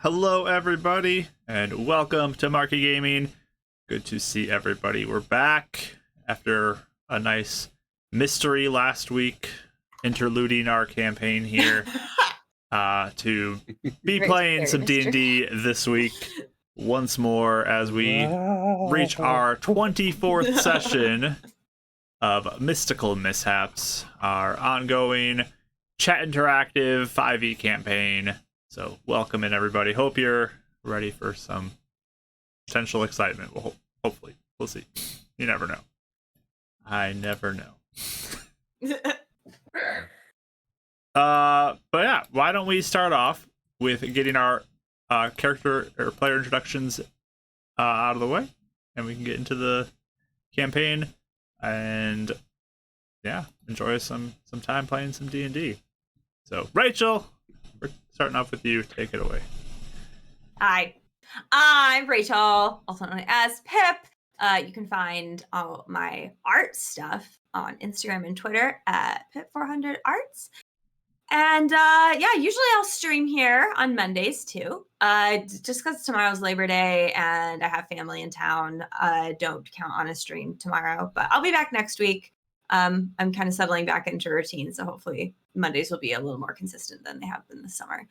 Hello, everybody, and welcome to Marky Gaming. Good to see everybody. We're back after a nice mystery last week, interluding our campaign here to be playing some D&D this week once more as we reach our 24th session of Mystical Mishaps, our ongoing chat interactive 5e campaign. So welcome in, everybody. Hope you're ready for some potential excitement. Well, hopefully. We'll see. You never know. I never know. But yeah, why don't we start off with getting our character or player introductions out of the way, and we can get into the campaign and yeah, enjoy some time playing some D&D. So, Rachel, we're starting off with you. Take it away. Hi, I'm Rachel, also known as Pip. You can find all my art stuff on Instagram and Twitter at Pip400Arts. And yeah, usually I'll stream here on Mondays too. Just because tomorrow's Labor Day and I have family in town, don't count on a stream tomorrow. But I'll be back next week. I'm kind of settling back into routine, so hopefully Mondays will be a little more consistent than they have been this summer.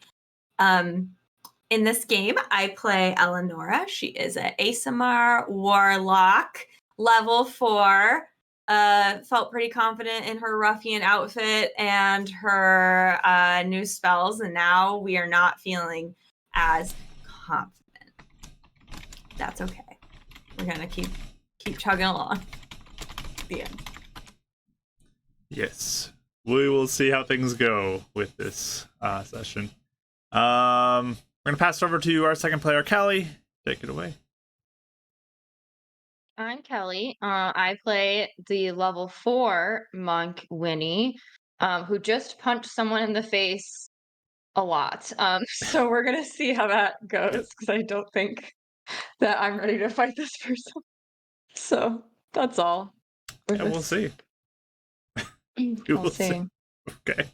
In this game, I play Eleonora. She is an ASMR warlock, level 4. Felt pretty confident in her ruffian outfit and her new spells, and now we are not feeling as confident. That's okay. We're gonna keep chugging along. The end. Yes, we will see how things go with this session. We're gonna pass it over to our second player, Kelly. Take it away. I'm Kelly. I play the level 4 monk Winnie, who just punched someone in the face a lot. So we're gonna see how that goes because I don't think that I'm ready to fight this person. So that's all. Yeah, we'll see. We'll see. Okay.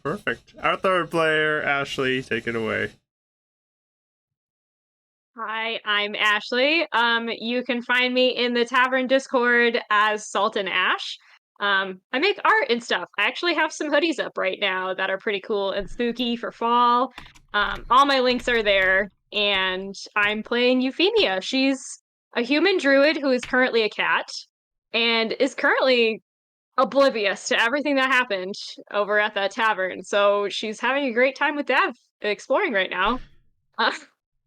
Perfect. Our third player, Ashley, take it away. Hi, I'm Ashley. You can find me in the Tavern Discord as Salt and Ash. I make art and stuff. I actually have some hoodies up right now that are pretty cool and spooky for fall. All my links are there, and I'm playing Euphemia. She's a human druid who is currently a cat, and is currently oblivious to everything that happened over at that tavern. So she's having a great time with Dev, exploring right now.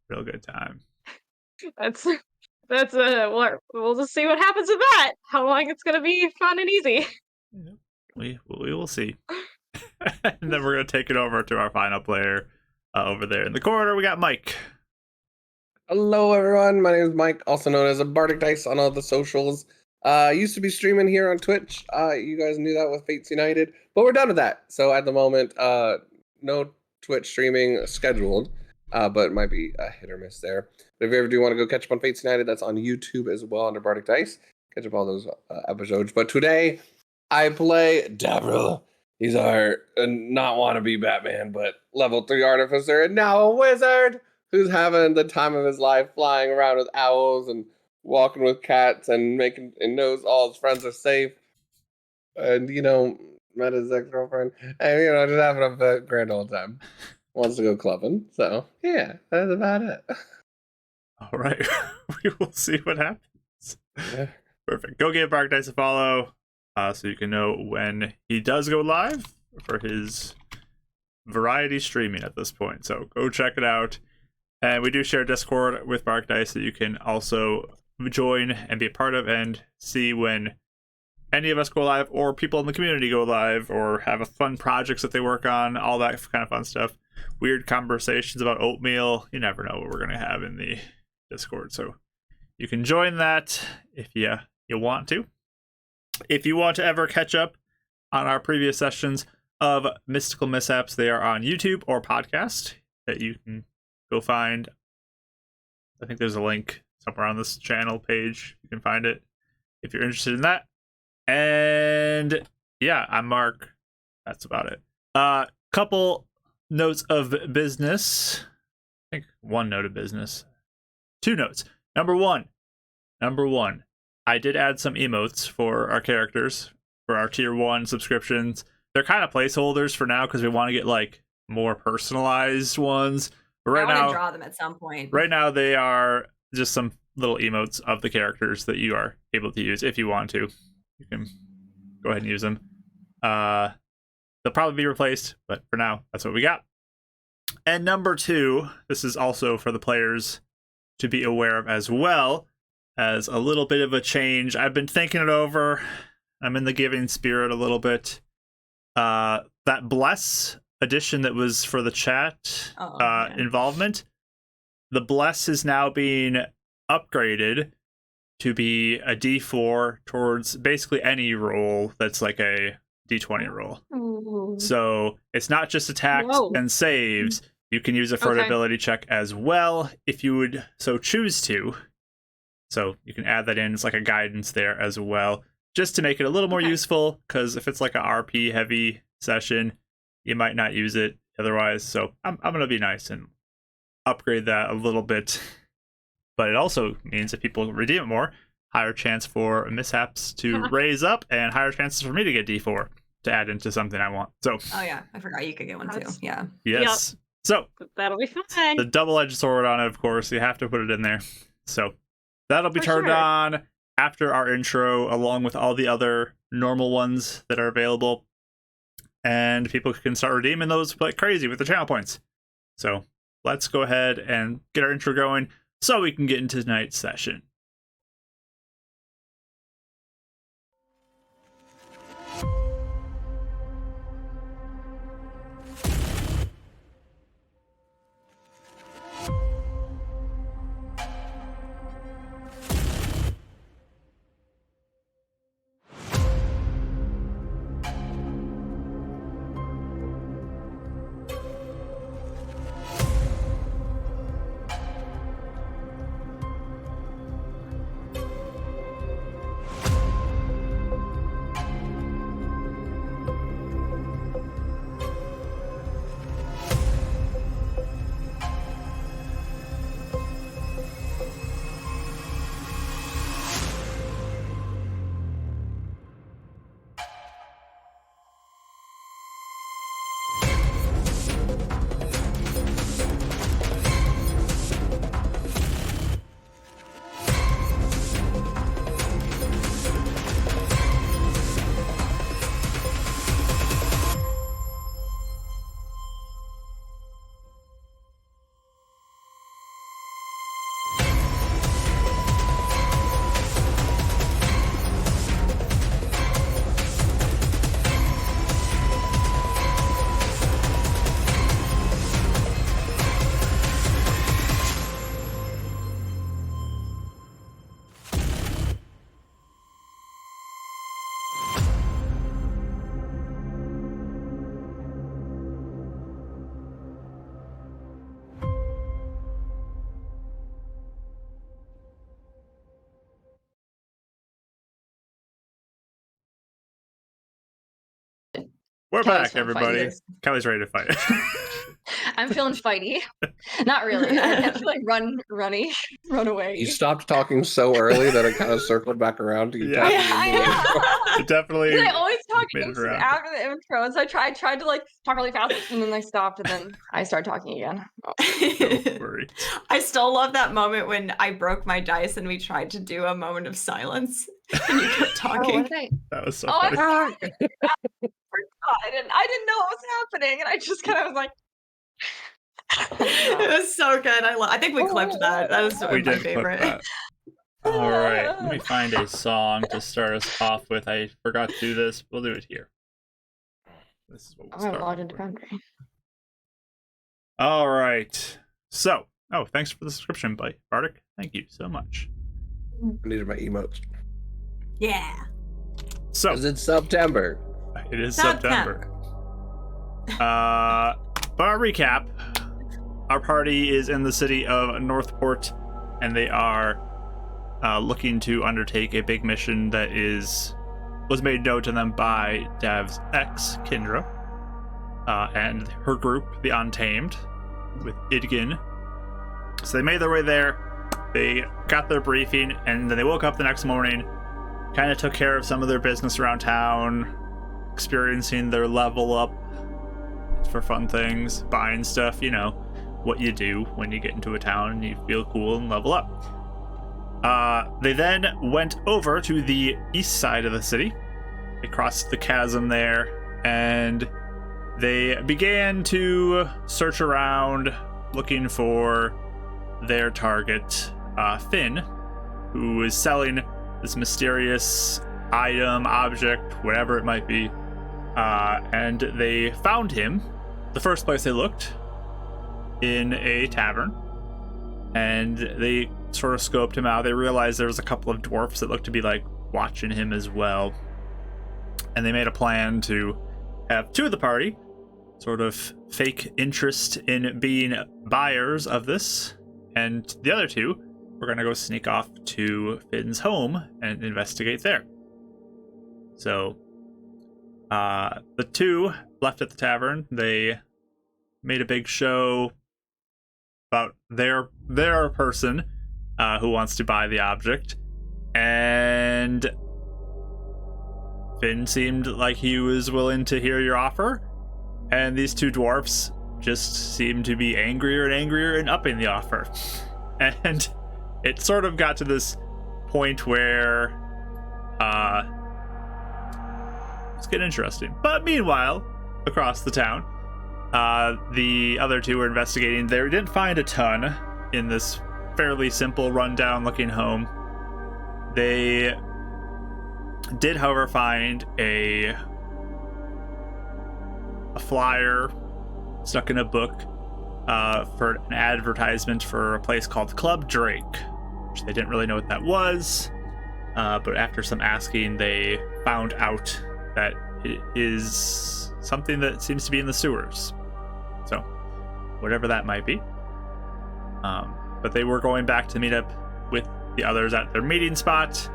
Real good time. That's we'll just see what happens with that. How long it's gonna be fun and easy. We will see. And then we're gonna take it over to our final player over there in the corner. We got Mike. Hello, everyone. My name is Mike, also known as a Bardic Dice on all the socials. Used to be streaming here on Twitch. You guys knew that with Fates United, but we're done with that. So at the moment, no Twitch streaming scheduled, but it might be a hit or miss there. But if you ever do want to go catch up on Fates United, that's on YouTube as well under Bardic Dice. Catch up all those episodes. But today, I play Davril. He's our not wannabe Batman, but level 3 artificer and now a wizard who's having the time of his life, flying around with owls and walking with cats and knows all his friends are safe. And, met his ex-girlfriend. And, just having a grand old time. Wants to go clubbing. So, yeah, that's about it. All right. We will see what happens. Yeah. Perfect. Go give Bark Dice a follow so you can know when he does go live for his variety streaming at this point. So go check it out. And we do share Discord with Bark Dice that you can also join and be a part of and see when any of us go live or people in the community go live or have fun projects that they work on, all that kind of fun stuff. Weird conversations about oatmeal. You never know what we're going to have in the Discord. So you can join that if you want to. If you want to ever catch up on our previous sessions of Mystical Mishaps, they are on YouTube or podcast that you can go find. I think there's a link somewhere on this channel page. You can find it if you're interested in that. And yeah, I'm Mark. That's about it. Couple notes of business. I think one note of business. 2 notes. Number one. I did add some emotes for our characters for our tier 1 subscriptions. They're kind of placeholders for now because we want to get like more personalized ones. But right I want now, to draw them at some point. right now they are just some little emotes of the characters that you are able to use if you want to. You can go ahead and use them. They'll probably be replaced, but for now, that's what we got. And number 2, this is also for the players to be aware of as well, as a little bit of a change. I've been thinking it over. I'm in the giving spirit a little bit. That Bless edition that was for the chat involvement, the Bless is now being upgraded to be a D4 towards basically any roll that's like a D20 roll. Ooh. So it's not just attacks Whoa. and saves. You can use it for an Okay. ability check as well if you would so choose to. So you can add that in. It's like a guidance there as well, just to make it a little more Okay. useful, because if it's like a RP heavy session, you might not use it otherwise. So I'm going to be nice and upgrade that a little bit. But it also means if people redeem it more, higher chance for Mishaps to raise up and higher chances for me to get D4 to add into something I want. So Oh yeah, I forgot you could get one too. That's- Yeah. yes. So That'll be fun. the double-edged sword on it, of course, you have to put it in there. So that'll be For turned sure. on after our intro, along with all the other normal ones that are available. And people can start redeeming those like crazy with the channel points. So let's go ahead and get our intro going so we can get into tonight's session. We're Kelly's back, feeling everybody. fighty. Kelly's ready to fight. I'm feeling fighty. Not really. I feel like run away. You stopped talking so early that it kind of circled back around to you. Yeah. tapping I your knee. know. It definitely Because I always talk made it around. after the intro, and so I tried to like talk really fast, and then I stopped, and then I started talking again. Don't worry. I still love that moment when I broke my dice and we tried to do a moment of silence and you kept Oh, talking. what did I? That was so Oh, I funny. forgot. I didn't know what was happening, and I just kind of was like. It was so good. I think we clipped that. That was We one of my did clip favorite. that. All right, let me find a song to start us off with. I forgot to do this. We'll do it here. This is what we'll I'm start logged with. into Foundry. All right. So, thanks for the subscription, buddy. Bardic. Thank you so much. I needed my emotes. Yeah. So, Because it's September. it is September. But our recap. Our party is in the city of Northport, and they are looking to undertake a big mission that was made known to them by Dav's ex, Kendra. and her group, the Untamed, with Idgin. So they made their way there. They got their briefing, and then they woke up the next morning, kind of took care of some of their business around town, experiencing their level up for fun things, buying stuff, you know, what you do when you get into a town and you feel cool and level up. They then went over to the east side of the city. They crossed the chasm there, and they began to search around looking for their target, Finn, who is selling this mysterious item, object, whatever it might be. And they found him, the first place they looked, in a tavern. And they sort of scoped him out. They realized there was a couple of dwarfs that looked to be like watching him as well. And they made a plan to have two of the party sort of fake interest in being buyers of this, and the other two were going to go sneak off to Finn's home and investigate there. So the two left at the tavern. They made a big show about their person who wants to buy the object, and Finn seemed like he was willing to hear your offer, and these two dwarfs just seemed to be angrier and angrier and upping the offer. And it sort of got to this point where it's getting interesting. But meanwhile, across the town, the other two were investigating. They didn't find a ton in this fairly simple, rundown looking home. They did, however, find a flyer stuck in a book for an advertisement for a place called Club Drake, which they didn't really know what that was. But after some asking, they found out that it is something that seems to be in the sewers. So, whatever that might be. But they were going back to meet up with the others at their meeting spot.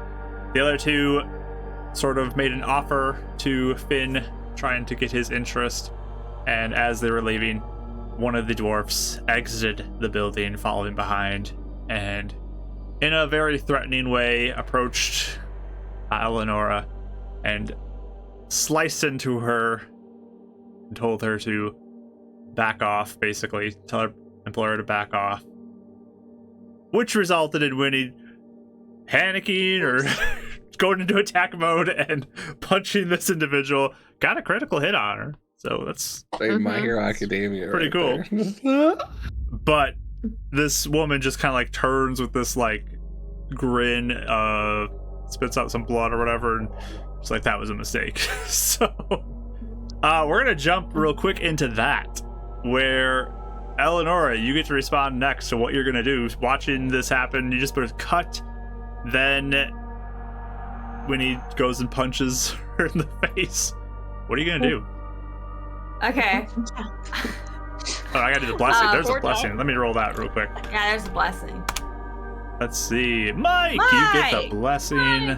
The other two sort of made an offer to Finn, trying to get his interest. And as they were leaving, one of the dwarfs exited the building, following behind, and in a very threatening way approached Eleonora and sliced into her and told her to back off, basically implore her to back off, which resulted in Winnie panicking or going into attack mode and punching this individual. Got a critical hit on her, so that's like My Hero Academia, pretty right cool. But this woman just kind of like turns with this like grin, spits out some blood or whatever, and it's like, that was a mistake. So we're gonna jump real quick into that, where Eleonora, you get to respond next to what you're gonna do. Watching this happen, you just put a cut, then when he goes and punches her in the face, what are you gonna do? Okay. Oh, I gotta do the blessing. There's a blessing. Let me roll that real quick. Yeah, there's a blessing. Let's see. Mike, you get the blessing.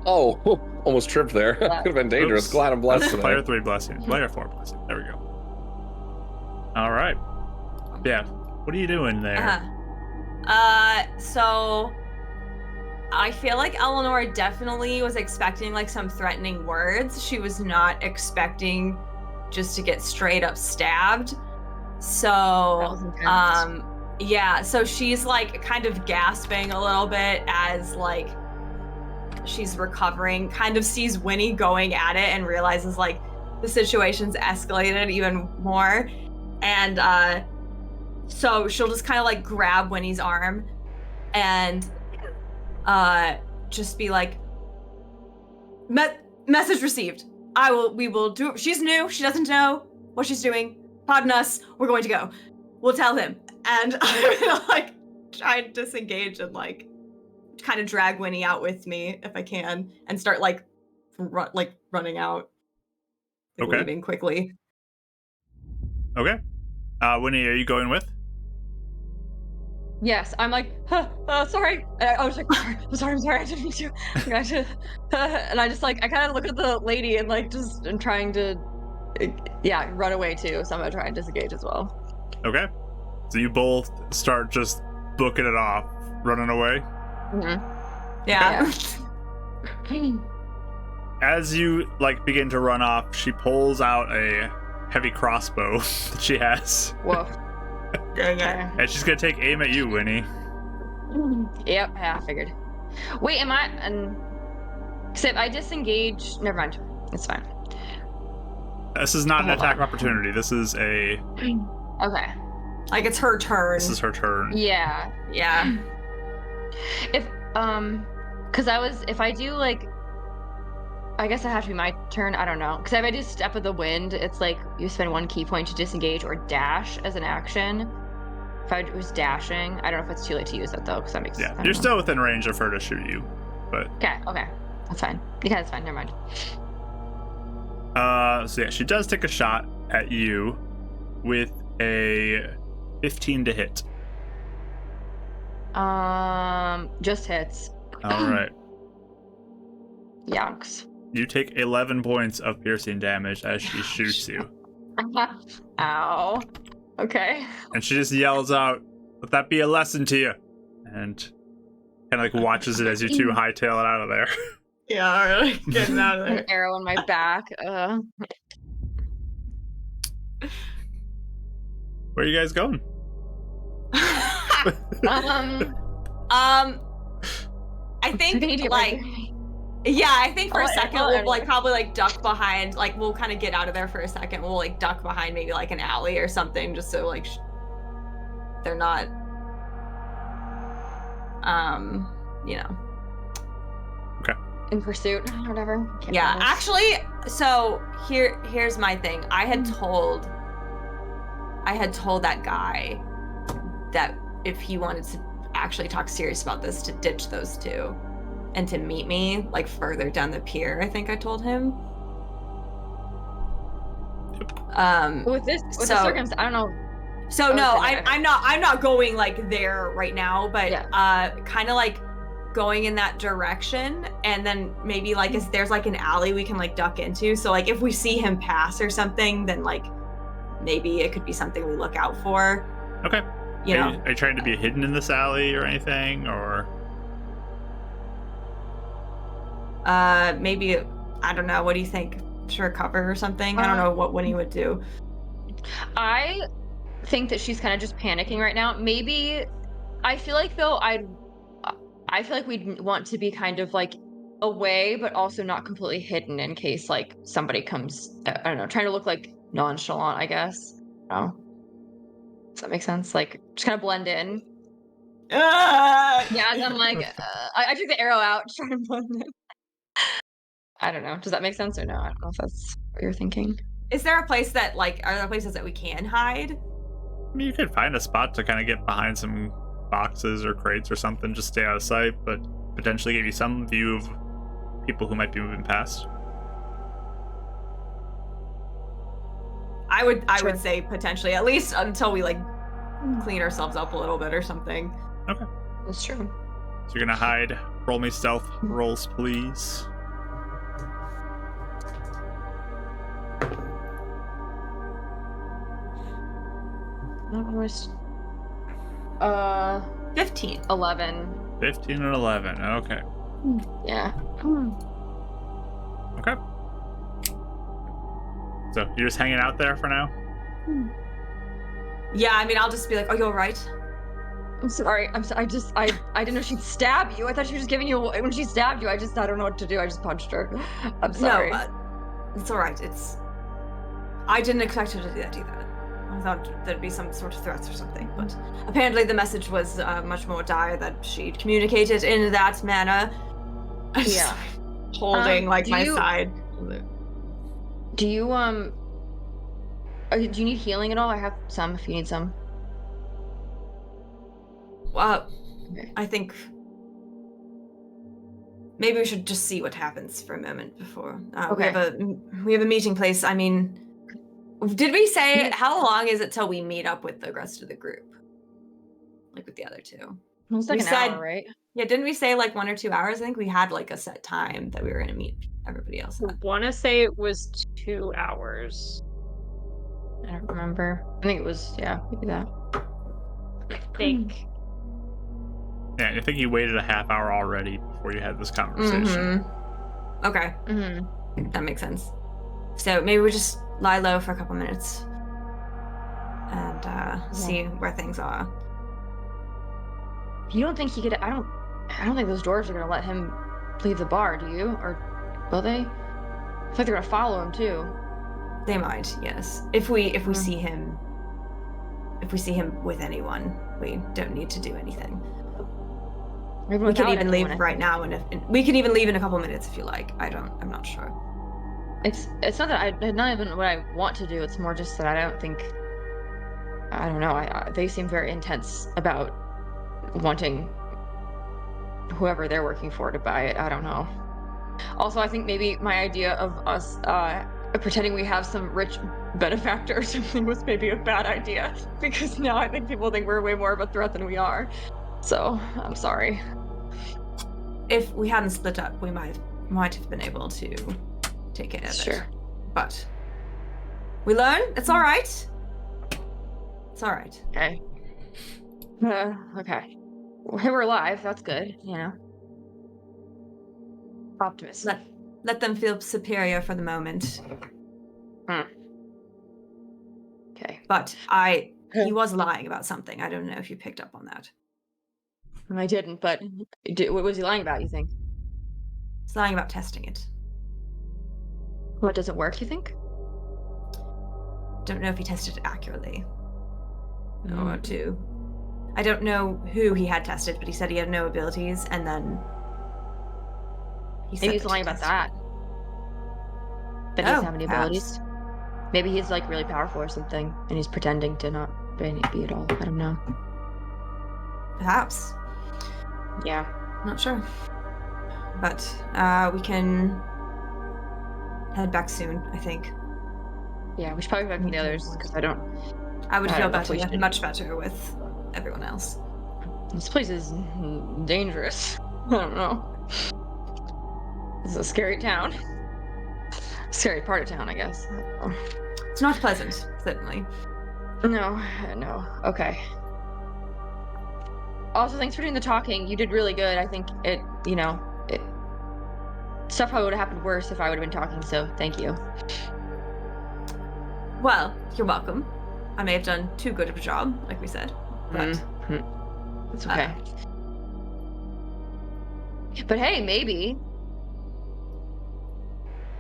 Oh, almost tripped there. Could have been dangerous. Oops. Glad I'm blessed That's today. player 3 blessing. Player 4 blessing. There we go. All right. Yeah. What are you doing there? So I feel like Eleanor definitely was expecting like some threatening words. She was not expecting just to get straight up stabbed. So yeah, so she's like kind of gasping a little bit as like she's recovering, kind of sees Winnie going at it and realizes like the situation's escalated even more. And so she'll just kind of like grab Winnie's arm and just be like, message received. We will do it. She's new. She doesn't know what she's doing. Pardon us. We're going to go. We'll tell him. And I'm gonna like try to disengage and like kind of drag Winnie out with me if I can, and start like running out, like, Okay. leaving quickly. Okay. Winnie, are you going with? Yes, I'm like, sorry. I was like, I'm sorry, I didn't mean to. And I just like, I kind of look at the lady and like, just, I'm trying to yeah, run away too. So I'm gonna try and disengage as well. Okay. So you both start just booking it off, running away. Yeah. As you begin to run off, she pulls out a heavy crossbow that she has. Whoa. Dang it. Okay. And she's gonna take aim at you, Winnie. Yep, yeah, I figured. Wait, am I? So if I disengage, never mind. It's fine. This is not an Hold attack on. opportunity. This is a. Okay. Like it's her turn. This is her turn. Yeah. Yeah. If because if I do I guess it have to be my turn. I don't know. Because if I do Step of the Wind, it's like you spend 1 key point to disengage or dash as an action. If I was dashing, I don't know if it's too late to use that though, because that makes Yeah, I you're don't know. still within range of her to shoot you, but. Okay, that's fine. Yeah, that's fine. Never mind. So yeah, she does take a shot at you with a 15 to hit. Just hits. All right. Yonks. You take 11 points of piercing damage as she shoots you. Ow. Okay. And she just yells out, "Let that be a lesson to you." And kind of watches it as you two hightail it out of there. Yeah, really. Getting out of An arrow in my back. Where are you guys going? I think I think for a second we'll probably duck behind, we'll kind of get out of there for a second. We'll duck behind maybe an alley or something, just so they're not Okay. In pursuit or whatever. Can't Yeah, remember. actually, so here's my thing. I had told that guy that if he wanted to actually talk serious about this, to ditch those two and to meet me further down the pier. I think I told him. With this circumstance, I don't know. So no, I'm not going there right now, but Yeah. kind of going in that direction, and then maybe is there's an alley we can duck into. So if we see him pass or something, then maybe it could be something we look out for. Okay. You know, Are you trying to be hidden in this alley or anything, or? maybe I don't know. What do you think? Sure, cover or something. I don't know what Winnie would do. I think that she's kind of just panicking right now. Maybe I feel like though I feel like we'd want to be kind of away, but also not completely hidden in case somebody comes. I don't know, trying to look nonchalant, I guess. Oh, does that make sense? Just kind of blend in. Yeah, and I'm I took the arrow out, just trying to blend in. I don't know. Does that make sense or no? I don't know if that's what you're thinking. Is there a place that are there places that we can hide? I mean, you could find a spot to kind of get behind some boxes or crates or something, just stay out of sight, but potentially give you some view of people who might be moving past. I would say potentially, at least until we clean ourselves up a little bit or something. Okay. That's true. So you're gonna hide. Roll me stealth rolls, please. Not always. 15. 11. 15 and 11. Okay. Yeah. Okay. So you're just hanging out there for now? Yeah, I mean, I'll just be oh, you all right? I'm sorry. I didn't know she'd stab you. I thought she was just giving you when she stabbed you. I don't know what to do. I just punched her. I'm sorry. No, it's all right. I didn't expect her to do that either. I thought there'd be some sort of threats or something, but apparently the message was much more dire that she'd communicated in that manner. Yeah. Holding my side. Do you do you need healing at all? I have some if you need some. Well, Okay. I think maybe we should just see what happens for a moment before. Okay. We have a meeting place. I mean, did we say how long is it till we meet up with the rest of the group? With the other two? It's We an said- hour, right? Yeah, didn't we say 1 or 2 hours? I think we had a set time that we were going to meet everybody else I at. want to say it was 2 hours. I don't remember. I think it was, maybe that. I think. Yeah, I think you waited a half hour already before you had this conversation. Okay, Mm-hmm. that makes sense. So maybe we just lie low for a couple minutes and see where things are. You don't think he could? I don't think those dwarves are gonna let him leave the bar, do you? Or will they? I feel like they're gonna follow him too. They might, yes. If we see him, with anyone, we don't need to do anything. Maybe We could without even anyone, leave right now, and we could even leave in a couple minutes if you like. I'm not sure. It's not that not even what I want to do. It's more just that I don't think. I don't know. They seem very intense about wanting whoever they're working for to buy it. I don't know. Also, I think maybe my idea of us pretending we have some rich benefactor or something was maybe a bad idea, because now I think people think we're way more of a threat than we are. So I'm sorry. If we hadn't split up, we might have been able to take care of it. Sure. But we learn. It's all right. It's all right. Okay. Okay. Well, we're alive. That's good. You know. Optimism. Let them feel superior for the moment. Okay. But he was lying about something. I don't know if you picked up on that. I didn't, but what was he lying about, you think? He's lying about testing it. What, does it work, you think? Don't know if he tested it accurately. Or two. I don't know who he had tested, but he said he had no abilities, and then Maybe he's lying about that. That he doesn't have any abilities. Maybe he's like really powerful or something, and he's pretending to not be at all. I don't know. Perhaps. Yeah. Not sure. But we can head back soon, I think. Yeah, we should probably back to the others, because I would feel better, much better with everyone else. This place is dangerous. I don't know. This is a scary town. Scary part of town, I guess. It's not pleasant, certainly. No. Okay. Also, thanks for doing the talking. You did really good. I think stuff probably would have happened worse if I would have been talking, so thank you. Well, you're welcome. I may have done too good of a job, like we said, but it's okay. But hey, maybe,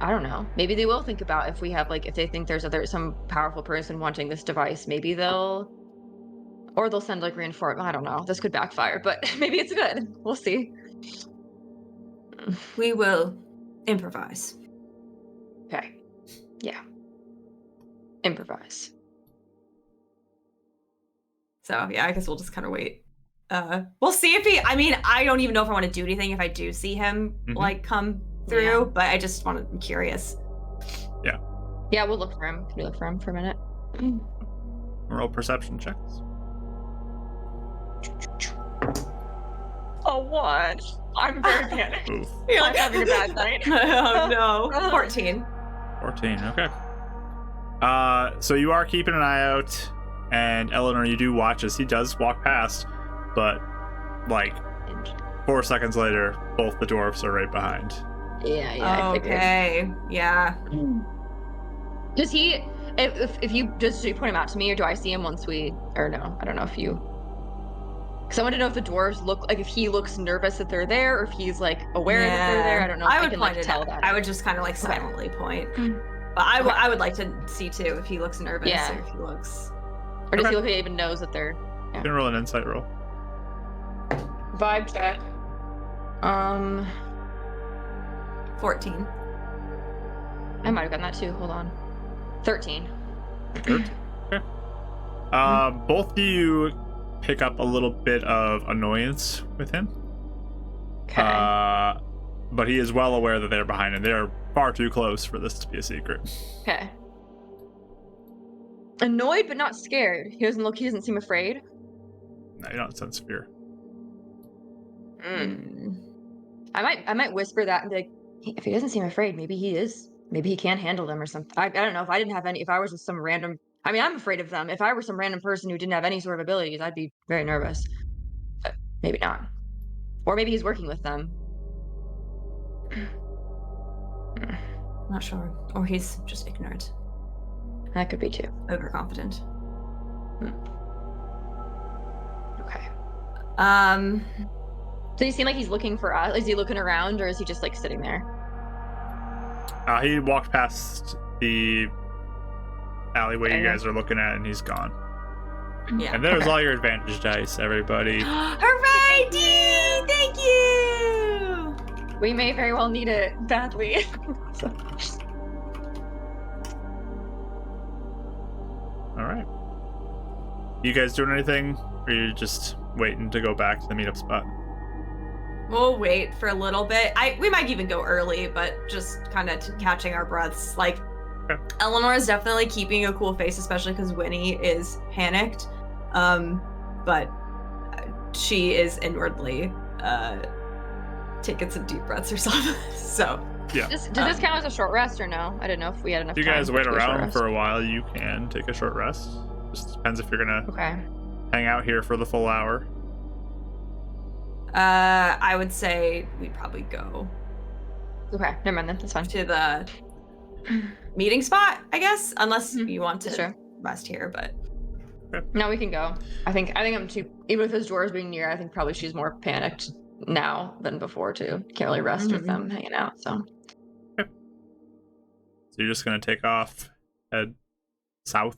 I don't know, maybe they will think about if we have, like, if they think there's some powerful person wanting this device, maybe they'll send like reinforcement. I don't know. This could backfire, but maybe it's good. We'll see. We will improvise. Okay. Yeah. Improvise. So yeah, I guess we'll just kind of wait. We'll see if I mean, I don't even know if I want to do anything if I do see him like come through, but I just I'm curious. Yeah. Yeah, we'll look for him. Can we look for him for a minute? Roll perception checks. Oh, what? I'm very panicked. Oof. I'm having a bad night. Oh no. 14. 14, okay. So you are keeping an eye out, and Eleanor, you do watch as he does walk past, but like 4 seconds later, both the dwarfs are right behind. Yeah. Okay. Yeah. Does he? If you just point him out to me, or do I see him once we? Or no? I don't know if you. Because I want to know if the dwarves look like, if he looks nervous that they're there, or if he's like aware that they're there. I don't know. If I would point tell that. I would just kind of like silently point. But I would like to see too if he looks nervous or if he looks. Or does he look like he even knows that they're? Yeah. You can roll an insight roll. Vibe check. 14. I might have gotten that too. Hold on. 13. 13. Okay. Both of you pick up a little bit of annoyance with him. Okay. But he is well aware that they're behind him. They're far too close for this to be a secret. Okay. Annoyed but not scared. He doesn't seem afraid. No, you don't sense fear. I might whisper that and be like, if he doesn't seem afraid, maybe he is. Maybe he can't handle them or something. I don't know. If I was just some random I mean, I'm afraid of them. If I were some random person who didn't have any sort of abilities, I'd be very nervous. But maybe not. Or maybe he's working with them. Not sure. Or he's just ignorant, That could be too. overconfident. Okay. Um, Does he seem like he's looking for us? Is he looking around, or is he just like sitting there? He walked past the alleyway you guys are looking at, and he's gone. yeah. And there's Okay. all your advantage dice, everybody. Hooray, Dee! Thank you! We may very well need it badly. All right. You guys doing anything, or are you just waiting to go back to the meetup spot? We'll wait for a little bit. We might even go early, but just kind of catching our breaths. Like, Okay. Eleanor is definitely keeping a cool face, especially because Winnie is panicked. But she is inwardly taking some deep breaths herself. So Does this count as a short rest or no? I didn't know if we had enough If you time. guys wait to do a short around rest. for a while, you can take a short rest. Just depends if you're gonna Okay. hang out here for the full hour. I would say we'd probably go Okay. Never mind then. That's fine. to the meeting spot, I guess, unless Mhm. you want That's to true. rest here. But No, we can go. I think I'm too. Even with his drawers being near, I think probably she's more panicked now than before too. Can't really rest with Mhm. them hanging out. So So you're just gonna take off, head south.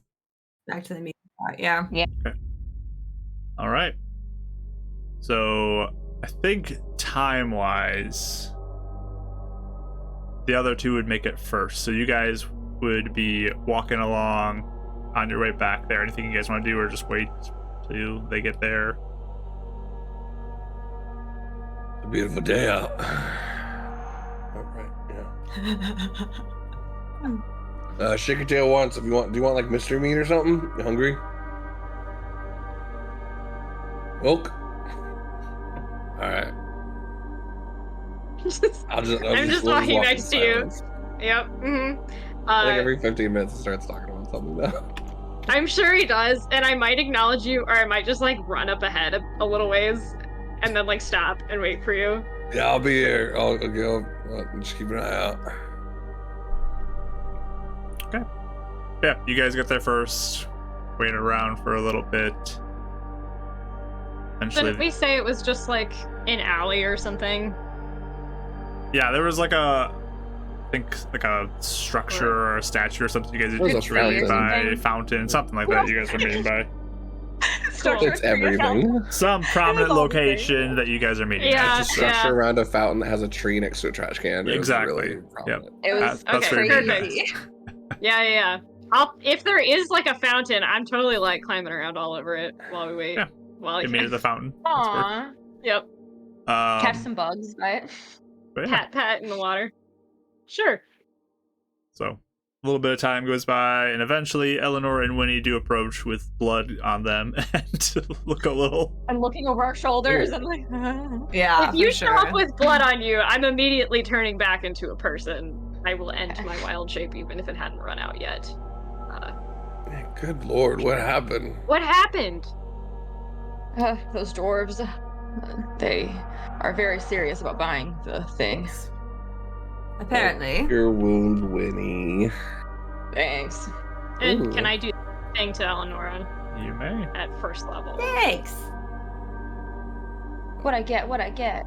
back to the meeting spot, yeah. All right. So I think time-wise, the other two would make it first. So you guys would be walking along on your way back there. Anything you guys want to do, or just wait till they get there? It's a beautiful day out. All right, yeah. Shake your tail once if you want. Do you want like mystery meat or something? You hungry? Milk? All right. I'll I'm just we'll walking walk in next to you. silence. Yep. Like every 15 minutes, he starts talking about something now. I'm sure he does, and I might acknowledge you, or I might just like run up ahead a little ways, and then like stop and wait for you. Yeah, I'll be here. I'll go. Just keep an eye out. Yeah, you guys get there first. Wait around for a little bit. Eventually, Didn't we say it was just like an alley or something? yeah, there was like I think like a structure or a statue or something. You guys There's a just really fountain. by fountain, something like that. You guys were meeting by Structure It's tree account. everything. some prominent all the location that you guys are meeting. Yeah. at. It's a structure around a fountain that has a tree next to a trash can. It was Exactly. really prominent. It was That's Okay, where you're crazy. Yeah. If there is like a fountain, I'm totally like climbing around all over it while we wait. Yeah. While I You meet at the fountain. That's work. Aw. Yep. Catch some bugs, right? But yeah. Pat in the water. Sure. So a little bit of time goes by, and eventually Eleanor and Winnie do approach with blood on them and look a little. And looking over our shoulders and like. Yeah, If you for show sure. up with blood on you, I'm immediately turning back into a person. I will end my wild shape even if it hadn't run out yet. Good lord, what happened? What happened? Those dwarves, they are very serious about buying the thing. Apparently. Your wound, Winnie. Thanks. And Ooh. can I do the thing to Eleonora You may. at first level? Thanks. What I get.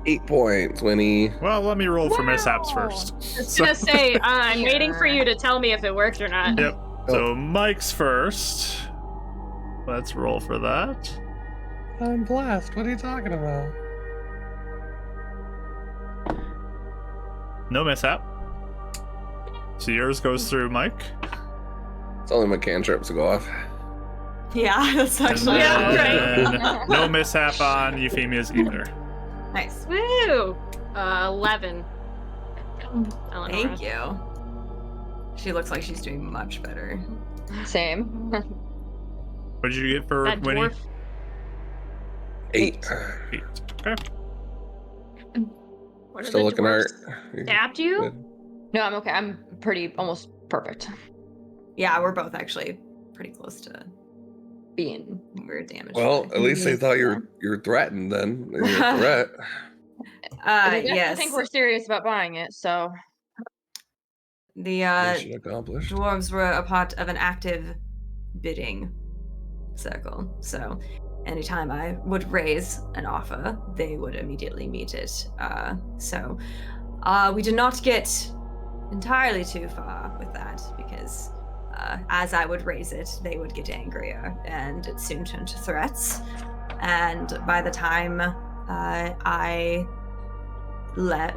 8 points, Winnie. Well, let me roll for Wow. mishaps first. I was gonna say, I'm waiting for Sure. you to tell me if it worked or not. Yep. So Mike's first. Let's roll for that. I'm blessed. What are you talking about? No mishap. So yours goes through Mike. It's only my cantrips to go off. Yeah, that's actually Yeah, And right. no mishap on Euphemia's either. nice. Woo! 11. Eleonora. Thank you. She looks like she's doing much better. Same. What did you get for That Winnie? dwarf. 8. 8. Okay. What are Still the looking dwarfs? hurt. Stabbed you? Good. No, I'm okay. I'm pretty almost perfect. Yeah, we're both actually pretty close to Being. weird damage. Well, for at least they thought you were threatened. Then you're a threat. They definitely yes. think we're serious about buying it, so The Mission accomplished. dwarves were a part of an active bidding circle. So anytime I would raise an offer, they would immediately meet it. So we did not get entirely too far with that because as I would raise it, they would get angrier and it soon turned to threats. And by the time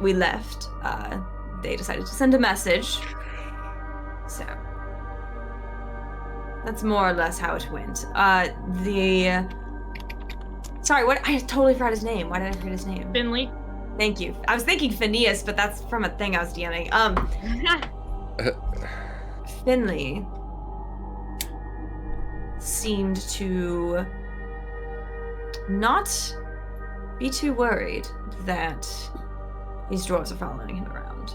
we left, they decided to send a message. So that's more or less how it went. Sorry, what? I totally forgot his name. Why did I forget his name? Finley. Thank you. I was thinking Phineas, but that's from a thing I was DMing. Finley seemed to not be too worried that these dwarves are following him around.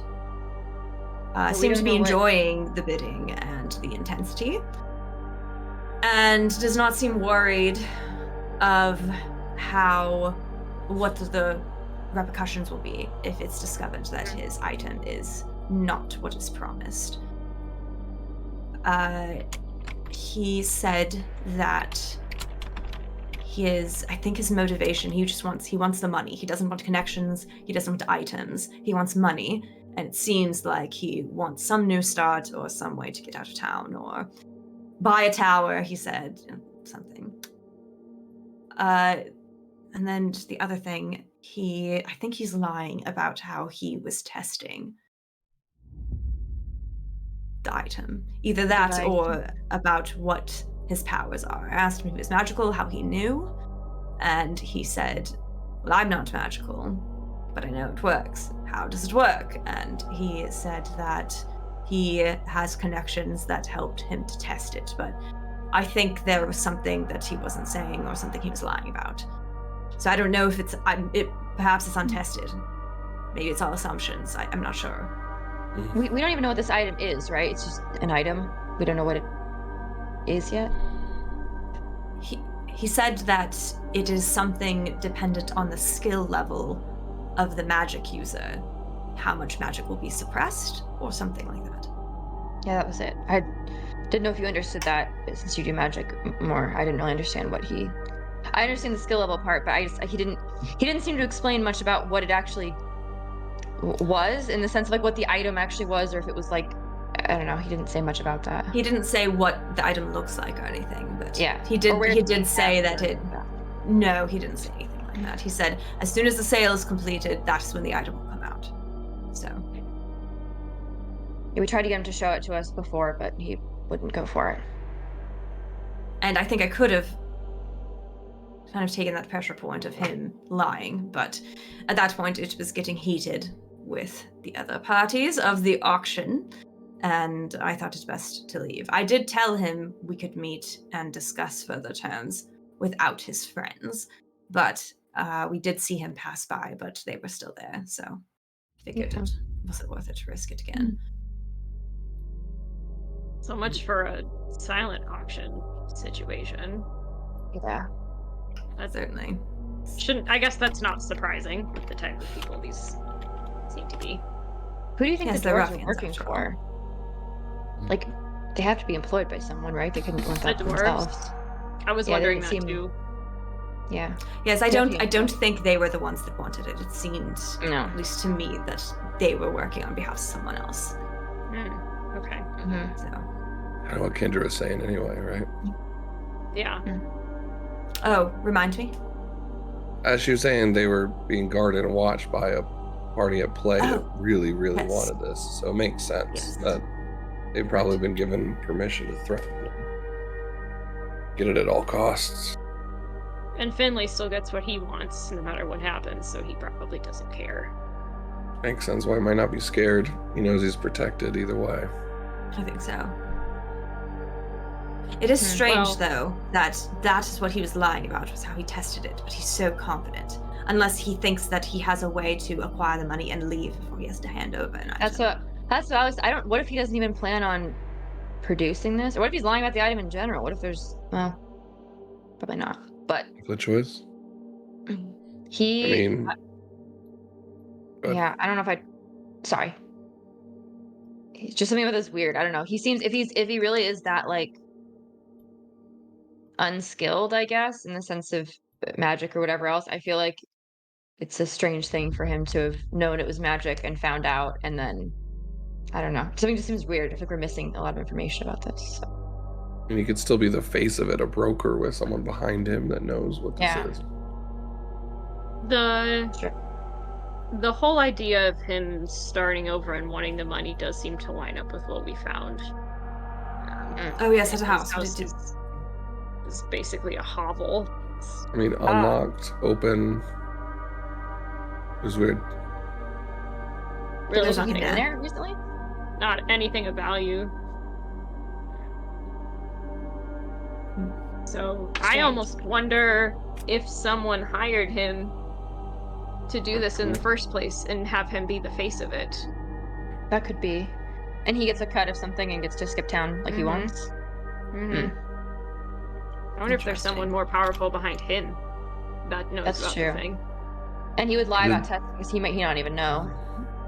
Seemed to be enjoying the bidding and the intensity, and does not seem worried of what the repercussions will be if it's discovered that his item is not what is promised. He said that his motivation, he wants the money. He doesn't want connections, he doesn't want items, he wants money. And it seems like he wants some new start or some way to get out of town or buy a tower, he said, something. And then the other thing, I think he's lying about how he was testing the item. Either that or about what his powers are. I asked him if he was magical, how he knew, and he said, well, I'm not magical, but I know it works. How does it work? And he said that he has connections that helped him to test it, but I think there was something that he wasn't saying or something he was lying about. So I don't know if perhaps it's untested. Maybe it's all assumptions. I'm not sure. we don't even know what this item is, right? It's just an item. We don't know what it is yet. He said that it is something dependent on the skill level of the magic user, how much magic will be suppressed or something like that. Yeah, that was it. I didn't know if you understood that since you do magic more. I didn't really understand I understand the skill level part, but he didn't seem to explain much about what it actually was, in the sense of like what the item actually was, or if it was like, I don't know. He didn't say much about that. He didn't say what the item looks like or anything, but yeah, he did say that it. No, he didn't say anything like that. He said as soon as the sale is completed, that's when the item will come out. So. Yeah, we tried to get him to show it to us before, but he wouldn't go for it. And I think I could have kind of taken that pressure point of him lying, but at that point it was getting heated with the other parties of the auction, and I thought it best to leave. I did tell him we could meet and discuss further terms without his friends, but we did see him pass by, but they were still there, so figured it wasn't worth it to risk it again. So much for a silent auction situation. Yeah. That's Certainly. I guess that's not surprising with the type of people these seem to be. Who do you think Yes, the they're dwarves ruffians, are working after all. for? Like, they have to be employed by someone, right? They couldn't rent The that dwarves? themselves. I was Yeah, they wondering didn't that too. Yeah. Yes, I Yeah. don't think they were the ones that wanted it. It seemed, No. at least to me, that they were working on behalf of someone else. Okay. Mm-hmm. So. Kind of what Kendra was saying anyway, right? Yeah. Oh, remind me. As she was saying, they were being guarded and watched by a party at play that Oh, really, really yes. wanted this. So it makes sense Yes. that they've probably been given permission to threaten them. Get it at all costs. And Finley still gets what he wants no matter what happens, so he probably doesn't care. Makes sense why he might not be scared. He knows he's protected either way. I think so. It is strange, though, that is what he was lying about, was how he tested it, but he's so confident. Unless he thinks that he has a way to acquire the money and leave before he has to hand over an item. That's what I was. What if he doesn't even plan on producing this? Or what if he's lying about the item in general? What if there's, well, probably not. But The choice. he, I mean, go ahead. yeah, I don't know if sorry. It's just something about this weird. I don't know. He seems, if he really is that like unskilled, I guess, in the sense of magic or whatever else, I feel like it's a strange thing for him to have known it was magic and found out, and then I don't know. Something just seems weird. I feel like we're missing a lot of information about this. And he could still be the face of it, a broker with someone behind him that knows what this Yeah. is. The whole idea of him starting over and wanting the money does seem to line up with what we found. Oh yes, at His a house. house is basically a hovel. I mean, unlocked, open. It was weird. Really There's nothing nothing in there. there recently? not anything of value. So I Strange. almost wonder if someone hired him to do this in the first place and have him be the face of it. That could be. And he gets a cut of something and gets to skip town like he Mhm. wants. Mm-hmm. I wonder if there's someone more powerful behind him that knows That's about true. the thing. And he would lie Then- about testing because he might not even know.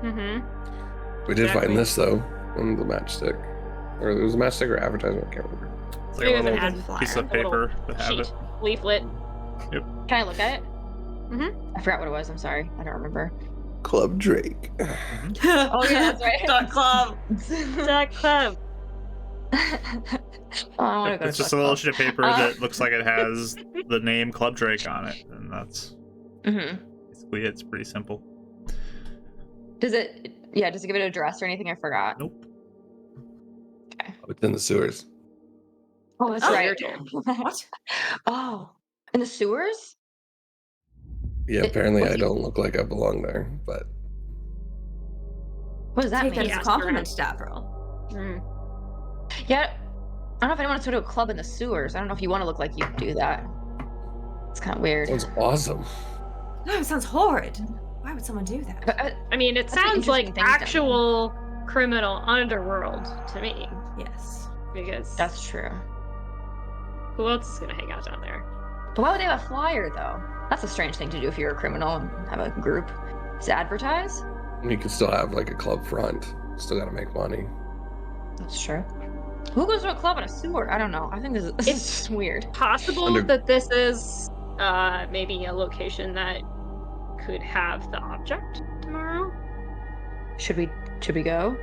Mm-hmm. We did Exactly. find this though on the matchstick, or it was a matchstick or advertisement. I can't remember. It's Maybe like a it's an little ad piece flyer. of A little paper that have sheet, it. leaflet. Can I look at it? Mhm. I forgot what it was. I'm sorry. I don't remember. Club Drake. Oh, yeah, that's right. Dot club. Duck Club. Oh, I want to go It's to just a little sheet of paper Uh, that looks like it has the name Club Drake on it, and that's Mm-hmm. basically it. It's pretty simple. Does it? Yeah. Does it give it an address or anything? I forgot. Nope. It's in the sewers. Oh, that's Oh, right. What? Oh, in the sewers? Yeah, It- apparently what's I he- don't look like I belong there, but What does that Take that mean? as a Yeah, compliment, Davril. Mm. Yeah. I don't know if anyone wants to go to a club in the sewers. I don't know if you want to look like you do that. It's kind of weird. sounds awesome. No, it sounds horrid. Why would someone do that? But, I mean, it That's an sounds like interesting thing, though. actual criminal underworld to me. Yes. Because that's true. who else is gonna hang out down there? But why would they have a flyer, though? That's a strange thing to do if you're a criminal and have a group. To advertise? You could still have like a club front. Still got to make money. That's true. Who goes to a club in a sewer? I don't know. I think this is It's- just weird. Possible Under- that this is maybe a location that could have the object tomorrow, Should we go?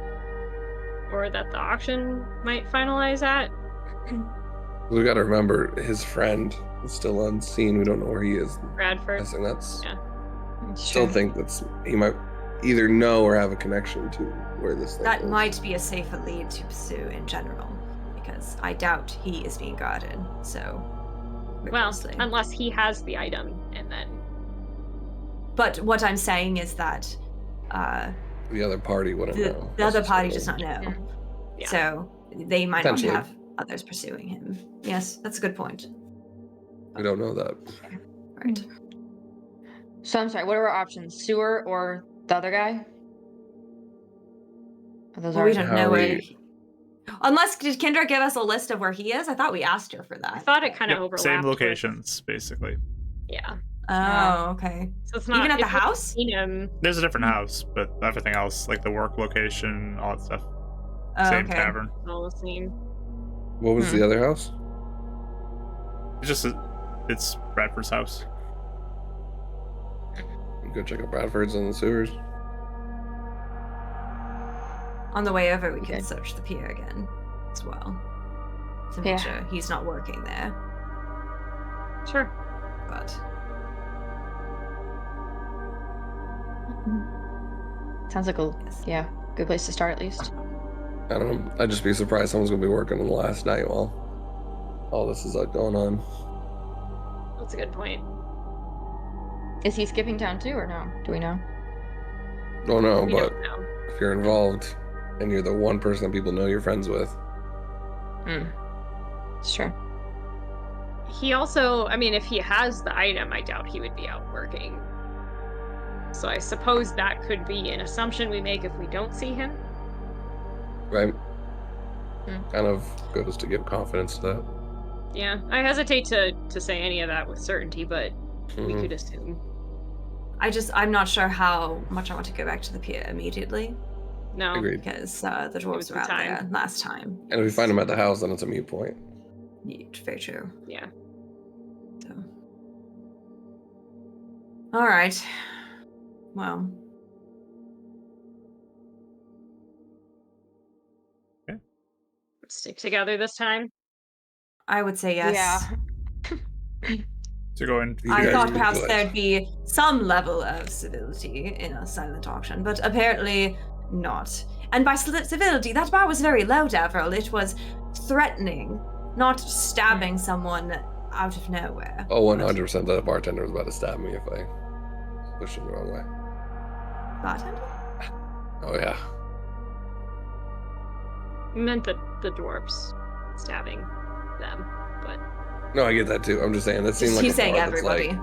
or that the auction might finalize at. We got to remember his friend is still unseen. We don't know where he is. Bradford. I think that's. Yeah. Still think that's he might either know or have a connection to where this thing That is. might be a safer lead to pursue in general, because I doubt he is being guarded. So, Well, rigorously. unless he has the item, and then But what I'm saying is that The other party wouldn't the, know. the other party necessarily. does not know. Yeah. So they might not Potentially. have others pursuing him. Yes, that's a good point. We don't know that. Right. So I'm sorry, what are our options? Sewer or the other guy? Are those Well, we ours? don't know where. Harry- Unless did Kendra give us a list of where he is? I thought we asked her for I that. thought it kind of Yep, overlapped. same with- locations, basically. Yeah. Oh, okay. So it's not Even at the if we've house? Seen him. There's a different house, but everything else, like the work location, all that stuff, Oh, same okay. tavern. All the same. What was the other house? It's Bradford's house. Go check out Bradford's in the sewers. On the way over, we Okay. can search the pier again as well to make Yeah. sure he's not working there. Sure. But Sounds like a yes. good place to start at least. I don't know. I'd just be surprised someone's gonna be working on the last night while all this is going on. That's a good point. Is he skipping town too or no? Do we know? Don't know, We but don't know. if you're involved and you're the one person that people know you're friends with, Sure. He also, I mean, if he has the item, I doubt he would be out working. So I suppose that could be an assumption we make if we don't see him. right? kind of goes to give confidence to that. Yeah, I hesitate to say any of that with certainty, but we Mhm. could assume. I'm not sure how much I want to go back to the pier immediately No. Agreed. because the dwarves some were out time. there last time. And if we find him at the house, then it's a mute point. Very true. Yeah. So. All right. Well. Stick together this time. I would say yes. Yeah. To go in. I guys thought would perhaps do it. there'd be some level of civility in a silent auction, but apparently not. And by civility, that bar was very low, Devril. It was threatening, not stabbing someone out of nowhere. Oh, 100% that bartender was about to stab me if I pushed him the wrong way. Bartender? Oh, yeah. You meant the dwarves stabbing them, but No, I get that too. I'm just saying that seemed like He's a saying bar that's everybody. Like,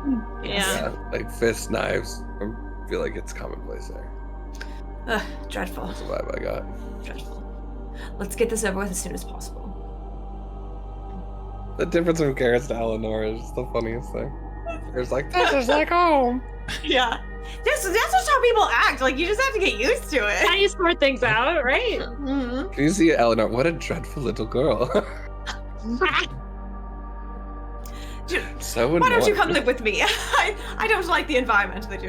yeah. like fists, knives. I feel like it's commonplace there. Ugh, dreadful. That's the vibe I got. Dreadful. Let's get this over with as soon as possible. The difference from Garrett's to Eleanor is just the funniest thing. It's like, this is like home. Yeah. That's just how people act. Like, you just have to get used to How it. you sort things out, right? Mhm. Can you see Eleanor? What a dreadful little girl. So Why don't you annoying. come live with me? I don't like the environment that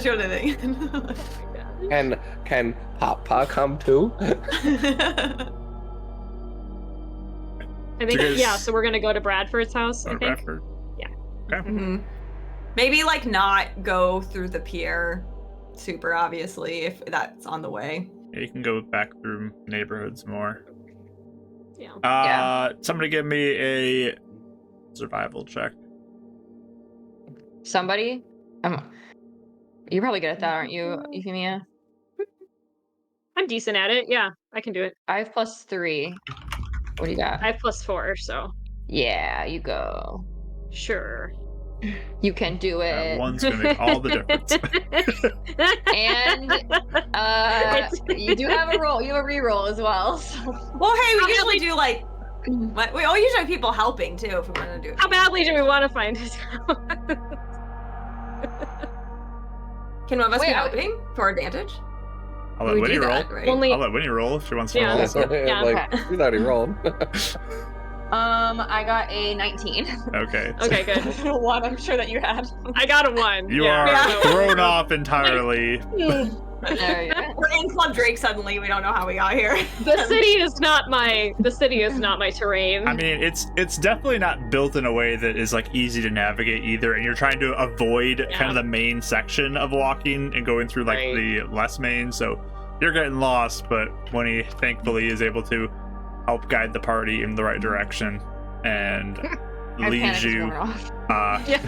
you're living in. Can Papa come too? I think Because- yeah. So we're gonna go to Bradford's house. I Oh, think. Bradford. Yeah. Okay. Mhm. Maybe like not go through the pier super obviously if that's on the way. Yeah, you can go back through neighborhoods more. Yeah. Yeah. Somebody give me a survival check. Somebody? You're probably good at that, aren't you, Euphemia? I'm decent at it. Yeah, I can do it. I have +3. What do you got? I have +4, so Yeah, you go. sure. You can do it. One's gonna make all the difference. And you do have a roll. You have a reroll as well. So. Well, hey, we usually do like we all usually have people helping too if we want to do it. How badly do we want to find it? Can one of us Wait, be I- helping for advantage? I'll let We Winnie do roll. that, right? Only I'll let Winnie roll if she wants to Yeah. roll. Also. Yeah. Like, Okay. she's already rolled. I got a 19. Okay. okay, good. One I'm sure that you had. I got a 1. You yeah. are Yeah. thrown off entirely. There you go. We're in Club Drake suddenly. We don't know how we got here. The city is not my terrain. I mean, it's definitely not built in a way that is like easy to navigate either, and you're trying to avoid kind of the main section of walking and going through like Right. the less main. So you're getting lost, but Winnie thankfully is able to help guide the party in the right direction and My lead panic is you. going off. yeah.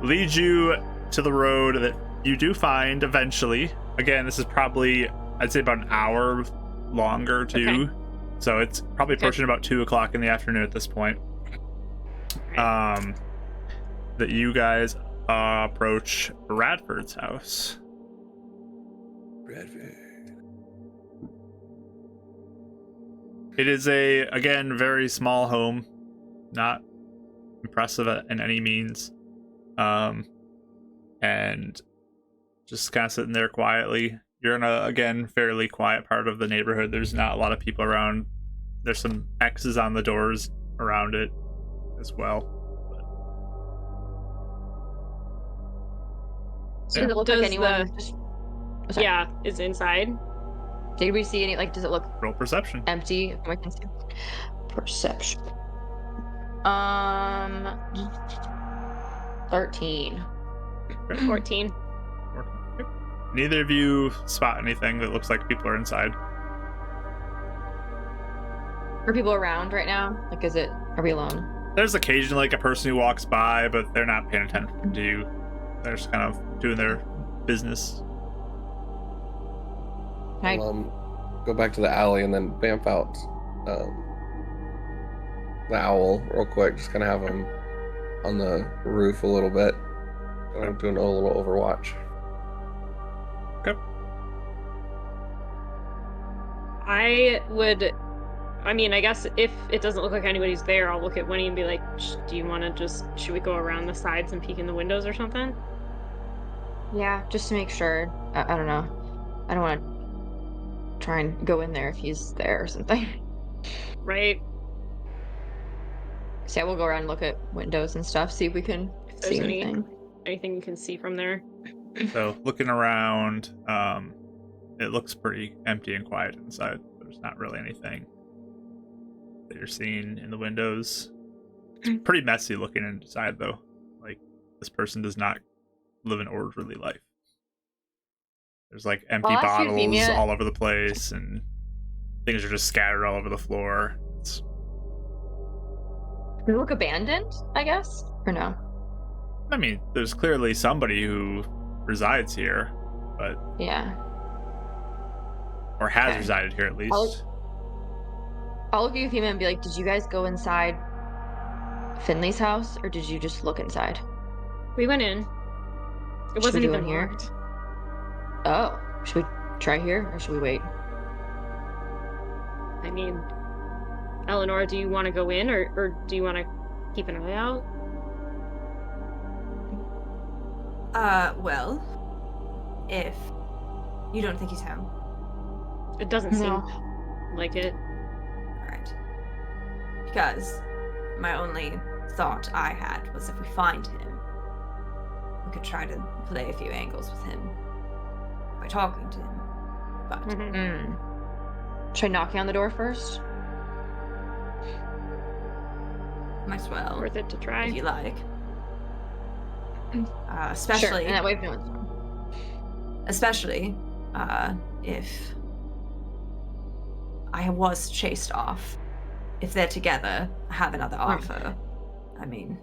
Lead you to the road that you do find eventually. Again, this is probably, I'd say, about an hour longer too. Okay. So it's probably approaching about 2 o'clock in the afternoon at this point. That you guys approach Bradford's house. Bradford. It is a, again, very small home, not impressive in any means, and just kind of sitting there quietly. You're in a, again, fairly quiet part of the neighborhood. There's not a lot of people around. There's some X's on the doors around it as well. Does it look like Does anyone? the- Just, sorry. Yeah, is inside. Did we see any? Like, does it look Roll perception. empty? I can see. Perception. 13. 14. Neither of you spot anything that looks like people are inside. Are people around right now? Like, are we alone? There's occasionally like a person who walks by, but they're not paying attention to you. They're just kind of doing their business. Can I- I'll go back to the alley and then vamp out the owl real quick. Just kind of have him on the roof a little bit. I'm doing a little overwatch. I guess if it doesn't look like anybody's there, I'll look at Winnie and be like, do you want to should we go around the sides and peek in the windows or something? Yeah, just to make sure. I don't know. I don't want to try and go in there if he's there or something. Right? So yeah, we'll go around and look at windows and stuff, see if we can If there's see anything. anything you can see from there. So looking around, it looks pretty empty and quiet inside. There's not really anything that you're seeing in the windows. It's pretty messy looking inside, though. Like, this person does not live an orderly life. There's like empty I'll ask you, bottles Euphemia. all over the place, and things are just scattered all over the floor. It's, Does it look abandoned, I guess? Or no? I mean, there's clearly somebody who resides here, but Yeah. or has Okay. resided here at least. I'll look at Euphemia and be like, did you guys go inside Finley's house, or did you just look inside? We went in. It Should wasn't we go even in here? locked. Oh, should we try here, or should we wait? I mean, Eleanor, do you want to go in, or do you want to keep an eye out? Well, if you don't think he's home, It doesn't seem No. like it. alright. Because my only thought I had was if we find him, we could try to play a few angles with him by talking to him. But Mhm. Try knocking on the door first? might as well, Worth it to try. if you like. Sure, Especially, and that way if no one's home. especially if I was chased off. If they're together, I have another offer. I mean,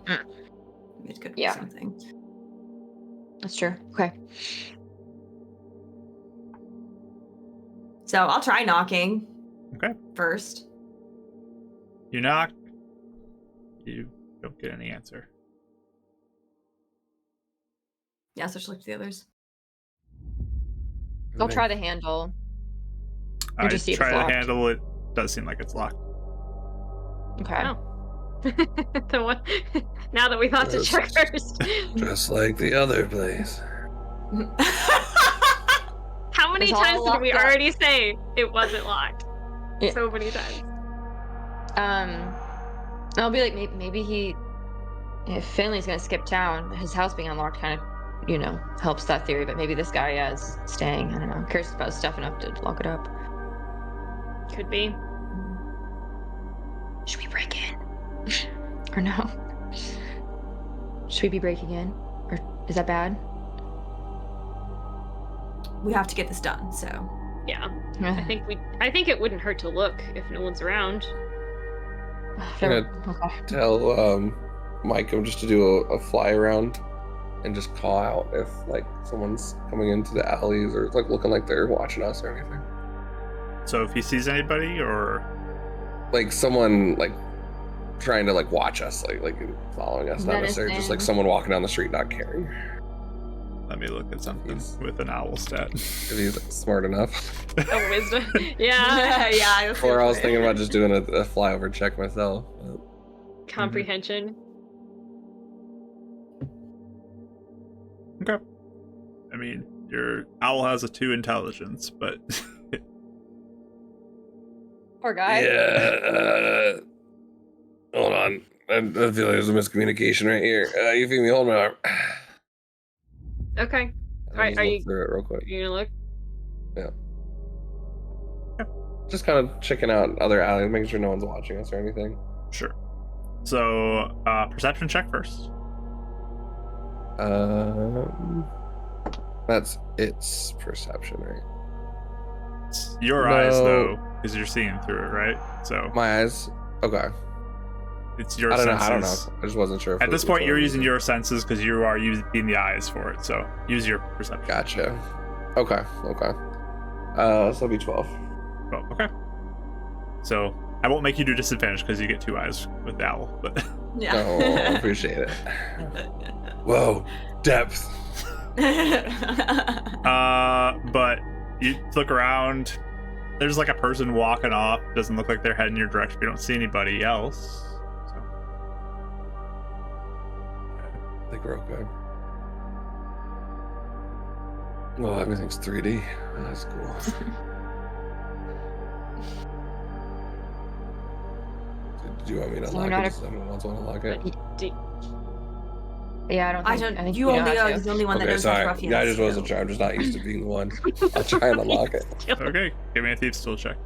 it could be Yeah. something. That's true. Okay. So I'll try knocking Okay. first. You knock. You don't get any answer. Yeah, so just look to the others. I'll try the handle. Or just see if try it's to locked. handle it. Does seem like it's locked. Okay. Oh. The one now that we thought to check Yes. first. Just like the other place. How many It's all times did we locked up. already say it wasn't locked? Yeah. So many times. I'll be like, maybe if Finley's gonna skip town, his house being unlocked kind of, helps that theory. But maybe this guy is staying. I don't know. Cares about stuff enough to lock it up. Could be. Should we break in? Or no? Should we be breaking in? Or is that bad? We have to get this done, so Yeah. I think it wouldn't hurt to look if no one's around. Okay. Tell Mike just to do a fly around and just call out if like someone's coming into the alleys or like looking like they're watching us or anything. So if he sees anybody, or Like someone like trying to like watch us, like following us, not necessarily just like Menacing. someone walking down the street not caring. let me look at something He's- with an owl stat. If he's smart enough. Oh, wisdom. Yeah. yeah. Or I was thinking about just doing a flyover check myself. but- Comprehension. Okay. I mean, your owl has a 2 intelligence, but Poor guy. Yeah. Hold on. I feel like there's a miscommunication right here. You feel me? Hold my arm. Okay. Let me Are look you- through it real quick? Are you gonna look? Just kind of checking out other alleys, making sure no one's watching us or anything. sure. So, perception check first. That's its perception, right? It's your No. eyes, though, because you're seeing through it, right? So My eyes. Okay. it's your I don't senses. know. I just wasn't sure. If At it this was point, what you're I'm using your senses because you are using the eyes for it. So use your perception. Gotcha. Okay. So it'll be 12. Oh, okay. So I won't make you do disadvantage because you get 2 eyes with the owl, but Yeah. Oh, I appreciate it. Whoa, depth. but you look around. there's like a person walking off. Doesn't look like they're heading your direction. You don't see anybody else. So. I think we're okay. Well, everything's 3D. That's cool. Do you want me to So we're lock not it? Does anyone else want to lock it? Yeah, I don't. I Think, don't. think You know only how are to. the only one that Okay, knows how to sorry. ruffians. Yeah, I just wasn't sure. I'm just not used to being the one. I'll try and unlock it. Okay, give me a thieves tool check.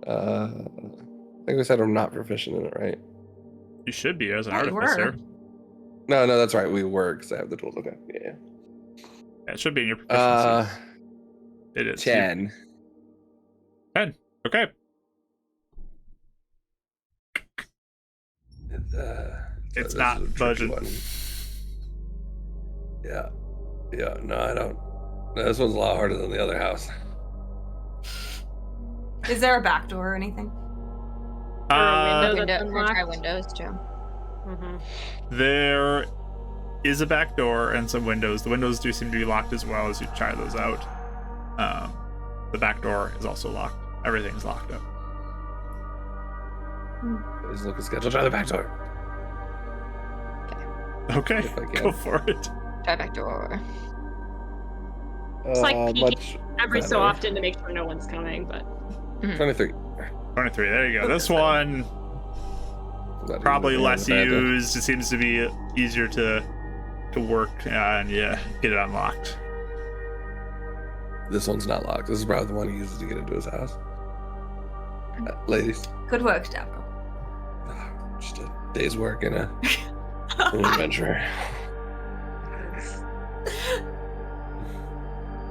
I think we said I'm not proficient in it, right? You should be as an Yeah, you artificer. No, that's right. We were because I have the tools. Okay, yeah. Yeah, it should be in your proficiency. It is. 10. 10. Okay. It's This not is a tricky budget. one. Yeah. Yeah, no, I don't. No, this one's a lot harder than the other house. Is there a back door or anything? window that's Window, or try unlocked. windows too. Mhm. There is a back door and some windows. The windows do seem to be locked as well as you try those out. The back door is also locked. Everything's locked up. Please look at schedule. Try the back door. Okay, If I can. go for it. Try back door. It's like peeking much Every so better. often to make sure no one's coming, but 23. 23, there you go. This one, Not probably even less bad. used. It seems to be easier to work and yeah, get it unlocked. This one's not locked. This is probably the one he uses to get into his house. Ladies, Good work, Dabro. just a day's work in an adventure.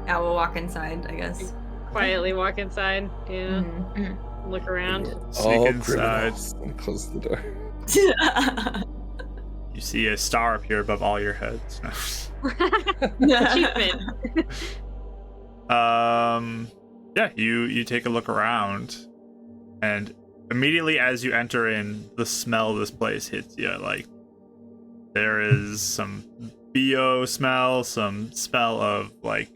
Now we'll walk inside, I guess. quietly walk inside. Yeah, Mhm. look around. Sneak All inside. criminals. And close the door. You see a star appear above all your heads. Achievement. Yeah, you take a look around, and immediately as you enter in, the smell of this place hits you. Like, there is some BO smell, some smell of like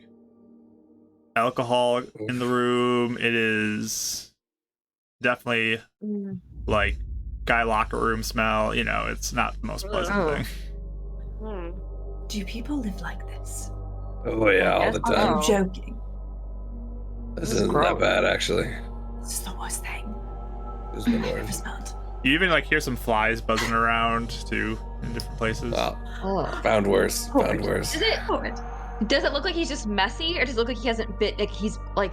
alcohol in the room. It is definitely like guy locker room smell. You know, it's not the most pleasant Oh. thing. Hmm. Do people live like this? Oh yeah, all the Oh. time. I'm joking. This This is isn't gross. that bad actually. This is the worst thing This is the I've ever worst. smelled. You even like hear some flies buzzing around too in different places. Wow. Oh. Found worse. Found worse. Does it? Horrid. Does it look like he's just messy, or does it look like he hasn't been like he's like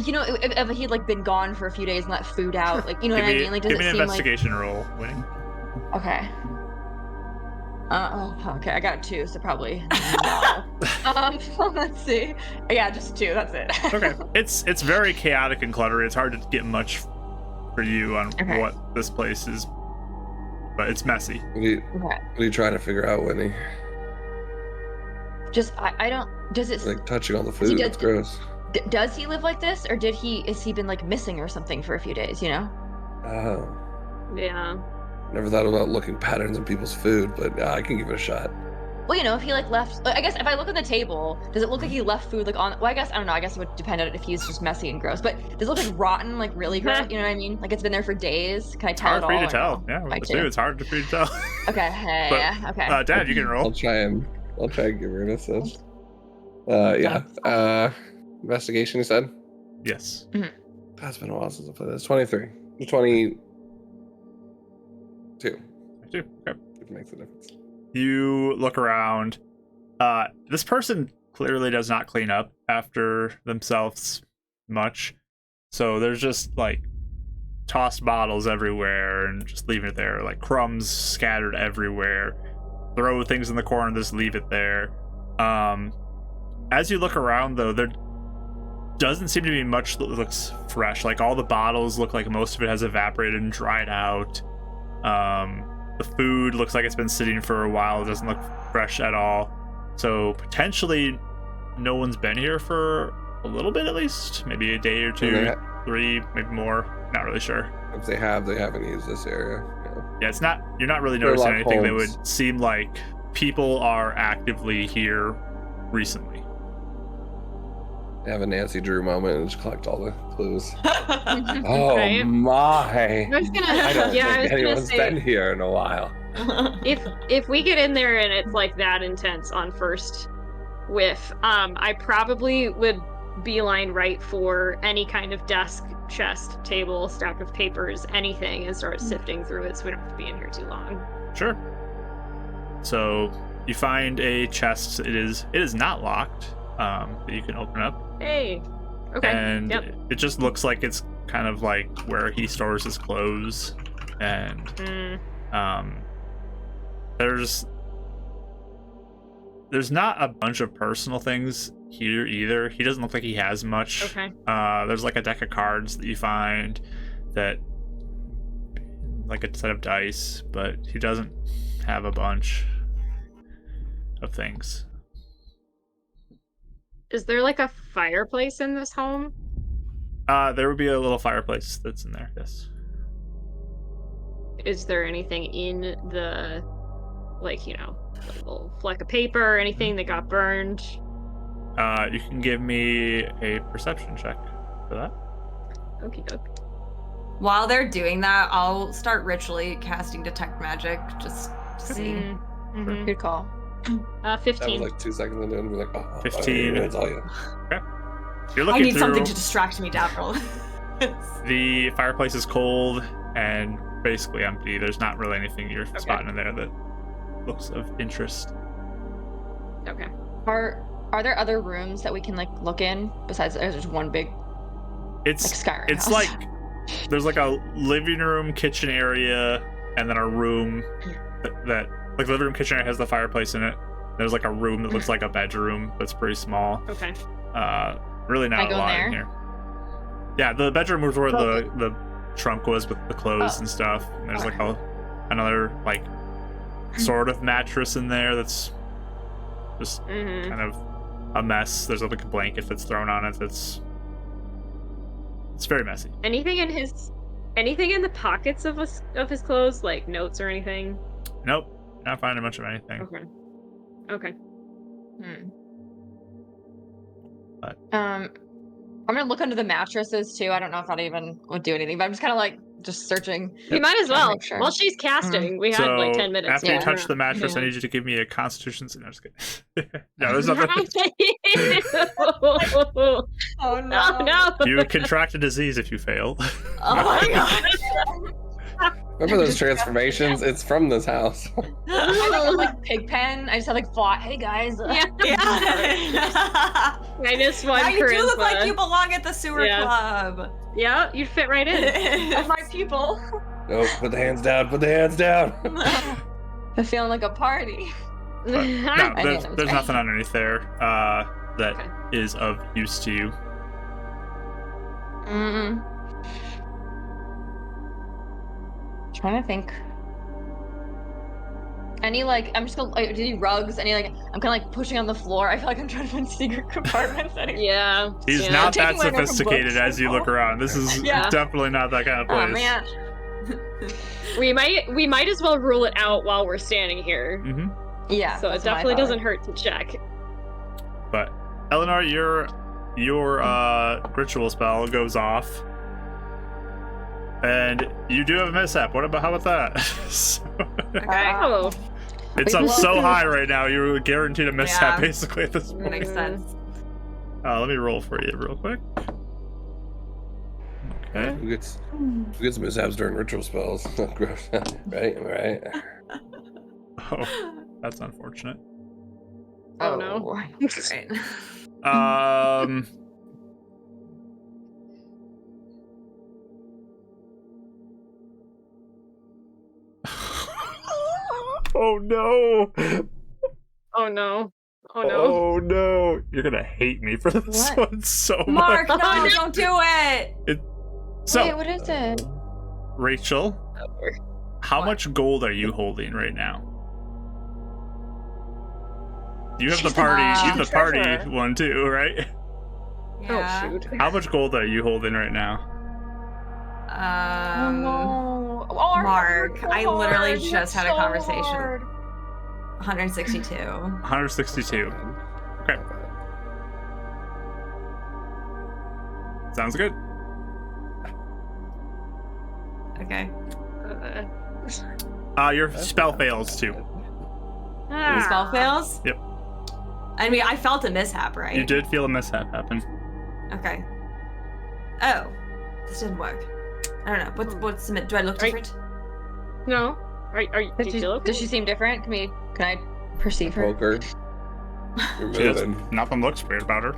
you know, if he'd like been gone for a few days and let food out, like you know give what I me, mean? Like, does give it me an seem investigation roll, winning. like okay? Okay, I got a 2, so probably no. Let's see. Yeah, just 2. That's it. Okay, it's very chaotic and cluttered. It's hard to get much for you on Okay. what this place is, but it's messy. What are you, Okay. what are you trying to figure out, Whitney? Just I don't. Does it? Like touching on the He food. does- That's gross. Does he live like this, or is he been like missing or something for a few days? You know? Oh. Yeah. Never thought about looking patterns in people's food, but I can give it a shot. Well, you know, if he like left, I guess if I look at the table, does it look like he left food like on? Well, I guess I don't know. I guess it would depend on if he's just messy and gross. But does it look like rotten, like really gross? You know what I mean? Like it's been there for days. Can I It's tell hard it for all? you to or tell. no? Yeah, I with do. two, it's hard for you to tell. Okay. Hey, But, yeah. Okay. Dad, you can roll. I'll try and give her an assist. Yeah. Investigation, you said? Yes. That's been a while since I played this. 23. 22. I do. Okay. It makes a difference. You look around. This person clearly does not clean up after themselves much. So there's just like tossed bottles everywhere and just leaving it there, like crumbs scattered everywhere. Throw things in the corner, just leave it there. As you look around though, there doesn't seem to be much that looks fresh. Like all the bottles look like most of it has evaporated and dried out. The food looks like it's been sitting for a while. It doesn't look fresh at all. So potentially no one's been here for a little bit at least. Maybe a day or two, Yeah. 3, maybe more. Not really sure. If they have, they haven't used this area. Yeah, it's not, you're not really Sherlock noticing anything that Holmes. would seem like people are actively here recently. Have a Nancy Drew moment and just collect all the clues. Oh Right. my! I was gonna, I don't yeah, I think was gonna anyone's say, been here in a while. if we get in there and it's like that intense on first whiff, I probably would beeline right for any kind of desk, chest, table, stack of papers, anything, and start sifting through it so we don't have to be in here too long. Sure. So you find a chest. It is not locked. That you can open up. Hey. Okay. And Yep. it just looks like it's kind of like where he stores his clothes, and there's not a bunch of personal things here either. He doesn't look like he has much. Okay. There's like a deck of cards that you find, that like a set of dice, but he doesn't have a bunch of things. Is there like a fireplace in this home? There would be a little fireplace that's in there. Yes. Is there anything in the, like, you know, a little fleck of paper or anything that got burned? You can give me a perception check for that. Okie doke. While they're doing that, I'll start ritually casting detect magic, just to see. Mhm. Good call. 15. That was like 2 seconds into it and be like, oh, 15. It's all you. You're I looking need through. something to distract me, Davril. The fireplace is cold and basically empty. There's not really anything you're spotting in there that looks of interest. Okay. Are there other rooms that we can like look in besides there's just one big like It's Skyrim it's house? like there's like a living room, kitchen area, and then a room that like the living room, kitchen area has the fireplace in it. There's like a room that looks like a bedroom that's pretty small. Okay. Really Can I not a go lot in in there? here. Yeah, the bedroom was where Okay. the trunk was with the clothes and stuff. And there's like another like sort of mattress in there that's just Mm-hmm. kind of a mess. There's like a blanket that's thrown on it. It's very messy. Anything in the pockets of his clothes, like notes or anything? Nope, not finding much of anything. Okay. But- I'm gonna look under the mattresses too. I don't know if that even would do anything, but I'm just kind of like just searching. We might as Trying to well. make sure. While she's casting, we had like 10 minutes. After you Yeah. touch the mattress, I Yeah. need you to give me a Constitution. No, just kidding. No, there's nothing. Oh Oh no! You contract a disease if you fail. Oh my god. Remember those transformations? It's from this house. I have like Pigpen. I just have like fought. Hey guys. Yeah. Yeah. Minus one Now you do look charisma. like you belong at the sewer Yeah. club. Yeah, you'd fit right in. Of my people. No, put the hands down. Put the hands down. I'm feeling like a party. No, I knew there's that was there's right. nothing underneath there that is of use to you. Trying to think. Any like I'm just gonna like any rugs, any like I'm kinda like pushing on the floor. I feel like I'm trying to find secret compartments. Yeah. He's yeah. not that Taking my random sophisticated books. as you look around. This is Yeah. definitely not that kind of place. Oh man. We might as well rule it out while we're standing here. Hmm. Yeah. So it that's what I definitely thought. doesn't hurt to check. But Eleanor, your ritual spell goes off, and you do have a mishap. How about that? So- Okay. Oh, it's Wait, up what? so high right now. You're guaranteed a mishap Yeah. basically at this point. Makes sense. Let me roll for you real quick. Okay. Who gets mishaps during ritual spells? Gross. Right? Am I right? Oh, that's unfortunate. Oh, no. Right. Oh no! Oh no. Oh no. Oh no! You're gonna hate me for this What? one so Mark, much. no, don't do it. So, Wait, what is it? Rachel, how What? much gold are you holding right now? You have the She's party. the You have the party treasurer. one too, right? Yeah. Oh shoot. How much gold are you holding right now? Oh no. Oh, Mark, so I literally hard. just had a So conversation. hard. 162. 162. Okay. Sounds good. Okay. Your spell fails too. The spell fails? Yep. I mean, I felt a mishap, right? You did feel a mishap happen. Okay. Oh, this didn't work. I don't know. What's the? Do I look different? No. Do you feel okay? Does she seem different? Can I perceive her? Poker. You're She does, moving. nothing looks weird about her.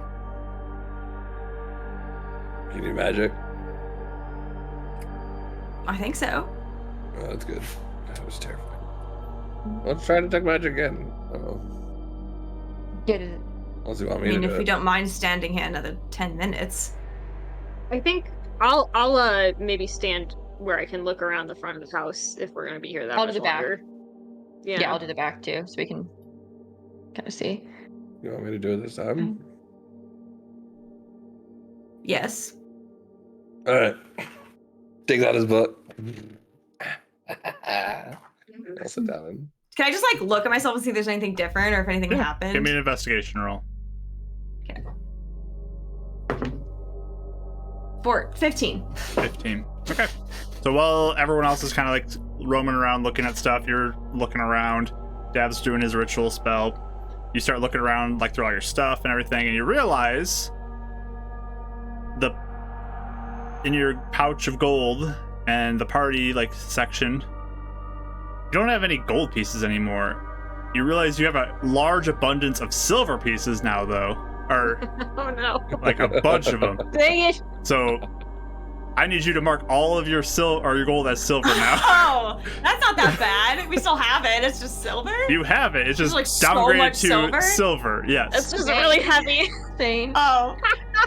Can you do magic? I think so. Oh, that's good. That was terrifying. Let's try detect magic again. Oh, Get it. unless you want I me mean, to if do we it. don't mind standing here another 10 minutes. I think I'll maybe stand where I can look around the front of the house if we're gonna be here that I'll much do the back. longer. Yeah, I'll do the back too, so we can kind of see. You want me to do it this time? Yes. All right. Takes out his book. I'll sit down. Can I just like look at myself and see if there's anything different or if anything happened? Give me an investigation roll. 15. 15. Okay. So while everyone else is kind of like roaming around looking at stuff, you're looking around. Dav's doing his ritual spell. You start looking around like through all your stuff and everything, and you realize in your pouch of gold and the party like section, you don't have any gold pieces anymore. You realize you have a large abundance of silver pieces now, though, or Oh no. like a bunch of them. Dang it. So I need you to mark all of your your gold as silver now. Oh, that's not that bad. We still have it. It's just silver. You have it. It's just Like, so downgraded much to silver? silver. Yes. It's just really heavy. Thing. Oh,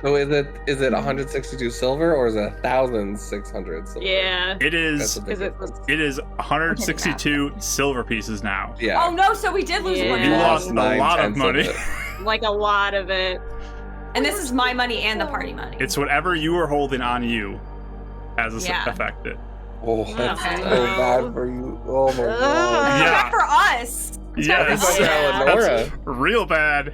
So is it 162 silver or is it 1,600 silver? Yeah. It That's is. a big Is it? difference. It is 162 silver pieces now. Yeah. oh no! So we did lose Yeah. money. You Yeah. lost a lot of 9/10 money. it. Like a lot of it. And this is my money and the party money. It's whatever you are holding on you has Yeah. affected. Oh, that's Okay. so bad for you. Oh my god. It's Yeah. bad for us. Yes. What about Eleonora? That's real bad.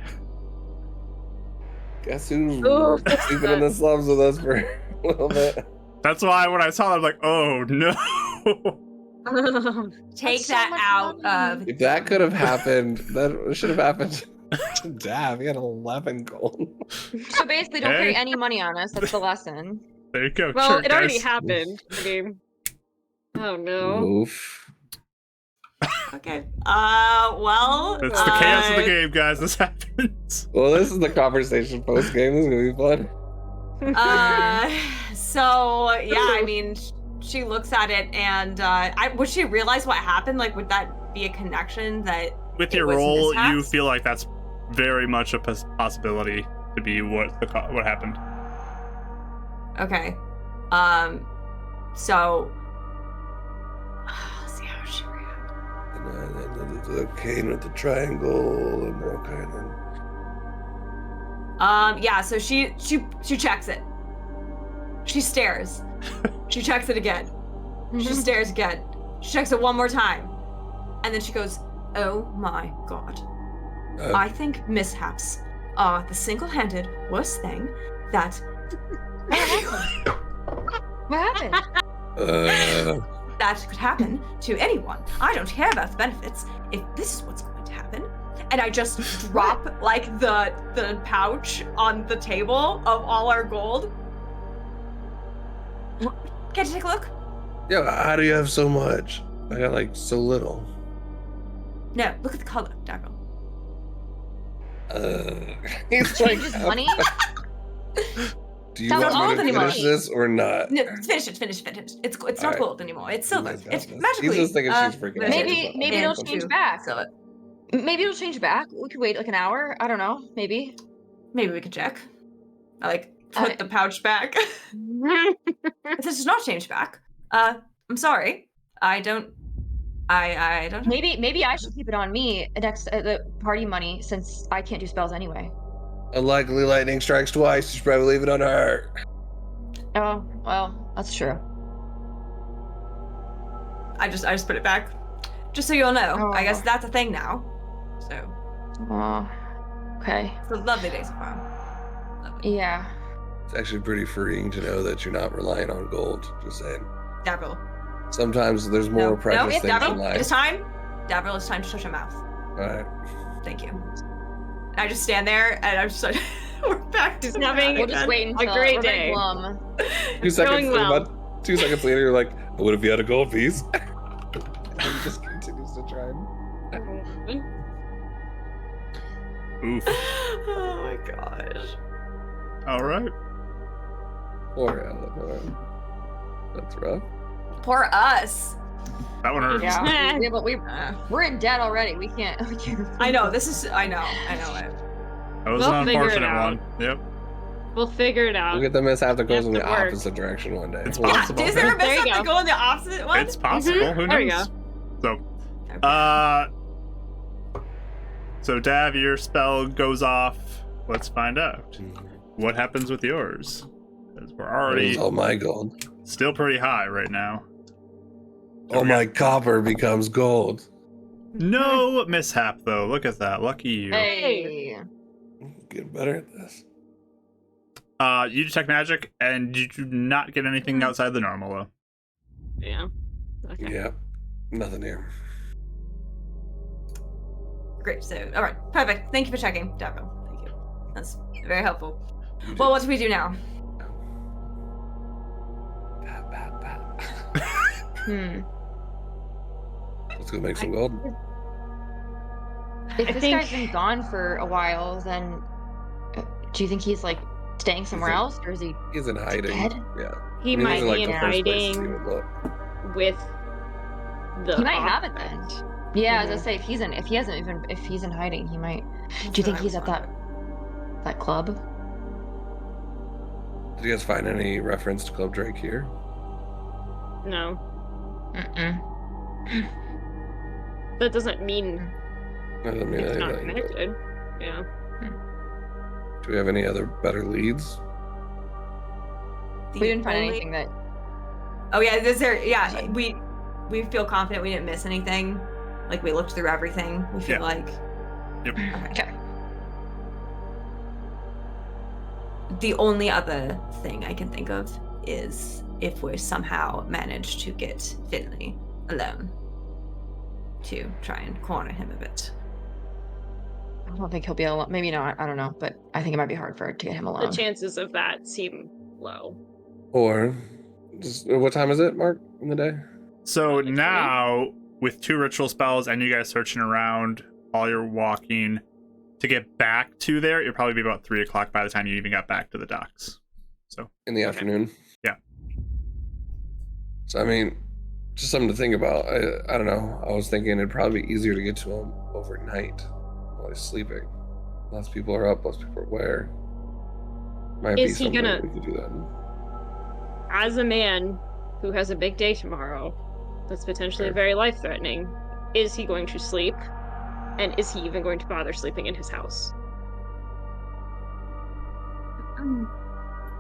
Guess who's Ooh. sleeping in the slums with us for a little bit? That's why when I saw that, I'm like, oh no. Take That's so that much out money. of. If that could have happened, that should have happened. Damn, he had 11 gold. So basically, don't carry Hey. any money on us. That's the lesson. There you go. Well, Sure, it already guys. happened. I mean, oh no. Oof. Okay. Well. It's the chaos of the game, guys. This happens. Well, this is the conversation post game. This is gonna be fun. So yeah, I mean, she looks at it and would she realize what happened? Like, would that be a connection that? With It your was roll, you mishaps? feel like that's very much a possibility to be what happened. Okay. So. Let's see how she reacts. And the cane with the triangle and okay. Yeah. So she checks it. She stares. She checks it again. She stares again. She checks it one more time, and then she goes, "Oh my god! I think mishaps are the single-handed worst thing that What happened? that could happen to anyone. I don't care about the benefits if this is what's going to happen." And I just drop like the pouch on the table of all our gold. Can you take a look? Yo, how do you have so much? I got like so little. No, look at the color, Daryl. He's like, Just money? do you Tell want all me to the finish money. this or not? No, finish it. It's not Alright. gold anymore. It's silver. You guys got It's this. magically. He's just thinking she's freaking out. Maybe it'll and change to back. sell it. Maybe it'll change back. We could wait like an hour. I don't know. Maybe. Maybe we could check. I like put I- the pouch back. If this does not change back, I'm sorry. I don't. Maybe I should keep it on me next the party money since I can't do spells anyway. Unlikely lightning strikes twice. You should probably leave it on her. Oh well, that's true. I just put it back. Just so you'll know. I guess Oh. that's a thing now. So Oh, okay. it's a lovely day so far. Lovely. Yeah. It's actually pretty freeing to know that you're not relying on gold. Just saying. Davriel. Sometimes there's more precious things in Davriel, life. it is time. Davriel, it's time to shut your mouth. All right. Thank you. And I just stand there and I'm just like, we're back to Just having- We'll just wait until great we're very day. glum. 2 seconds. going well. About 2 seconds later, you're like, "What if you had a gold piece?" And he just continues to try. Oof. Oh my gosh. All right. Poor Eleanor. That's rough. Poor us. That one hurts. Yeah, yeah, but Uh, we're in debt already. We can't. I know, this is, I know it. That was We'll an figure it unfortunate out. one. Yep. We'll figure it out. We'll get the mishap that goes in the Yes, it works. opposite direction one day. It's We'll- possible. Yeah, is there a There you mishap to go. go in the opposite one? It's possible. Who There you knows? So, Okay. so Dav, your spell goes off. Let's find out what happens with yours. 'Cause we're already Lose all my gold. still pretty high right now. All my copper becomes gold. No mishap though. Look at that. Lucky you. Hey. Get better at this. You detect magic, and you do not get anything outside the normal though. Yeah. Okay. Yeah. Nothing here. Great, so, all right, perfect. Thank you for checking, Davriel. Thank you. That's very helpful. Well, what do we do now? Pat, pat, pat. Hmm. Let's go make some gold. If I this think- guy's been gone for a while, then do you think he's like staying somewhere in- else, or is he? He's in hiding. dead? Yeah. He I mean, might these are, like, be in the first places hiding he would look. with the He might have it offense. then. Yeah, as I Mhm. say, if he's in hiding, he might. That's Do you think what I he's was at that club? Did you guys find any reference to Club Drake here? No. Mm-mm. That doesn't mean I don't mean it's not anything. but connected. Yeah. Do we have any other better leads? The We didn't find only- anything that. Oh yeah, we feel confident we didn't miss anything. Like we looked through everything. We feel Yeah. like Yep. Okay. the only other thing I can think of is if we somehow manage to get Finley alone to try and corner him a bit. I don't think he'll be alone. Maybe not. I don't know, but I think it might be hard for it to get him The alone. chances of that seem low. Or, just, what time is it, Mark, in the day? So Actually. now, with 2 ritual spells and you guys searching around while you're walking, to get back to there, it'll probably be about 3 o'clock by the time you even got back to the docks. In the Okay. afternoon? Yeah. So, I mean, just something to think about. I don't know. I was thinking it'd probably be easier to get to him overnight while he's sleeping. Less people are up, less people are aware. Might Is be he some way gonna- we could do that. As a man who has a big day tomorrow, that's potentially Sure. very life-threatening, is he going to sleep? And is he even going to bother sleeping in his house?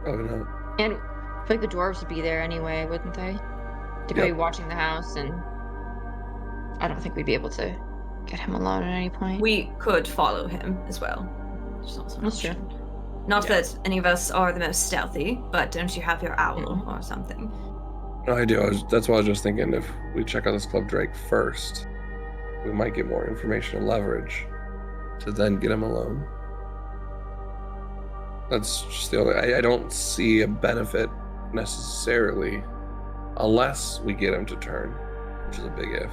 Probably not. And I feel like the dwarves would be there anyway, wouldn't they? They'd probably be watching the house, and I don't think we'd be able to get him alone at any point. We could follow him as well. Which is also an That's true. option. Not Yeah. that any of us are the most stealthy, but don't you have your owl or something? No, I do. That's why I was just thinking if we check out this Club Drake first, we might get more information and leverage to then get him alone. That's just the only. I don't see a benefit necessarily unless we get him to turn, which is a big if.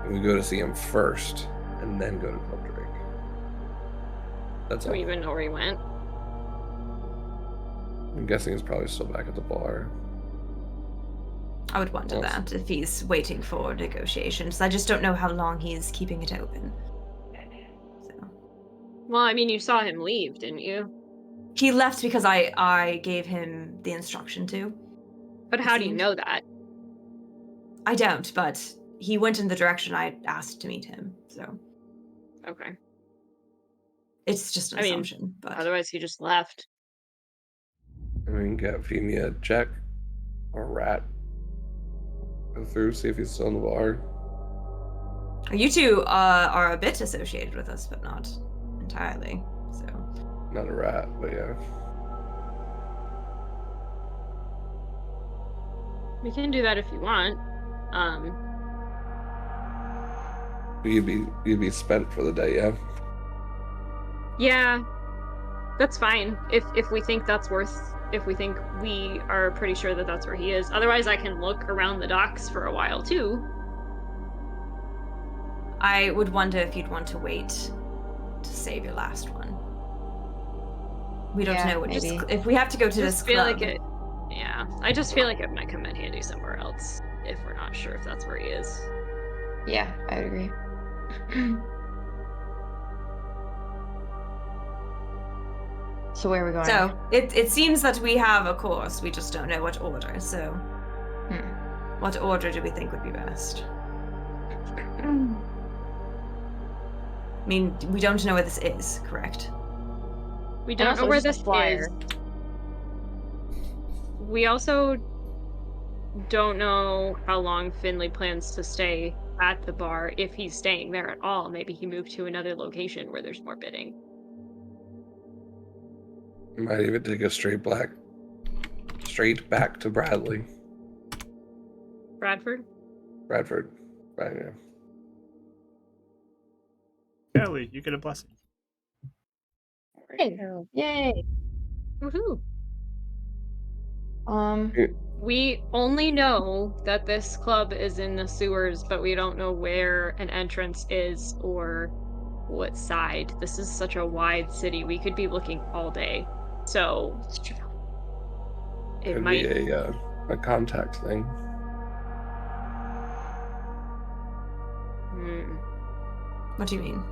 And we go to see him first and then go to Club Drake. That's Do all. we even know where he went? I'm guessing he's probably still back at the bar. I would wonder Yes. that if he's waiting for negotiations. I just don't know how long he's keeping it open. So. Well, I mean, you saw him leave, didn't you? He left because I gave him the instruction to. But how do you seemed- know that? I don't, but he went in the direction I asked to meet him. So Okay. it's just an I mean, assumption. But Otherwise, he just left. I mean, get Femia a check or rat. Go through, see if he's still in the bar. you two are a bit associated with us, but not entirely. So Not a rat, but yeah. We can do that if you want. You'd be spent for the day, yeah. Yeah, that's fine. If we think that's worth, if we think we are pretty sure that that's where he is. Otherwise, I can look around the docks for a while too. I would wonder if you'd want to wait to save your last one. We don't know what maybe. if we have to go to this Just feel club. like it. Yeah, I just feel like it might come in handy somewhere else if we're not sure if that's where he is. Yeah, I would agree. So where are we going? So it seems that we have a course. We just don't know what order. So, what order do we think would be best? I mean, we don't know where this is, correct? We don't know where this flyer. is. We also don't know how long Finley plans to stay at the bar, if he's staying there at all. Maybe he moved to another location where there's more bidding. Might even take a straight back to Bradley. Bradford? Bradford. Right, yeah. Kelly, you get a blessing. Hey. Yay. Woohoo! Yeah. We only know that this club is in the sewers, but we don't know where an entrance is or what side. This is such a wide city. We could be looking all day. So it Could might be a contact thing. What do you mean?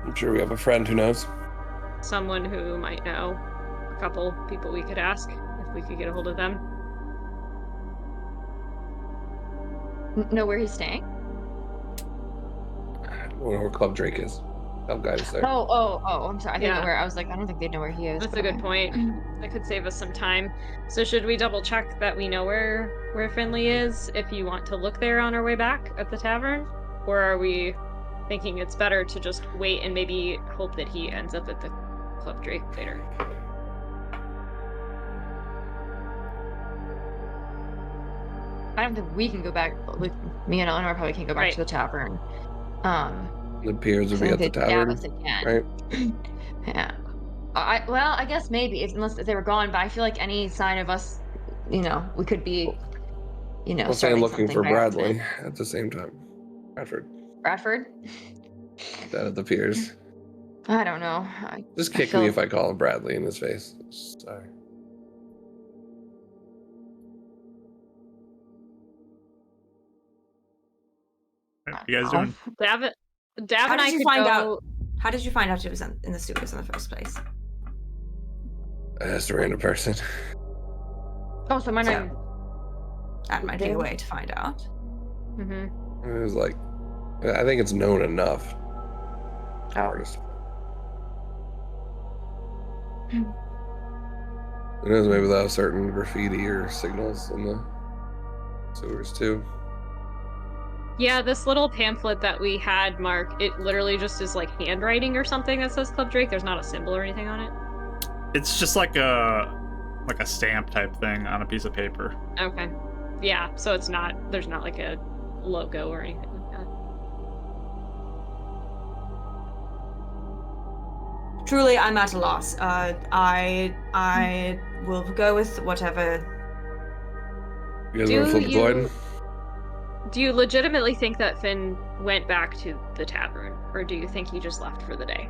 I'm sure we have a friend who knows. someone who might know. A couple people we could ask if we could get a hold of them. Know where he's staying? I don't know where Club Drake is. Club guy is there. Oh, I'm sorry. I didn't know Yeah. where. I was like, I don't think they know where he is. That's but a good okay. point. That could save us some time. So should we double check that we know where Finley is if you want to look there on our way back at the tavern? Or are we thinking it's better to just wait and maybe hope that he ends up at the Club Drake later? I don't think we can go back. Like, me and Eleanor probably can't go back Right. to the tavern. The peers will I be at think the they'd stab tavern, us again. right? Yeah. Well, I guess maybe unless they were gone. But I feel like any sign of us, we could be, I'm saying starting looking something for by Bradley accident. at the same time. Bradford? That at the piers. I don't know. Just I kick feel- me if I call him Bradley in his face. Sorry. What you guys doing? Dav How and I did you could find go... out? How did you find out it was in the sewers in the first place? I asked a random person. Oh, so mine So, are. that might be a way to find out. Mm-hmm. It was like, I think it's known enough. Artist. Who knows? Maybe they'll have certain graffiti or signals in the sewers too. Yeah, this little pamphlet that we had, Mark, it literally just is like handwriting or something that says Club Drake. There's not a symbol or anything on it. It's just like a stamp type thing on a piece of paper. Okay. Yeah, so there's not like a logo or anything like that. Truly, I'm at a loss. I will go with whatever. You guys want to flip a coin? Do you legitimately think that Finn went back to the tavern, or do you think he just left for the day?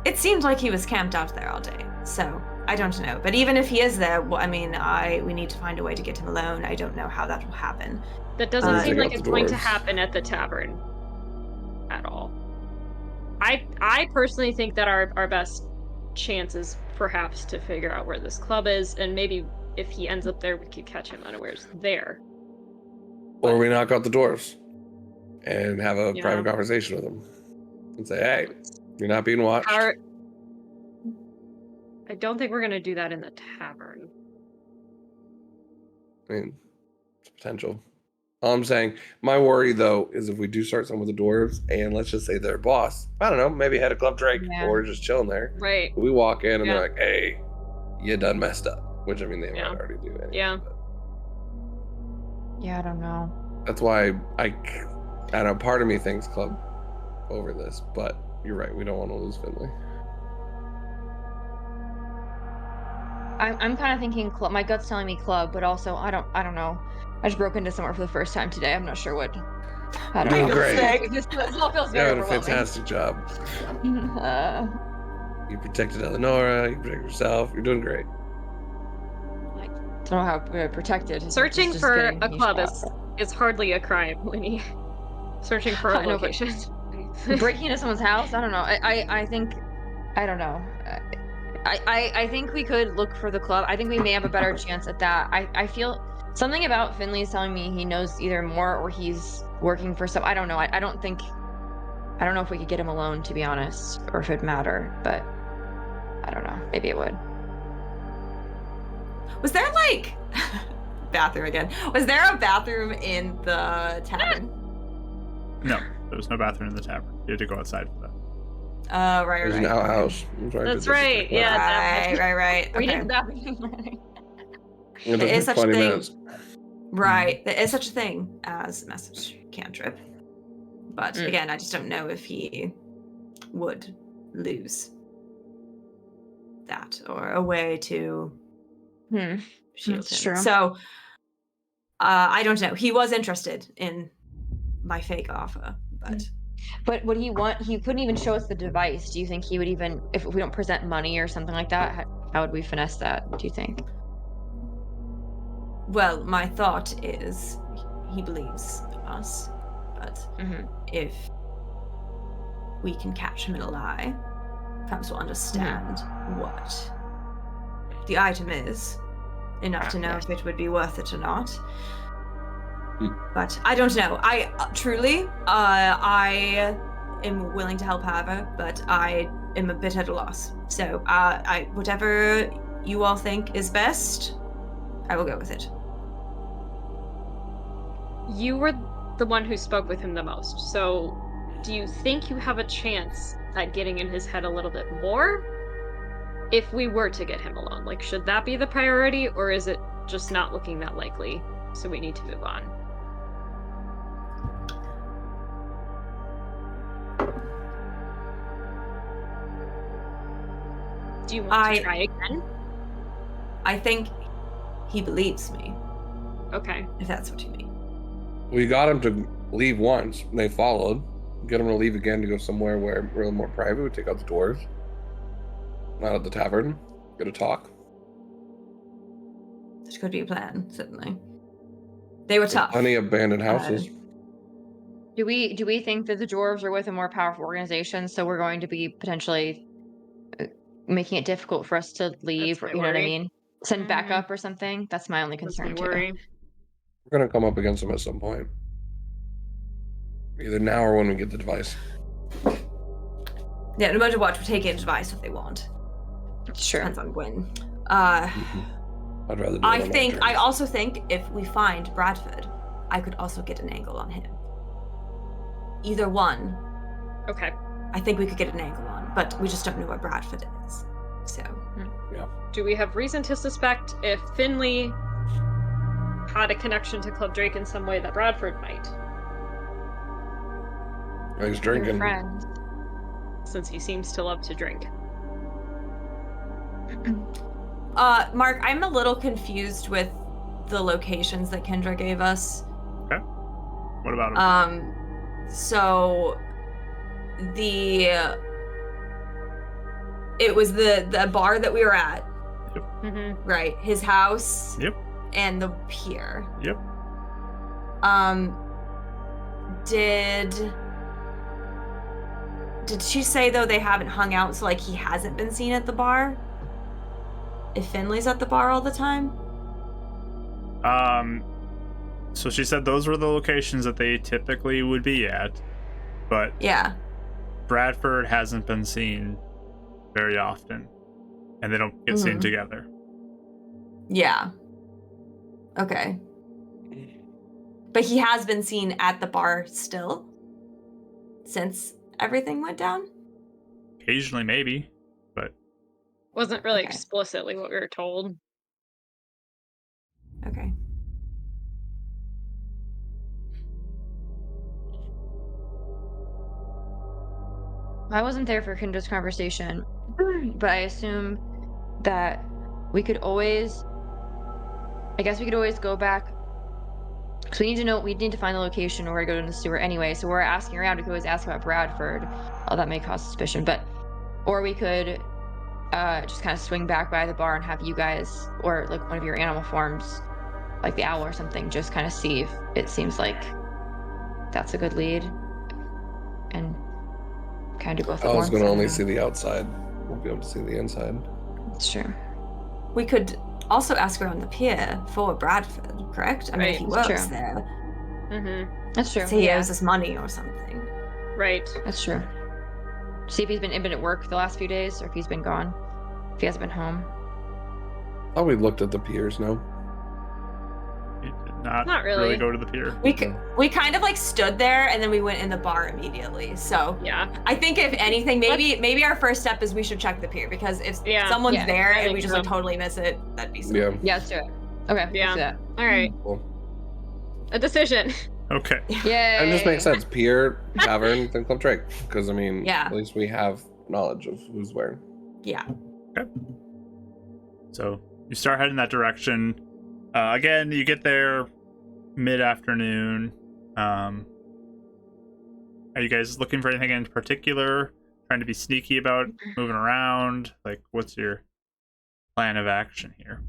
It seemed like he was camped out there all day, so I don't know. But even if he is there, well, I mean, we need to find a way to get him alone. I don't know how that will happen. That doesn't seem Check like out it's the going to dwarves. happen at the tavern at all. I personally think that our best chance is perhaps to figure out where this club is, and maybe if he ends up there, we could catch him unawares there. Or we knock out the dwarves and have a Yeah. private conversation with them and say, "Hey, you're not being watched." I don't think we're gonna do that in the tavern. I mean, it's potential. All I'm saying, my worry though is if we do start something with the dwarves, and let's just say their boss, I don't know, maybe had a Club Drake Yeah. or just chilling there. Right. We walk in and Yeah. they're like, "Hey, you done messed up. which I mean they Yeah. might already do anyway. Yeah. But Yeah, I don't know. that's why I don't know, part of me thinks club over this, but you're right, we don't want to lose Finley. I'm kind of thinking club. My gut's telling me club, but also I don't know. I just broke into somewhere for the first time today. I'm not sure what. I don't You're know. doing great. This all feels You're very having a overwhelming. fantastic job. Uh, You protected Eleonora, you protected yourself, you're doing great. I don't know how protected. It's Searching just for getting a me club shot. is hardly a crime, Winnie. Searching for a I know, but location. breaking into someone's house. I don't know. I think I don't know. I think we could look for the club. I think we may have a better chance at that. I feel something about Finley is telling me he knows either more or he's working for some. I don't know. I don't think. I don't know if we could get him alone, to be honest, or if it'd matter. But I don't know. Maybe it would. Was there like bathroom again? Was there a bathroom in the tavern? No, there was no bathroom in the tavern. You had to go outside for that. Oh, right, There's right. an outhouse. That's right, yeah. Right. We Okay. did the bathroom. It There is took such a 20 thing. minutes. Right. There is such a thing as message cantrip. But again, I just don't know if he would lose that or a way to shield That's him. true. So I don't know. He was interested in my fake offer, but would he want? He couldn't even show us the device. Do you think he would even, if we don't present money or something like that? How would we finesse that? Do you think? well, my thought is he believes us, but if we can catch him in a lie, perhaps we'll understand what the item is, enough to know if it would be worth it or not. But I don't know. I truly, I am willing to help however, but I am a bit at a loss. So whatever you all think is best, I will go with it. You were the one who spoke with him the most, so do you think you have a chance at getting in his head a little bit more if we were to get him alone? Like, should that be the priority, or is it just not looking that likely, so we need to move on? Do you want to try again? I think he believes me. Okay. If that's what you mean. We got him to leave once, and they followed. Get him to leave again to go somewhere where we're a little more private. We take out the doors. Not at the tavern. Get a talk. This could be a plan, certainly. They were tough. Plenty of abandoned houses. Do we think that the dwarves are with a more powerful organization, so we're going to be potentially making it difficult for us to leave? You know what I mean? Send backup or something. That's my only concern too. We're gonna come up against them at some point. Either now or when we get the device. Yeah, no matter what, we're taking advice if they want. Sure. Depends on when. I'd rather do it on I also think if we find Bradford, I could also get an angle on him. Either one. Okay. I think we could get an angle on, but we just don't know where Bradford is. So. Yeah. Do we have reason to suspect if Finley had a connection to Club Drake in some way that Bradford might? He's drinking. Since he seems to love to drink. Mark, I'm a little confused with the locations that Kendra gave us. Okay. What about him? So it was the bar that we were at. Yep. Mm-hmm. Right. His house. Yep. And the pier. Yep. Did she say though they haven't hung out, so like he hasn't been seen at the bar? If Finley's at the bar all the time? So she said those were the locations that they typically would be at, but yeah, Bradford hasn't been seen very often, and they don't get seen together. Yeah. Okay. But he has been seen at the bar still? Since everything went down? Occasionally, maybe, but... Wasn't really explicitly what we were told. I wasn't there for Kinder's conversation, but I assume that we could always, I guess we could always go back. So we need to find the location or where to go to the sewer anyway. So we're asking around. We could always ask about Bradford. Oh, that may cause suspicion, or we could just kind of swing back by the bar and have you guys, or like one of your animal forms, like the owl or something, just kind of see if it seems like that's a good lead, and kind of both at I was once. going to I only don't see know. the outside. Won't be able to see the inside. It's true. We could also ask around the pier for Bradford, correct? I mean, if he Right, that's works true. there, That's true. say he Yeah, owes us money or something. Right. that's true. See if he's been at work the last few days, or if he's been gone. If he hasn't been home. Oh, we looked at the piers, no? You did not, Not really. go to the pier. We kind of like stood there and then we went in the bar immediately. So Yeah. I think if anything, maybe our first step is we should check the pier, because if Yeah. someone's Yeah, there I and we think just so. like totally miss it, that'd be silly. Yeah. Yeah, let's do it. Okay, Yeah. let's do that. All right. Cool. A decision. Okay. Yay! And it just makes sense. Pier, tavern, then Club Drake. Because, I mean, Yeah. at least we have knowledge of who's where. Yeah. So you start heading that direction. Again, you get there mid-afternoon. Are you guys looking for anything in particular? Trying to be sneaky about moving around? Like, what's your plan of action here?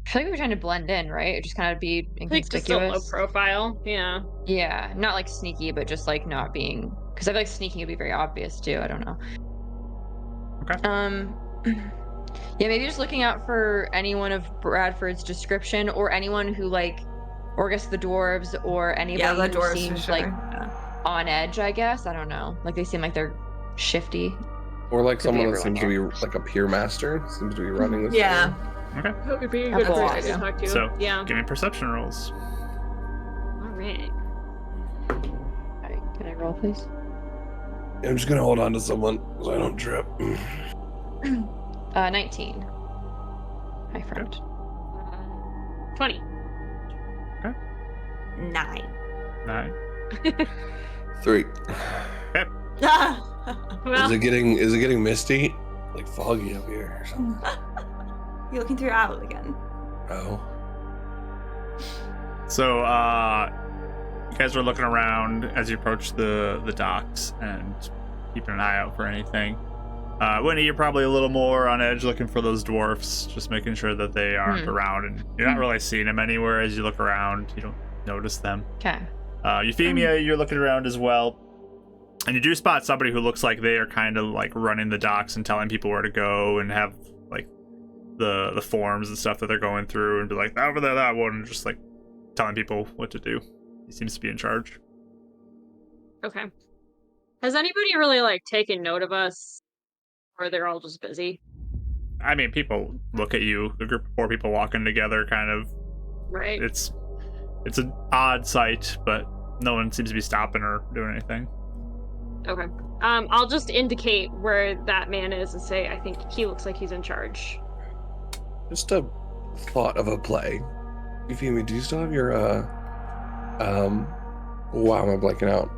I feel like we were trying to blend in, right? Just kind of be Like just a low inconspicuous. profile. Yeah. Yeah, not like sneaky, but just like not being. Because I feel like sneaking would be very obvious too. I don't know. Okay. Yeah, maybe just looking out for anyone of Bradford's description, or anyone who or I guess the dwarves, or anybody Yeah, the who doors for seems sure. like Yeah. on edge. I guess I don't know. Like they seem like they're shifty. Or like Could be someone that everyone seems to be like a pier master, seems to be running this. Yeah. Okay. That would be a That's good a person lot. to talk to. So, yeah. give me perception rolls. All right. Alright, can I roll, please? I'm just gonna hold on to someone so I don't trip. 19. Hi, friend. 20. 9. 9. 3. Well, Is it getting misty? Like foggy up here or something? You're looking through your owl again. Oh. So, you guys are looking around as you approach the docks and keeping an eye out for anything. Winnie, you're probably a little more on edge looking for those dwarfs, just making sure that they aren't around, and you're not really seeing them anywhere as you look around. You don't notice them. Okay. Euphemia, you're looking around as well, and you do spot somebody who looks like they are kind of like running the docks and telling people where to go, and have like the forms and stuff that they're going through, and be like, over there, that one, and just like telling people what to do. He seems to be in charge. okay. Has anybody really like taken note of us? Or they're all just busy? I mean, people look at you, a group of 4 people walking together, kind of. Right. It's an odd sight, but no one seems to be stopping or doing anything. Okay. I'll just indicate where that man is and say I think he looks like he's in charge. Just a thought of a play. Euphemia, do you still have your wow, am I blanking out?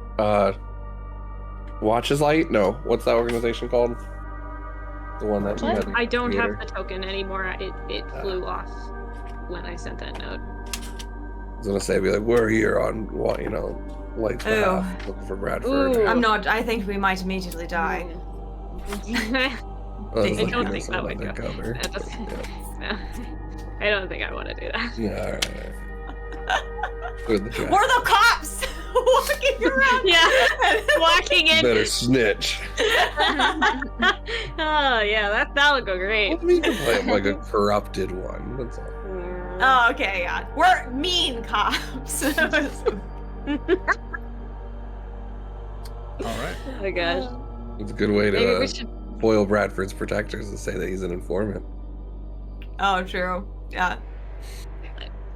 Watches Light? No. What's that organization called? The one that you had in I don't theater. have the token anymore. It flew off when I sent that note. I was gonna say, be like, we're here on what, Light's behalf, looking for Bradford. Ooh. I'm not. I think we might immediately die. I was I don't looking think at that would something go. cover. That doesn't- Yeah. I don't think I want to do that. Yeah, all right. Good the track. We're the cops walking around. Yeah, walking in. Better snitch. Oh yeah, that would go great. Well, you can play him like a corrupted one. That's all. Oh, okay, yeah. We're mean cops. All right. Oh my gosh. It's a good way Maybe to we should. foil Bradford's protectors and say that he's an informant. Oh, true. Yeah.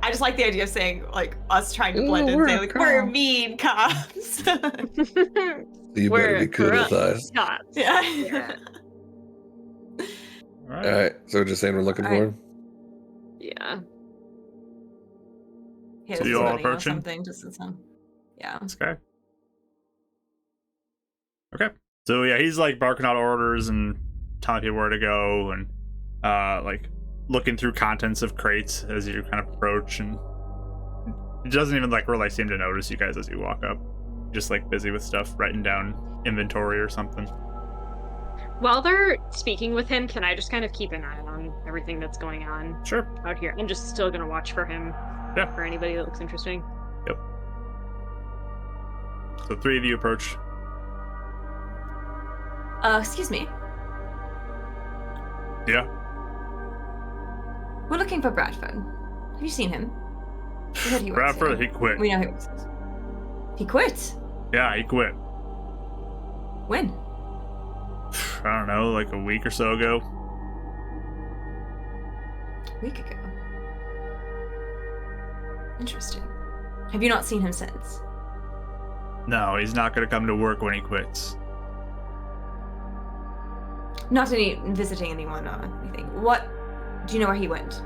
I just like the idea of saying, like, us trying to blend in, we're say, a like, cop. we're mean cops. So you We're better be good with corrupt us. cops. Yeah. Yeah. All right. All right, so we're just saying we're looking All for right. him. Yeah. Hit So us you all with money or approaching? something, just in some. Yeah. This guy. Okay. So yeah, he's like barking out orders and telling people where to go, and like looking through contents of crates as you kind of approach, and he doesn't even like really seem to notice you guys as you walk up. Just like busy with stuff, writing down inventory or something. While they're speaking with him, can I just kind of keep an eye on everything that's going on Sure. out here? I'm just still gonna watch for him. Yeah. For anybody that looks interesting. Yep. So 3 of you approach. Excuse me. Yeah. We're looking for Bradford. Have you seen him? We heard he works Bradford, here. he quit. We know he works. He quit. Yeah, he quit. When? I don't know, like a week or so ago. A week ago. Interesting. Have you not seen him since? No, he's not going to come to work when he quits. Not visiting anyone or anything. What? Do you know where he went?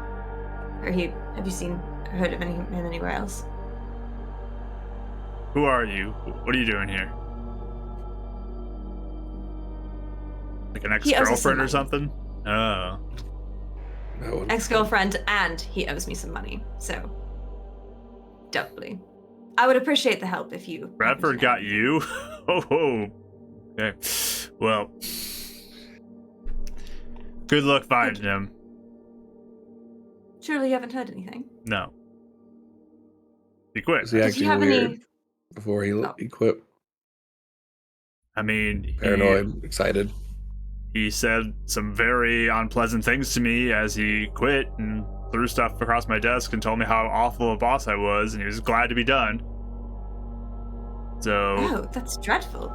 Or have you seen, heard of him anywhere else? Who are you? What are you doing here? Like an He owes us some ex-girlfriend or money. something? Oh. No, Ex-girlfriend, and he owes me some money, so doubly. I would appreciate the help if you. Bradford got you? Oh. Okay. Well. Good luck finding him. Surely you haven't heard anything. No. He quit. Was he Did he acting have weird any? before he Oh. he quit? I mean, Paranoid, excited. he said some very unpleasant things to me as he quit and threw stuff across my desk and told me how awful a boss I was, and he was glad to be done. So, Oh, that's dreadful.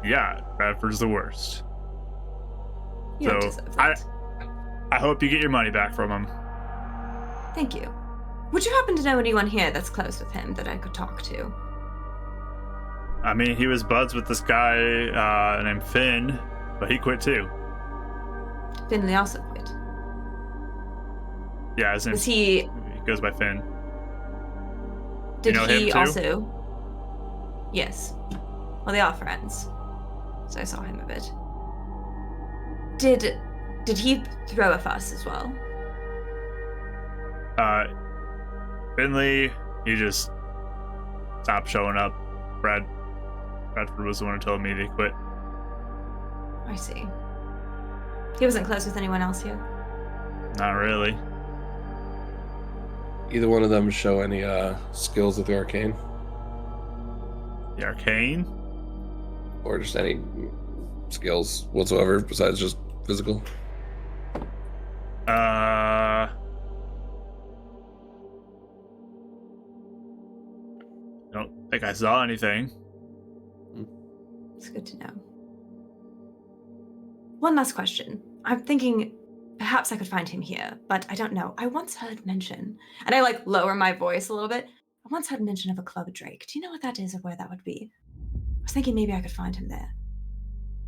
yeah, Bradford's the worst. You don't So, deserve that. I hope you get your money back from him. Thank you. Would you happen to know anyone here that's close with him that I could talk to? I mean, he was buds with this guy named Finn, but he quit too. Finley also quit. Yeah, his name, Was he? he goes by Finn. Did know he him too? also? Yes. Well, they are friends, so I saw him a bit. Did he throw a fuss as well? Finley, he just stopped showing up. Bradford was the one who told me they quit. I see. He wasn't close with anyone else here. Not really. Either one of them show any skills with the arcane, The arcane? or just any skills whatsoever besides just physical. I don't think I saw anything. It's good to know. One last question. I'm thinking perhaps I could find him here, but I don't know. I once heard mention, and I like lower my voice a little bit. I once heard mention of a Club Drake. Do you know what that is or where that would be? I was thinking maybe I could find him there.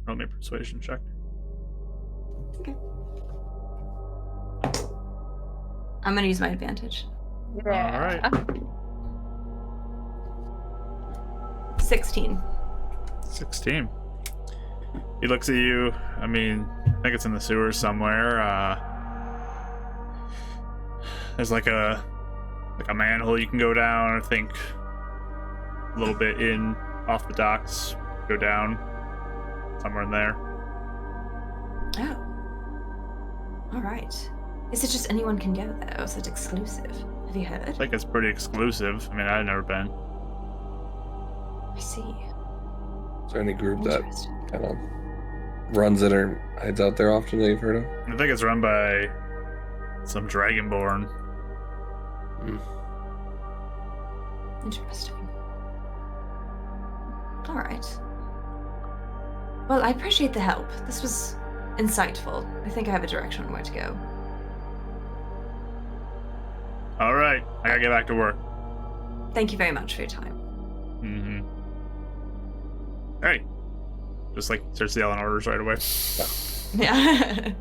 Roll me a persuasion check. Okay. I'm gonna use my advantage. Alright. 16. 16. He looks at you. I mean, I think it's in the sewers somewhere. There's like a manhole you can go down. I think a little bit in off the docks. Go down somewhere in there. Oh. All right. Is it just anyone can go there, or is it exclusive? Have you heard? I think it's pretty exclusive. I mean, I've never been. I see. Is there any group that Interesting. kind of runs it or hides out there often that you've heard of? I think it's run by some Dragonborn. Interesting. All right. Well, I appreciate the help. This was insightful. I think I have a direction on where to go. All right, I gotta get back to work. Thank you very much for your time. Mm-hmm. Hey, just like starts yelling orders right away. Yeah.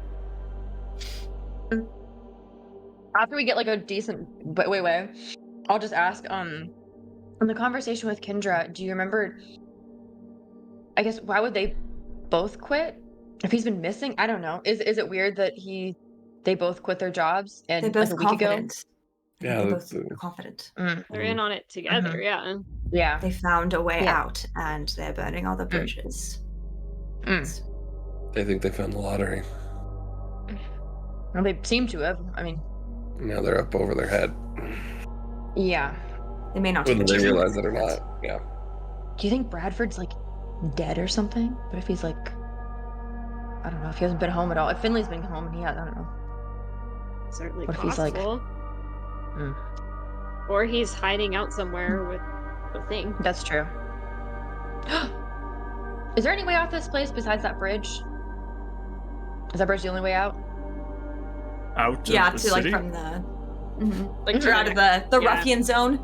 After we get like a decent wait, I'll just ask, in the conversation with Kendra, do you remember, I guess, why would they both quit? If he's been missing, I don't know. Is it weird that they both quit their jobs and They're both like a week ago? confident. I think Yeah, they're that's both confident. They're in on it together, yeah. Yeah. They found a way Yeah. out, and they're burning all the bridges. they think they found the lottery. Well, they seem to have. I mean, Now they're up over their head. yeah. They may not take Whether a they chance. realize it or not. Yeah. Do you think Bradford's like dead or something? What if he's like, I don't know, if he hasn't been home at all? If Finley's been home and he has, I don't know. Certainly What if he's like- possible. Or he's hiding out somewhere with the thing. That's true. Is there any way out this place besides that bridge? Is that bridge the only way out? Out Yeah, of the to like city? from the Like or out of the Yeah. ruffian zone.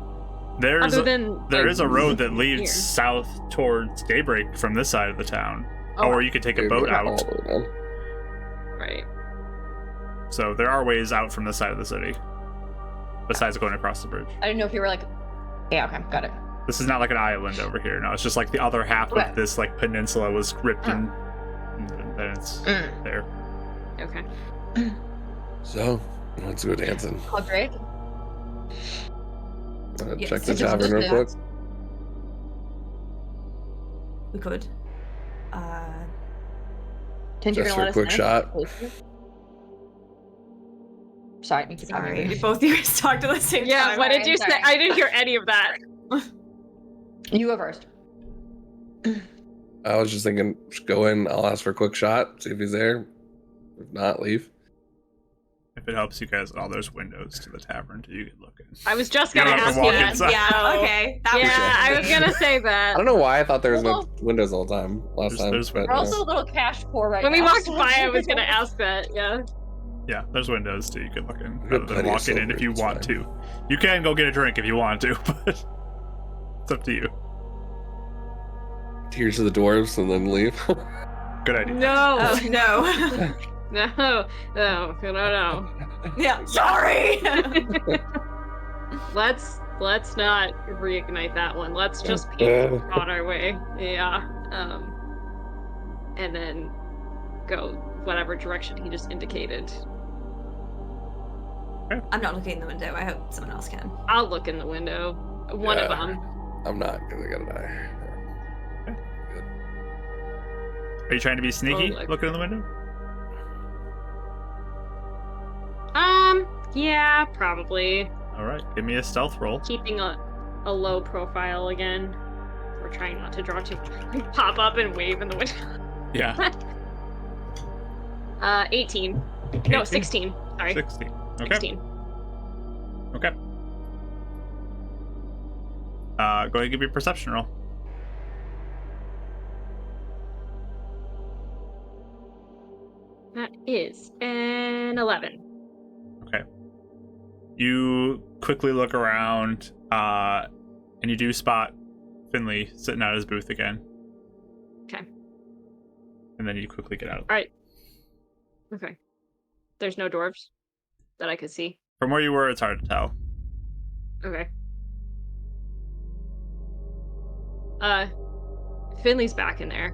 There Other than is a road that leads here. south towards Daybreak from this side of the town. Oh, Or you could take a boat All out. the way down. Right. So there are ways out from this side of the city. Besides going across the bridge. I didn't know if you were like, yeah, okay, got it. This is not like an island over here. No, it's just like the other half Okay. of this like peninsula was ripped in. And then it's there. Okay. So, let's go dancing. Call Drake. Yes, Check the it's tavern real quick. We could. Think you're Just gonna for a let us quick in? shot. Sorry, you keep Sorry, talking. both of you guys talked at the same Yeah, time. what did sorry, you say? sorry. I didn't hear any of that. You go first. I was just thinking, just go in, I'll ask for a quick shot, see if he's there. If not, leave. If it helps you guys, there's windows to the tavern too. You can look in. I was just You gonna don't have ask to you walk that. inside. Yeah, so- okay. That Yeah, I was gonna say I that. don't know why I thought there was no Well, windows all the time last time. there's but, We're also a little cash poor right When now. we walked so- by, I was gonna ask that. Yeah. Yeah, there's windows too. You can look in got rather than plenty of walking in silver, if you it's want fine. to. You can go get a drink if you want to, but it's up to you. Tears to the dwarves and then leave. Good idea. No. Oh no. No. Yeah, sorry. Let's not reignite that one. Let's just keep on our way. Yeah. And then go whatever direction he just indicated. I'm not looking in the window. I hope someone else can. I'll look in the window. One of Yeah. them. I'm not, because I gotta die. Are you trying to be sneaky? look. Looking in the window? Yeah, probably. All right, give me a stealth roll. Keeping a low profile again. We're trying not to draw too pop up and wave in the window. Yeah. 18. No, 18? 16. Sorry. 16. Okay. 16. Okay. Go ahead and give me a perception roll. That is an 11. Okay. You quickly look around, and you do spot Finley sitting at his booth again. Okay. And then you quickly get out of Alright. Okay. There's no dwarves that I could see. From where you were, it's hard to tell. Okay. Finley's back in there.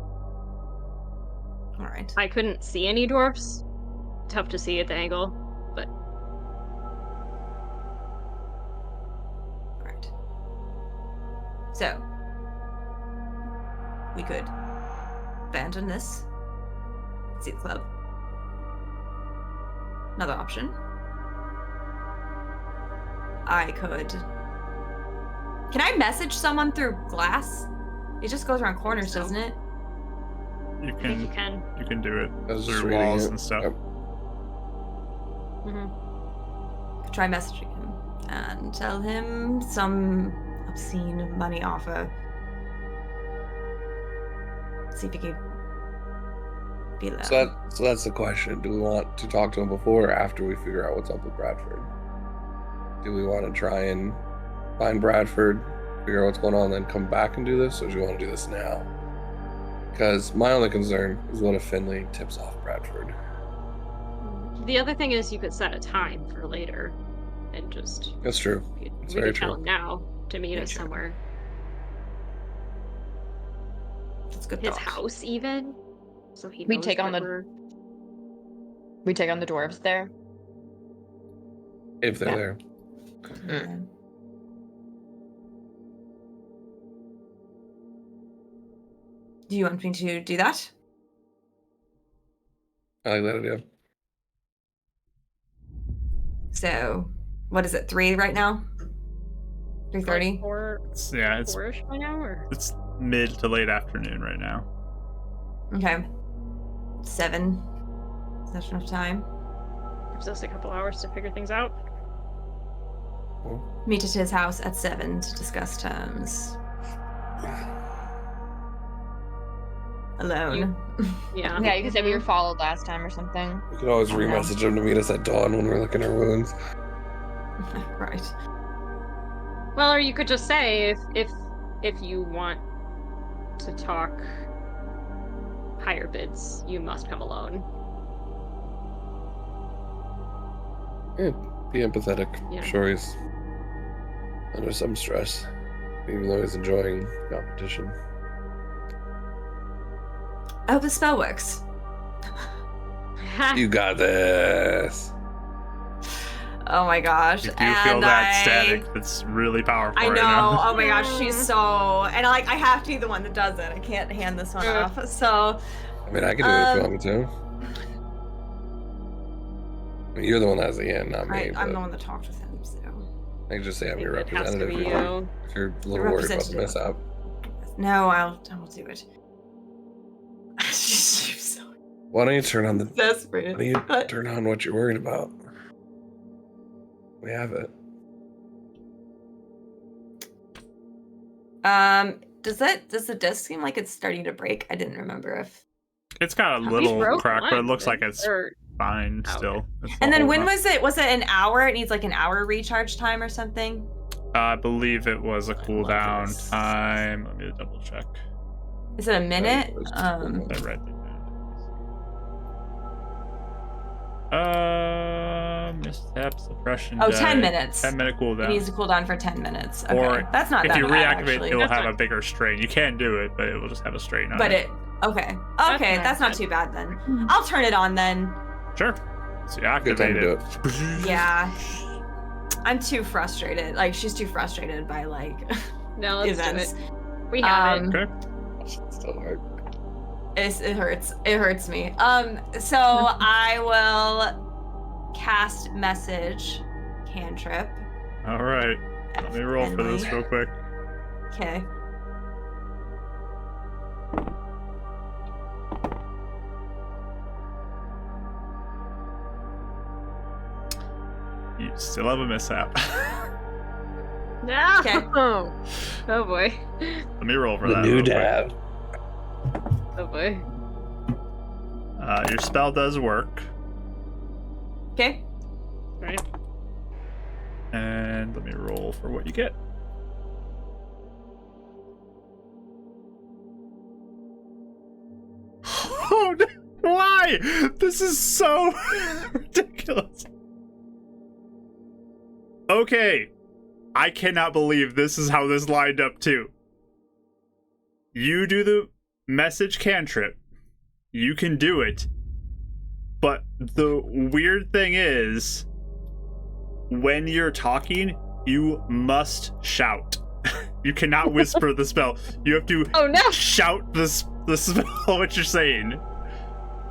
All right. I couldn't see any dwarfs. Tough to see at the angle, but All right. So we could abandon this. See the club. Another option. I could. Can I message someone through glass? It just goes around corners, so. doesn't it? You I think you can can. do it I was just through reading walls it. and stuff. Yep. Mm-hmm. Try messaging him and tell him some obscene money offer. See if he could be loud. So that's the question. Do we want to talk to him before or after we figure out what's up with Bradford? Do we want to try and find Bradford, figure out what's going on, then come back and do this, or do we want to do this now? Because my only concern is what if Finley tips off Bradford? The other thing is you could set a time for later and just That's true. we It's could very tell true. him now to meet Yeah, us sure. somewhere. That's a good His thought. house even. So he We knows take on that the- We take on the dwarves there. If they're Yeah. there. Okay. Do you want me to do that? I like that idea. So, what is it? 3 right now? 3:30. Like four, Yeah, it's four-ish by now, or it's mid to late afternoon right now. Okay. 7. Is that enough time? gives us a couple hours to figure things out. Meet at his house at 7 to discuss terms. Alone. Yeah. Yeah, you can say we were followed last time or something. We could always re-message him to meet us at dawn when we're looking at our wounds. Right. Well, or you could just say if you want to talk higher bids, you must come alone. Yeah, be empathetic. Yeah. I'm sure he's under some stress, even though he's enjoying competition. I hope the spell works. You got this. Oh my gosh. You do feel that static that's really powerful I know. right now. Oh my gosh, she's so. And I have to be the one that does it. I can't hand this one off. So. I mean, I can do it if you want me to. I mean, you're the one that has the end, not me. I'm the but one that talked with him. So. I can just say I'm your It has to representative. be If you. you're a little worried about the representative. mishap. No, I will do it. She's so Why don't you turn on the? desperate. Why don't you But- turn on what you're worried about? We have it. Does the disc seem like it's starting to break? I didn't remember if. It's got a We little broke crack, but it one, looks like it's or- fine Oh, still. It's And not then when holding was it? Was it an hour? It needs like an hour recharge time or something. up. I believe it was a cooldown this. time. Let me double check. Is it a minute? I read it down. Mishaps, suppression. Oh, die, 10 minutes. 10-minute It cooldown. needs to cool down for 10 minutes. Okay. Or That's not if that you bad, reactivate, actually. it will That's have fine. a bigger strain. You can do it, but it will just have a strain on But it. okay. That's Okay, not that's not bad. too bad then. I'll turn it on then. Sure. So you Good time activate to do it. it. Yeah. I'm too frustrated. Like, she's too frustrated by, like, No, let's events. do it. We have it. Okay. Still hard. It hurts. It hurts me. So I will cast message cantrip. All right. Let me roll for this real quick. Okay. You still have a mishap. No. Okay. Oh boy. Let me roll for The that. new real quick. dad. Oh boy. Your spell does work. Okay. Right. And let me roll for what you get. Oh, no. Why? This is so ridiculous. Okay. I cannot believe this is how this lined up too. You do the message cantrip. You can do it. But the weird thing is, when you're talking, you must shout. You cannot whisper the spell. You have to Oh no. shout the spell what you're saying.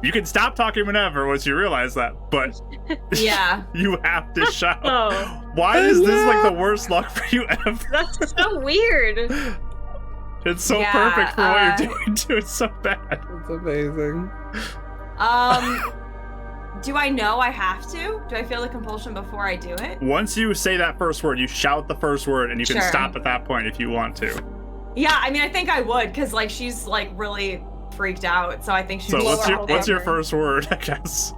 You can stop talking whenever once you realize that, but Yeah. you have to shout. Oh. Why is this like the worst luck for you ever? That's so weird. It's so Yeah, perfect for what you're doing too. It's so bad. That's amazing. Do I know I have to? Do I feel the compulsion before I do it? Once you say that first word, you shout the first word, and you can Sure. stop at that point if you want to. Yeah, I mean, I think I would, because, like, she's, like, really freaked out, so I think she So would what's your over. first word? I guess.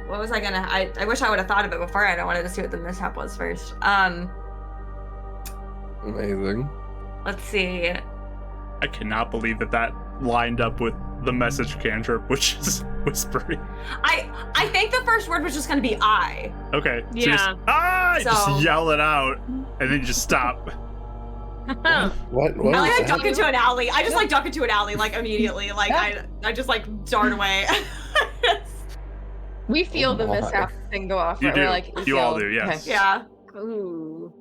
What was I gonna... I wish I would have thought of it before. I wanted to see what the mishap was first. Amazing. Let's see. I cannot believe that lined up with the message cantrip, which is whispering. I think the first word was just gonna be I. Okay. So Yeah. just, So- just yell it out, and then just stop. What I was like that? duck into an alley. I just like duck into an alley like immediately. Like I just like dart away. We feel the my. mishap thing go off. You right? do. We're like, we You all feel- do, yes. okay. Yeah. Ooh.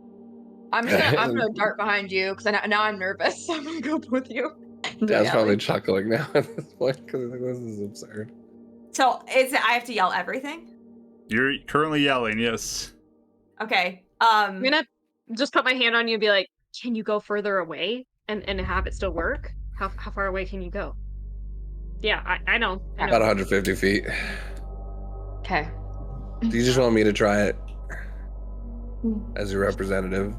I'm gonna dart behind you because now I'm nervous. So I'm gonna go with you. Dad's probably chuckling now at this point because this is absurd. So I have to yell everything? You're currently yelling, yes. Okay. I'm gonna just put my hand on you and be like, can you go further away and have it still work? How far away can you go? Yeah, I know. About 150 feet. Okay. Do you just want me to try it as your representative?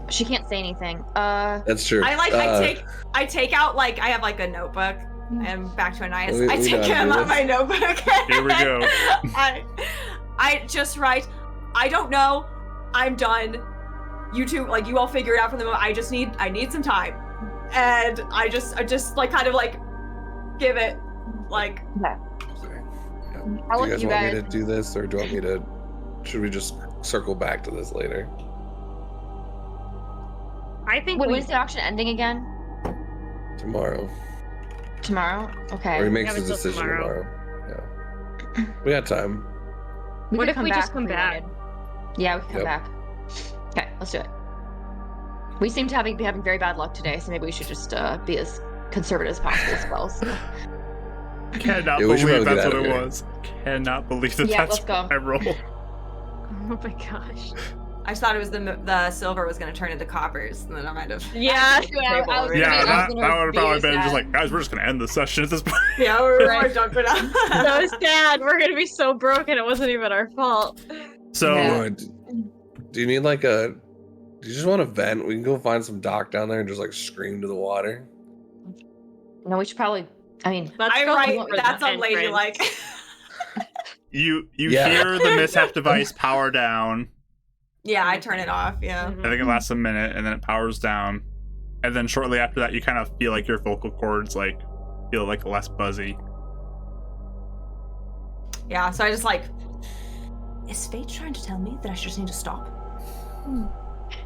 She can't say anything. That's true. I take out like I have like a notebook and back to Anais. We I know take how to him do out this. my notebook. Here we go. I just write, I don't know, I'm done. You two, like you all figure it out from the moment. I need some time. And I just like kind of like give it like I'll Do let you guys you want me guys. to do this, or do you want me to? Should we just circle back to this later? I think When's the auction ending again? Tomorrow. Tomorrow? Okay. Or he makes have his it till decision tomorrow. Yeah. We got time. What could if we just back come if we back? wanted. Yeah, we can come Yep. back. Okay, let's do it. We seem to be having very bad luck today, so maybe we should just be as conservative as possible as well. So. Cannot Yeah, we should believe probably that's get what out it of here. was. Cannot believe that Yeah, that's let's go. what I roll. Oh my gosh. I just thought it was the silver was gonna turn into coppers, and then I might have. Yeah. I was Yeah, gonna that be would have probably as been just sad. like, guys, we're just gonna end this session at this point. Yeah, we're Right. jumping out. So sad. We're gonna be so broken. It wasn't even our fault. So Yeah. Do you need like a? Do you just want to vent? We can go find some dock down there and just like scream to the water. No, we should probably. I mean, Let's I go write look for that's the unladylike. you Yeah. hear the mishap device power down. Yeah, I turn it off. Yeah. Mhm. I think it lasts a minute, and then it powers down, and then shortly after that, you kind of feel like your vocal cords like feel like less buzzy. Yeah. So I just like. Is fate trying to tell me that I just need to stop?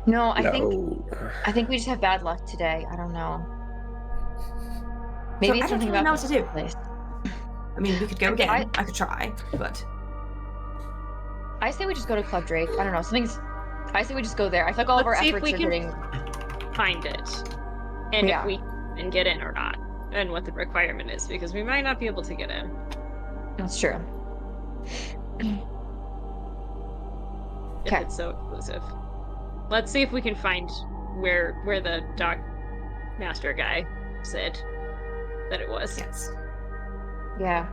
no, I No. think we just have bad luck today. I don't know. Maybe So it's I don't something really about know what this to do. place. I mean, we could go Okay, again. I could try, but I say we just go to Club Drake. I don't know. I say we just go there. I feel like all of our Let's see if efforts we are can- getting. Find it. And Yeah. if we can get in or not. And what the requirement is, because we might not be able to get in. That's true. If Okay. it's so exclusive. Let's see if we can find where the dock master guy said that it was. yes. Yeah.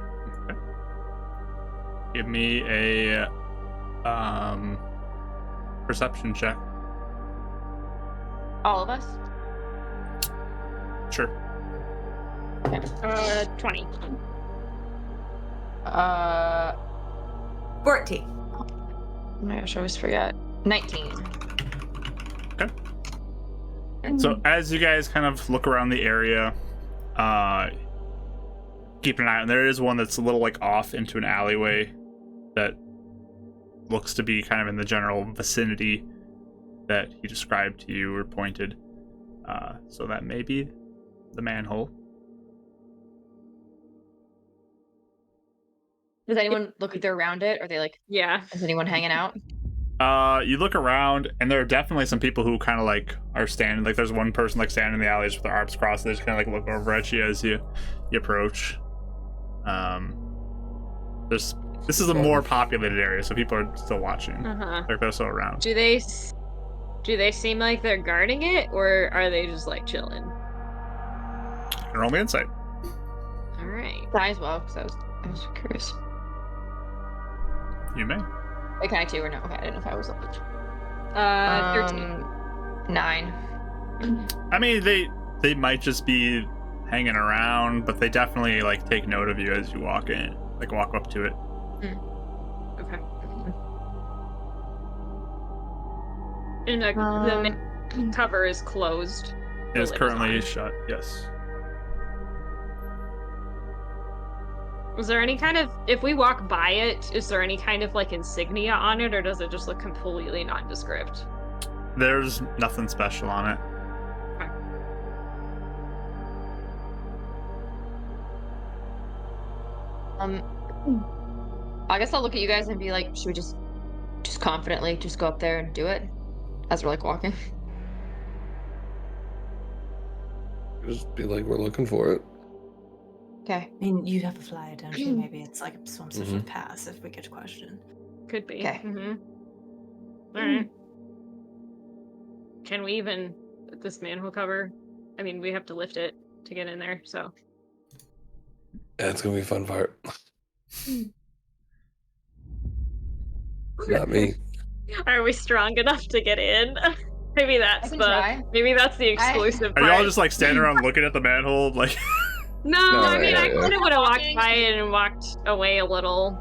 Give me a perception check. All of us. Sure. 20. 14. Oh my gosh, I always forget. 19. So as you guys kind of look around the area, keep an eye on. There is one that's a little like off into an alleyway that looks to be kind of in the general vicinity that he described to you or pointed. So that may be the manhole. Does anyone look like they're around it? Or are they like, Yeah. is anyone hanging out? You look around, and there are definitely some people who kind of like are standing. Like, there's one person like standing in the alley just with their arms crossed. They just kind of like look over at you as you approach. This is a more populated area, so people are still watching. Uh-huh. They're still around. Do they seem like they're guarding it, or are they just like chilling? Roll me insight. All right. Might as well, because I was curious. You may. Wait, can I too or no? Okay, I didn't know if I was up. 13. 9. I mean, they might just be hanging around, but they definitely like take note of you as you walk in, like walk up to it. Okay. And the main cover is closed. It is The lid is currently on. shut. Yes. Is there any kind of, if we walk by it, is there any kind of like insignia on it, or does it just look completely nondescript? There's nothing special on it. I guess I'll look at you guys and be like, should we just confidently just go up there and do it as we're like walking? Just be like, we're looking for it. Okay. I mean, you have a flyer, don't you? Maybe it's like some sort of pass if we get questioned. Could be. Okay. All right. Can we even this manhole cover? I mean, we have to lift it to get in there, so. Yeah, it's gonna be a fun part. Not me. Are we strong enough to get in? Maybe that's the exclusive Are part. y'all just like standing around looking at the manhole? Like, No, I mean, I kind of would have walked by it and walked away a little.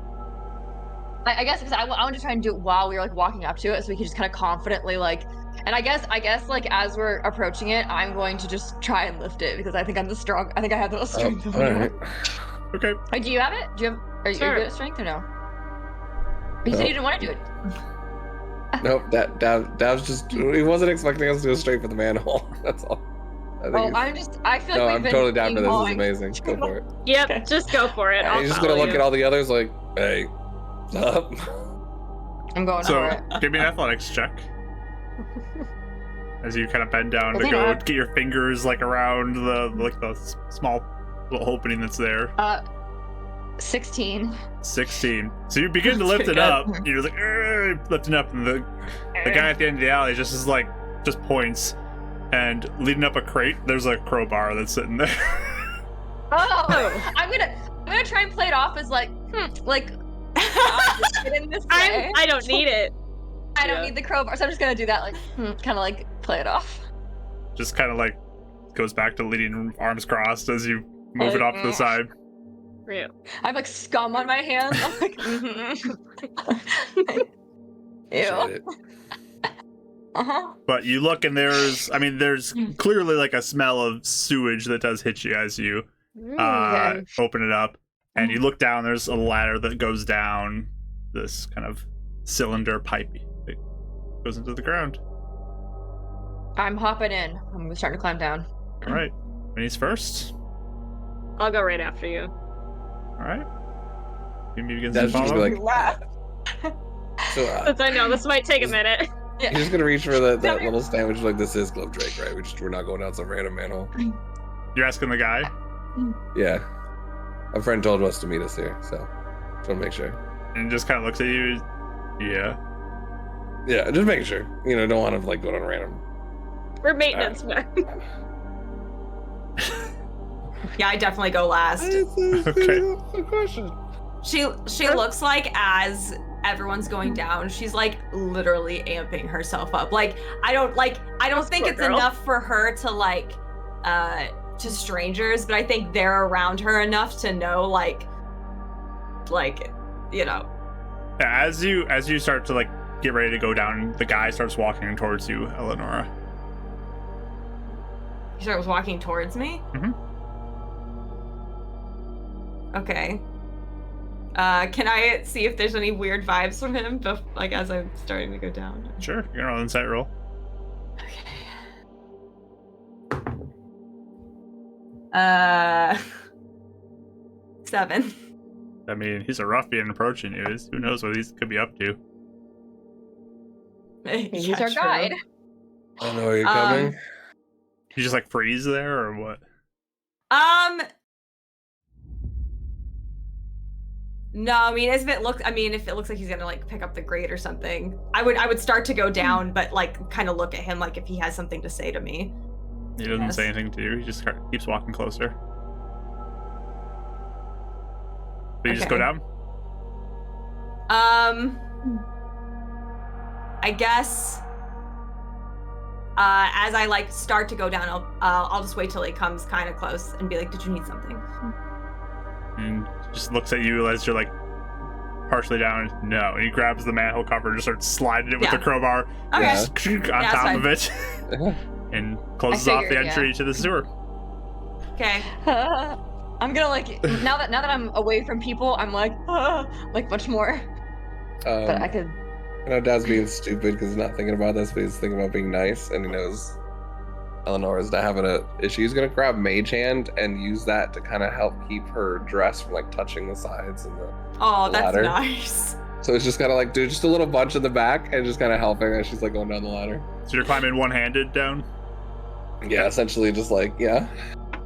I guess because I want to try and do it while we were like walking up to it, so we can just kind of confidently like. And I guess like as we're approaching it, I'm going to just try and lift it because I think I'm the strong. I think I have the most strength. All right. okay. Wait, do you have it? Are you good at strength or no? You said you didn't want to do it. Nope. That was just. He wasn't expecting us to go straight for the manhole. That's all. I feel like I'm totally down for this. This is amazing. Go for it. Yep, just go for it. You're just gonna look at all the others like, hey, up. I'm going So for it. give me an athletics check. As you kind of bend down to go get your fingers like around the small little opening that's there. 16. 16. So you begin to lift it up. You're like lifting up, and the guy at the end of the alley just points, and leading up a crate, there's a crowbar that's sitting there. Oh, I'm gonna try and play it off as like I'll just get in this way. I don't need it. I don't need the crowbar, so I'm just gonna do that, like kind of like play it off. Just kind of like goes back to leading arms crossed as you move it off to the side. Real. I have like scum on my hands. I'm like, ew. But you look, and there's clearly like a smell of sewage that does hit you as you open it up, and you look down. There's a ladder that goes down this kind of cylinder pipe that goes into the ground. I'm hopping in. I'm starting to climb down. All right, Minnie's first. I'll go right after you. All right. You begin to That's just follow. like. So, Since I know this might take a minute. You're just gonna reach for that little sandwich like this is Glove Drake, right? We're not going down some random manhole. You're asking the guy? Yeah. A friend told us to meet us here, so just wanna make sure. And just kind of looks at you. Yeah. Yeah, just making sure. Don't want to like go down random. We're maintenance men. Yeah, I definitely go last. Okay. Question. She looks like as everyone's going down, she's like literally amping herself up. Like I don't think it's enough for her to like to strangers, but I think they're around her enough to know like Yeah, as you start to like get ready to go down, the guy starts walking towards you, Eleonora. He starts walking towards me. Mm-hmm. Okay. Can I see if there's any weird vibes from him, like as I'm starting to go down? Sure, you're on an insight roll. Okay. 7. I mean, he's a ruffian approaching you. Who knows what he could be up to? He's Yeah, our true. guide. I know where you're coming. You just like freeze there, or what? No, I mean, if it looks like he's gonna like pick up the grate or something, I would start to go down, but like kind of look at him like if he has something to say to me. He doesn't say anything to you. He just keeps walking closer. But you just go down? I guess as I like start to go down, I'll just wait till he comes kind of close and be like, "Did you need something?" And just looks at you as you're like partially down. No, and he grabs the manhole cover and just starts sliding it with the crowbar Okay. on top of it, and closes off the entry to the sewer. Okay. I'm gonna like now that I'm away from people, I'm like much more. But I could. I know Dad's being stupid because he's not thinking about this, but he's thinking about being nice, and he knows Eleanor's not having a issue. He's gonna grab Mage Hand and use that to kind of help keep her dress from like touching the sides and the Oh, that's ladder. nice. So it's just kind of like do just a little bunch in the back and just kind of helping as she's like going down the ladder. So you're climbing one-handed down? Yeah, essentially just like, yeah.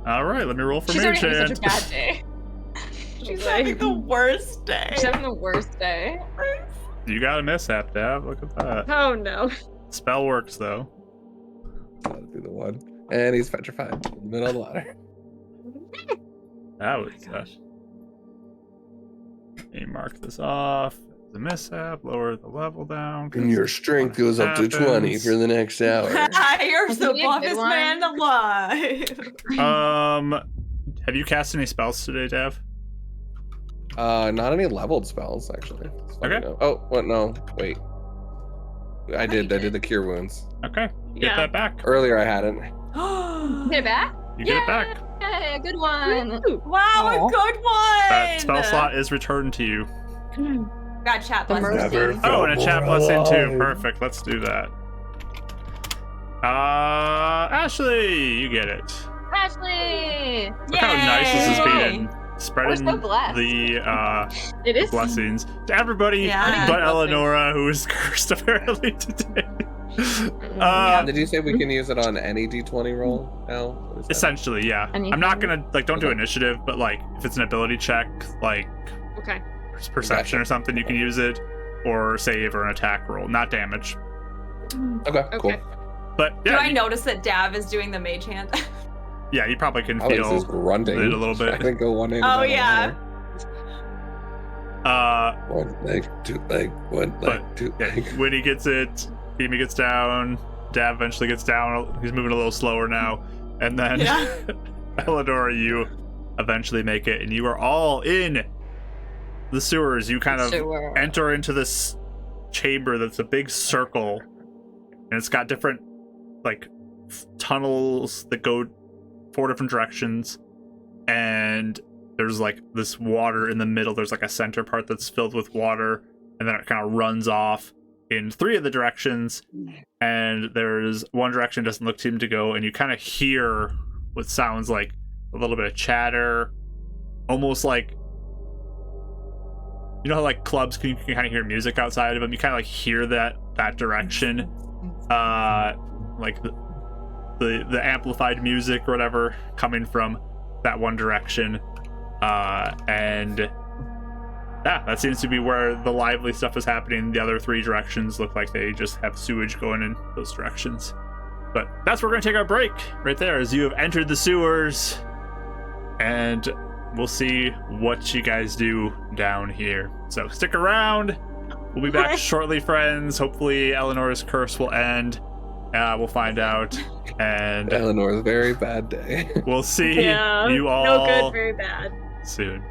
All right, let me roll for She's Mage already having Hand. such a bad day. She's having the worst day. She's having the worst day. You got a mishap, Dab. Look at that. Oh no. Spell works, though. That'll be the one. And he's petrified in the middle of the ladder. That was Let me mark this off. The mishap, lower the level down. And your strength goes up to 20 for the next hour. You're Wasn't the he a good buffest one? man alive. Have you cast any spells today, Dev? Not any leveled spells, actually. It's funny Okay. though. Oh, what? No, wait. I did did. the cure wounds. Okay, you get Yeah. that back. Earlier I hadn't. Get it back? You get it back. Yay, good one. Wow, Aw. a good one. That spell slot is returned to you. Got chat The blessings. mercy. Oh, and a chat more blessing too. alive. Perfect. Let's do that. Ashley, you get it. Ashley! Look how nice this is Yay. being. Spreading so blessed. the It is. blessings to everybody Yeah. but Blessings. Eleonora, who is cursed apparently today. Did you say we can use it on any d20 roll now? What is that? Essentially, yeah. I'm Anything? not gonna don't do Okay. initiative, but like if it's an ability check, like Okay. perception or something, you can use it, or save or an attack roll, not damage. Okay, cool. Okay. But Do yeah, I notice that Dav is doing the mage hand? yeah, you probably can Oh, this is feel grunting. it a little bit. I think go one in. Oh, and yeah. One leg, two leg, one leg, But, two yeah, leg. when he gets it, Pima gets down, Dav eventually gets down. He's moving a little slower now, and then Yeah. Eleanor, you eventually make it, and you are all in the sewers. You kind of Sewer. enter into this chamber that's a big circle, and it's got different like tunnels that go 4 different directions, and there's like this water in the middle. There's like a center part that's filled with water, and then it kind of runs off in 3 of the directions, and there's one direction doesn't look seem to go, and you kind of hear what sounds like a little bit of chatter, almost like, you know how like clubs you can kind of hear music outside of them. You kind of like hear that direction, like the amplified music or whatever coming from that one direction, and yeah, that seems to be where the lively stuff is happening. The other 3 directions look like they just have sewage going in those directions. But that's where we're gonna take our break right there, as you have entered the sewers, and we'll see what you guys do down here. So stick around. We'll be back shortly, friends. Hopefully Eleanor's curse will end. We'll find out, and Eleanor's very bad day. we'll see Yeah. you all No good, very bad. soon.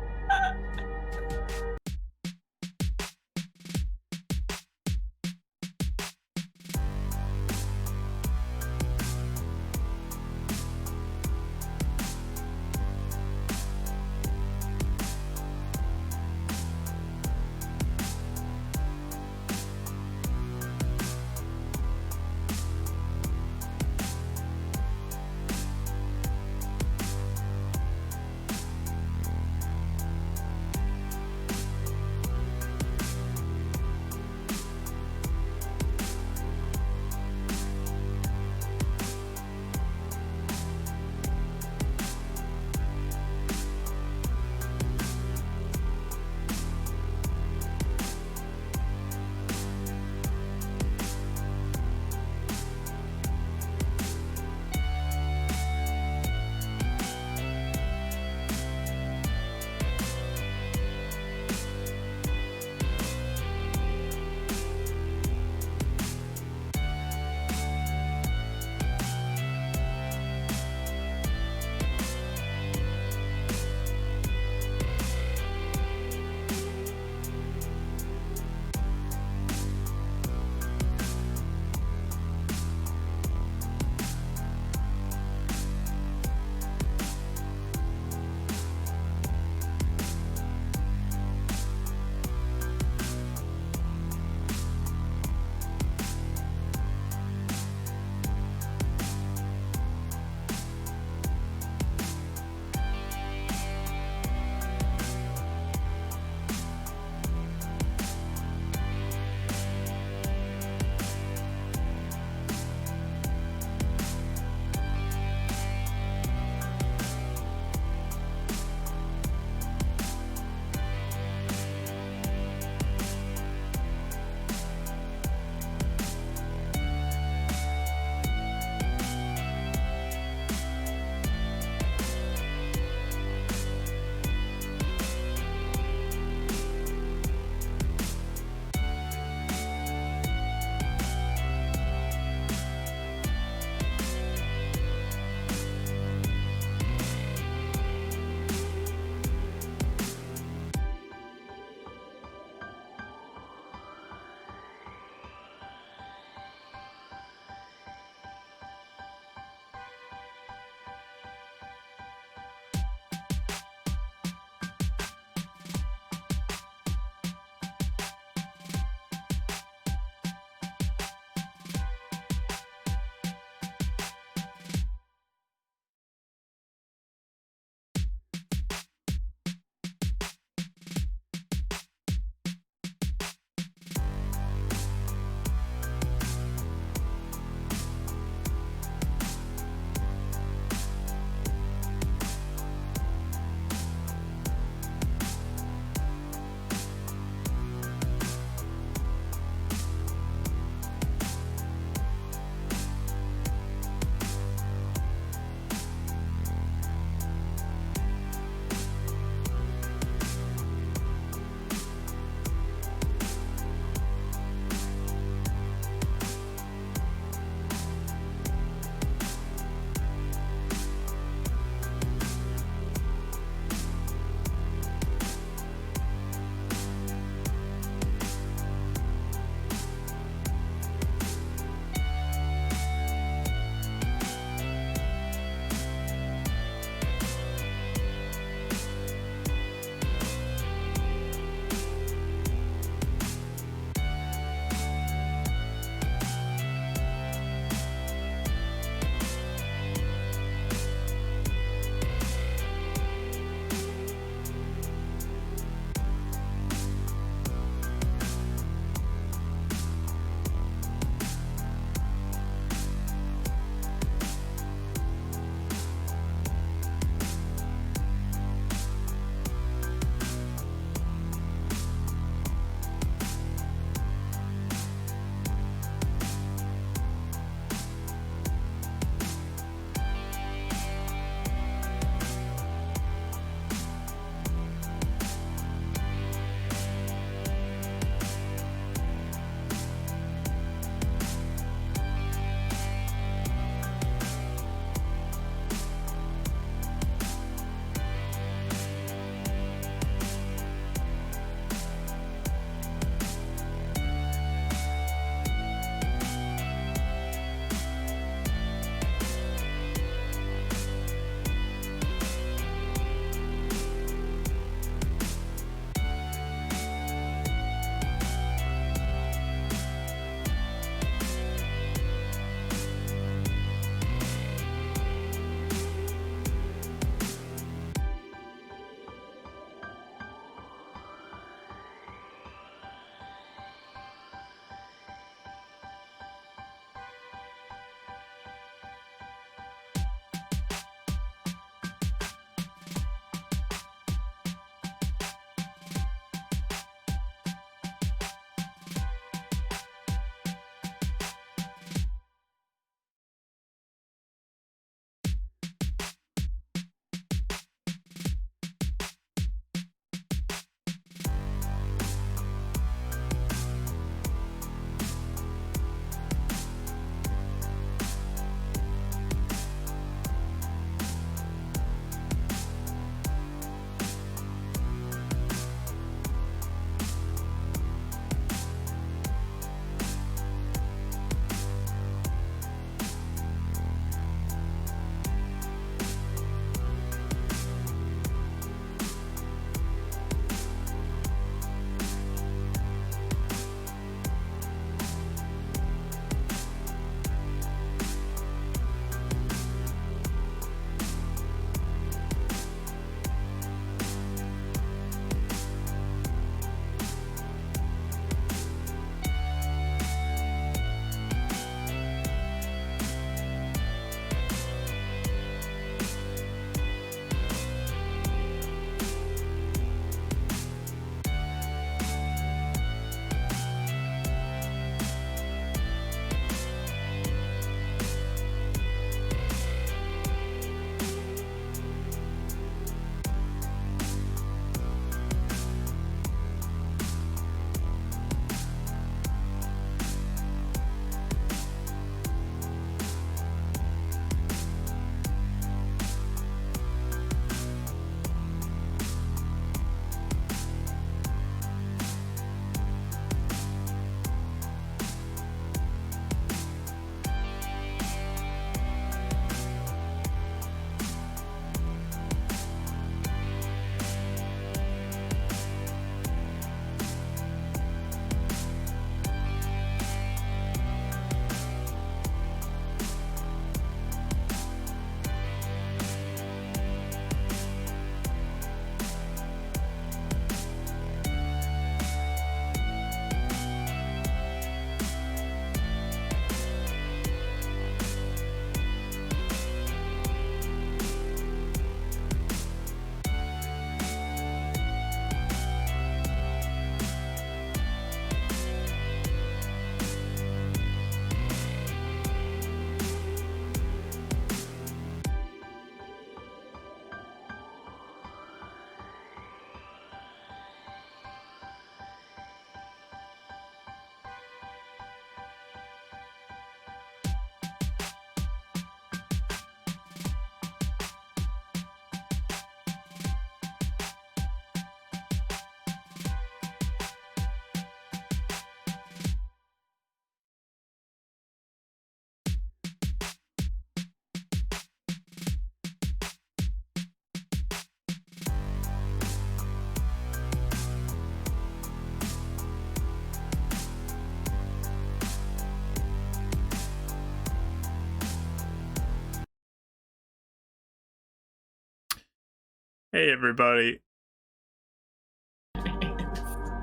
Hey everybody.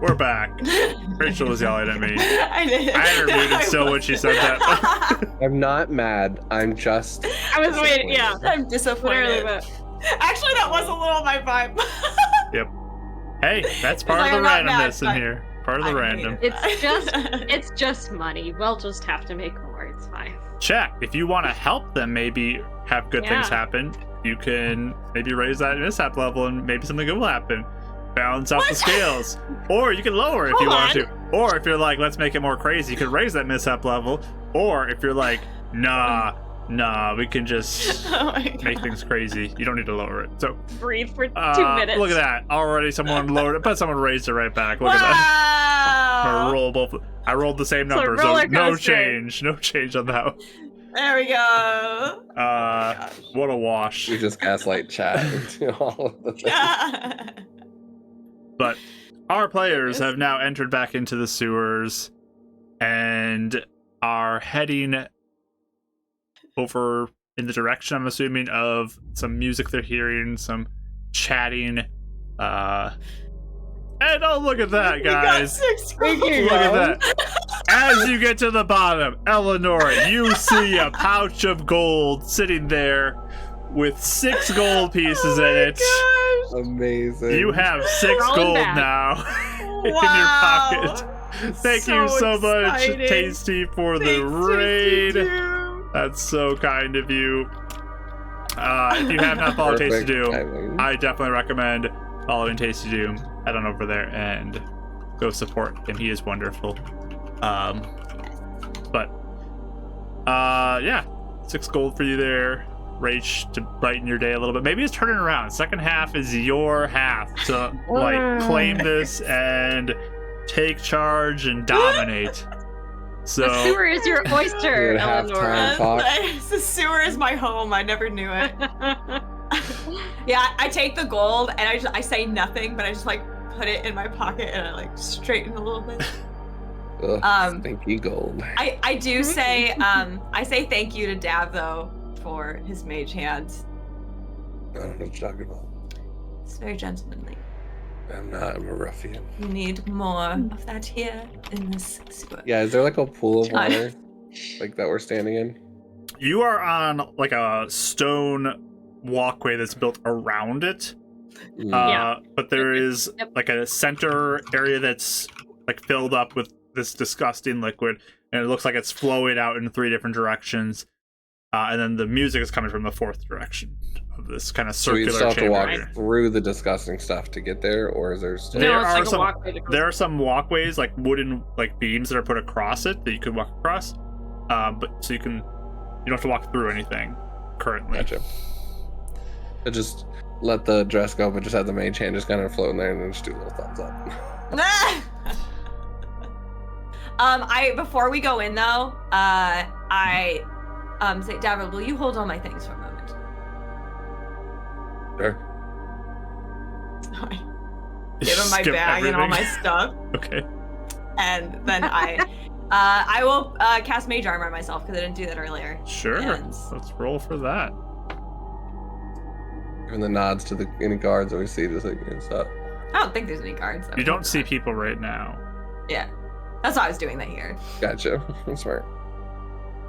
We're back. Rachel was yelling at me. I did. I had her muted still when she said that. I'm not mad. I'm just. I was waiting. Yeah, I'm disappointed. literally. But Actually, that was a little my vibe. Hey, that's part Like, of the I'm not mad, randomness in but here. Part of the I random. hate it. it's just money. We'll just have to make more. It's fine. Check. If you want to help them maybe have good things Yeah. happen, you can maybe raise that mishap level and maybe something good will happen. Balance out the scales. Or you can lower it if you Hold want to. Or if you're like, let's make it more crazy, you can raise that mishap level. Or if you're like, nah, we can just Oh my God. make things crazy. You don't need to lower it. So Breathe for 2 minutes. look at that. Already someone lowered it, but someone raised it right back. Look at that. Wow. I rolled the same It's a number, so roller no coaster. change. No change on that one. There we go. What a wash. We just gaslight chat into all of the things. Yeah. But our players have now entered back into the sewers and are heading over in the direction, I'm assuming, of some music they're hearing, some chatting. And oh, look at that, We got guys. 6 Look at that. As you get to the bottom, Eleanor, you see a pouch of gold sitting there with 6 gold pieces in it. Amazing. You have 6 Rolling gold back. now in Wow. your pocket. Thank you so much, exciting. Tasty, for the Thanks, raid. Tasty Doom. That's so kind of you. If you have not followed Tasty Doom, timing. I definitely recommend following Tasty Doom. Head on over there and go support him. He is wonderful. Yeah, 6 gold for you there, Rach, to brighten your day a little bit. Maybe it's turning around. Second half is your half to like claim this and take charge and dominate. So The sewer is your oyster, Good halftime. Eleanor. Talk. The sewer is my home. I never knew it. Yeah, I take the gold and I say nothing, but I just like put it in my pocket and I like straighten a little bit. Ugh, stinky gold. I do say I say thank you to Dav though for his mage hands. I don't know what you're talking about. It's very gentlemanly. I'm not. I'm a ruffian. We need more of that here in this sewer. Yeah, is there like a pool of John. water like that we're standing in? you are on like a stone walkway that's built around it. Yeah. But there is Yep. like a center area that's like filled up with this disgusting liquid, and it looks like it's flowing out in 3 different directions. And then the music is coming from the 4th direction of this kind of So we circular still have to chamber walk area. through the disgusting stuff to get there, or is there still? There No, it's are like some- a walkway that goes There are some walkways, like wooden like beams that are put across it that you could walk across. But so you don't have to walk through anything currently. Gotcha. I just let the dress go, but just have the mage hand just kind of float in there and then just do a little thumbs up. Before we go in though, I say, Davin, will you hold on my things for a moment? Sure. So I give him my Skip bag and all my everything. stuff, Okay. and then I will cast Mage Armor on myself because I didn't do that earlier. Sure. And- Let's roll for that. Giving the nods to any guards that we see, just like, what's up? I don't think there's any guards. Though. You don't see people right now. Yeah, that's why I was doing that here. Gotcha. That's smart.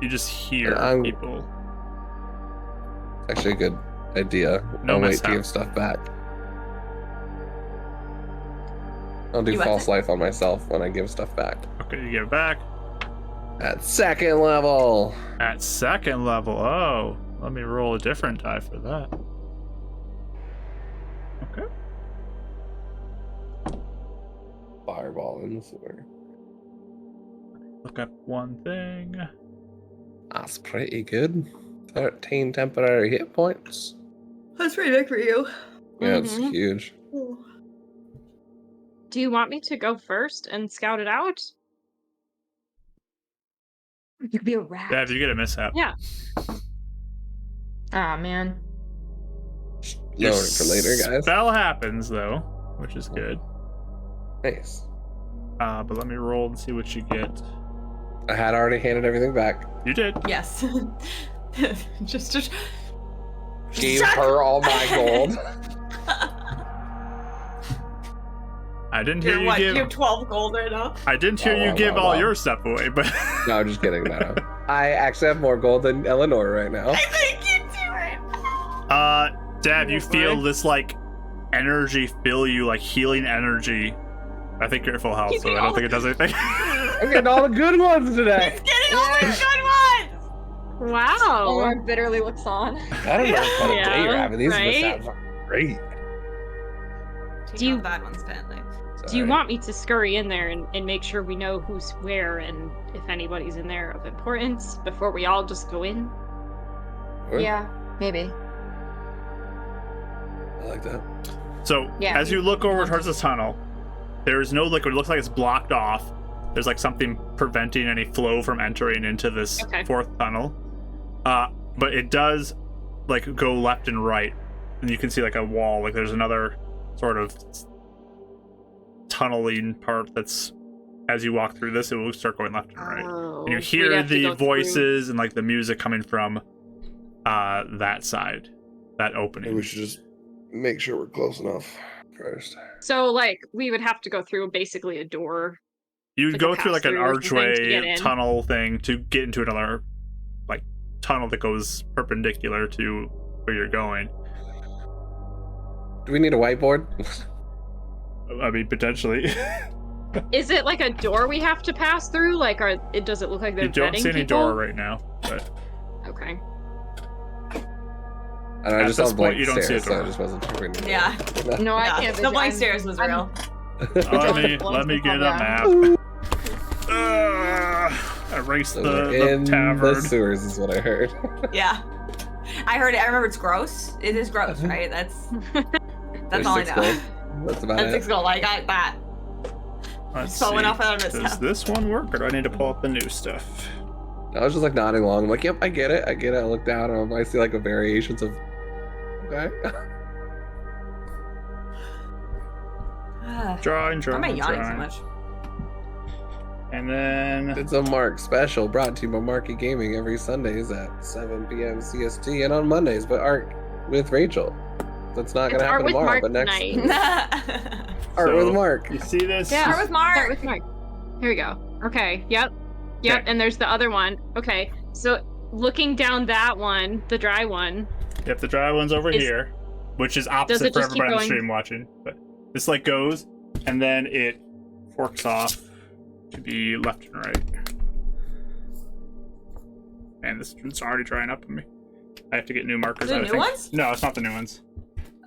You just hear I'm- people. It's actually a good idea. No I'll wait mishap. to give stuff back. I'll do You what? false life on myself when I give stuff back. Okay, you give it back. At 2nd level. At 2nd level. Oh, let me roll a different die for that. Okay. Fireball in the sewer. Look up one thing. That's pretty good. 13 temporary hit points. That's pretty big for you. Yeah, it's Mhm. huge. Do you want me to go first and scout it out? You could be a rat. Yeah, if you get a mishap. Yeah. Ah, man. Your Lower it for later, guys. Spell happens though, which is good. Nice. But let me roll and see what you get. I had already handed everything back. You did. Yes. just Gave her all my gold. I didn't hear You're you what? give. You have 12 gold right now? I didn't hear you Wow, give wow, all wow. your stuff away, but No, I'm just kidding. No. I actually have more gold than Eleanor right now. I think you do it. Dad, you Oh, feel boy. this like energy fill you, like healing energy. I think you're at full health, He's so I getting don't all think it does anything. I'm getting all the good ones today. He's getting all the good ones. Wow. Eleanor bitterly looks on. I don't know what kind of day you're Yeah, having. These must right? have great. Do you- you bad ones, apparently? Do you Sorry. want me to scurry in there and make sure we know who's where and if anybody's in there of importance before we all just go in? Sure. Yeah, maybe. I like that. So Yeah. as you look over towards the tunnel, there is no liquid. It looks like it's blocked off. There's like something preventing any flow from entering into this Okay. fourth tunnel. But it does like go left and right, and you can see like a wall. Like there's another sort of tunneling part that's as you walk through this, it will start going left and right. Oh, And you we'd hear have to the go through- voices and like the music coming from that side, that Maybe opening. we should just make sure we're close enough first. So, like, we would have to go through basically a door. You'd like go a through like an pass-through or something to get archway in. tunnel thing to get into another like tunnel that goes perpendicular to where you're going. Do we need a whiteboard? I mean, potentially. Is it like a door we have to pass through? Like, does it look like they're You don't vetting see any people? door right now, but Okay. And I At just this saw point, blank you don't see a stairs, so I door. just wasn't sure. we needed Yeah. it. No, I Yeah, can't. the blank stairs was real. let me get a map. Erase So the we're in tavern. the sewers is what I heard. Yeah. I heard it. I remember it's gross. It is gross, right? That's There's all I 6 know. gold. That's about That's it. 6 gold. I got that. Let's So I went see. off without a Does mishap. this one work, or do I need to pull up the new stuff? I was just like nodding along. I'm like, yep, I get it. I get it. I look down and I see like a variations of. Okay. Why Drawing. am I yawning so much? And then It's a Mark special brought to you by Marky Gaming every Sundays at 7 PM CST and on Mondays, but Art with Rachel. That's not It's gonna Art happen with tomorrow, Mark but next tonight. Art So- with Mark. you see this? Yeah. Start with Mark. Start with Mark. Here we go. Okay. Yep. Yep. Okay. And there's the other one. Okay. So looking down that one, the dry one. Yep, the dry one's over Is- here, which is it opposite for just keep everybody on the going? stream watching. But this like goes, and then it forks off to be left and right. Man, this it's already drying up on me. I have to get new markers. The I new think. ones? No, it's not the new ones.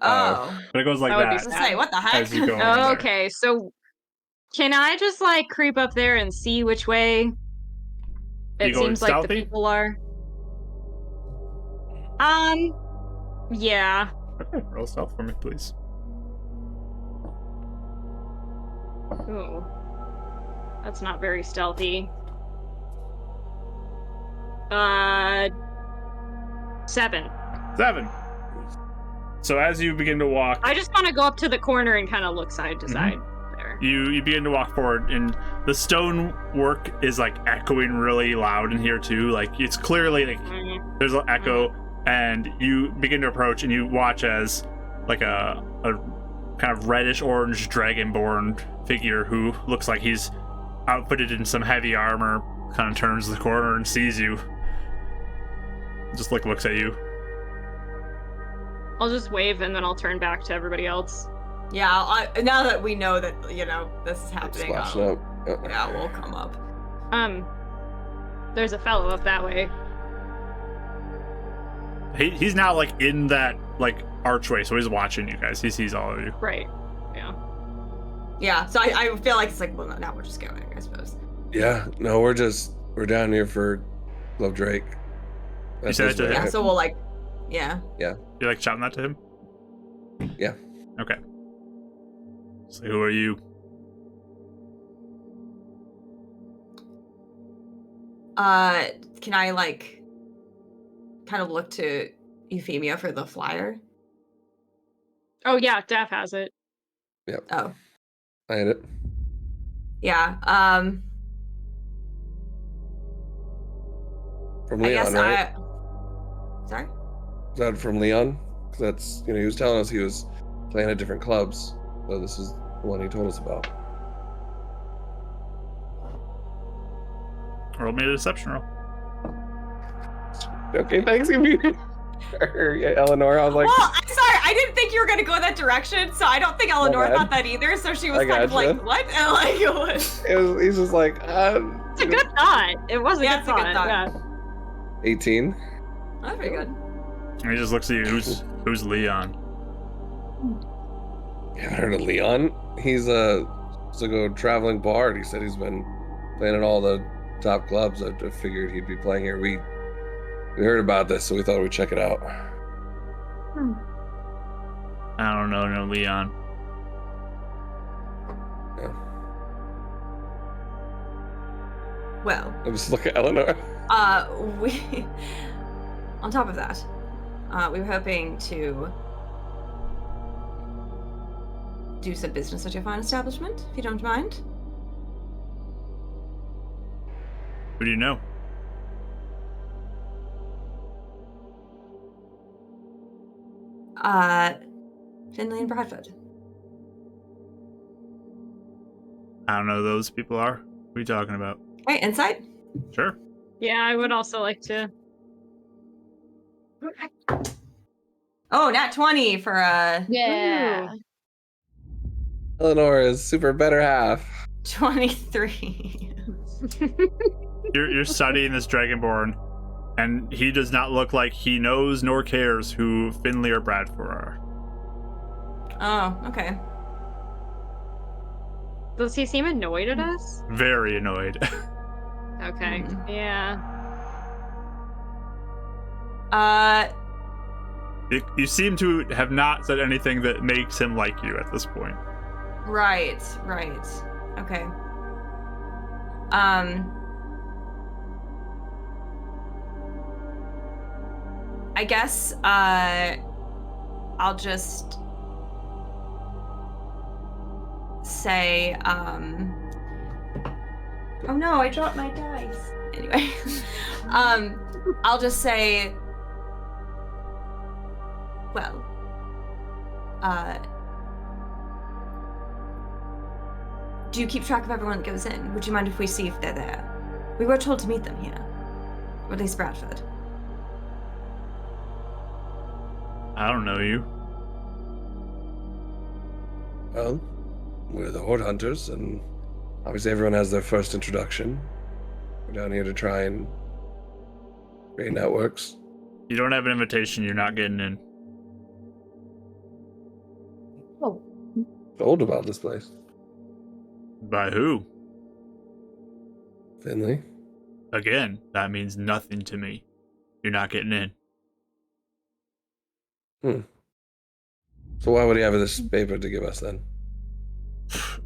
Oh. But it goes like That would be I that was gonna say, what the heck? as you go. over there. Okay. So can I just like creep up there and see which way it going seems like the stealthy? people are? Yeah. Okay, roll stealth for me, please. Ooh. That's not very stealthy. 7. 7. So as you begin to walk, I just want to go up to the corner and kind of look side to side there. you begin to walk forward, and the stonework is like echoing really loud in here too. Like it's clearly like Mm, there's an echo, and you begin to approach, and you watch as like a kind of reddish orange dragonborn figure who looks like he's outfitted in some heavy armor kind of turns the corner and sees you. Just like looks at you. I'll just wave and then I'll turn back to everybody else. Yeah, now that we know that, this is happening, Splashing up. yeah, we'll come up. There's a fellow up that way. He's now like in that like archway, so he's watching you guys. He sees all of you. Right. Yeah. Yeah, so I feel like it's like, well, now we're just going, I suppose. Yeah, no, we're down here for Love Drake. That's said his it to way. him? Yeah, so we'll like, yeah. You like shouting that to him? Yeah. Okay. So who are you? Can I like kind of look to Euphemia for the flyer? Oh yeah, Daff has it. Oh, I had it. yeah. From I Leon, guess right? Sorry? Is that from Leon? 'Cause that's, he was telling us he was playing at different clubs. So this is The one he told us about. Roll me a deception roll. Okay, thanks, computer. Yeah, Eleanor, I was like, Well, I'm sorry, I didn't think you were gonna go that direction, so I don't think Eleanor bad. thought that either. So she was I kind of gotcha. like, "What?" And like, it was. he's just like, It's a good thought. It was a Yeah, good it's a good thought. thought. Yeah. 18. That's pretty good. And he just looks at you. Who's Leon? You haven't heard of Leon? He's a traveling bard. He said he's been playing at all the top clubs. I figured he'd be playing here. We heard about this, so we thought we'd check it out. I don't know, no Leon. Yeah. Well, I just look at Eleanor. we. On top of that, we were hoping to do some business at your fine establishment, if you don't mind. Who do you know? Finley and Bradford. I don't know who those people are. What are you talking about? Right, insight? Sure. Yeah, I would also like to. Oh, nat 20 for Yeah. Eleanor is super better half. 23. You're studying this Dragonborn, and he does not look like he knows nor cares who Finley or Bradford are. Oh, okay. Does he seem annoyed at us? Very annoyed. Okay. Hmm. Yeah. You seem to have not said anything that makes him like you at this point. Right. Okay. I guess, I'll just say, oh no, I dropped my dice. Anyway, I'll just say, well, do you keep track of everyone that goes in? Would you mind if we see if they're there? We were told to meet them here. Or at least Bradford. I don't know you. Well, we're the Horde Hunters, and obviously everyone has their first introduction. We're down here to try and create networks. You don't have an invitation, you're not getting in. Oh. Told about this place. By who? Finley. Again, that means nothing to me. You're not getting in. So why would he have this paper to give us then?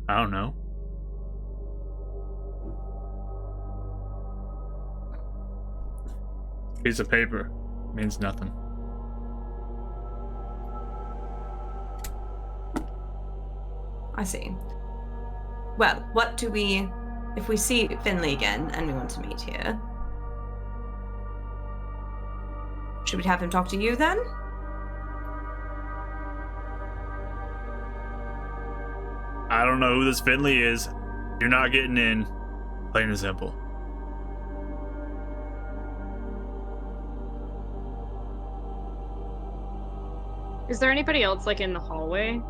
I don't know. Piece of paper means nothing. I see. Well, what do we... If we see Finley again and we want to meet here, should we have him talk to you then? I don't know who this Finley is. You're not getting in. Plain and simple. Is there anybody else like in the hallway?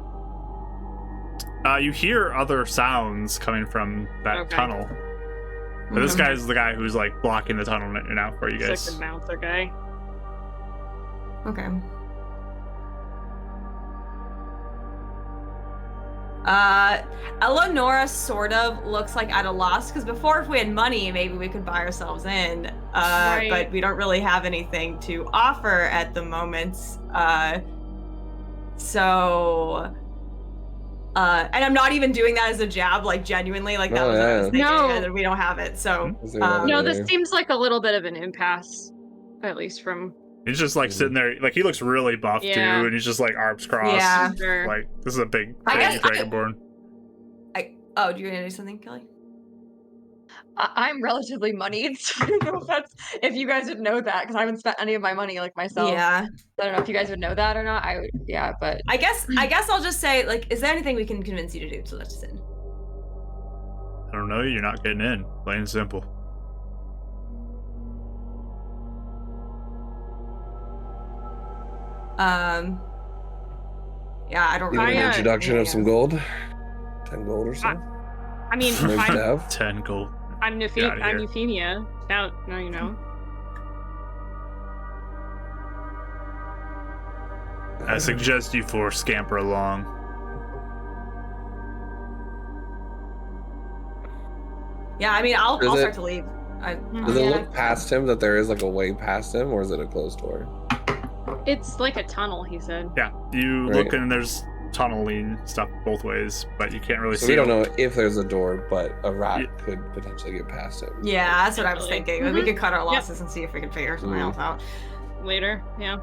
You hear other sounds coming from that Okay. tunnel. But this Mhm. guy's the guy who's like blocking the tunnel right now for you It's guys. like the mounter guy. Okay. Eleonora sort of looks like at a loss, because before, if we had money, maybe we could buy ourselves in. Right. But we don't really have anything to offer at the moment. And I'm not even doing that as a jab, like genuinely, like that No, was what I was yeah. thinking, No. and we don't have it. So, Is there another No, way? this seems like a little bit of an impasse, at least from. He's just like sitting there, like he looks really buff Yeah. too, and he's just like arms crossed. Yeah. Sure. Like this is a big I baby guess Dragonborn. oh, do you want to do something, Kelly? I'm relatively moneyed, so I don't know if you guys would know that, because I haven't spent any of my money like myself. Yeah. I don't know if you guys would know that or not. I would, yeah, but I guess I'll just say, like, is there anything we can convince you to do to let us in? I don't know. You're not getting in. Plain and simple. Yeah, I don't You want really an know. introduction of some gold? 10 gold or so? I mean, Nice to I'm, have. 10 gold. I'm Get outta here. Euphemia. Now you know. I suggest you four scamper along. Yeah, I mean, I'll Does start it- to leave. Does it look past him that there is like a way past him, or is it a closed door? It's like a tunnel, he said. Yeah, you Right. look and there's tunneling stuff both ways, but you can't really So see. we don't know if there's a door, but a rat Yeah. could potentially get past him. Yeah, that's what I was Definitely. thinking. We Mhm. could cut our losses and see if we can figure something else out. Later, yeah.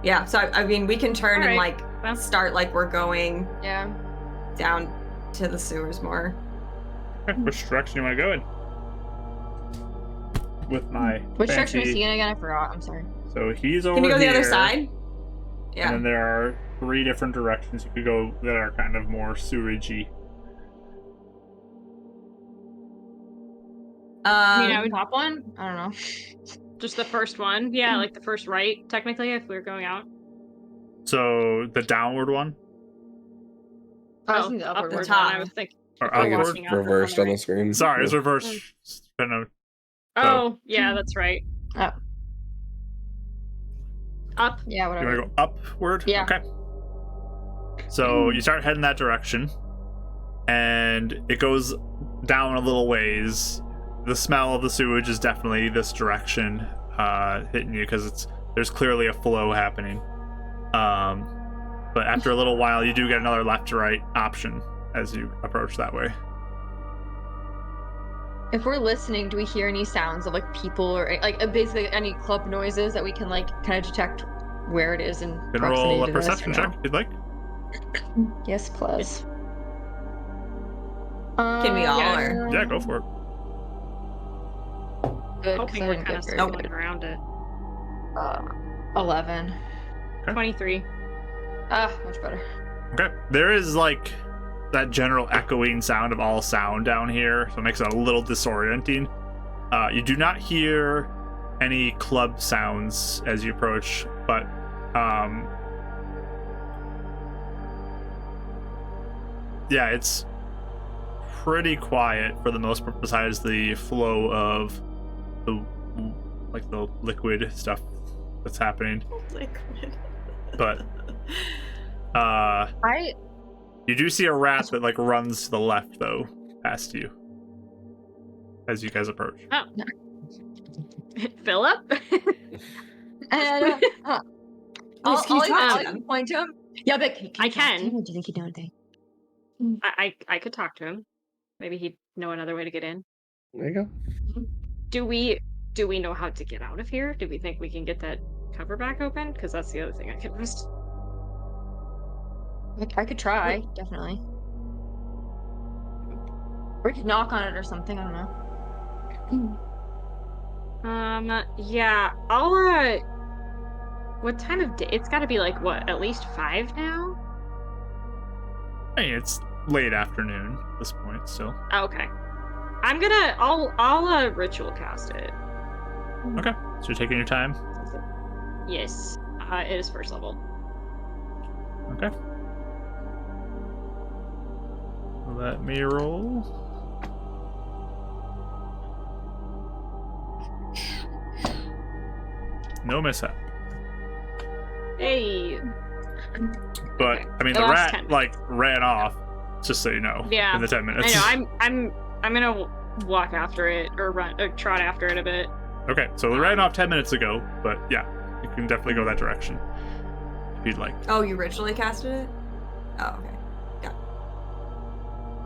Yeah, so I mean, we can turn and Alright. like Well. start like we're going yeah. down to the sewers more. Okay, which direction you want to go in? With my Which direction is fancy- he in again? I forgot. I'm sorry. So he's over Can you go the other here, side? And Yeah. then there are 3 different directions you could go that are kind of more seweragey. I mean, I The would- top one? I don't know. Just the first one. Yeah, like the first right, technically, if we were going out. So the downward one I was thinking the upward upward The one. top. I was thinking. or If we're upward? watching out the Reversed one on the right. screen. Sorry, it's Yeah. reverse. Kind of- Oh, yeah, that's right. Oh. Up. Yeah, You whatever. want to go upward? Yeah. Okay. So you start heading that direction, and it goes down a little ways. The smell of the sewage is definitely this direction, hitting you because there's clearly a flow happening. But after a little while, you do get another left to right option as you approach that way. If we're listening, do we hear any sounds of like people or like basically any club noises that we can like kind of detect where it is in You can proximity roll a to this, or perception no? check if you'd like. Yes, plus. Can we all, Yeah, or- Yeah, go for it. Good, 'cause Hoping I we're didn't kind get of very stumbling good. around it. 11. 23. Much better. Okay. There is like that general echoing sound of all sound down here, so it makes it a little disorienting. You do not hear any club sounds as you approach, but yeah, it's pretty quiet for the most part, besides the flow of the liquid stuff that's happening. Liquid. But I you do see a rat that like runs to the left though, past you as you guys approach. Philip? and Please, can you talk to I'll them? point to him. Yeah, but can I you talk to can. him, or do you think he'd know anything? I could talk to him. Maybe he'd know another way to get in. There you go. Do we know how to get out of here? Do we think we can get that cover back open? Because that's the other thing I could just. I could try, definitely. Or we could knock on it or something. I don't know. Yeah. I'll what time of day? It's got to be like what? At least 5 now. Hey, it's late afternoon at this point still. Oh, okay. I'll ritual cast it. Okay, so you're taking your time. Yes. It is first level. Okay. Let me roll. No mishap. Hey. But Okay. I mean, I the lost rat 10 minutes. like ran off. Just so you know. Yeah, In the 10 minutes. I know. I'm gonna walk after it or run or trot after it a bit. Okay, so it ran off 10 minutes ago, but yeah, you can definitely go that direction if you'd like. Oh, you ritually casted it? Oh, okay.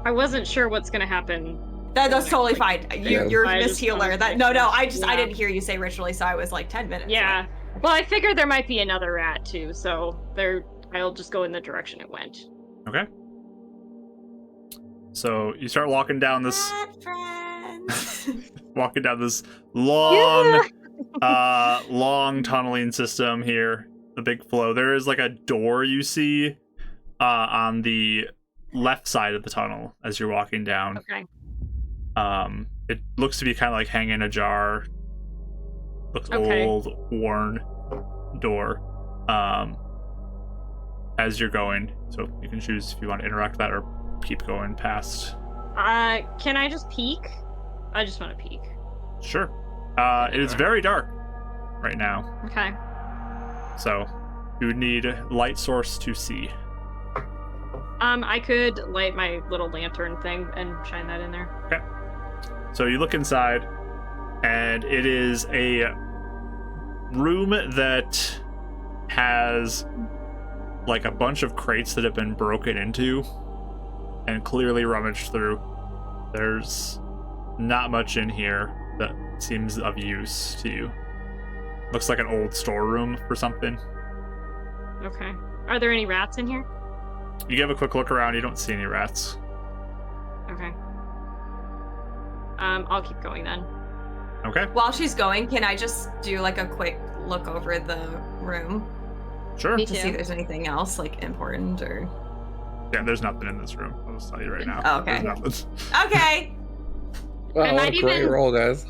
I wasn't sure what's gonna happen. That's totally fine. Yeah. You're I Miss just Healer. wanted to That make no, sure. I Yeah. didn't hear you say ritually, so I was like 10 minutes. Yeah. Well, I figured there might be another rat too, so I'll just go in the direction it went. Okay. So you start walking down this Bad friends. long long tunneling system here. The big flow. There is like a door you see on the left side of the tunnel as you're walking down. Okay. It looks to be kind of like hanging ajar. Looks Okay. old, worn door. As you're going, so you can choose if you want to interact with that or keep going past. Can I just peek? I just want to peek. Sure. It is very dark right now, Okay. so you would need light source to see. I could light my little lantern thing and shine that in there. So you look inside, and it is a room that has like a bunch of crates that have been broken into and clearly rummaged through. There's not much in here that seems of use to you. Looks like an old storeroom for something. Okay. Are there any rats in here? You give a quick look around, you don't see any rats. Okay. I'll keep going then. Okay, While she's going, can I just do like a quick look over the room sure. Me to see too. if there's anything else like important or? Yeah, there's nothing in this room. I'll just tell you right now. Oh, okay. There's nothing. Okay. Wow, I what a might great even- roll, guys.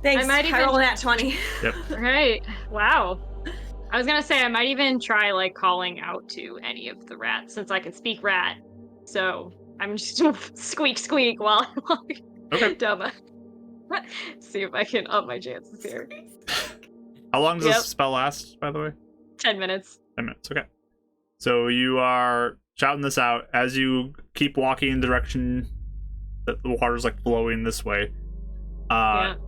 Thanks. I might I even- rolled at 20. Right. Wow. I was gonna say I might even try like calling out to any of the rats since I can speak rat. So I'm just squeak squeak while I'm walking Okay. down the. See if I can up my chances here. How long does Yep. this spell last, by the way? 10 minutes. 10 minutes, okay. So you are shouting this out as you keep walking in the direction that the water's like flowing this way.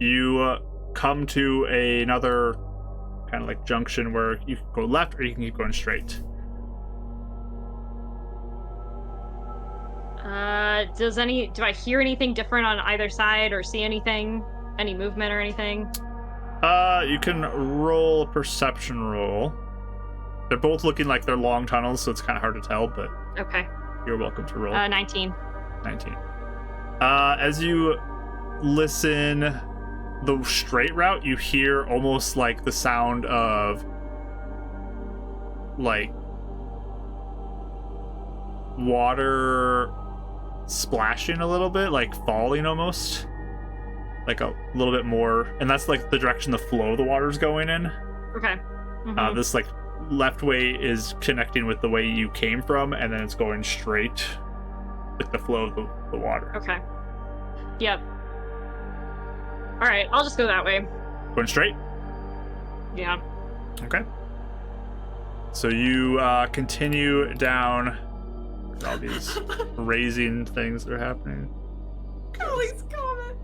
You come to another kind of like junction where you can go left or you can keep going straight. Do I hear anything different on either side or see anything? Any movement or anything? You can roll a perception roll. They're both looking like they're long tunnels, so it's kind of hard to tell, but Okay. you're welcome to roll. 19. 19. As you listen the straight route, you hear almost like the sound of like water splashing a little bit, like falling almost. Like a little bit more, and that's like the direction the flow of the water is going in. Okay. Mhm. This like left way is connecting with the way you came from, and then it's going straight with the flow of the water. Okay. Yep. All right, I'll just go that way. Going straight? Yeah. Okay. So you continue down all these raising things that are happening. Please comment.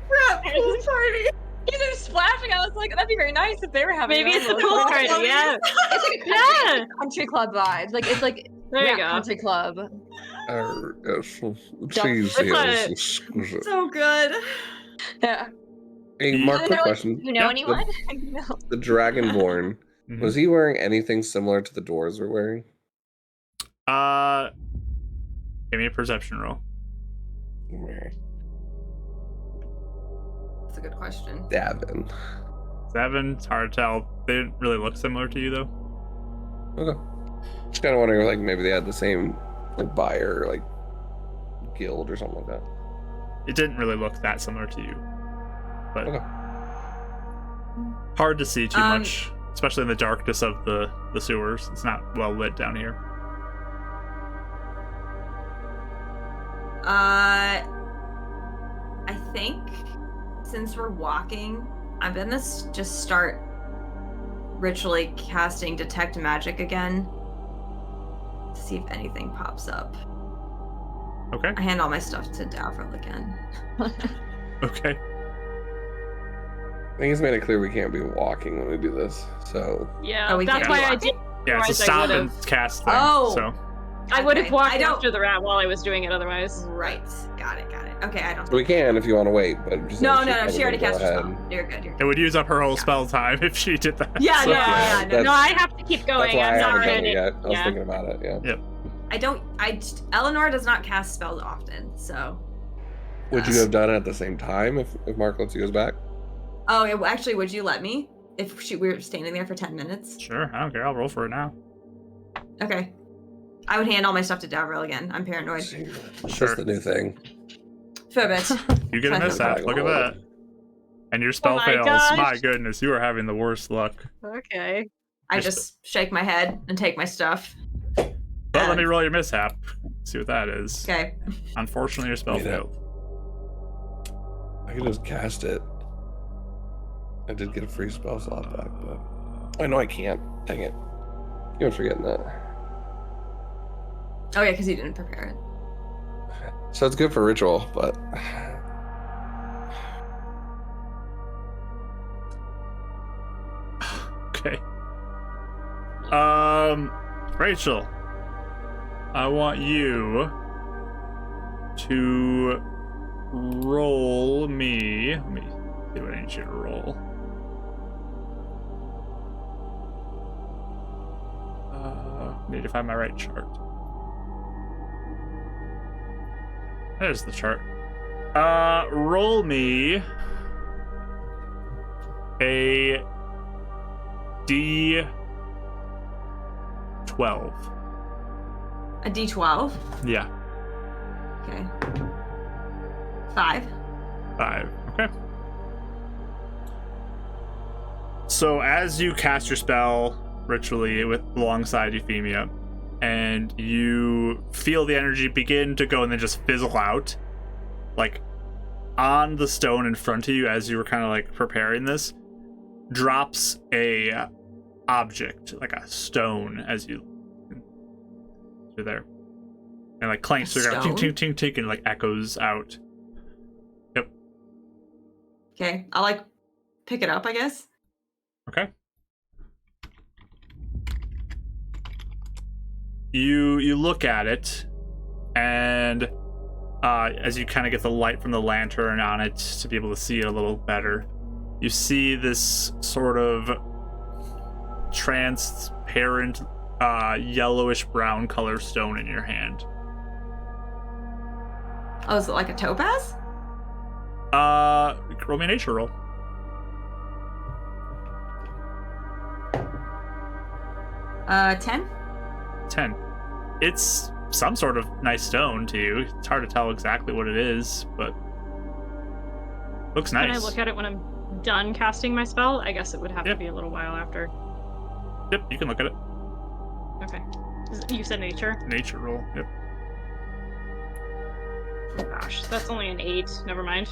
Rat pool party. These are splashing. I was like, that'd be very nice if they were having. Maybe their it's a own pool little party. party. Yeah. It's like a Yeah. country club vibes. Like it's like There you rat go. country club. Cheese It's is exquisite. So good. Yeah. Hey, Mark, quick Like, question. You know Yeah. anyone? No. The Dragonborn, Mhm. was he wearing anything similar to the doors we're wearing? Give me a perception roll. That's a good question. Davin. 7. It's hard to tell. They didn't really look similar to you though. Okay. Just kind of wondering, like, maybe they had the same, like, buyer, like, guild or something like that. It didn't really look that similar to you, but Okay. hard to see too Um, much, especially in the darkness of the sewers. It's not well lit down here. I think since we're walking, I'm gonna just start ritually casting detect magic again to see if anything pops up. Okay. I hand all my stuff to Davril again. Okay. I think it's made it clear we can't be walking when we do this, so... Yeah. Oh, we that's can't why be I walking? did. Yeah, it's a Otherwise I stop would've- and cast thing. Oh. So I would have Okay. walked I don't- after the rat while I was doing it otherwise. Right. Got it. Okay, I don't. We can if you want to wait, but just... No, she's she probably already gonna cast go her ahead. spell. You're good. it would use up her whole Yeah. spell time if she did that. Yeah, So- no, yeah, no. That's- No, I have to keep going. That's why I'm I not haven't done ready. it yet. I was Yeah. thinking about it, yeah. Eleanor does not cast spells often, so. Would you have done it at the same time if Mark lets you goes back? Oh, actually, would you let me if we were standing there for 10 minutes? Sure, I don't care. I'll roll for it now. Okay. I would hand all my stuff to Davril again. I'm paranoid. That's Sure. the new thing. For a bit. You get a mishap. Look at that. And your spell my fails. gosh. My goodness, you are having the worst luck. Okay. I just shake my head and take my stuff. But let me roll your mishap. See what that is. Okay. Unfortunately, your spell Wait, failed. I could just cast it. I did get a free spell slot back, but I know I can't. Dang it. You're forgetting that. Oh yeah, because you didn't prepare it. So it's good for ritual, but Okay. Rachel, I want you to roll me. Let me see what I need you to roll. Need to find my right chart. There's the chart. Roll me a D12. A D12. Yeah, Okay. 5. 5. Okay. So as you cast your spell ritually alongside Euphemia, and you feel the energy begin to go and then just fizzle out, like on the stone in front of you as you were kind of like preparing this, drops a object, like a stone, as you're there, and like clanks to the ground, tink, tink, tink, tink, and like echoes out. Yep. Okay. I'll like pick it up, I guess. Okay. You look at it, and as you kind of get the light from the lantern on it to be able to see it a little better, you see this sort of transparent yellowish brown color stone in your hand. Oh, is it like a topaz? Roll me a nature roll. Uh, 10? 10. It's some sort of nice stone to you. It's hard to tell exactly what it is, but looks nice. Can I look at it when I'm done casting my spell? I guess it would have Yep. to be a little while after. Yep, you can look at it. Okay. You said nature? Nature roll. Yep. Oh gosh, that's only an 8. Never mind.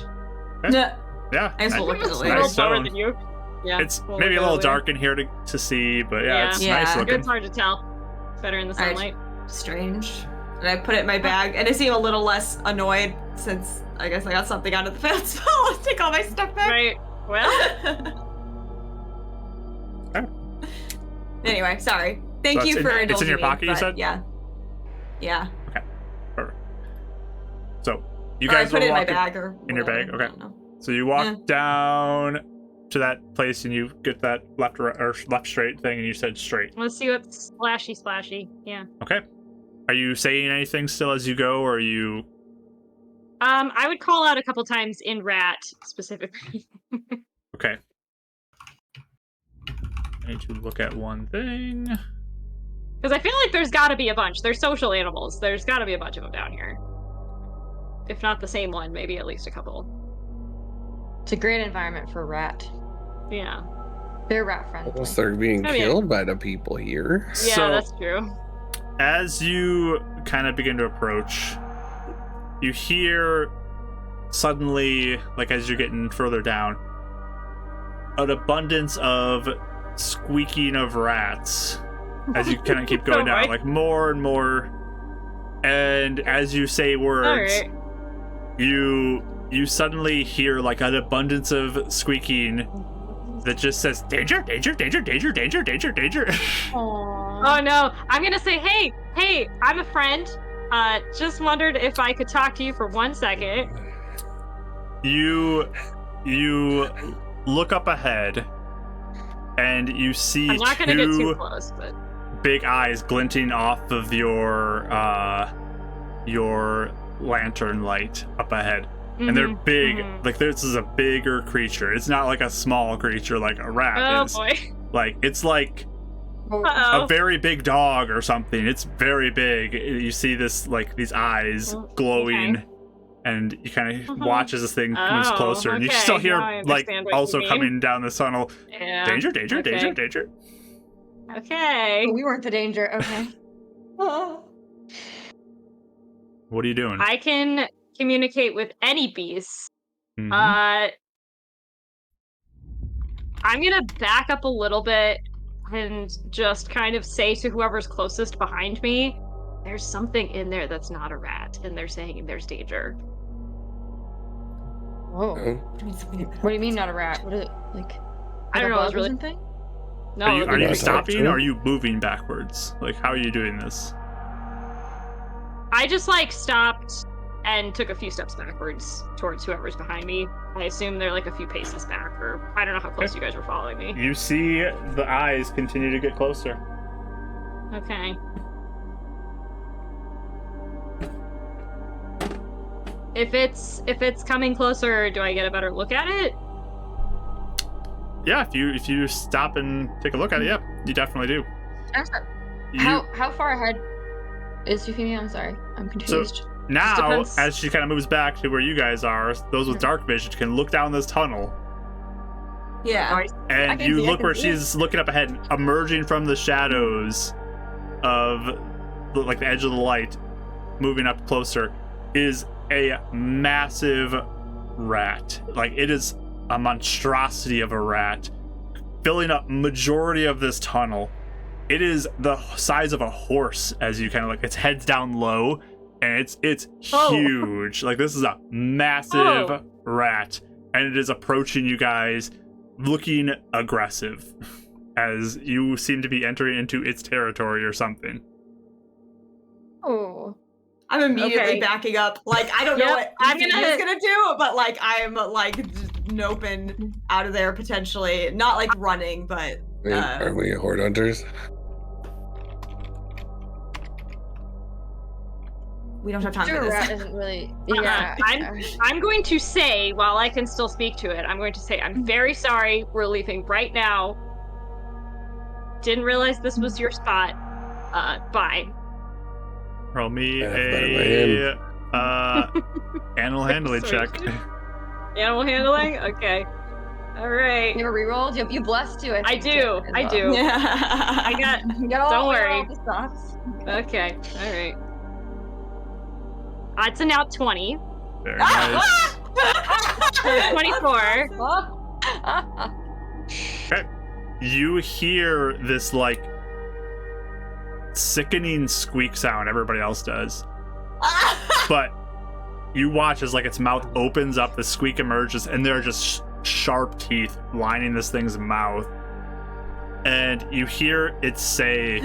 Okay. No. Yeah. I guess we'll look at it It's later. a little Nice lower stone. than you. Yeah. It's we'll maybe a look at little it later. dark in here to see, but yeah, Yeah. it's Yeah. nice looking. It's hard to tell. It's better in the Alright. sunlight. Strange. And I put it in my bag, and I seem a little less annoyed since I guess I got something out of the failed spell. I'll take all my stuff back. Right. Well, Anyway, sorry. Thank So you it's for in indulging your me, pocket, you but said? Yeah. Yeah. Perfect. So you Or I guys put will it in my walk bag or in your whatever, bag? I Okay. don't know. So you walk Yeah. down to that place and you get that left straight thing, and you said straight. let's see what's splashy. Yeah. Okay. Are you saying anything still as you go, or are you? I would call out a couple times in rat specifically. Okay. I need to look at one thing. Because I feel like there's got to be a bunch. They're social animals. There's got to be a bunch of them down here. If not the same one, maybe at least a couple. It's a great environment for rat. Yeah. They're rat friendly. Unless they're being Oh, yeah. killed by the people here. Yeah, So- that's true. As you kind of begin to approach, you hear suddenly, like as you're getting further down, an abundance of squeaking of rats as you kind of keep going down, Alright. like more and more. And as you say words, Alright. you suddenly hear like an abundance of squeaking that just says danger, danger, danger, danger, danger, danger, danger. Oh no, I'm gonna say, hey, I'm a friend. Just wondered if I could talk to you for 1 second. You look up ahead and you see I'm not gonna get too two close, but big eyes glinting off of your lantern light up ahead. And they're big. Like, this is a bigger creature. It's not like a small creature like a rat is. boy. Like, it's like Uh-oh. a very big dog or something. It's very big. You see this, like, these eyes glowing, okay. and you kind of watch as this thing moves Oh, closer, and you okay. still hear, Now I like, understand what you also mean. coming down this tunnel. Yeah. Danger, danger, Okay. danger, danger. Okay. We weren't the danger. Okay. What are you doing? I can communicate with any beast. Mhm. I'm gonna back up a little bit and just kind of say to whoever's closest behind me, there's something in there that's not a rat, and they're saying there's danger. Whoa. Oh. What do you mean not a rat? What is it like? I don't know, I was bug or really- something? No, Are you Can I talk stopping, to or him? are you moving backwards? Like, how are you doing this? I just like stopped and took a few steps backwards towards whoever's behind me. I assume they're like a few paces back, or I don't know how close you guys were following me. You see the eyes continue to get closer. Okay. If it's coming closer, do I get a better look at it? Yeah, if you stop and take a look at it, yeah, you definitely do. You, How far ahead is Euphemia? I'm sorry. I'm confused. now, depends. as she kind of moves back to where you guys are, those with dark vision can look down this tunnel, Yeah. I and can you see, I look can where see it. she's looking up ahead, emerging from the shadows of like the edge of the light, moving up closer, is a massive rat. Like, it is a monstrosity of a rat, filling up majority of this tunnel. It is the size of a horse, as you kind of like, its head's down low, and it's Oh. huge. Like, this is a massive rat, and it is approaching you guys looking aggressive, as you seem to be entering into its territory or something. Oh. I'm immediately Okay. backing up. Like, I don't know Yep, what I'm Euphemia's gonna- gonna do, but like I'm like just noping out of there potentially. Not like running, but I mean, are we horde hunters? we don't have time Sure, for rat this. isn't really. Uh-uh. Yeah. I'm going to say, while I can still speak to it, I'm going to say, I'm very sorry. We're leaving right now. Didn't realize this was your spot. Bye. Roll me Yeah, better a animal handling Sweet. check. Animal handling? Okay. All right. You have a reroll? You blessed too. I think, do. as I well. do. Yeah. I got. You got all, Don't you got worry. all the stops. Okay. All right. It's a now 20. Very nice. 24. Okay. You hear this like sickening squeak sound everybody else does, but you watch as like its mouth opens up, the squeak emerges, and there are just sharp teeth lining this thing's mouth, and you hear it say,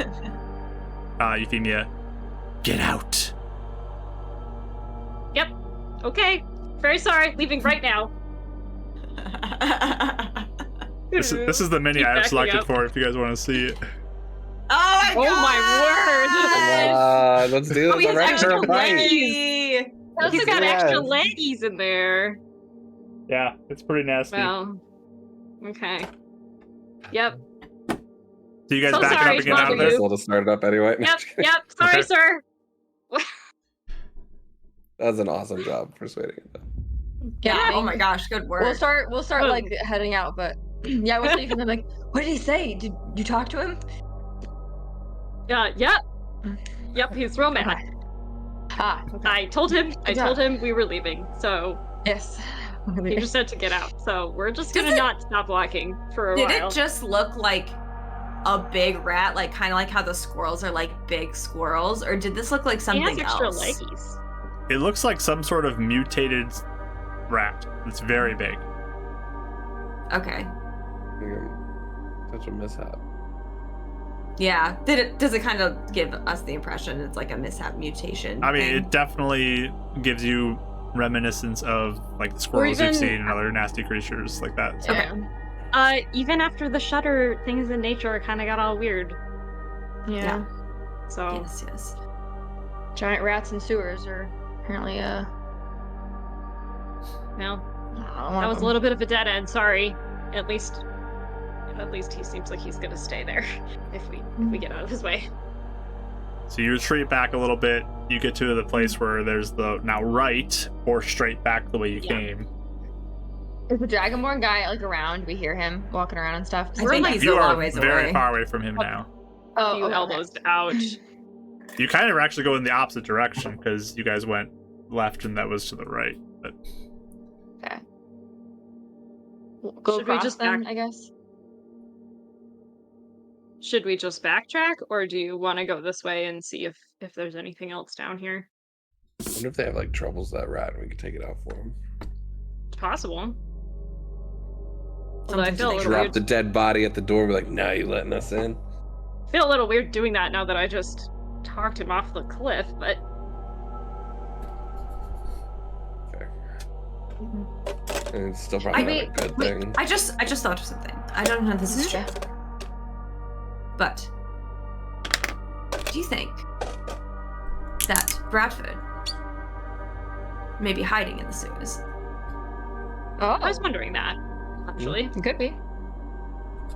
Euphemia, "Get out." Okay. Very sorry. Leaving right now. This is the mini Keep I have backing selected up. for if you guys want to see it. Oh my Oh god! my word. Let's do Oh, he this. has I'm extra ready for a bite. leggy. Also He's got good. extra leggies in there. Yeah, it's pretty nasty. Well. Okay. Yep. So you guys So back sorry, it up and get out of bother there? you. We'll just start it up anyway. Yep. Yep. Sorry, Okay. sir. That's an awesome job persuading it. Yeah. Oh my gosh, good work. We'll start Oh. like heading out, but yeah, we'll see if like, what did he say? Did you talk to him? Yep. Yep. He's real mad. Ah, okay. I told him Yeah. we were leaving, so Yes. he just said to get out. So we're just Does gonna it- not stop walking for a Did while. it just look like a big rat, like kind of like how the squirrels are like big squirrels, or did this look like He something has extra else? leggies. It looks like some sort of mutated rat. It's very big. Okay. Such a mishap. Yeah. Does it kind of give us the impression it's like a mishap mutation? I mean, thing? it definitely gives you reminiscence of like the squirrels you've even- seen and other nasty creatures like that. So. Yeah. Even after the shutter, things in nature kind of got all weird. Yeah. So Yes. Giant rats in sewers are apparently well, I don't that want was a them. little bit of a dead end. Sorry. At least he seems like he's gonna stay there if we get out of his way. So you retreat back a little bit. You get to the place where there's the now right or straight back the way you came. Is the Dragonborn guy like around? We hear him walking around and stuff. I think he's You a are long ways very away. far away from him now. Oh, You okay. elbows out. You kind of actually go in the opposite direction because you guys went left and that was to the right. But Okay. Go Should we across just then, back- I guess. Should we just backtrack, or do you want to go this way and see if there's anything else down here? I wonder if they have like troubles with that rat and we could take it out for them. It's possible. Although I Sometimes feel a they little Drop weird. the dead body at the door. Be like, nah, you letting us in? Feel a little weird doing that now that I just talked him off the cliff, but Fair. And it's still probably not a good thing. I just thought of something. I don't know if this is true. But do you think that Bradford may be hiding in the sewers? Oh, I was wondering that, actually. it could be.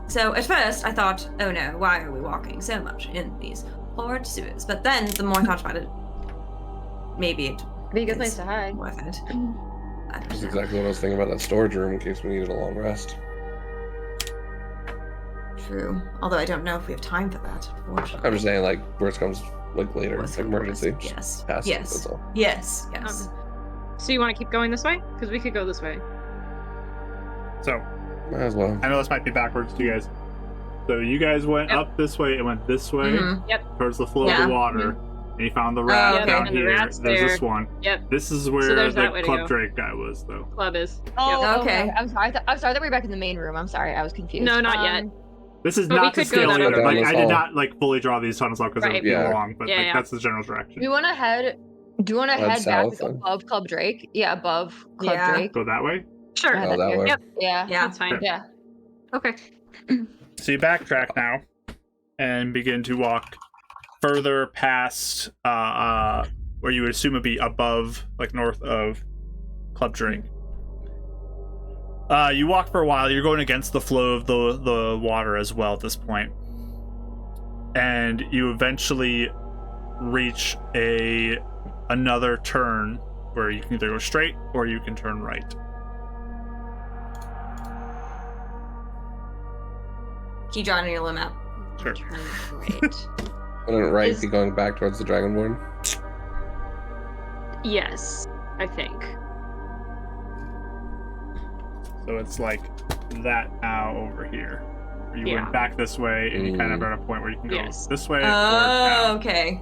So at first I thought, oh no, why are we walking so much in these horrid sewers? But then the more I thought about it, maybe it Be a good is place to hide. worth it. I That's don't know. exactly what I was thinking about that storage room in case we needed a long rest. True. Although I don't know if we have time for that, unfortunately. I'm just saying, like, worst comes like later, Worst like comes emergency. worst. Yes. Pass it, Yes. that's all. Yes. So you want to keep going this way? Because we could go this way. so Might as well. I know this might be backwards to you guys. So you guys went Yep. up this way and went this way Mhm. towards the flow of Yeah. the water. And you found the rat okay. down And the here. rat's There's there. this one. Yep. This is So where there's the that way to Club go. Drake guy was, though. Club is. Oh, Yep. Okay. I'm sorry. I'm sorry that we're back in the main room. I'm sorry. I was confused. No, not yet. This is But we not to could go scale that either. other Like way. I did not like fully draw these tunnels out because it Right. would be Yeah. long, but Yeah, like yeah. that's the general direction. Do you want to head? Do you want to Head head back south, then. above Club Drake? Yeah, above Club Yeah. Drake. Go that way. Sure. Yeah. Oh, that way. Yep. Yeah. Yeah. That's fine. Yeah. Okay. So you backtrack now and begin to walk further past where you would assume would be above, like north of Club Drake. You walk for a while. You're going against the flow of the water as well at this point, and you eventually reach another turn where you can either go straight or you can turn right. Keep drawing on your little map. Sure. Right. Wouldn't right Is- be going back towards the Dragonborn? Yes, I think. So it's like that now over here. Where you Yeah. went back this way, and you kind of Mm. are at a point where you can go Yes. this way or Oh, down. okay.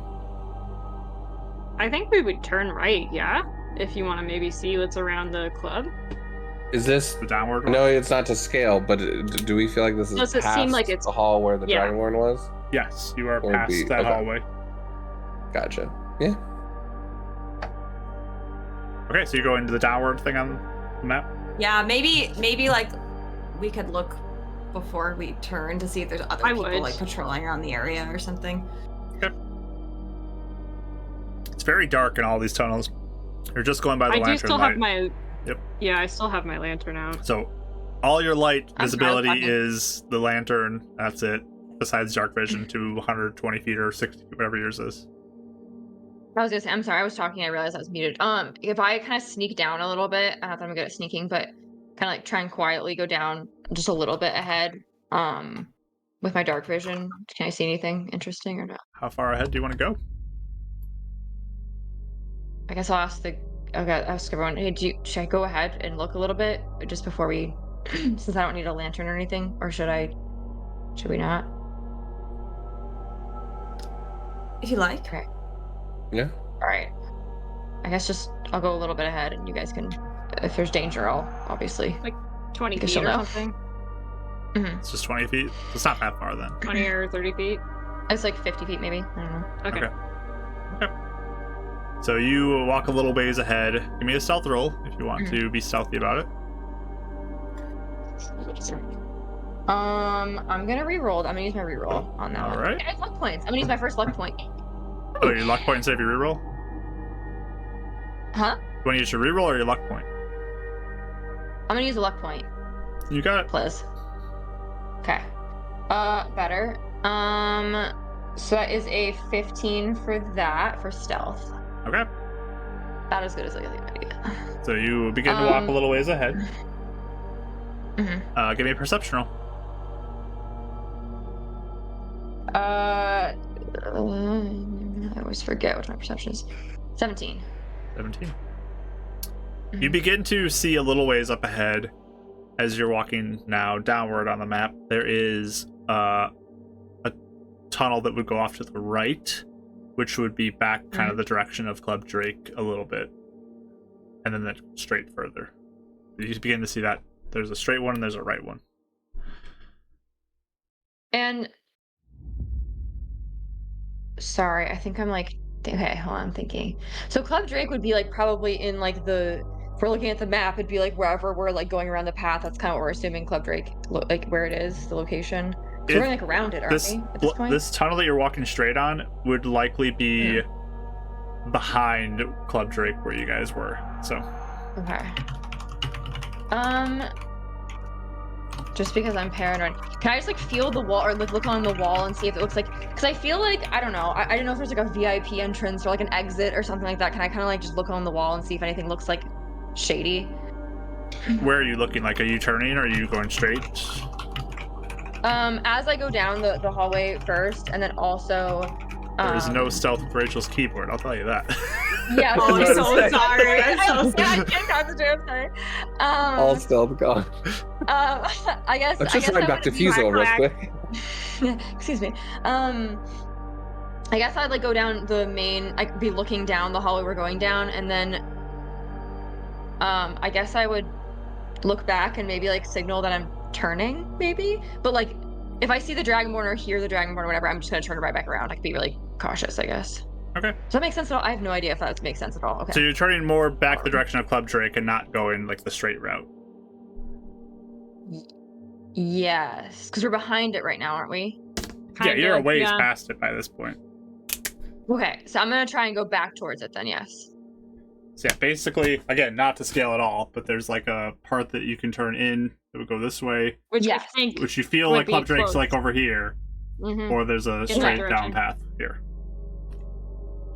I think we would turn right, yeah? If you want to maybe see what's around the club. Is this? The downward one? No, it's not to scale, but do we feel like this is Does it past seem like it's- the hall where the Yeah. Dragonborn was? Yes, you are Or past be- that okay. hallway. Gotcha. Yeah. Okay, so you go into the downward thing on the map? Yeah, maybe like we could look before we turn to see if there's other I people would. like patrolling around the area or something. It's very dark in all these tunnels. You're just going by the I do lantern still light. have my. Yep. Yeah, I still have my lantern out. So all your light I'm visibility talking. is the lantern. That's it. Besides dark vision to 120 feet or 60, whatever yours is. I was gonna say, I'm sorry, I was talking, I realized I was muted. If I kind of sneak down a little bit, not that I'm good at sneaking, but kind of like try and quietly go down just a little bit ahead, with my dark vision, can I see anything interesting or not? How far ahead do you want to go? I guess I'll ask everyone, hey, should I go ahead and look a little bit just before we, since I don't need a lantern or anything, or should we not? If you like. Okay. Yeah. All right. I guess I'll go a little bit ahead and you guys can, if there's danger, I'll obviously. 20 Guess feet you'll or know. something. It's just 20 feet. It's not that far then. 20 or 30 feet. It's like 50 feet maybe. I don't know. Okay. Okay. So you walk a little ways ahead. Give me a stealth roll if you want Mhm. to be stealthy about it. I'm gonna reroll. I'm gonna use my reroll on that All one. right. Okay, I have luck points. I'm gonna use my first luck point. Oh, your luck point and save your reroll? Huh? You want to use your reroll or your luck point? I'm gonna use a luck point, You got it. please. Okay. Better. So that is a 15 for that for stealth. Okay. About as good as I can get. So you begin to walk a little ways ahead. Mhm. Give me a perception roll. I always forget what my perception is. 17. 17. You begin to see a little ways up ahead as you're walking now downward on the map. There is a tunnel that would go off to the right, which would be back kind of the direction of Club Drake a little bit. And then that straight further. You begin to see that there's a straight one and there's a right one. And sorry, I think I'm like, okay, hold on, I'm thinking. So Club Drake would be like probably in like if we're looking at the map, it'd be like wherever we're like going around the path. That's kind of what we're assuming Club Drake, like where it is, the location. So we're going like around it, aren't we? At this point? This tunnel that you're walking straight on would likely be behind Club Drake where you guys were. So. Okay. Just because I'm paranoid, can I just like feel the wall or like look on the wall and see if it looks like? Because I feel like I don't know. I don't know if there's like a VIP entrance or like an exit or something like that. Can I kind of like just look on the wall and see if anything looks like shady? Where are you looking? Like, are you turning or are you going straight? As I go down the hallway first, and then also There is no stealth with Rachel's keyboard, I'll tell you that. Yeah. Oh, I'm so sorry. I'm so I sorry. can't concentrate. I'm sorry. All stealth gone. I guess. Let's I just guess run I back to would- Fusel real quick. Excuse me. I guess I'd like go down the main. I'd be looking down the hallway we're going down, and then I guess I would look back and maybe like signal that I'm turning, maybe. But like, if I see the Dragonborn or hear the Dragonborn or whatever, I'm just gonna turn right back around. I can be really cautious, I guess. Okay. Does that make sense at all? I have no idea if that makes sense at all. Okay. So you're turning more back the direction of Club Drake and not going like the straight route. Yes, because we're behind it right now, aren't we? Yeah, you're a ways yeah. past it by this point. Okay, so I'm gonna try and go back towards it then. Yes. So yeah, basically, again, not to scale at all, but there's like a part that you can turn in that would go this way, Which Yes. I think which you feel Would like be Club Drake's close. like over here, Mm-hmm. or there's a that straight down direction. path here.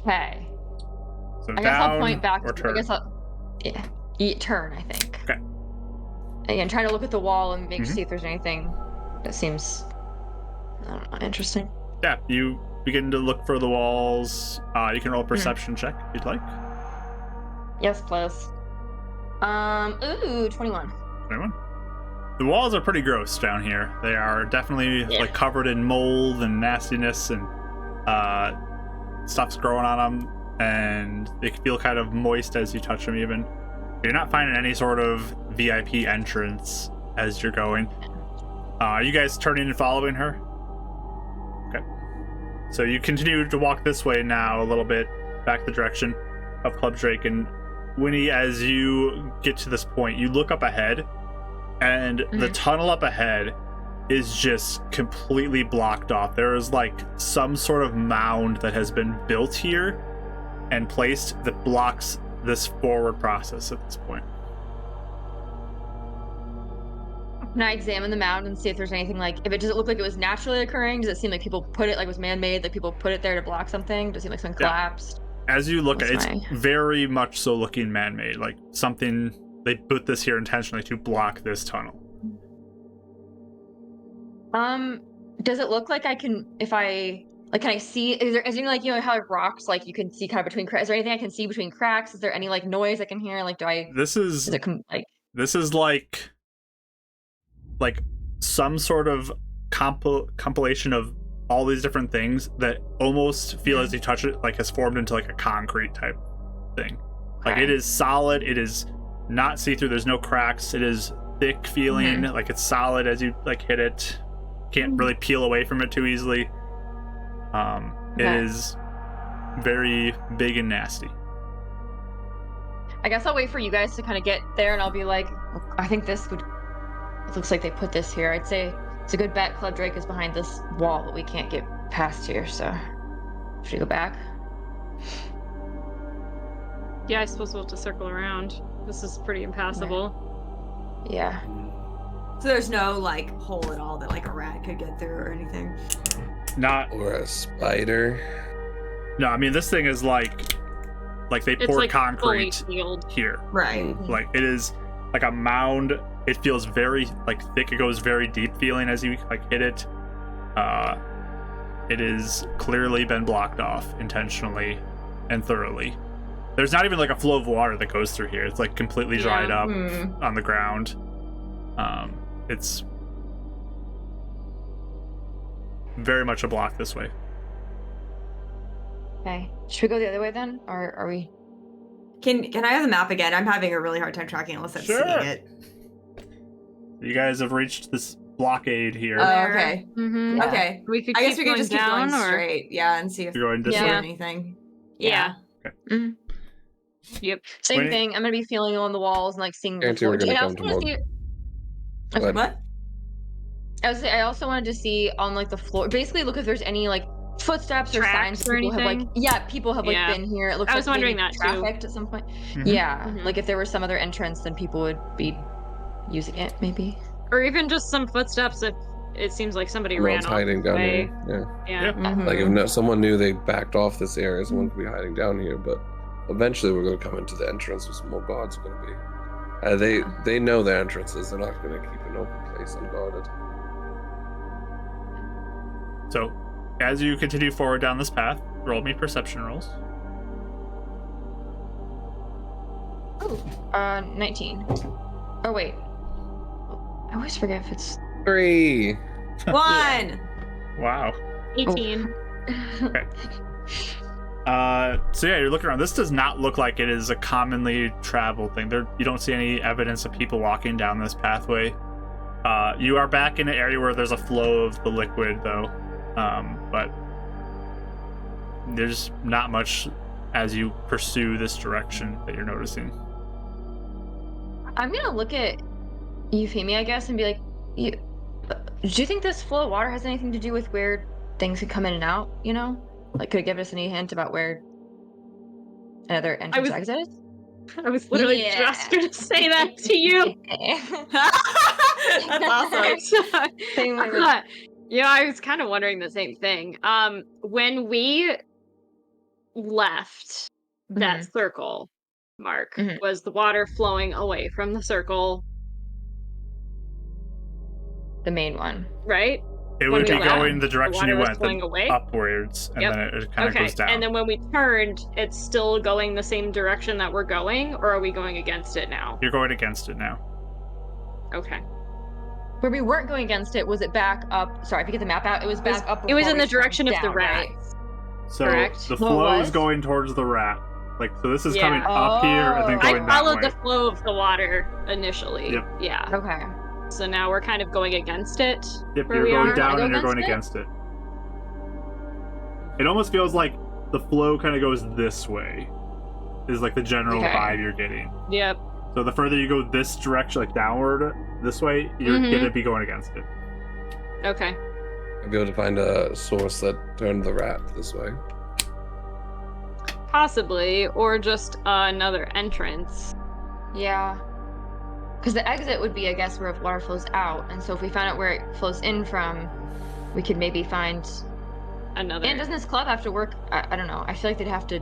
Okay. So I guess down I'll point back. or turn. I guess turn. I think. Okay. Again, trying to look at the wall and Mhm. see if there's anything that seems, I don't know, interesting. Yeah, you begin to look for the walls. You can roll a perception check if you'd like. Yes, please. 21. 21. The walls are pretty gross down here. They are definitely Yeah. like covered in mold and nastiness and stuff's growing on them, and they can feel kind of moist as you touch them. Even you're not finding any sort of VIP entrance as you're going. Are you guys turning and following her? Okay. So you continue to walk this way now a little bit, back the direction of Club Drake. And Winnie, as you get to this point, you look up ahead, and the tunnel up ahead is just completely blocked off. There is like some sort of mound that has been built here and placed that blocks this forward process at this point. Can I examine the mound and see if there's anything like, if it does it look like it was naturally occurring? Does it seem like people put it, like it was man-made, like people put it there to block something? Does it seem like something Yeah. collapsed? As you look at it, That's it's very much so looking man-made, like something they put this here intentionally to block this tunnel. Does it look like I can, if I, like, can I see, is there like, you know, how rocks, like, you can see kind of between cracks, is there anything I can see between cracks? Is there any, like, noise I can hear? Like, This is like some sort of compilation of all these different things that almost feel as you touch it like has formed into like a concrete type thing. Like it is solid, it is not see-through, there's no cracks, it is thick feeling, like it's solid as you like hit it. Can't really peel away from it too easily. It is very big and nasty. I guess I'll wait for you guys to kind of get there and I'll be like, I think this would, it looks like they put this here. I'd say It's a good bet Club Drake is behind this wall, but we can't get past here, so should we go back? Yeah, I suppose we'll have to circle around. This is pretty impassable. Yeah. So there's no like hole at all that like a rat could get through or anything. Not. Or a spider. No, I mean this thing is like they It's poured like fully concrete sealed. here. Right. Like it is like a mound. It feels very like thick. It goes very deep feeling as you like hit it. It is clearly been blocked off intentionally and thoroughly. There's not even like a flow of water that goes through here. It's like completely dried up on the ground. It's very much a block this way. Okay. Should we go the other way then? Or are we? Can I have the map again? I'm having a really hard time tracking unless I'm Sure. seeing it. You guys have reached this blockade here. Oh, okay. Mm-hmm. Yeah. Okay. We could I keep guess we going could just keep down, going or straight. Yeah, and see if You're going this there's way? Yeah. anything. Yeah. Yep. Same Wait. thing. I'm gonna be feeling along the walls and like seeing the Guarantee we're floor. gonna And I come also to wanna more. see. Go ahead. What? I also wanted to see on like the floor, basically look if there's any like footsteps or signs Tracks that or people have like. anything? Yeah, people have like Yeah. been here. It looks I like was wondering maybe that, too. trafficked at some point. Mhm. Yeah, Mhm. like if there was some other entrance, then people would be using it, maybe. Or even just some footsteps if it seems like somebody ran Someone's off hiding this down way. here. Yeah. Yeah. Mhm. Like if someone knew they backed off this area, someone could be hiding down here. But eventually, we're going to come into the entrance where some more guards are going to be. They know their entrances. They're not going to keep an open place unguarded. So, as you continue forward down this path, roll me perception rolls. 19. Oh wait. I always forget if it's. 3. 1. Wow. 18. So yeah, you're looking around. This does not look like it is a commonly traveled thing. You don't see any evidence of people walking down this pathway. You are back in an area where there's a flow of the liquid, though. But there's not much as you pursue this direction that you're noticing. I'm gonna look at Euphemia, I guess, and be like, do you think this flow of water has anything to do with where things could come in and out? You know, like could it give us any hint about where another entrance or exit is? I was literally just going to say that to you. That's awesome. Same way. Yeah, I was kind of wondering the same thing. When we left that circle, Mark, was the water flowing away from the circle? The main one. Right? It When would we be left, going the direction you water was went, flowing then away? upwards, and Yep. then it kind of Okay, goes down. and then when we turned, it's still going the same direction that we're going, or are we going against it now? You're going against it now. Okay. Where we weren't going against it, was it back up? Sorry, if you get the map out, it was back up. It was before in we the direction of swung the down, rat. right? So Correct. the Well, it flow is was? going towards the rat. Like, so this is Yeah. coming up here and then Oh. going I that followed way. the flow of the water initially. Yep. Yeah. Okay. So now we're kind of going against it. Yep, where you're we going are. down Wanna and go you're going against against it. It almost feels like the flow kind of goes this way. Is like the general Okay. vibe you're getting. Yep. So the further you go this direction, like downward this way, you're Mhm. gonna be going against it. Okay. I'll be able to find a source that turned the rat this way. Possibly, or just another entrance. Yeah. Because the exit would be, I guess, where water flows out, and so if we found out where it flows in from, we could maybe find. Another. And doesn't this club have to work? I don't know. I feel like they'd have to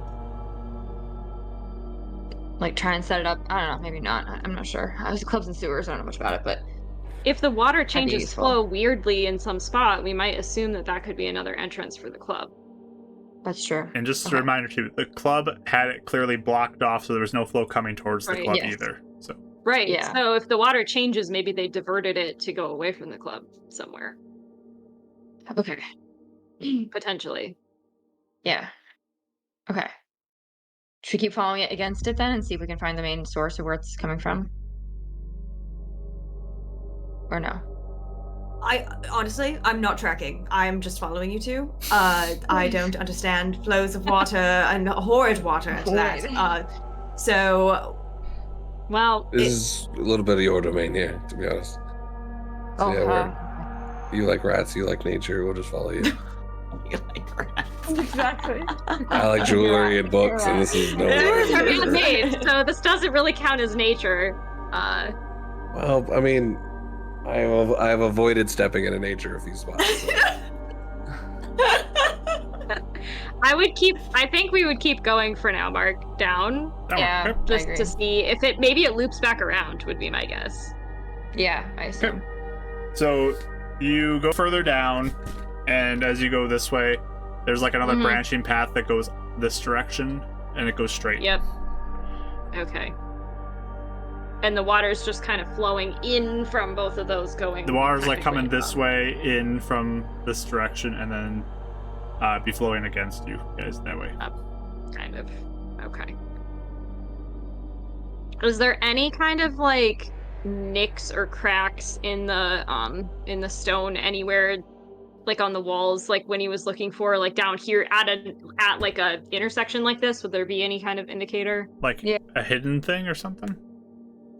like try and set it up. I don't know. Maybe not. I'm not sure. I was clubs and sewers. I don't know much about it, but If the water be changes useful. flow weirdly in some spot, we might assume that that could be another entrance for the club. that's true. And just Okay. a reminder too, the club had it clearly blocked off, so there was no flow coming towards the Right. club Yes. either. So Right. Yeah. So if the water changes, maybe they diverted it to go away from the club somewhere. Okay. Potentially. Yeah. Okay. Should we keep following it against it then and see if we can find the main source of where it's coming from? Or no? I honestly, I'm not tracking. I'm just following you two. I don't understand flows of water and horrid water at that. So Well, This is a little bit of your domain here, to be honest. So yeah, Uh-huh. You like rats, you like nature, we'll just follow you. You like rats. Exactly. I like jewelry and books, and this is no Doors are way. man-made, so this doesn't really count as nature. Well, I mean, I've avoided stepping into nature a few spots. So. I think we would keep going for now, Mark, down. Yeah, Okay. I Just agree. to see if maybe it loops back around would be my guess. Yeah, I assume. So you go further down, and as you go this way, there's like another Mhm. branching path that goes this direction, and it goes straight. Yep. Okay. And the water's just kind of flowing in from both of those going. The water's like coming technically this up. way in from this direction, and then be flowing against you guys that way. Kind of. Okay. Is there any kind of like nicks or cracks in the stone anywhere, like on the walls, like when he was looking for, like down here at like a intersection like this? Would there be any kind of indicator? Like Yeah. a hidden thing or something?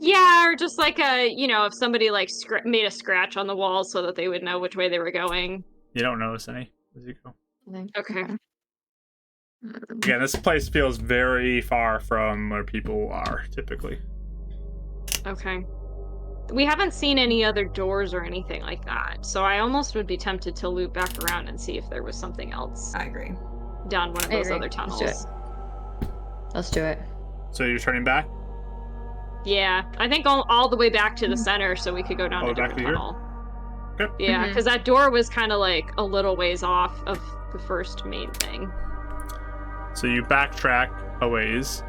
Yeah, or just like if somebody like made a scratch on the wall so that they would know which way they were going. You don't notice any as you go. Okay. Again, this place feels very far from where people are typically. Okay. We haven't seen any other doors or anything like that, so I almost would be tempted to loop back around and see if there was something else I agree. down one of I those agree. other Let's tunnels. do it. Let's do it. So you're turning back? Yeah, I think all the way back to the center so we could go down Oh, a back different to here? tunnel. Okay. Yeah, Mhm. because that door was kind of like a little ways off of the first main thing. So you backtrack a ways.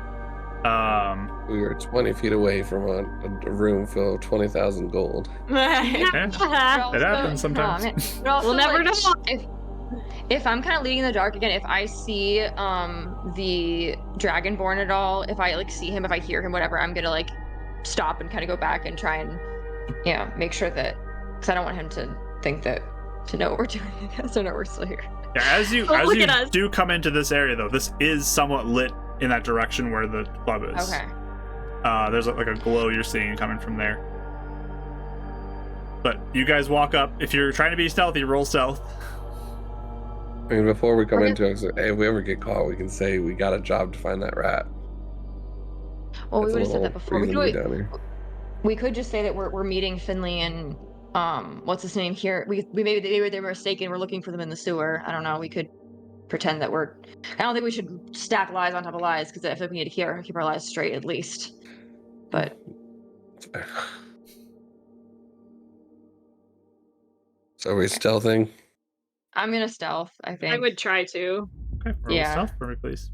We were 20 feet away from a room filled with 20,000 gold. It happens sometimes. But also, We'll never like, know. if I'm kind of leading in the dark again, if I see the Dragonborn at all, if I like see him, if I hear him, whatever, I'm gonna like stop and kind of go back and try and make sure that, because I don't want him to think that to know what we're doing. I guess, or know we're still here. Yeah, as you Oh, look at us. do come into this area though, this is somewhat lit in that direction where the club is. Okay. There's like a glow you're seeing coming from there. But you guys walk up. If you're trying to be stealthy, roll stealth. I mean, before we come Okay. into it, hey, if we ever get caught, we can say we got a job to find that rat. Well, we That's a would have said little that before. reason to be down here. We could just say that we're meeting Finley and what's his name here. We maybe they were mistaken. We're looking for them in the sewer. I don't know. We could pretend that we're. I don't think we should stack lies on top of lies, because I feel like we need to keep our lies straight at least. But So are we stealthing? I'm gonna stealth, I think. I would try to. Okay, roll Yeah. stealth for me, please.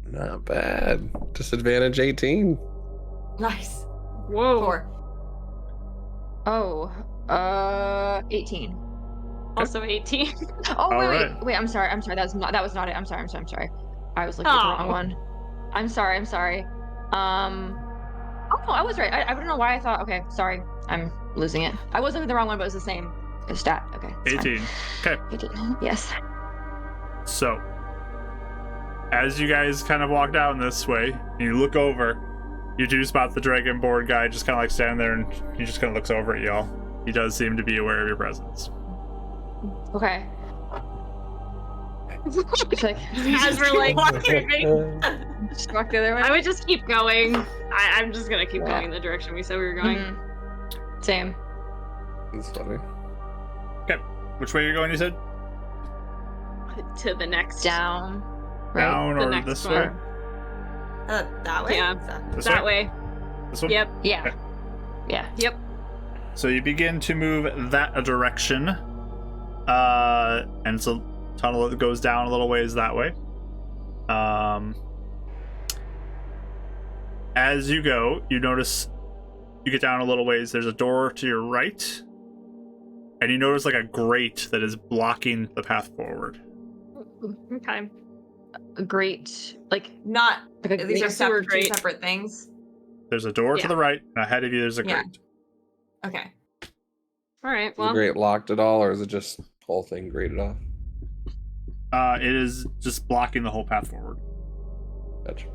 Not bad. Disadvantage 18. Nice. Whoa. 4. Oh, 18. Also 18. Oh wait, Alright. wait. I'm sorry. That was not it. I'm sorry. I was looking at the wrong Oh. one. I'm sorry. Oh no, I was right. I don't know why I thought. Okay, sorry. I'm losing it. I was looking at the wrong one, but it was the same stat. Okay. it's fine. 18. Okay. 18. Yes. So, as you guys kind of walk down this way, and you look over, you do spot the Dragonborn guy just kind of like standing there, and he just kind of looks over at y'all. He does seem to be aware of your presence. Okay. It's like, As we're like moving. just walk the other way. I would just keep going. I'm just gonna keep Yeah. going in the direction we said we were going. Mhm. Same. That's funny. Which way are you going, you said? To the next. Down. Right. Down The or next this one. way? That way? Yeah. So- This That way. This one? Yep. Yeah. Okay. Yeah. Yep. So you begin to move that direction. And it's a tunnel that goes down a little ways that way. As you go, you notice you get down a little ways, there's a door to your right. And you notice like a grate that is blocking the path forward. Okay. A great, like Not. a These are great- sewer two grate. separate things. There's a door to Yeah. the right, and ahead of you there's a Yeah. grate. Okay. All right. Is the Well. grate locked at all, or is it just whole thing grated off? It is just blocking the whole path forward. Gotcha.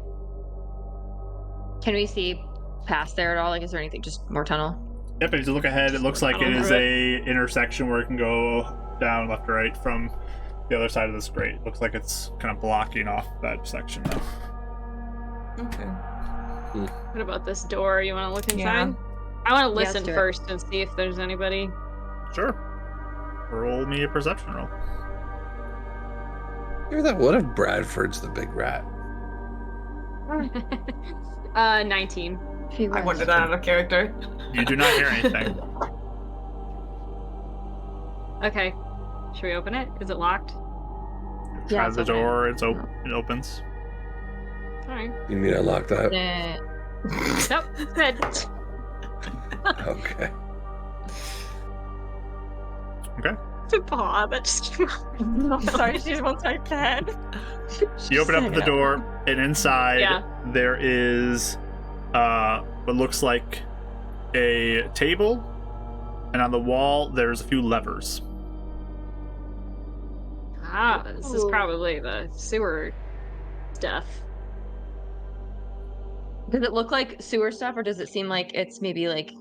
Can we see past there at all? Like, is there anything? Just more tunnel? Yep, as you look ahead, it looks like it is through a intersection where it can go down left or right from the other side of this grate. Looks like it's kind of blocking off that section though. Okay. What about this door? You want to look inside? Yeah. I want to let's listen do it. first and see if there's anybody. Sure. Roll me a perception roll. Hear that? What if Bradford's the big rat? 19. I wanted that out of character. You do not hear anything. Okay. Should we open it? Is it locked? Try it's the open. door. It opens. Alright. You need to unlock that? Nope. Good. Okay. Okay. Aw, that just came out. I'm sorry, she just wants my pen. You open up the door, and inside Yeah. there is what looks like a table, and on the wall there's a few levers. Ah, this is Ooh. probably the sewer stuff. Does it look like sewer stuff, or does it seem like it's maybe like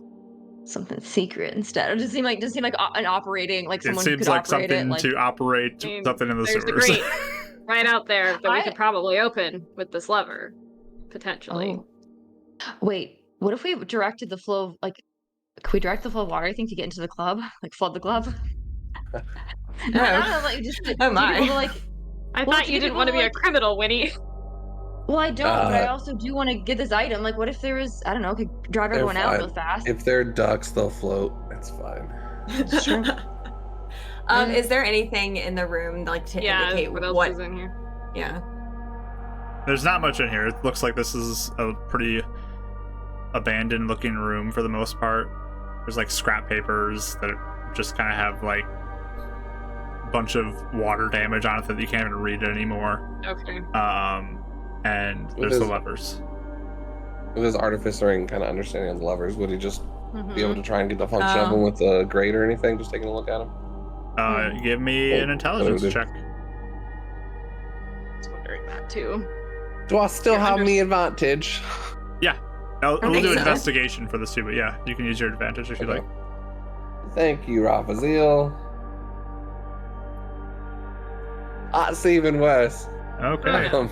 something secret instead? Or does it seem like an operating, like It someone seems could like operate something it? Like, to operate I mean, something in the there's the sewers. grate right out there that we I- could probably open with this lever, potentially. oh. Wait, what if we directed the flow of, like, could we direct the flow of water, I think, to get into the club? Like, flood the club? No, not let you just Oh do people my. to, like, I Well, thought do you didn't people want to be a like- criminal, Winnie. well, I don't, but I Uh, also do want to get this item. Like, what if there was, I don't know, could drive They're everyone out real fine. fast? If they're ducks, they'll float. It's fine. It's true. Is there anything in the room like to Yeah, indicate what else what? is in here? Yeah. There's not much in here. It looks like this is a pretty abandoned looking room for the most part. There's like scrap papers that just kind of have like a bunch of water damage on it that you can't even read it anymore. Okay. And What there's the is- levers. With his artificering kind of understanding of the levers, would he just be able Mhm. to try and get the function of Oh. them with the grate or anything? Just taking a look at them. Give me Oh, an intelligence what do we check. I was wondering that too. Do I still Your have under- me advantage? We'll think do so. investigation for this too, but yeah, you can use your advantage if you Okay. like. Thank you, Raphael. That's even worse. Okay. Um,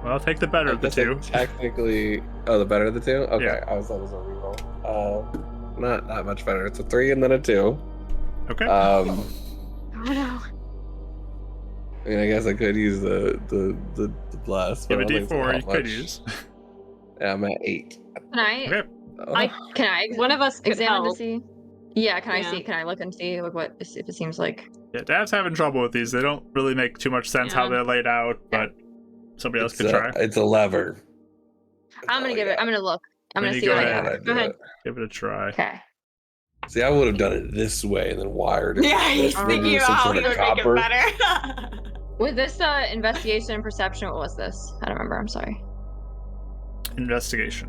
Well, take the better of the I guess I two. Technically, the better of the two. Okay, Yeah. I was thought it was a reroll. Not that much better. It's a 3 and then a 2. Okay. Um, Oh no. I mean, I guess I could use the blast. Give a but I don't think it's D4 you that could much. use. Yeah, I'm at 8. Can I, Okay. I- can I One of us could examine to help. see? Yeah, can I Yeah. see? Can I look and see like what if it seems like? Yeah, Dad's having trouble with these. They don't really make too much sense how Yeah. they're laid out, but somebody else It's could try. it's a lever. I'm gonna give it. I'm gonna look. I'm gonna Winnie, see go what I ahead. got. Go ahead. Give it a try. Okay. See, I would have done it this way and then wired it. Yeah, he's Maybe thinking with about some how sort he of would make copper. it better. With this investigation and perception, what was this? I don't remember. I'm sorry. Investigation.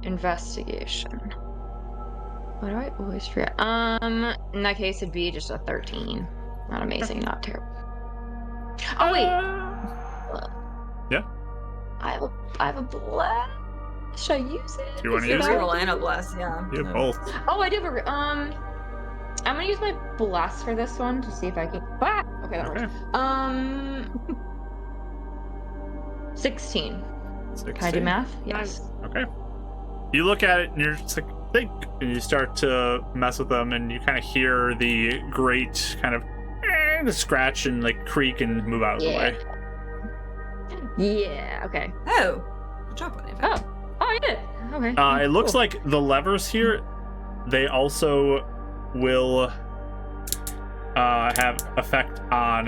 Investigation. Why do I always forget? In that case, it'd be just a 13. Not amazing, not terrible. Oh wait, Yeah. I have a blast. Should I use it? Do you wanna Is it use You're it? all- rolling a bless, yeah. You have both. Oh, I do have a. I'm gonna use my blast for this one to see if I can. Ah! Okay, that Okay. works. 16. 16. Can I do math? Yes. Okay. You look at it and you're just like, think, and you start to mess with them, and you kind of hear the grate kind of the scratch and like creak and move out of the way. Yeah. Okay. Oh, good job, Winnie. Oh, I did. Okay. It looks Cool. like the levers here, they also will have effect on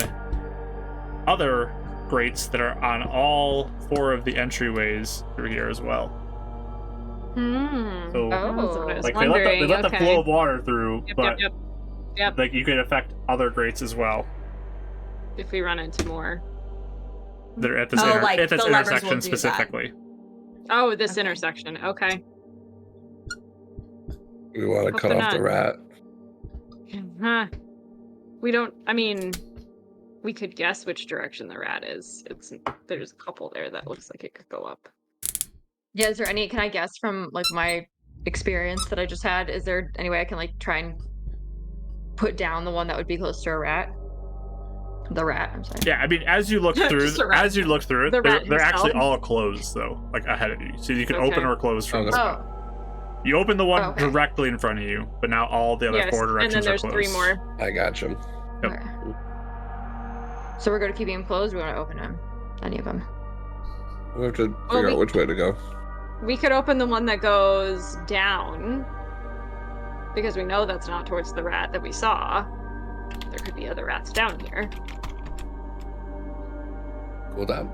other grates that are on all 4 of the entryways through here as well. Hmm. So, That's what I was like wondering. they let the Okay. flow of water through, Yep, but yep, yep. like you could affect other grates as well. If we run into more. They're at this, Oh, like at this the levers will intersection do that. specifically. Oh, this Okay. intersection. Okay. We want to Hope cut they're off the not. rat. Huh. We don't. I mean, we could guess which direction the rat is. There's a couple there that looks like it could go up. Yeah. Is there any? Can I guess from like my experience that I just had, is there any way I can like try and put down the one that would be close to a rat? The rat, I'm sorry. Yeah, I mean, as you look through, Just a rat. as you look through it, The rat they're actually himself. all closed though, like ahead of you. So you can Okay. open or close from Oh, this Oh, one. You open the one okay. directly in front of you, but now all the other Yes, four and directions then there's are 3 closed. more. I got you. Yep. okay. So we're going to keep them closed. We want to open them. Any of them. We have to figure out which way to go. We could open the one that goes down, because we know that's not towards the rat that we saw. There could be other rats down here. Cool down.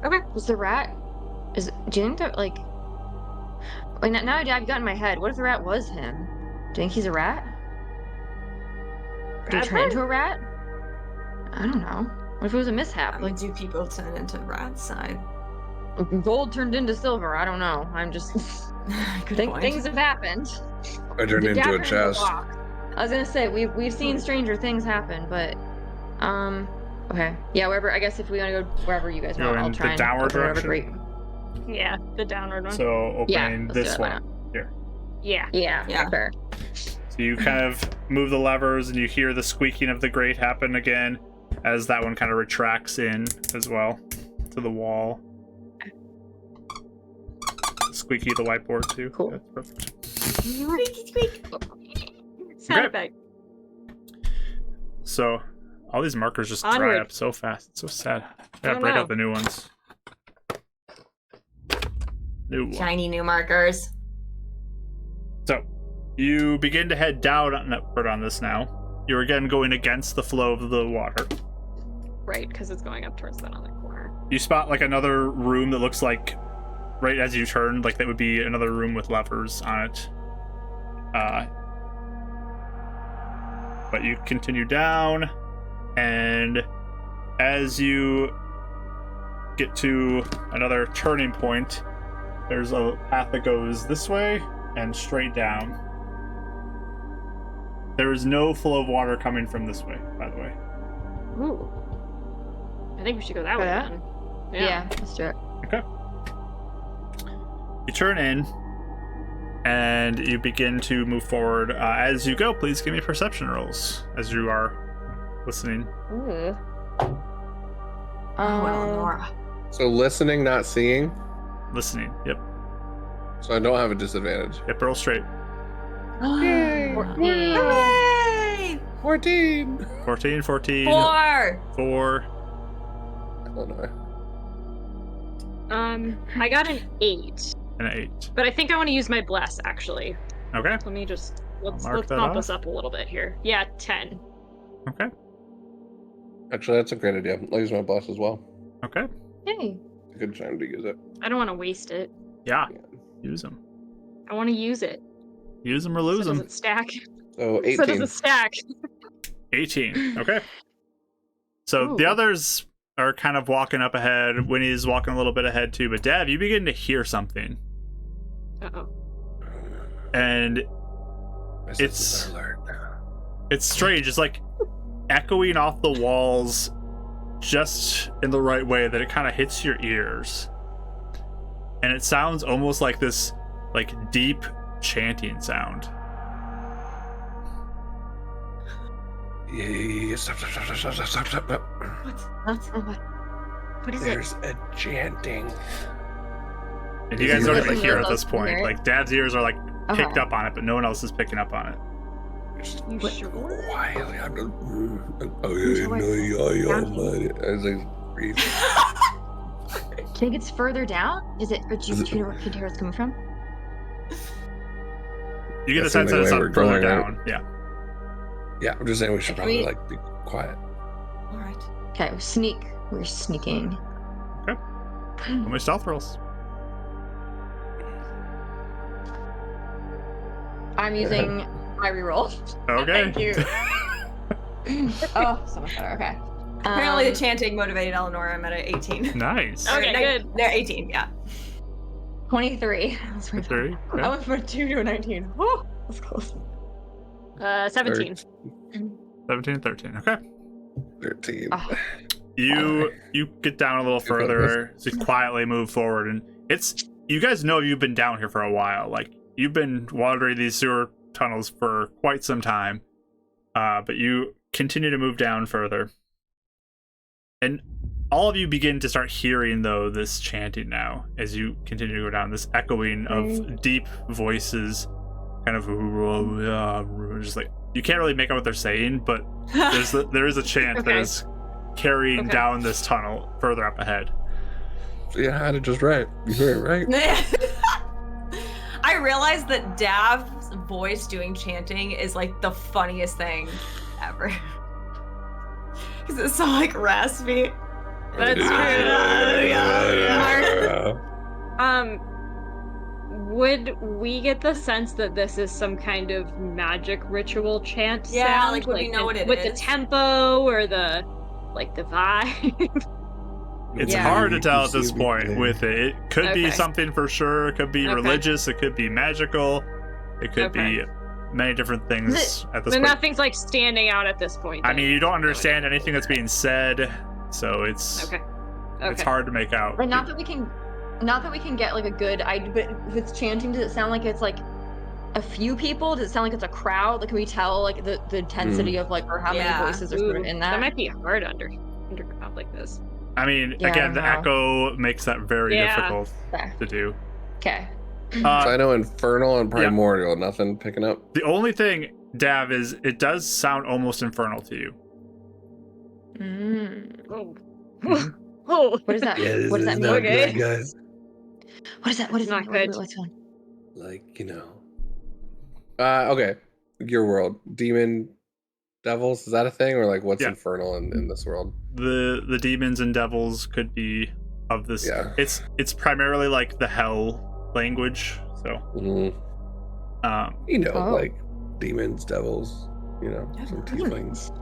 Okay. Was the rat? Do you think that like? Wait, now I've got in my head. What if the rat was him? Do you think he's a rat? Did he turn into a rat? I don't know. What if it was a mishap? I Like mean, do people turn into rats? gold turned into silver. I don't know. I'm just Good point. things have happened. I turned Did into Dad a turn chest. rock? I was gonna say we've seen stranger things happen, but okay, yeah. Wherever, I guess if we want to go wherever you guys You're want, I'll in try the and downward open whatever direction? Yeah, the downward one. So opening Yeah, let's do this it, why one here. Yeah. Yeah, Yeah. fair. So you kind of move the levers, and you hear the squeaking of the grate happen again, as that one kind of retracts in as well to the wall. Squeaky the whiteboard too. Cool. That's perfect. Squeaky squeak. Sound Okay. effect. So all these markers just dry Onward. up so fast. It's so sad. I Oh, gotta break no. out the new ones. New one. Shiny new markers. So you begin to head down and upward on this now. You're again going against the flow of the water. Right, because it's going up towards that other corner. You spot like another room that looks like, right as you turn, like that would be another room with levers on it. But you continue down, and as you get to another turning point, there's a path that goes this way and straight down. There is no flow of water coming from this way, by the way. Ooh. I think we should go that Go way that? then. Yeah, let's do it. Okay. You turn in, and you begin to move forward. As you go, please give me perception rolls as you are listening. Ooh. Oh, Eleonora. So listening, not seeing. Listening. Yep. So I don't have a disadvantage. Yep, roll straight. Yay! 14. Hooray! 14. 14, 14, 4. 4. Illinois. I got an 8, And an 8. but I think I want to use my bless actually. Okay. Let me just let's mark that bump off. us up a little bit here. Yeah, 10. Okay. Actually, that's a great idea. I'll use my bless as well. Okay. Hey. It's a good time to use it. I don't want to waste it. Yeah. Use them. I want to use it. Use them or So lose does them. it stack? So So does 18. it stack? 18. Okay. So Ooh. the others are kind of walking up ahead. Winnie's walking a little bit ahead too. But Dev, you begin to hear something. Uh-oh. And My it's- senses are alert. it's strange. It's like echoing off the walls just in the right way that it kind of hits your ears. And it sounds almost like this like deep chanting sound. Yeah, stop. What is it? There's a chanting. And you guys don't Is it really hear it at like this point. hear it? Like Dad's ears are like picked Okay. up on it, but no one else is picking up on it. You sure? Quietly, I was like, breathe. Do you think it's further down? Is it? Or do you hear where it's coming from? You get the That's sense the that it's way not we're further going, right? down. Yeah. Yeah, I'm just saying we should I probably mean- like be quiet. All right. Okay, sneak. We're sneaking. Okay. How many stealth rolls? I'm using my reroll. Okay. Thank you. Oh, so much better. Okay. Apparently, the chanting motivated Eleanor. I'm at an 18. Nice. Okay, good. They're 18, yeah. 23. That's pretty 23. I Okay. went from a 2 to a 19. Oh, that's close. 17. 17 and 13. Okay. 13. Oh, You get down a little Too focused. further, so you quietly move forward, and it's you guys know you've been down here for a while. Like, you've been wandering these sewer tunnels for quite some time. But you continue to move down further. And all of you begin to start hearing, though, this chanting now as you continue to go down, this echoing of deep voices, kind of just like, you can't really make out what they're saying, but there is a chant that is carrying down this tunnel further up ahead. Yeah, I had it just right. You heard it right. I realized that Dav's voice doing chanting is like the funniest thing ever. Because it's so like raspy. That's true. Would we get the sense that this is some kind of magic ritual chant sound? Like would we know what it with is? the tempo or the vibe? It's hard to tell at this point with it. It could be something for sure. It could be religious. It could be magical. It could be many different things at this point. Nothing's like standing out at this point. I mean, you don't understand anything that's being said, so it's it's hard to make out. But not that we can get like a good idea. But if it's chanting, does it sound like it's like a few people? Does it sound like it's a crowd? Like, can we tell like the intensity of like or how many voices are sort of in that? That might be hard under crowd like this. I mean, again, the echo makes that very difficult to do. Okay. So I know infernal and primordial, nothing picking up. The only thing, Dav, is it does sound almost infernal to you. Oh. What is that? Yeah, what does that mean? Not good, guys. What is that? What is not good? What's going? Like, okay. Your world, demon, devils, is that a thing, or like what's infernal in this world? The demons and devils could be of this. Yeah. It's primarily like the hell language. So, like demons, devils, some tieflings.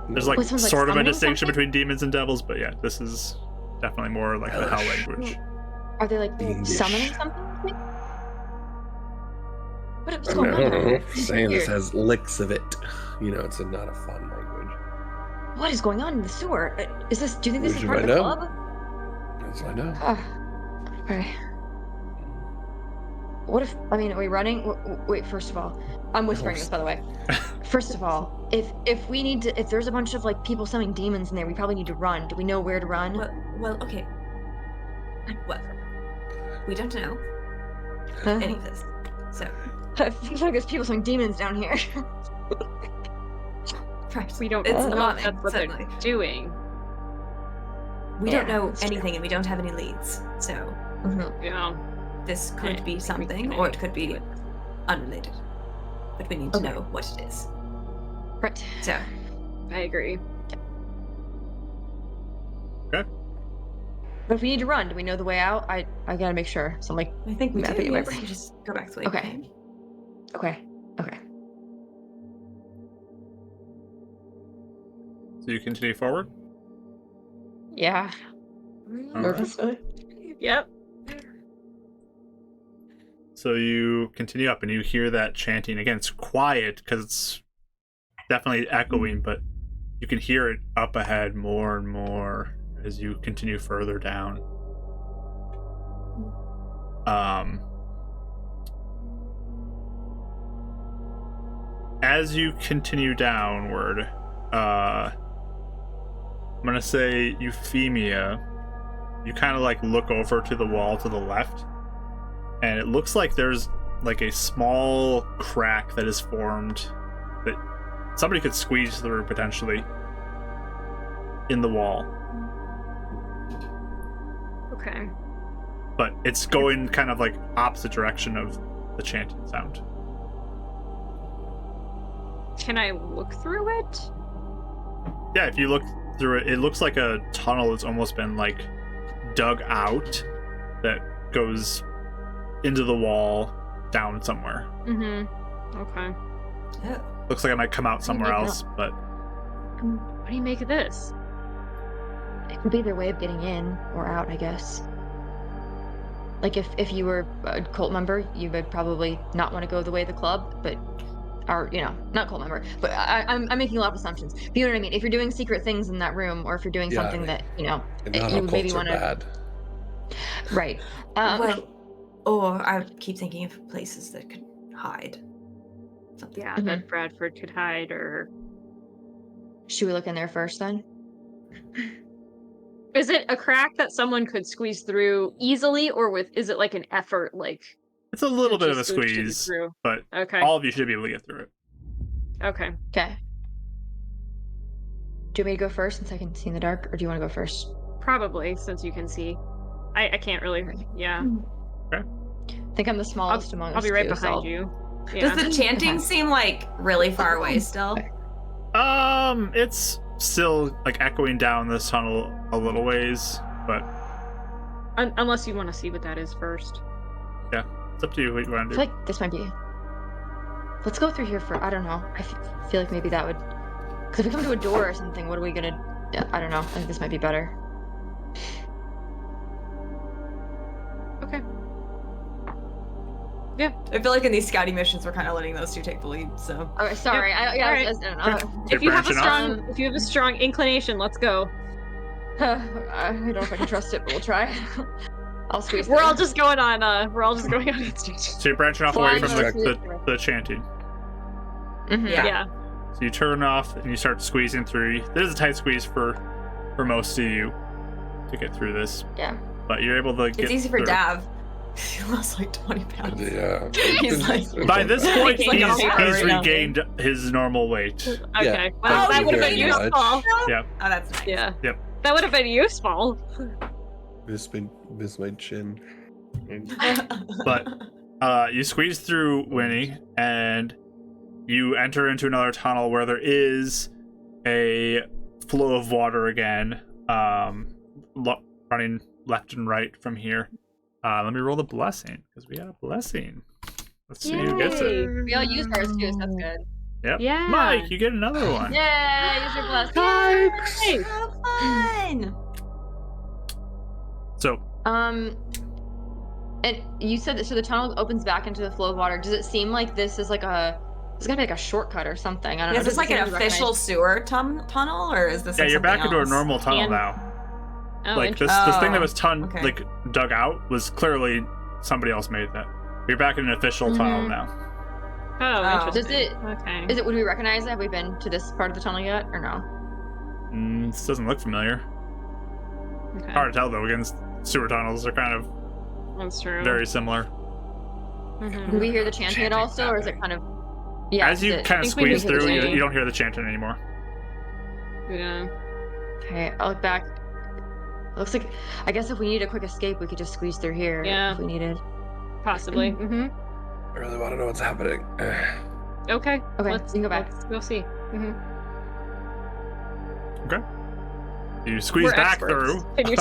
There's like Sounds sort of a summoning distinction something? between demons and devils, but yeah, this is definitely more like the hell language. Are they like Fiendish. summoning something? What's I going on? don't know. There? Saying this Weird. has licks of it. It's not a fun language. What is going on in the sewer? Is this? Do you think this is We part of should the find club? Let's find out. Okay. What if? I mean, are we running? Wait. First of all, I'm whispering this, by the way. First of all, if we need to, if there's a bunch of like people summoning demons in there, we probably need to run. Do we know where to run? Well, okay. Well, we don't know any of this, so. I feel like there's people summoning demons down here. Right. We don't It's know not if that's what they're suddenly. doing. We don't know that's true. anything, and we don't have any leads. So Yeah. this could I be think something, we or it can could be do it. unrelated. But we need to know what it is. Right. So I agree. Okay. But if we need to run, do we know the way out? I gotta make sure. So I'm like, I think we Map do. it in my Yes. brain. Just go back to the way. Okay. Okay. So you continue forward. Yeah. All Nervously. Yep. So you continue up and you hear that chanting. Again, it's quiet because it's definitely echoing, but you can hear it up ahead more and more as you continue further down. As you continue downward, I'm gonna say Euphemia, you kind of like look over to the wall to the left, and it looks like there's like a small crack that is formed that somebody could squeeze through potentially in the wall. Okay. But it's going kind of like opposite direction of the chanting sound. Can I look through it? Yeah, if you look through it, it looks like a tunnel that's almost been like dug out that goes into the wall down somewhere. Mm-hmm. Okay. Oh. Looks like it might come out somewhere else, but What do you make of this? It could be their way of getting in or out, I guess. Like if you were a cult member, you would probably not want to go the way of the club, but or not cult member. But I'm making a lot of assumptions. But you know what I mean? If you're doing secret things in that room, or if you're doing something that And not you all maybe cults are want to. bad. Right. Well, Or I keep thinking of places that could hide. Something. Yeah, that Bradford could hide, or Should we look in there first then? is it a crack that someone could squeeze through easily, or is it like an effort, like It's a little bit of a scooch to get squeeze, through? but Okay. all of you should be able to get through it. Okay. Okay. Do you want me to go first since I can see in the dark, or do you want to go first? Probably, since you can see. I can't really. Yeah. I think I'm the smallest among us. I'll be right too, so behind I'll- you. Yeah. Does the chanting seem like really far away still? It's still like echoing down this tunnel a little ways, but Unless you want to see what that is first. it's up to you what you want I to do. feel like this might be. Let's go through here for. I don't know. I feel like maybe that would. Because if we come to a door or something, what are we gonna? Yeah, I don't know. I think this might be better. Okay. I feel like in these scouting missions, we're kind of letting those two take the lead. So Okay, sorry. Yep. I Alright. don't know. You're If you have a branching off? strong inclination, let's go. I don't know if I can trust it, but we'll try. I'll squeeze. We're all through. just going on. We're all just going on instinct. So you're branching off away Flying from the chanting. Mhm. Yeah. Yeah. So you turn off and you start squeezing through. This is a tight squeeze for most of you to get through this, Yeah. but you're able to get it's easy for through. Dav. He lost like 20 pounds. Yeah. He's like- By this point, He's like he's, on fire he's right now. regained his normal weight. Okay. thank Well, that you would have very been much. useful. Oh, that's nice. Yeah. Yep. That would have been useful. Miss my chin. But you squeeze through Winnie, and you enter into another tunnel where there is a flow of water again, running left and right from here. Let me roll the blessing, because we got a blessing. Let's see who gets it. Yay. We all use ours too, so that's good. Yep. Yeah. Mike, you get another one. Yay! Use your blessing. Hey. So fun. So And you said that so the tunnel opens back into the flow of water. Does it seem like this is like a? It's gotta be like a shortcut or something. I don't know. Is this Does it like an seem to official recognize- sewer tunnel, or is this? yeah, like you're back something into a else? normal tunnel And- now. Oh, Like interesting. this thing that Oh, was okay. like dug out was clearly somebody else made that. You're back in an official tunnel Mhm. now. Oh, Does interesting. Does Okay. Is it? Would we recognize it? Have we been to this part of the tunnel yet, or no? This doesn't look familiar. Okay. Hard to tell though. Against sewer tunnels, they're kind of That's true. very similar. Mhm. Do we hear the chanting at all still, or is it kind of? Yeah. As you is it- kind of think we squeeze hear the through, you chanting. don't hear the chanting anymore. Yeah. Okay, I'll look back. It looks like I guess if we need a quick escape, we could just squeeze through here. Yeah. If we needed. Possibly. Mm-hmm. I really want to know what's happening. Okay. Okay, Let's we can go back. Let's go see. Mm-hmm. You squeeze back through, Can you?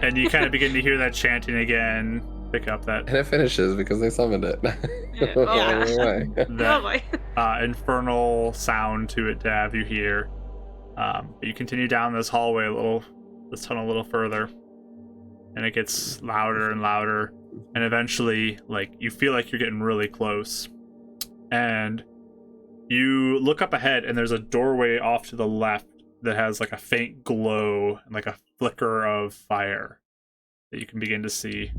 and you kind of begin to hear that chanting again. Pick up that And it finishes because they summoned it. Yeah. Anyway. Oh that my. infernal sound to it, Dav. You hear. But you continue down this hallway this tunnel a little further, and it gets louder and louder, and eventually, like, you feel like you're getting really close, and you look up ahead, and there's a doorway off to the left that has like a faint glow and like a flicker of fire that you can begin to see.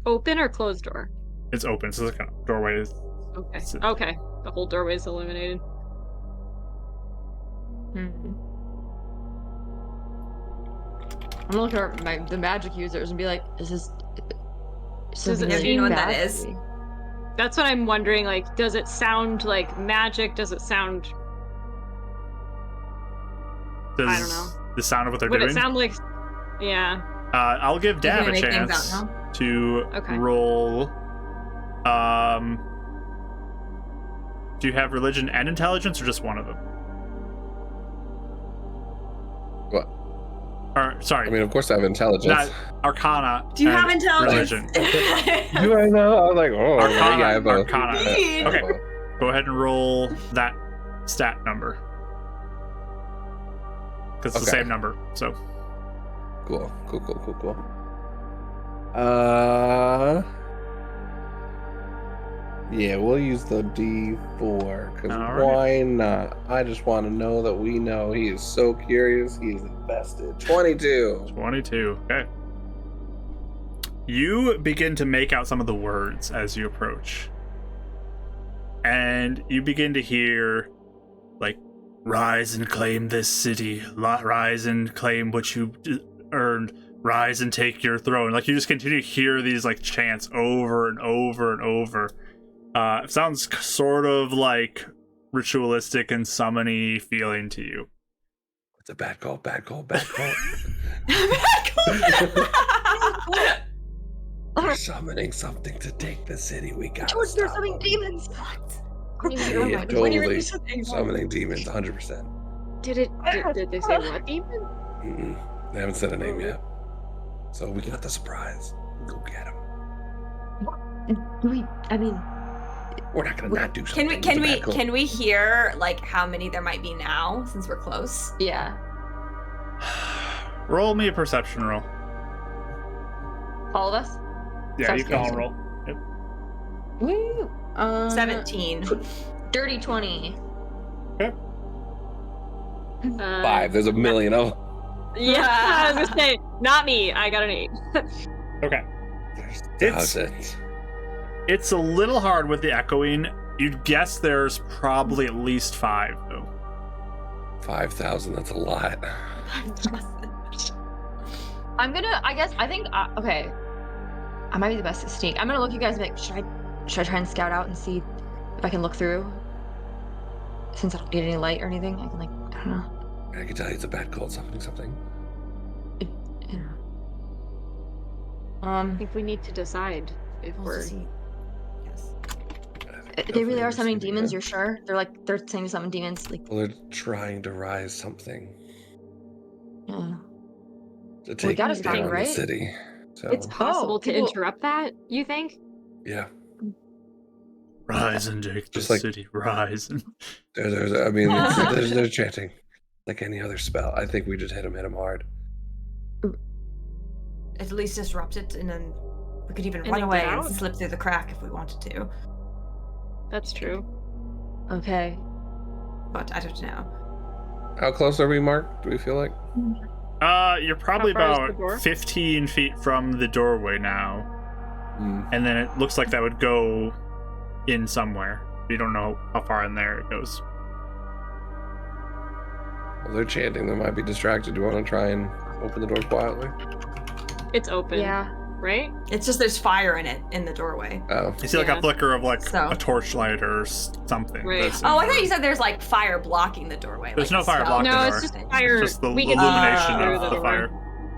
Open or closed door? It's open, so it's like a doorway. Okay. So- Okay. The whole doorway is illuminated. Hmm. I'm gonna look at the magic users and be like, "Is this? Does it Yeah, do you know what that is? That's what I'm wondering. Like, does it sound like magic? Does it sound? Does I don't know. the sound of what they're Would doing? it sound like? Yeah. I'll give Dav gonna a make things chance out now? to Okay. roll. Do you have religion and intelligence, or just one of them? What? Or sorry, I mean, of course I have intelligence. not Arcana. Do you and have intelligence? Religion. Do I know? I was like, oh, Arcana, yeah, I have both. Arcana. Indeed. Okay. Go ahead and roll that stat number. Because it's the Okay. same number. So Cool. Yeah, we'll use the D4, because All right. why not? I just want to know that we know he is so curious, he is invested. 22. 22. Okay. You begin to make out some of the words as you approach. And you begin to hear, like, rise and claim this city. Rise and claim what you earned. Rise and take your throne. Like, you just continue to hear these, like, chants over and over and over. It sounds sort of like ritualistic and summony feeling to you. It's a bad call, bad call, bad call. They're summoning something to take the city. We got George, they're summoning demons. Yeah, totally. Summoning demons, 100%. Did they say what demon? They haven't said a name yet. So we got the surprise. Go get him. We're not gonna not do something. Can we hear like how many there might be now since we're close? Yeah. Roll me a perception roll. All of us? Yeah, Sounds you can all good. roll. Yep. Woo. 17. Dirty 20. Okay. 5. There's a million of them. Yeah, I was gonna say, not me. I got an 8. Okay. There's It's thousands. it's a little hard with the echoing. You'd guess there's probably at least 5 though. 5,000. That's a lot. Okay. I might be the best at sneak. I'm gonna look you guys and be like, should I try and scout out and see if I can look through? Since I don't need any light or anything, I can I don't know. I can tell you it's a bad call. Something. I think we need to decide if we're. Yes. They really are summoning demons, you're sure? They're saying to summon demons, like, Well, they're trying to rise something yeah. to take gotta down stop, the right? city. So It's possible to people- interrupt that, you think? yeah, Rise and take the Just like- city. Rise. they're chanting like any other spell. I think we just hit him hard. At least disrupt it, and then we could even And run then away get and out? slip through the crack if we wanted to. That's true. Okay. But I don't know. How close are we, Mark? Do we feel like? You're probably How far is the about door? 15 feet from the doorway now. And then it looks like that would go in somewhere. You don't know how far in there it goes. Well, they're chanting. They might be distracted. Do you want to try and open the door quietly? It's open, Yeah. right? It's just there's fire in it in the doorway. Oh, You see like Yeah. a flicker of like So- a torchlight or something. Right. that's Oh, I in thought there. you said there's like fire blocking the doorway. There's like no a fire spell. blocking No, the it's door. just Thing. fire. It's just the We can illumination see of through the the fire.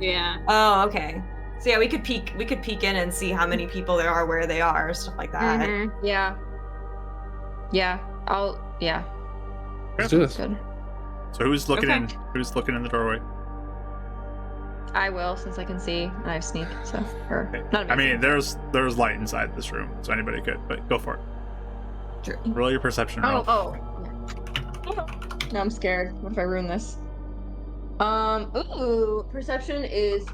Yeah. Oh, okay. So yeah, we could peek in and see how many people there are, where they are, stuff like that. Mhm. Yeah. Yeah. Yeah. let's do this. Good. So who's looking Okay. in? Who's looking in the doorway? I will, since I can see and I have sneak, so. Or, Okay. not I mean, amazing. there's light inside this room, so anybody could. But go for it. Sure. Roll your perception roll. Oh. No, I'm scared. What if I ruin this? Perception is.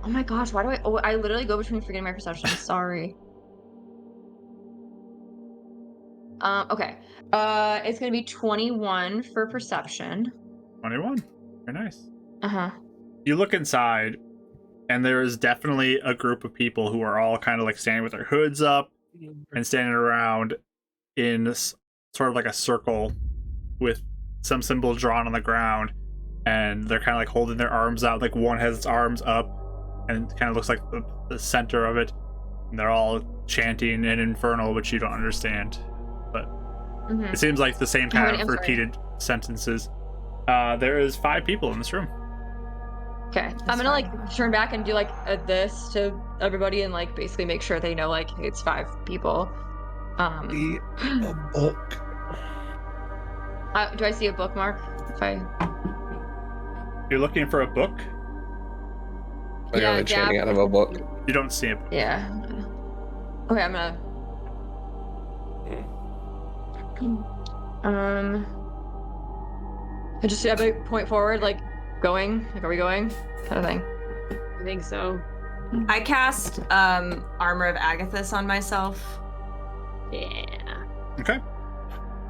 Oh my gosh, why do I? Oh, I literally go between forgetting my perception. Sorry. Okay. It's gonna be 21 for perception. 21. Very nice. Uh-huh. You look inside, and there is definitely a group of people who are all kind of like standing with their hoods up and standing around in sort of like a circle with some symbol drawn on the ground, and they're kind of like holding their arms out. Like one has its arms up and kind of looks like the center of it, and they're all chanting an infernal, which you don't understand. Mm-hmm. It seems like the same How kind many- of I'm sorry. repeated sentences. There is 5 people in this room. Okay. I'm gonna like turn back and do like this to everybody and like basically make sure they know like it's 5 people. Be a book. Do I see a bookmark? If I You're looking for a book? Like, Yeah, are they chanting yeah. out of a book? You don't see a book. Yeah. Okay, I'm gonna. I just have a point forward, like going. Like, are we going? Kind of thing. I think so. I cast Armor of Agathis on myself Yeah. Okay.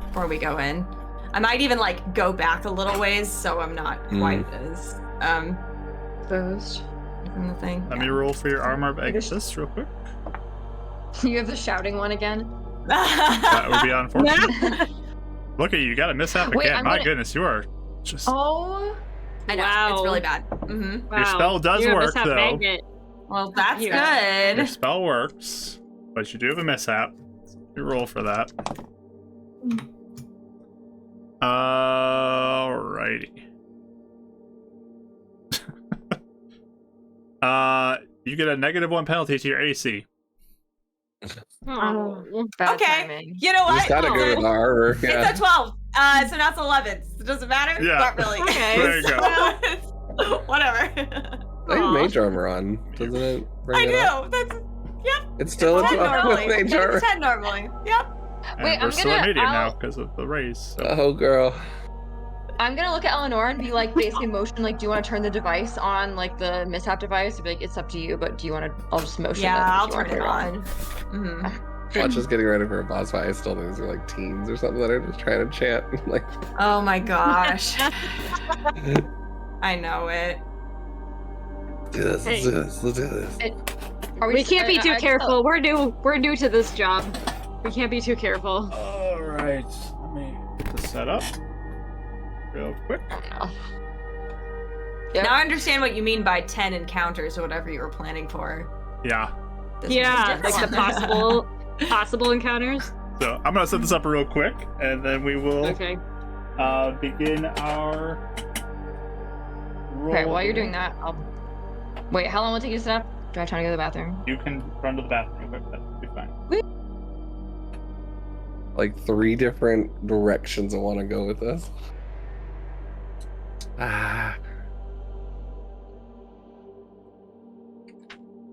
before we go in. I might even like go back a little ways so I'm not quite as Exposed. in the thing. Let me roll for your armor of Agathis real quick. You have the shouting one again? That would be unfortunate. Look at you, you got a mishap Wait, again. I'm My gonna- goodness, you are just. Oh. I know, Wow. it's really bad. Mm-hmm. Wow. Your spell does You're a work, mishap though. magnet. Well, that's Here. Your good. spell works, but you do have a mishap. You roll for that. Alrighty. You get a -1 penalty to your AC. Oh. Bad Okay. timing. You know You what? just gotta go with the armor. Yeah. It's a 12. So now it's 11. So does it matter? Yeah. Not really. Okay. There you go. Whatever. I have Aw. mage armor on, doesn't it? I Bring it up? do. That's It's still a 10 12 normally. with mage armor. It's 10 normally. Yep. And Wait, we're I'm still gonna- at medium now I'll- because of the raise. So. Oh, girl. I'm gonna look at Eleanor and be like, basically motion, like, do you want to turn the device on, like the mishap device? Or be like, it's up to you, but do you want to? I'll just motion. Yeah, it if I'll you wanna turn it put on. Mm-hmm. Watch us getting ready for a boss fight. I still think these are like teens or something that are just trying to chant. Like, Oh my gosh. I know it. do this, let's do this, let's do this. Are We can't be too I- careful. We're new to this job. We can't be too careful. Alright, let me get this set up real quick. Oh, Yep. Now I understand what you mean by 10 encounters or whatever you were planning for. Yeah. This Yeah, was like the possible encounters. So I'm gonna set this up real quick, and then we will Okay. begin our roll. Okay, while you're doing that, I'll wait. How long will it take you to set up? Do I have time to go to the bathroom? You can run to the bathroom real quick. That'll be fine. Like 3 different directions I want to go with this.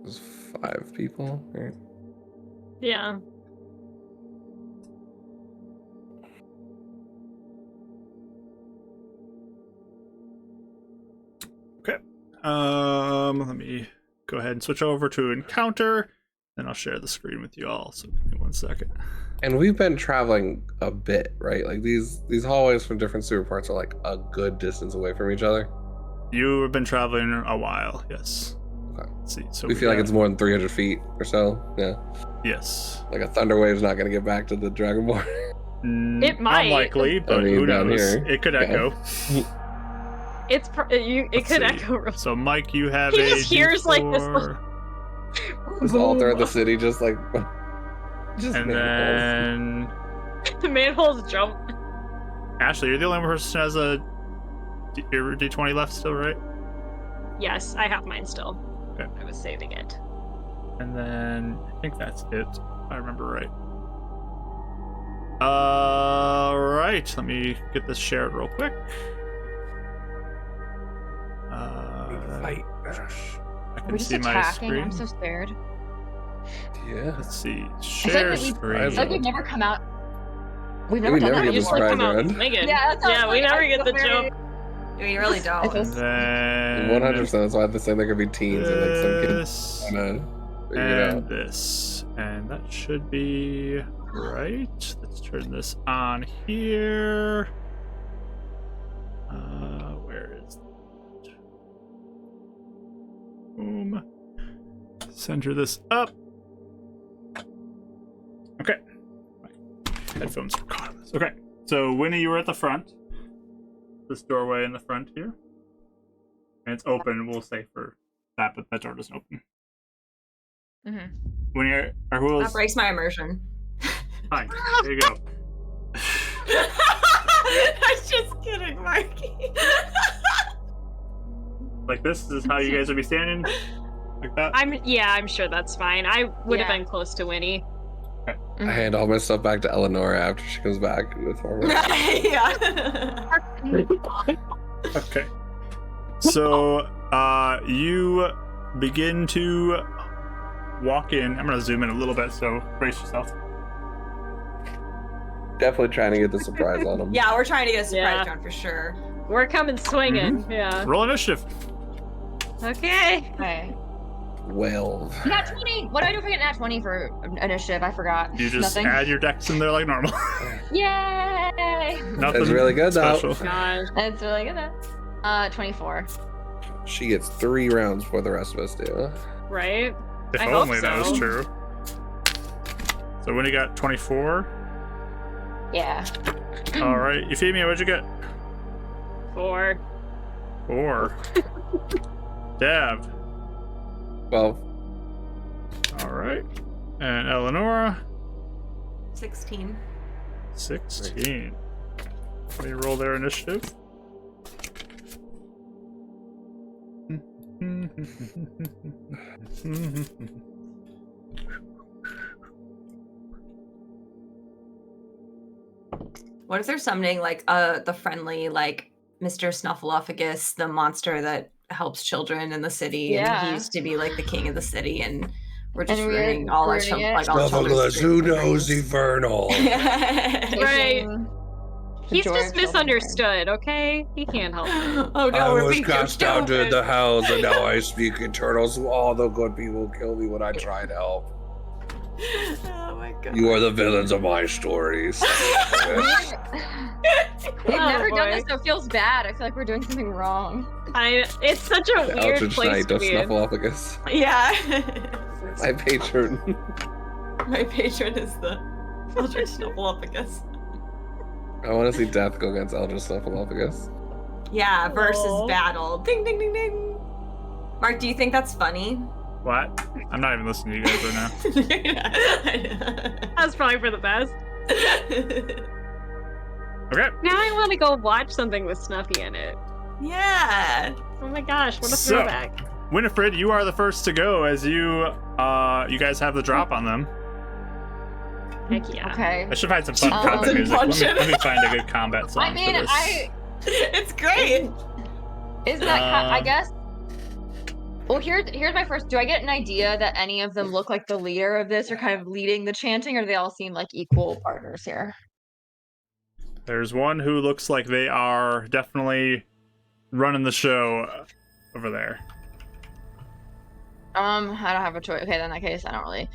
There's 5 people. Right? Yeah. Let me go ahead and switch over to encounter, and I'll share the screen with you all. So give me 1 second. And we've been traveling a bit, right? Like these hallways from different sewer parts are like a good distance away from each other. You have been traveling a while, yes. Okay. Let's see. So We feel like got- it's more than 300 feet or so. Yeah. yes. Like a thunder wave's not going to get back to the Dragonborn. It might. Unlikely, but mean, who down knows? here. It could Okay. echo. It Let's could see. echo real. So Mike, you have He a just hears, like, this D4, Just all throughout the city, just like. Just and manholes. then The manholes jump. Ashley, you're the only person who has your D20 left still, right? Yes, I have mine still. Okay. I was saving it. And then I think that's it, if I remember right. Alright, let me get this shared real quick. Fight. I Are can we just see my attacking? screen. I'm so scared. Yeah. Let's see. like Share we- screen. It's like we've never come out. We've never We done never that get the before. surprise come out round. swinging. Yeah, that's what I was we like, never I get the feel very- joke. We really don't. I feel And then 100%. That's why I have to say there could be teens and like some kids this trying to figure it and out. this, and that should be right. Let's turn this on here. Where is it? Boom. Center this up. Okay. My headphones are caught on this. Okay. So Winnie, you were at the front. This doorway in the front here. And it's open, we'll say for that, but that door doesn't open. Mhm. When you're, or who That else? breaks my immersion. Fine. There you go. I was just kidding, Marky. Like this is how you guys would be standing, like that. I'm sure that's fine. I would have Yeah. been close to Winnie. I hand all my stuff back to Eleanor after she comes back with armor. Yeah. Okay. So, you begin to walk in. I'm gonna zoom in a little bit, so brace yourself. Definitely trying to get the surprise on him. Yeah, we're trying to get a surprise Yeah. round for sure. We're coming swinging. Yeah. Roll initiative. Okay. Okay. 12. Nat 20! What do I do if I get Nat 20 for initiative? I forgot. You just Nothing. add your dex in there like normal. Yay! Nothing That's really good, special. though. Gosh. That's really good. 24. She gets 3 rounds before the rest of us do. Right? If I hope only that was so. true. So when you got 24, Yeah. all right. Euphemia, what'd you get? 4. 4. Dav. 12. All right. And Eleonora, 16. 16. Let me roll their initiative. What if they're summoning like the friendly like Mr. Snuffleupagus, the monster that helps children in the city, and Yeah. he used to be like the king of the city, and we're just And we're ruining all our ruining it. like all children's who dreams. knows Evernal? Right. Taking the He's joy just of children. misunderstood, okay? He can't help it. Oh no, I we're was being so cast down to stupid. the hells, and now I speak eternal, so all the good people kill me when I try to help. Oh my god. You are the villains of my stories. We've Oh, never done boy. this, so it feels bad. I feel like we're doing something wrong. It's such a weird Eldritch place Knight to of be in. Snuffleupagus. Yeah. My patron. My patron is the Eldritch Snuffleupagus. I want to see Death go against Eldritch Snuffleupagus. Yeah, versus Aw. battle. Ding ding ding ding. Mark, do you think that's funny? What? I'm not even listening to you guys right now. That's probably for the best. Okay. Now I want to go watch something with Snuffy in it. Yeah. Oh my gosh, what a So- throwback. Winifred, you are the first to go as you guys have the drop on them. Heck yeah. Okay. I should find some fun Um, combat music. punch him. Let me find a good combat song I mean, for this. It's great. Isn't that I Um, guess. Well, here's my first. Do I get an idea that any of them look like the leader of this, or kind of leading the chanting, or do they all seem like equal partners here? There's one who looks like they are definitely running the show over there. I don't have a choice. Okay, then in that case, I don't really.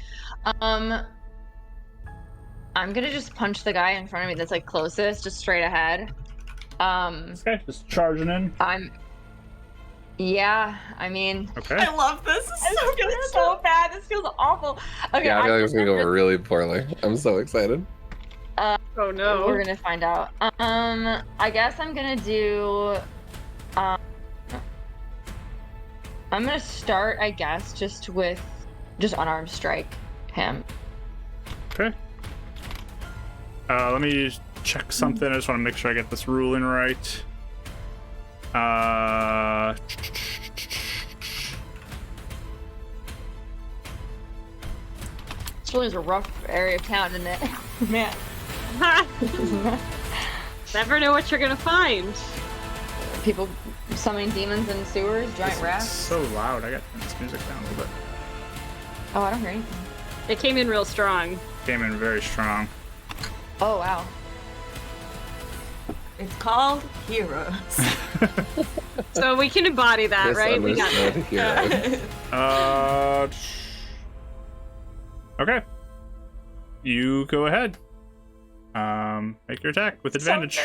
I'm gonna just punch the guy in front of me that's like closest, just straight ahead. This guy just charging in. Yeah, I mean, Okay. I love this. This is so good. so bad. This feels awful. Okay, Yeah, I feel like it's gonna go really poorly. I'm so excited. Oh no. We're gonna find out. I guess I'm gonna do. I'm gonna start, I guess, just with unarmed strike him. Okay. Let me check something. I just want to make sure I get this ruling right. This really is a rough area of town, isn't it? Man. Never know what you're gonna find. People summoning demons in sewers, giant It's rats. so loud. I got this music down a little bit. Oh, I don't hear anything. It came in real strong. Came in very strong. Oh, wow. It's called Heroes. So we can embody that, right? We got Misunderstood hero. Okay. You go ahead. Make your attack with advantage.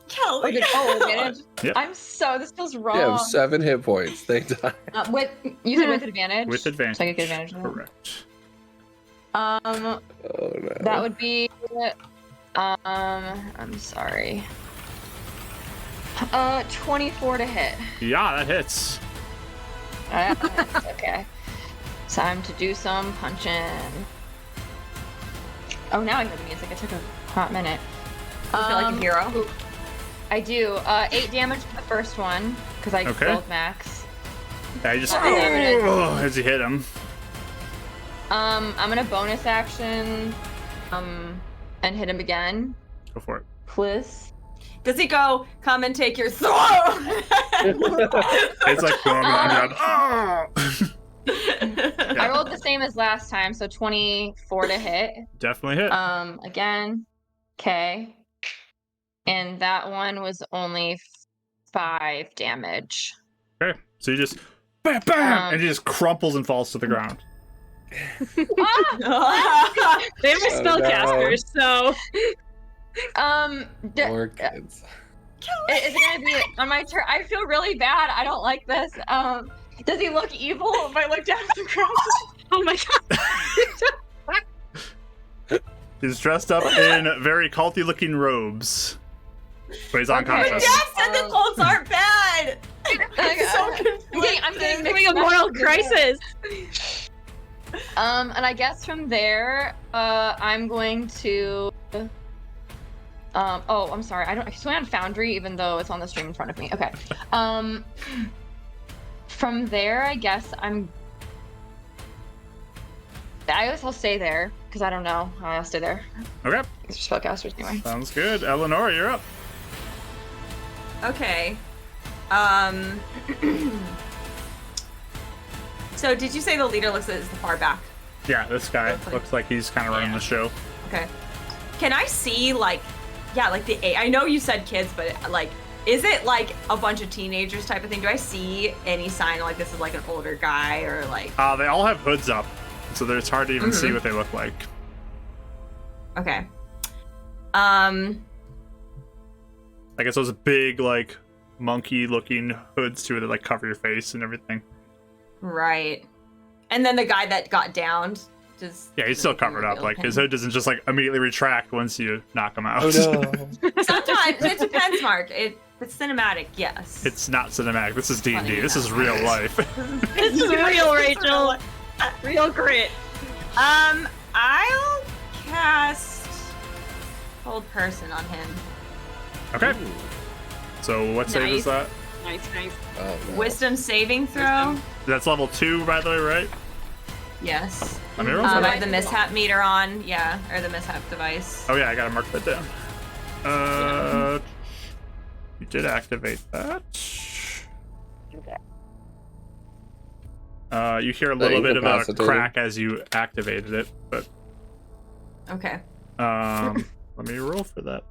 Kelly. Advantage. Yep. This feels wrong. You have 7 hit points. They die. You said with advantage? With advantage. So I get advantage of that? Correct. Oh no. That would be, I'm sorry. 24 to hit. Yeah, that hits. Okay. Time to do some punching. Oh, now I hear the music. It took a hot minute. I feel like a hero. I do. 8 damage to the first one, because I Okay. killed Max. Yeah, you just Oh. as you hit him. I'm gonna bonus action, and hit him again. Go for it. Please. Does he go, come and take your throne? It's like going on. I rolled the same as last time, so 24 to hit. Definitely hit. Again, okay. And that one was only 5 damage. Okay, so you just bam, bam, and he just crumples and falls to the ground. Ah! They were Oh, spellcasters, so Poor kids. Is it gonna be on my turn? I feel really bad. I don't like this. Does he look evil if I look down at the ground? oh my god. He's dressed up in very culty-looking robes, but he's unconscious. Dad said the cults aren't bad. I'm so confused. I'm getting Having a moral crisis. And I guess from there, I'm going to. Oh, I'm sorry. I swing on Foundry, even though it's on the stream in front of me. Okay. From there, I guess I guess I'll stay there because I don't know. I'll stay there. Okay, It's spellcasters anyway. sounds good. Eleanor, you're up. Okay. So did you say the leader looks as the far back? Yeah, this guy looks like he's kind of running the show. Okay. Can I see like the A? I know you said kids, but like, is it like a bunch of teenagers type of thing? Do I see any sign like this is like an older guy or like? They all have hoods up, so it's hard to even see what they look like. Okay. I guess those big like monkey-looking hoods too that like cover your face and everything. Right. And then the guy that got downed, just Yeah, he's still covered up. Like his hood doesn't just like immediately retract once you knock him out. Oh no. Sometimes it depends, Mark. It's cinematic, yes. It's not cinematic. This is D&D. Funny This is enough. real life. This is real, Rachel. Real grit. I'll cast Hold Person on him. Okay. So what save is that? Nice. Oh, no. Wisdom saving throw. That's level 2, by the way, right? Yes. Let me roll I for that. have the mishap meter on, yeah, or the mishap device. Oh yeah, I gotta mark that down. You did activate that. You hear a little bit of a incapacitated. crack as you activated it, but Okay. let me roll for that.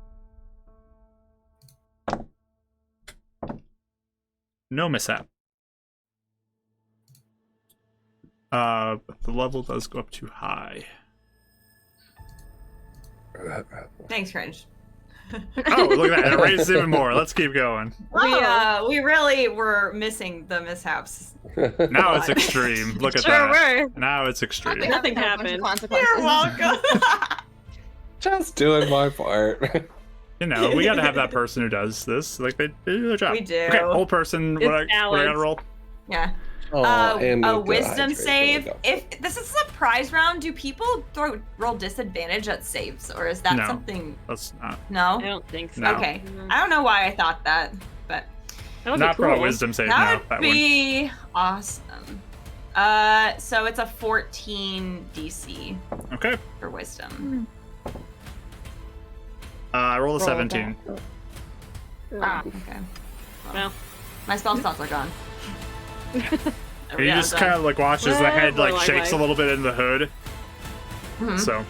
No mishap. But the level does go up too high. Thanks, Cringe. Oh, look at that! It raises even more. Let's keep going. We really were missing the mishaps. Now it's extreme. Look at Sure that. were. Now it's extreme. Nothing Have a bunch of happened. consequences. You're welcome. Just doing my part. You know, we gotta have that person who does this. Like they do their job. We do. Okay, whole person. It's What I gotta Alex. roll? Yeah. Oh, and A with the wisdom hydrate, save. there we go. If this is a surprise round, do people roll disadvantage at saves, or is that No. something? That's not. No. I don't think so. No. Okay. I don't know why I thought that, but That would Not be for a cool. wisdom save. that No, would that one. be awesome. So it's a 14 DC Okay. for wisdom. I rolled a Roll 17. Ah. Okay. Well. My spell slots are gone. You just kind of like watch as the Well, head like more shakes a like- little bit in the hood. Mhm. So,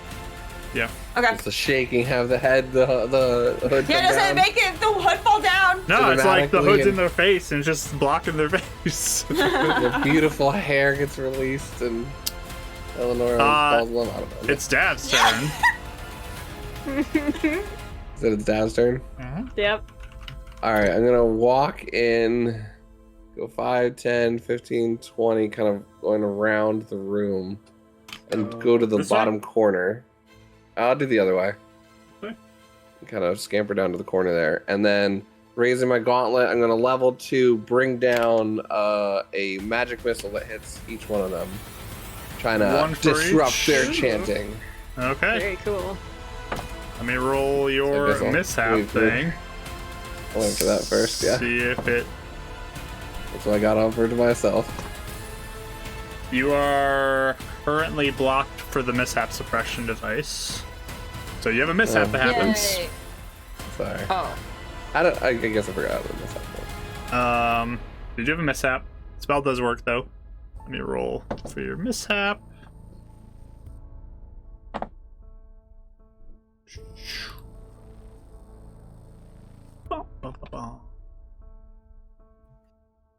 yeah. Okay. It's the shaking, have the head, the hood Yeah, come does it down. make it the hood fall down? No, it's like the hood's Cinematically in their face and it's just blocking their face. The beautiful hair gets released and Eleanor falls one out of it. It's Dad's turn. Is it Dad's turn? Yep. Alright, I'm gonna walk in, go 5, 10, 15, 20, kind of going around the room and go to the This way? bottom corner. I'll do the other way. Okay. Kind of scamper down to the corner there. And then raising my gauntlet, I'm gonna level 2, bring down a magic missile that hits each one of them. Trying One to for disrupt each? their chanting. Okay. Very cool. Let me roll your guess I'll mishap wait for- thing. I'll wait for that first, yeah. See if it. That's what I got offered to myself. You are currently blocked for the mishap suppression device. So you have a mishap Oh. that happens. Yay. Sorry. Oh. I guess I forgot about this. Did you have a mishap? Spell does work though. Let me roll for your mishap.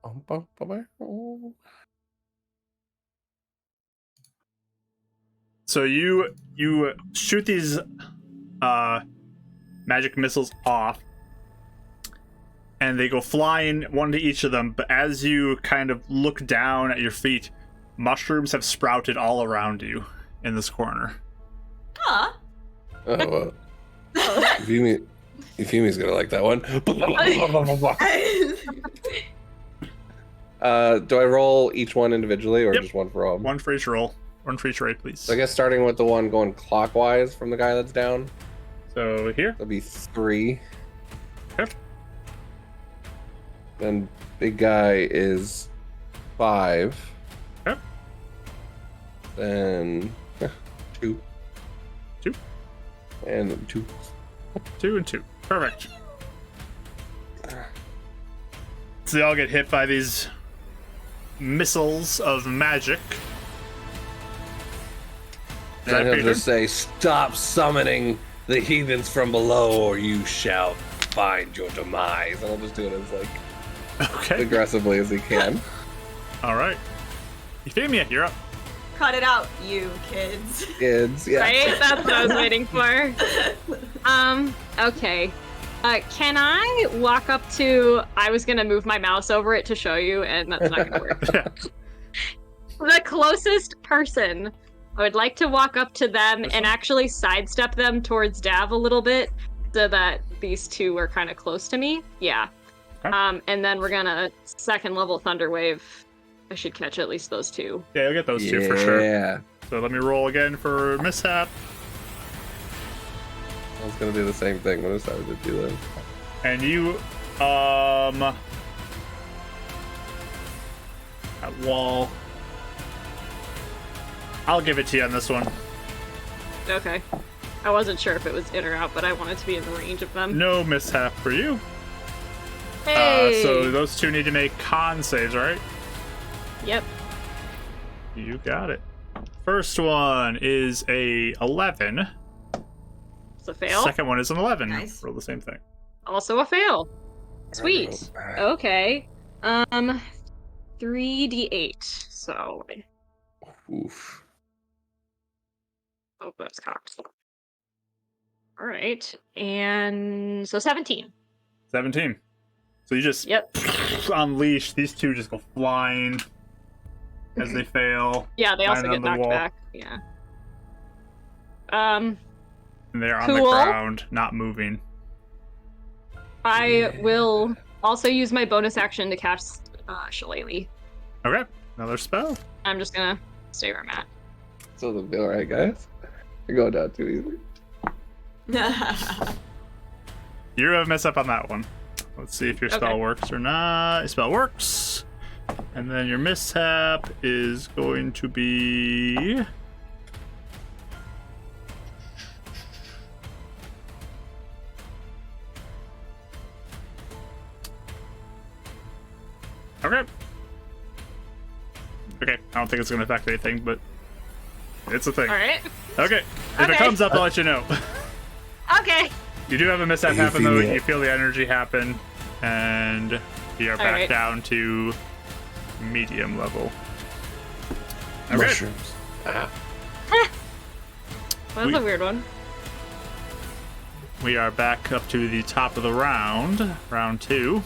Oh Bum, bum, bum, bum. So you shoot these magic missiles off, and they go flying, one to each of them. But as you kind of look down at your feet, mushrooms have sprouted all around you in this corner. Huh. Oh, well. Euphemie's gonna like that one. Do I roll each one individually or Yep. just one for all? One for each roll. One for each raid, please. So I guess starting with the one going clockwise from the guy that's down. So here. That'll be 3. Okay. Then big guy is 5. Okay. Then 2. 2. And 2. 2 and 2. Perfect. So they all get hit by these missiles of magic. Is that And he'll Peter? just say, "Stop summoning the heathens from below, or you shall find your demise." And I'll just do it as like Okay. aggressively as he can. All right. Euphemia, you're up. Cut it out, you kids. Kids, yeah. Right? That's what I was waiting for. Okay. Can I walk up to... I was going to move my mouse over it to show you, and that's not going to work. Yeah. The closest person. I would like to walk up to them and actually sidestep them towards Dav a little bit so that these two are kind of close to me. Yeah. Okay. And then we're going to second level Thunder Wave. I should catch at least those two. Yeah, you'll get those two for sure. Yeah. So let me roll again for Mishap. I was gonna do the same thing when I started to do this. And you, that wall. I'll give it to you on this one. Okay. I wasn't sure if it was in or out, but I wanted to be in the range of them. No mishap for you. Hey! So those two need to make con saves, right? Yep. You got it. First one is a 11. It's a fail. Second one is an 11. Nice. Roll the same thing. Also a fail. Sweet. Okay. 3d8. So, Oof. oh, that's cocked. All right. And so 17. 17. So you just Yep. unleash. These two just go flying as they fail. Yeah, they also Lying on get the knocked wall. back. Yeah. And they're on the Cool. ground, not moving. I will also use my bonus action to cast Shillelagh. Okay, another spell. I'm just gonna stay where I'm at. So it'll be alright, guys. You're going down too easy. You have a mess up on that one. Let's see if your spell Okay. works or not. Your spell works. And then your mishap is going to be... Okay. Okay, I don't think it's going to affect anything, but it's a thing. All right. Okay, if it Okay. comes up, I'll let you know. Okay. You do have a mishap You happen, though. feel it. You feel the energy happen, and you're back right. down to medium level. Okay. Mushrooms. Ah. That's We- a weird one. We are back up to the top of the round, round 2,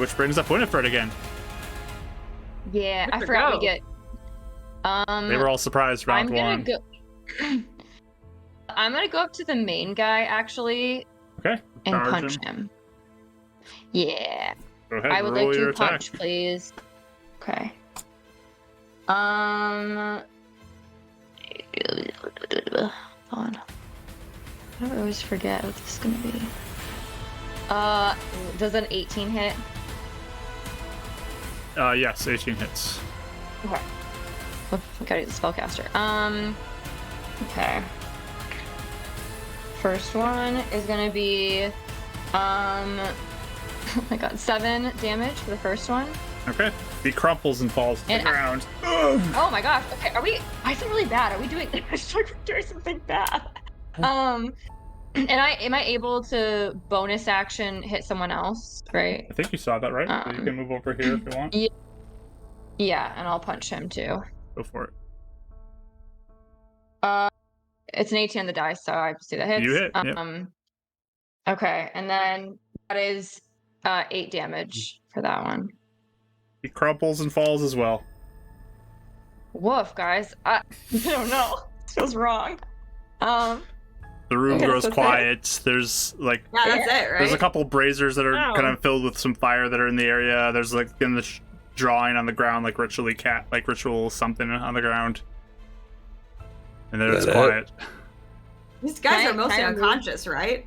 which brings up Winifred again. Yeah, I Where'd it forgot go? we get. They were all surprised round I'm gonna 1. go. I'm gonna go up to the main guy actually Okay, and charge punch him. him. Yeah, Go ahead, I would roll like your to attack. punch, please. Okay. Hold on. I always forget what this is gonna be. Does an 18 hit? Yes, 18 hits. Okay. Oh, I gotta use the spellcaster. Okay. First one is gonna be, oh my god, 7 damage for the first one. Okay, he crumples and falls to the And- ground. Oh my gosh. Okay, I feel really bad. Are we doing? I feel like we're doing something bad. And am I able to bonus action hit someone else, right? I think you saw that, right? So you can move over here if you want. Yeah, and I'll punch him too. Go for it. It's an 18 on the dice, so I see that hits. You hit, yep. Okay, and then that is 8 damage for that one. He crumples and falls as well. Woof, guys. I don't know. This feels wrong. The room Okay, grows that's quiet. There's like Yeah, that's it, right? there's a couple braziers that are Wow. kind of filled with some fire that are in the area. There's like in the drawing on the ground, like ritual something on the ground. And then it's Is that quiet. These guys Can I- are mostly can I move? unconscious, right?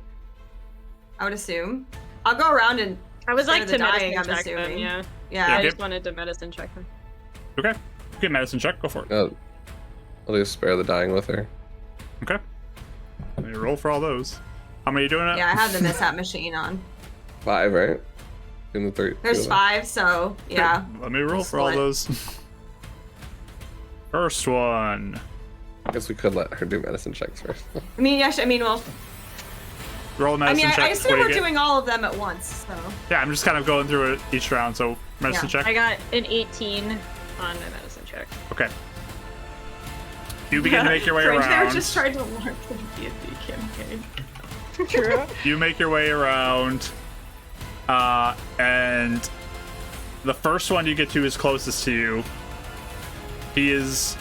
I would assume. I'll go around and I was Spare like the to dying, medicine I'm check them, assuming. yeah. yeah. I Okay. just wanted to medicine check them. Okay. Get medicine check. Go for it. I'll just spare the dying with her. Okay. Let me roll for all those. How many are you doing it? Yeah, I have the mishap machine on. 5, right? In the 3. There's 5, so yeah. Okay, let me roll for all Split. those. First one. I guess we could let her do medicine checks first. I mean, yeah, well, Roll a I medicine mean, check. I What assume do you we're get? doing all of them at once, so. Yeah, I'm just kind of going through it each round. So medicine Yeah. check. I got an 18 on my medicine check. Okay. You begin to make your way Fringe, around. They were just trying to learn the D&D campaign. True. You make your way around, and the first one you get to is closest to you. He is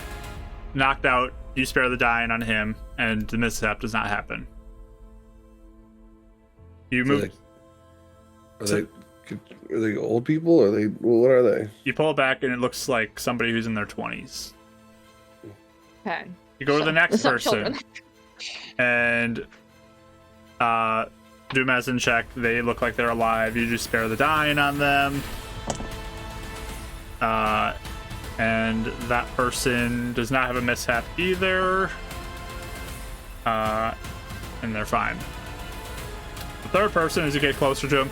knocked out. You spare the dying on him, and the mishap does not happen. You move. Are they old people? Are they? What are they? You pull back, and it looks like somebody who's in their 20s. Okay. You go to the next It's not person, children. and do a medicine check. They look like they're alive. You just spare the dying on them. And that person does not have a mishap either. And they're fine. The third person, as you get closer to him,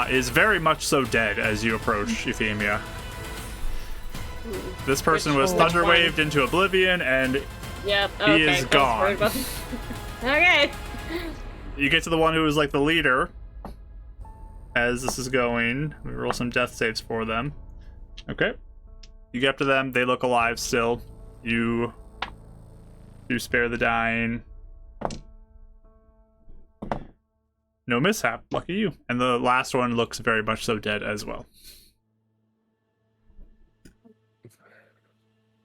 is very much so dead as you approach Euphemia. This person was Which one? thunder waved into oblivion, and Yep. He Okay. is I was gone. worried about- Okay. you get to the one who is like the leader. As this is going, we roll some death saves for them. Okay. You get up to them. They look alive still. You spare the dying. No mishap. Lucky you. And the last one looks very much so dead as well.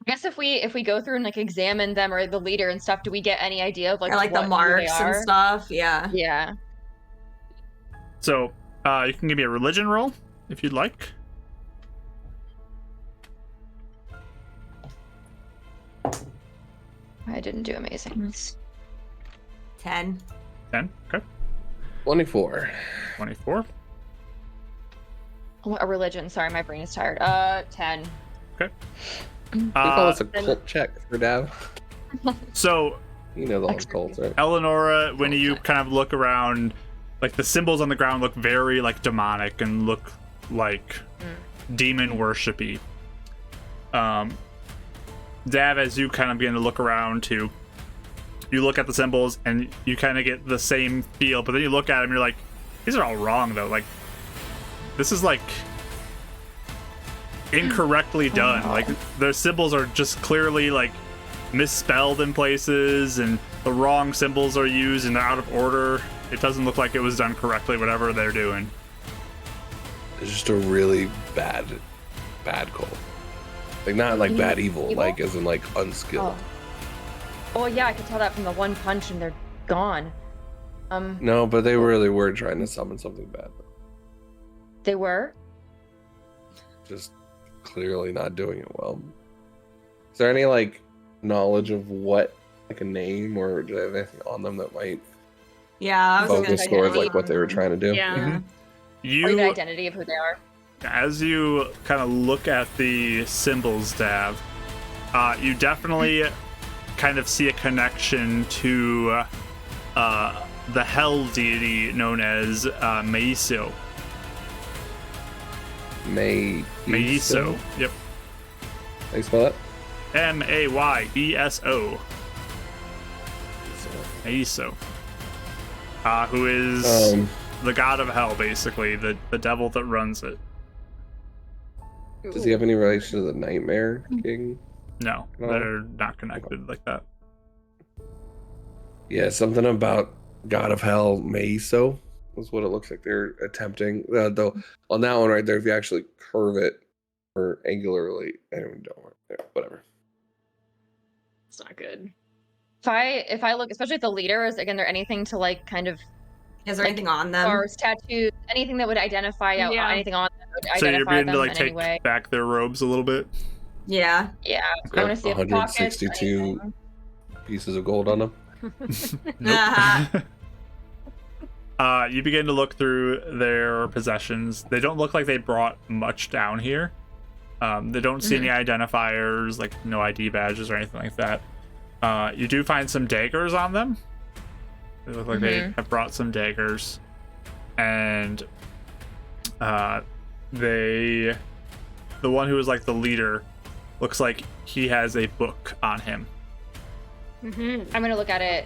I guess if we go through and like examine them or the leader and stuff, do we get any idea of like Or like what, the who marks they and are? stuff, yeah. Yeah. So you can give me a religion roll if you'd like. I didn't do amazing. 10. 10. Okay. 24. 24. Oh, a religion. Sorry, my brain is tired. 10. We call this a cult check for Dav. So You know the cults, right? Eleonora, when you kind of look around, like the symbols on the ground look very like demonic and look like demon worshipy. Dav, as you kind of begin to look around too, you look at the symbols and you kind of get the same feel, but then you look at them and you're like, these are all wrong though. Like, this is like incorrectly done. Like, the symbols are just clearly like misspelled in places, and the wrong symbols are used and they're out of order. It doesn't look like it was done correctly, whatever they're doing. It's just a really bad cult. Like, not like bad evil, Evil? like as in like unskilled. Oh yeah, I could tell that from the one punch and they're gone. No, but they really were trying to summon something bad. They were? Just clearly not doing it well. Is there any like knowledge of what, like a name, or do they have anything on them that might Yeah, I was gonna focus say towards that. like what they were trying to do? Yeah. Mhm. Or the You, identity of who they are? as you kind of look at the symbols, Dav, you definitely kind of see a connection to the hell deity known as Maiso. Maiso. Yep. How you spell it? Mayyeso. Maiso. who is the god of hell, basically, the devil that runs it. Does he have any relation to the Nightmare King? No, they're not connected like that. Yeah, something about God of Hell Meiso is what it looks like they're attempting. Though on that one right there, if you actually curve it or angularly, I don't know, whatever. It's not good. If I look, especially at the leaders, again, there anything to like kind of Is there anything on them? or tattoos, anything that would identify Yeah. anything on them would So you're identify beginning to them like in any take way. back their robes a little bit. Yeah. Yeah, Okay. I want to see if pockets, 162 anything. pieces of gold on them. Nope. You begin to look through their possessions. They don't look like they brought much down here. They don't see any identifiers, like no ID badges or anything like that. You do find some daggers on them. They look like they have brought some daggers. And the one who is like the leader looks like he has a book on him. I'm gonna look at it.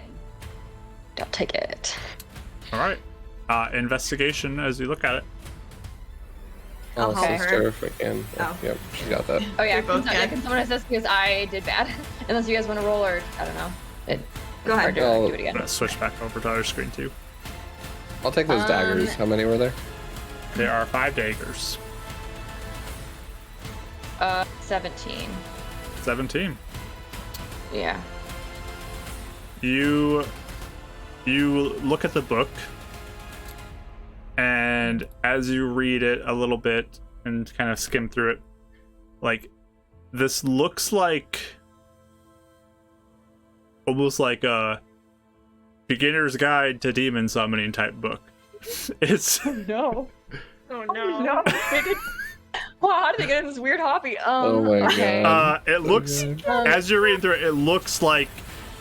Don't take it. All right. Investigation as you look at it. I'll help sister, her. if I can. Oh. Yep, she got that. Oh yeah, We both can can. someone assist because I did bad. Unless you guys want to roll or I don't know. Go ahead. Do I'll- it I'm again. gonna switch back over to our screen too. I'll take those daggers. How many were there? There are 5 daggers. 17. 17. Yeah. You look at the book, and as you read it a little bit and kind of skim through it, like this looks like almost like a beginner's guide to demon summoning type book. It's No. Oh No. no. Wow, how did they get into this weird hobby? Oh my okay. God. it looks as you're reading through it, it looks like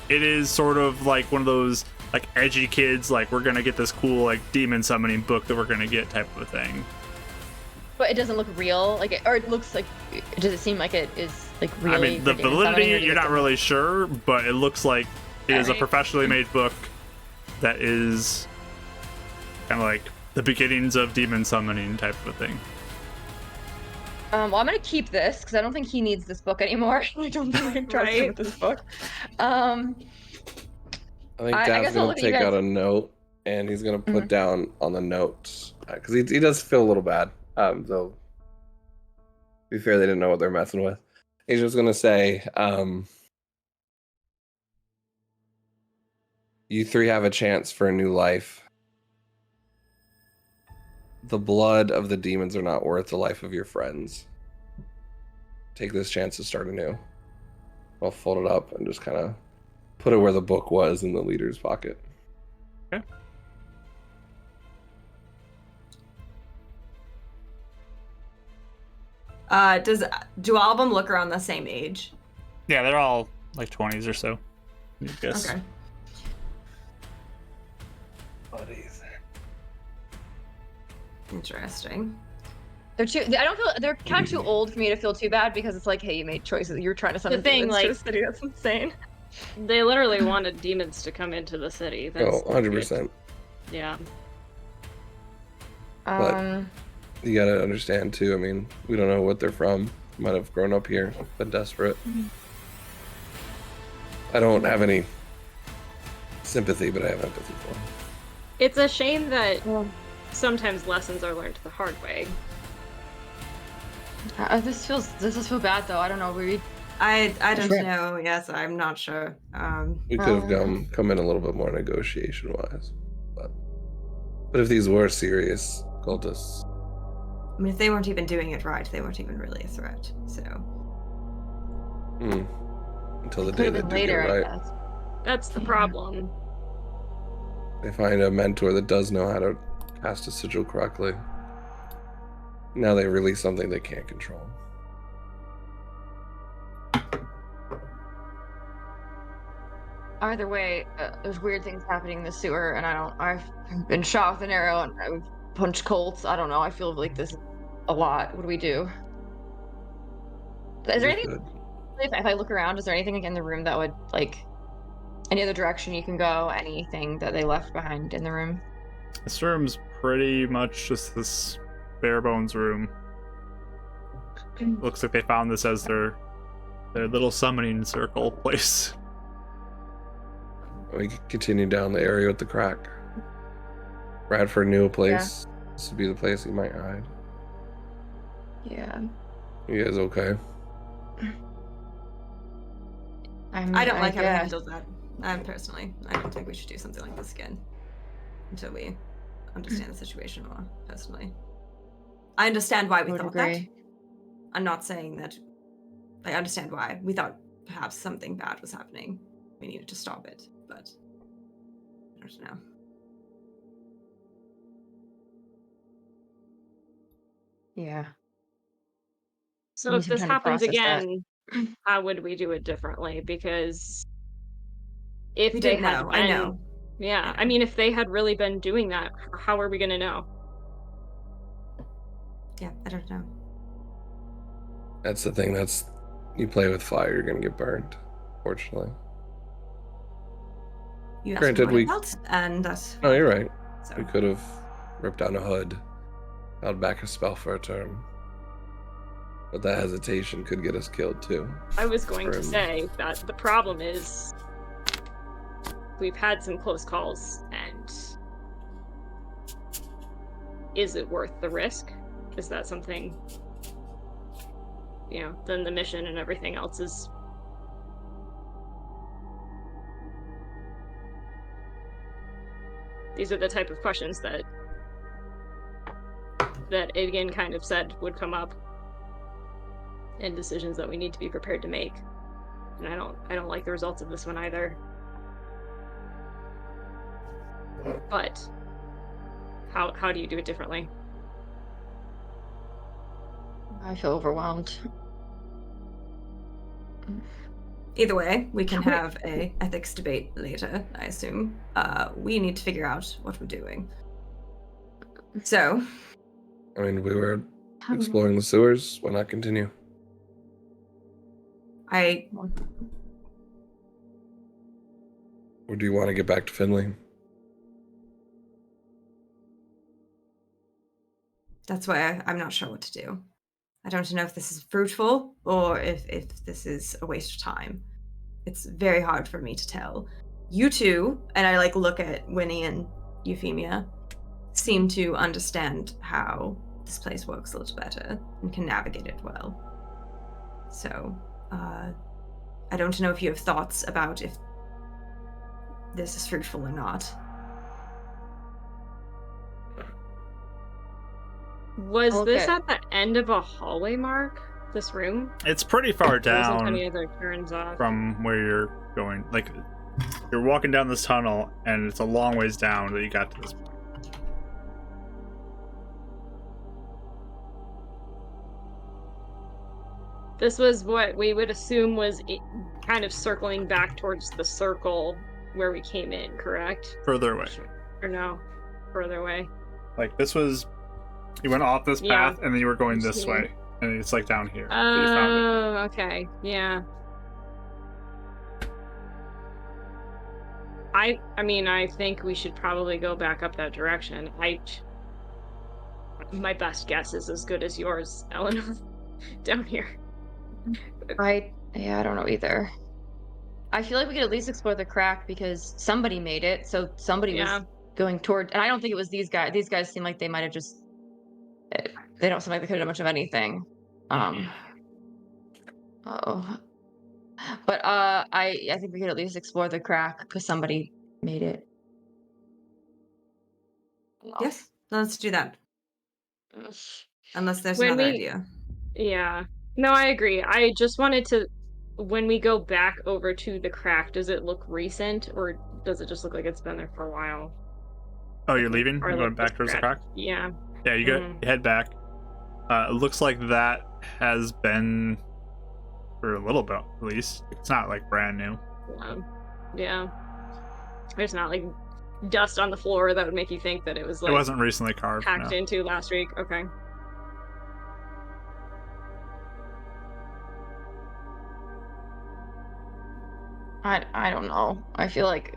it is sort of like one of those like edgy kids, like we're gonna get this cool like demon summoning book that we're gonna get type of a thing. But it doesn't look real, or it looks like. Does it seem like it is like really? I mean, the for demon validity summoning, or do you you're not think really sure, but it looks like it is a Alright. professionally made book that is kind of like the beginnings of demon summoning type of a thing. well, I'm gonna keep this because I don't think he needs this book anymore. I don't think I can trust him Right. with this book. I think I Dad's guess I'll gonna look at you take out guys. a note and he's gonna put down on the notes because he does feel a little bad. Though, to be fair, they didn't know what they're messing with. He's just gonna say, "You 3 have a chance for a new life. The blood of the demons are not worth the life of your friends. Take this chance to start anew." I'll fold it up and just kind of put it where the book was in the leader's pocket. Okay. Do all of them look around the same age? Yeah, they're all like 20s or so. I guess. Okay. Buddies. Interesting. They're too. I don't feel. They're kind of too old for me to feel too bad because it's like, hey, you made choices. You're trying to summon thing, demons to like- the city. That's insane. They literally wanted demons to come into the city. That's Oh, 100%. Yeah. You gotta understand too. I mean, we don't know what they're from. Might have grown up here, been desperate. I don't have any sympathy, but I have empathy for them. It's a shame that sometimes lessons are learned the hard way. This does feel bad though. I don't know. I don't Sure. know. Yes, I'm not sure. We could have come in a little bit more negotiation wise, but if these were serious cultists, I mean, if they weren't even doing it right, they weren't even really a threat. So until the Could day have they been do later, get it I right, guess. That's the problem. they find a mentor that does know how to cast a sigil correctly. Now they release something they can't control. Either way, there's weird things happening in the sewer, and I've been shot with an arrow, and I've punched colts. I don't know. I feel like this is a lot. What do we do? Is there anything? Good. If I look around, is there anything like in the room that would like Any other direction you can go? Anything that they left behind in the room? This room's pretty much just this bare bones room. Looks like they found this as their little summoning circle place. We can continue down the area with the crack. Radford knew a place. This would be the place he might hide. Yeah. You guys okay? I don't like how we guess. handled that. Personally, I don't think we should do something like this again until we understand the situation more. Personally, I understand why we Would thought that. agree. I'm not saying that. I understand why we thought perhaps something bad was happening. We needed to stop it, but I don't know. Yeah. So Need if some this time to happens process that. again, how would we do it differently? Because if We they didn't had know. been, I know. yeah, I I know. mean, if they had really been doing that, how are we going to know? Yeah, I don't know. That's the thing. You play with fire, you're gonna get burned. Fortunately. You asked Granted, me what I felt, and that's. No, you're right. So We could have ripped down a hood, held back a spell for a turn. But that hesitation could get us killed too. I was going to Grim. say that the problem is we've had some close calls, and is it worth the risk? Is that something, then the mission and everything else is... These are the type of questions that Idgen kind of said would come up, and decisions that we need to be prepared to make. And I don't like the results of this one either. But how do you do it differently? I feel overwhelmed. either way, we can have a ethics debate later, I assume. We need to figure out what we're doing. So, I mean, we were exploring the sewers. Why not continue? Or do you want to get back to Finley? That's why I'm not sure what to do. I don't know if this is fruitful or if this is a waste of time. It's very hard for me to tell. You two, and I look at Winnie and Euphemia, seem to understand how this place works a little better and can navigate it well. So, I don't know if you have thoughts about if this is fruitful or not. Was this at the end of a hallway, Mark? This room? It's pretty far There wasn't down any other turns off. from where you're going. Like, you're walking down this tunnel, and it's a long ways down that you got to this point. This was what we would assume was kind of circling back towards the circle where we came in, correct? Further away. Or no? Further away. Like, this was... You went off this Yeah. path, and then you were going this way. And it's, like, down here. that you found it. Oh, okay. Yeah. I mean, I think we should probably go back up that direction. My best guess is as good as yours, Eleanor. Down here. I don't know either. I feel like we could at least explore the crack because somebody made it, so somebody was going toward. And I don't think it was these guys. These guys seem like they might have just. They don't seem like they could have done much of anything. But I think we could at least explore the crack because somebody made it. Yes, let's do that. Unless there's When another we- idea. Yeah. No, I agree. I just wanted to... When we go back over to the crack, does it look recent, or does it just look like it's been there for a while? Oh, you're leaving? Or You're going like back towards the crack? Yeah. Yeah, you head back. It looks like that has been for a little bit, at least. It's not, like, brand new. Yeah. There's not, like, dust on the floor that would make you think that it was, like... It wasn't recently carved, hacked no. into last week. Okay. I don't know. I feel like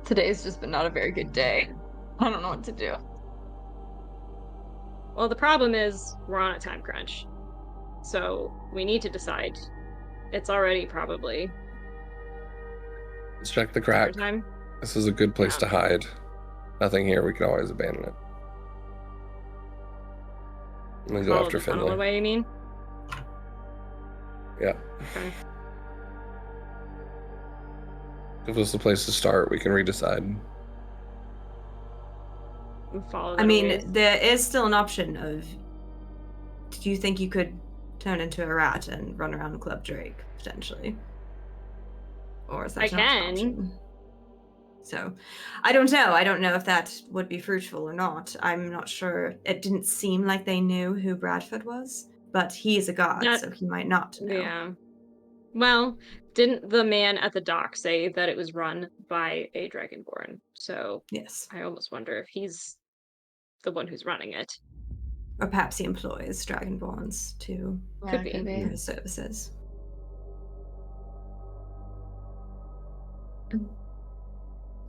today's just been not a very good day. I don't know what to do. Well, the problem is we're on a time crunch. So we need to decide. It's already probably Let's check the dinner crack. time. This is a good place to hide. Nothing here. We can always abandon it. I'm gonna go Follow after the tunnel Finley. away, you mean? Yeah. Okay. If this is the place to start, we can redecide. We'll follow I that mean, away. there is still an option of. Do you think you could turn into a rat and run around Club Drake potentially? Or is that I not an can. option? So, I don't know. I don't know if that would be fruitful or not. I'm not sure. It didn't seem like they knew who Bradford was, but he is a god, That- so he might not know. Yeah. Well, didn't the man at the dock say that it was run by a dragonborn? So Yes. I almost wonder if he's the one who's running it. Or perhaps he employs dragonborns to Could be. do his services.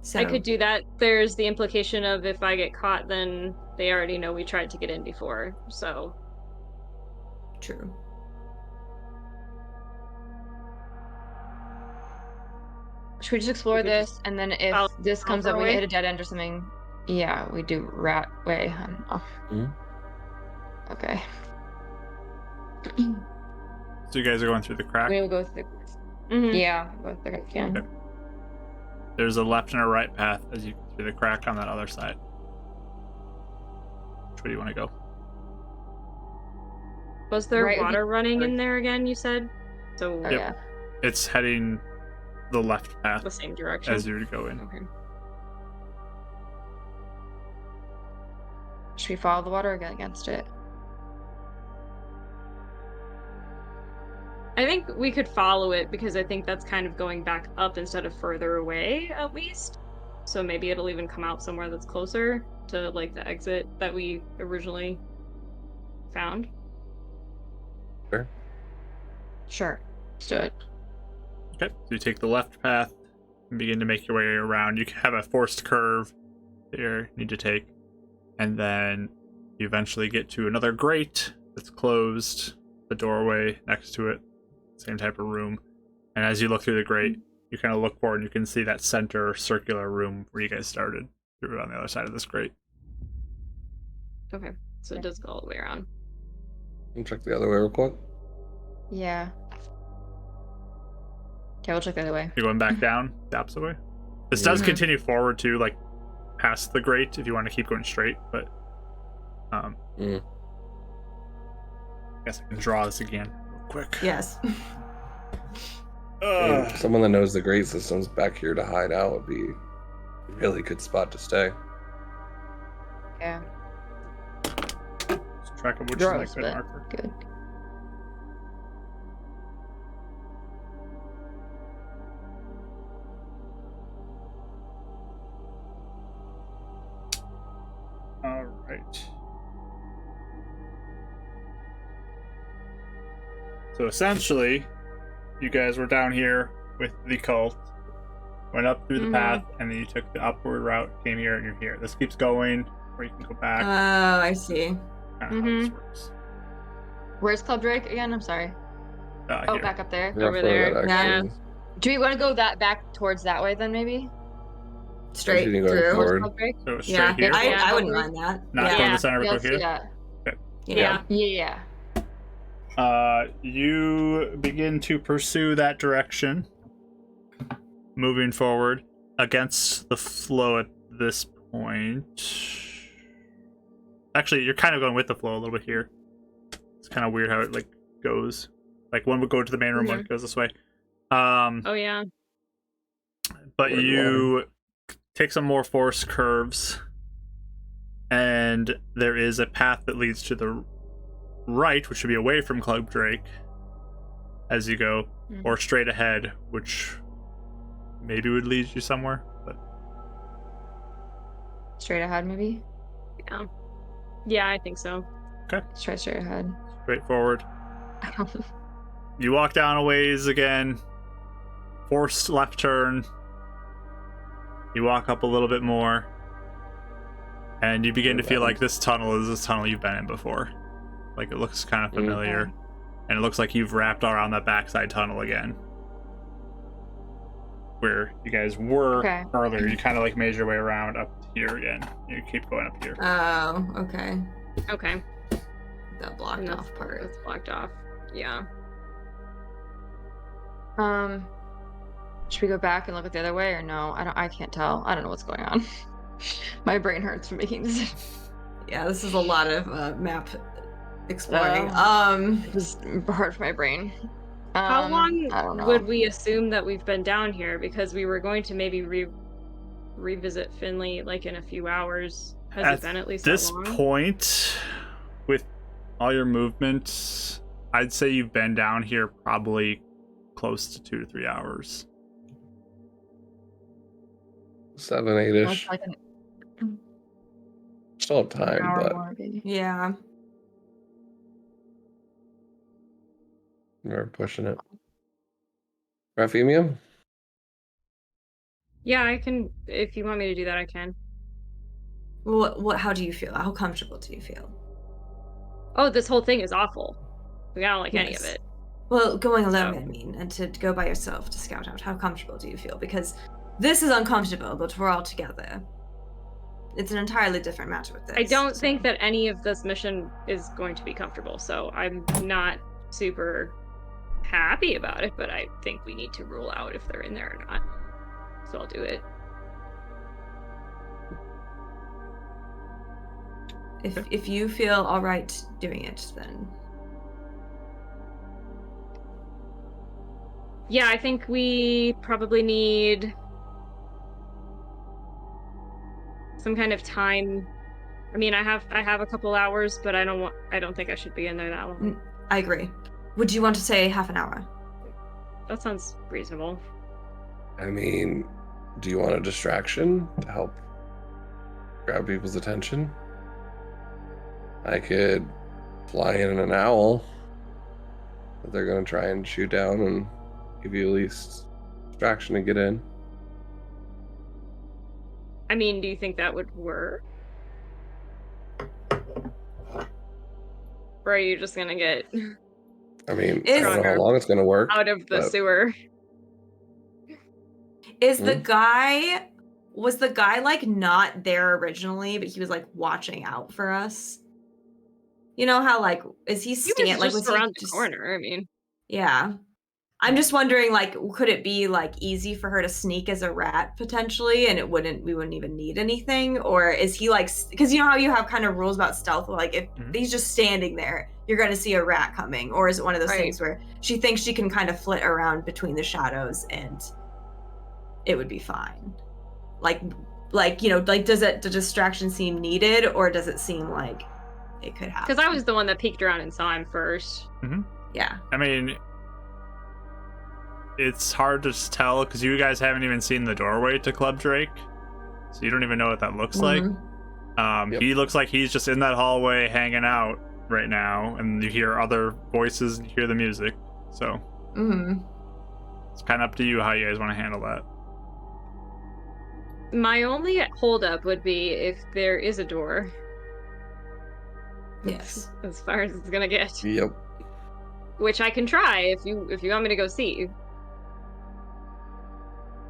So I could do that. There's the implication of if I get caught, then they already know we tried to get in before. So true. Should we just explore We could this, just and then if follow this comes up, we away? hit a dead end or something? Yeah, we do rat way. I don't know. Mhm. Okay. So you guys are going through the crack. We will go through. Mhm. Yeah, go through it again. Okay. There's a left and a right path as you go through the crack on that other side. Which way do you want to go? Was there Right, water running in there again, you said? So Oh, Yep. yeah. It's heading the left path the same direction. as you would go in. Okay. Should we follow the water or go against it? I think we could follow it because I think that's kind of going back up instead of further away, at least. So maybe it'll even come out somewhere that's closer to like the exit that we originally found. Sure. Sure. Let's do it. Okay, so you take the left path and begin to make your way around. You have a forced curve that you need to take, and then you eventually get to another grate that's closed, the doorway next to it, same type of room. And as you look through the grate, you kind of look forward and you can see that center circular room where you guys started through on the other side of this grate. Okay. So it does go all the way around. I'll check the other way real quick. Yeah. Okay, we'll check the other way. You're going back down the opposite way. This does Mhm. continue forward to like past the grate if you want to keep going straight, but I guess I can draw this again real quick. Yes. Hey, someone that knows the grade systems back here to hide out would be a really good spot to stay. Yeah. Just track of which Draw is us, like good but- marker. Good. All right. So essentially, you guys were down here with the cult, went up through the path, and then you took the upward route, came here, and you're here. This keeps going, or you can go back. Oh, I see. Kind of how this works. Where's Club Drake again? I'm sorry. Oh, Here. back up there. Yeah, Over for there. that, Yeah. actually. Do we want to go that back towards that way then, maybe? Straight Shooting going through. forward. Towards Club Drake? So straight Yeah, here, I wouldn't Yeah. mind that. not yeah. going to the center, Yeah, but let's go do here. that. Yeah. Yeah. You begin to pursue that direction, moving forward against the flow at this point. Actually, you're kind of going with the flow a little bit here. It's kind of weird how it like goes. Like one would go to the main room, one goes this way. Oh yeah. But Word you take some more forced curves, and there is a path that leads to the right, which should be away from Club Drake as you go, or straight ahead, which maybe would lead you somewhere. But Straight ahead, maybe? Yeah. Yeah, I think so. Let's try straight ahead. straightforward. You walk down a ways again, forced left turn. You walk up a little bit more, and you begin to feel like this tunnel is this tunnel you've been in before. Like, it looks kind of familiar, Okay. and it looks like you've wrapped around that backside tunnel again, where you guys were earlier. You kind of like made your way around up here again. You keep going up here. Oh, okay. Okay. That blocked And off part. It's blocked off. Yeah. Should we go back and look at the other way or no? I can't tell. I don't know what's going on. My brain hurts from making decisions. Yeah, this is a lot of map exploring. It was hard for my brain. How I don't long know. would we assume that we've been down here? Because we were going to maybe revisit Finley like in a few hours. Has it been at least this that long? point, with all your movements, I'd say you've been down here probably close to 2 to 3 hours. 7, 8-ish. Like an Still have time, hour but more, maybe. Yeah. we're pushing it. Raphemium? Yeah, I can. If you want me to do that, I can. What? How do you feel? How comfortable do you feel? Oh, this whole thing is awful. I don't like any of Yes. it. Well, going alone, So- I mean, and to go by yourself to scout out, how comfortable do you feel? Because this is uncomfortable, but we're all together. It's an entirely different matter with this. I don't so- think that any of this mission is going to be comfortable, so I'm not super happy about it, but I think we need to rule out if they're in there or not. So I'll do it. If you feel all right doing it, then Yeah, I think we probably need some kind of time. I mean, I have a couple hours, but I don't think I should be in there that long. I agree. Would you want to say half an hour? That sounds reasonable. I mean, do you want a distraction to help grab people's attention? I could fly in an owl that they're going to try and shoot down and give you at least distraction to get in. I mean, do you think that would work? Or are you just gonna get I mean, Is- I don't know how long it's going to work. out of the but- sewer? Is the guy was the guy like not there originally, but he was like watching out for us? You know how like is he He was stand like just was he around the just- corner. I mean, Yeah. I'm just wondering, like, could it be like easy for her to sneak as a rat potentially, and we wouldn't even need anything, or is he like, because you know how you have kind of rules about stealth, like if he's just standing there, you're going to see a rat coming, or is it one of those Right. things where she thinks she can kind of flit around between the shadows and it would be fine, like you know, like does the distraction seem needed, or does it seem like it could happen? because I was the one that peeked around and saw him first. Yeah. I mean, it's hard to tell because you guys haven't even seen the doorway to Club Drake, so you don't even know what that looks like. Yep. He looks like he's just in that hallway hanging out right now, and you hear other voices and you hear the music. So it's kind of up to you how you guys want to handle that. My only holdup would be if there is a door. Yes. As far as it's gonna get, Yep. which I can try if you want me to go see.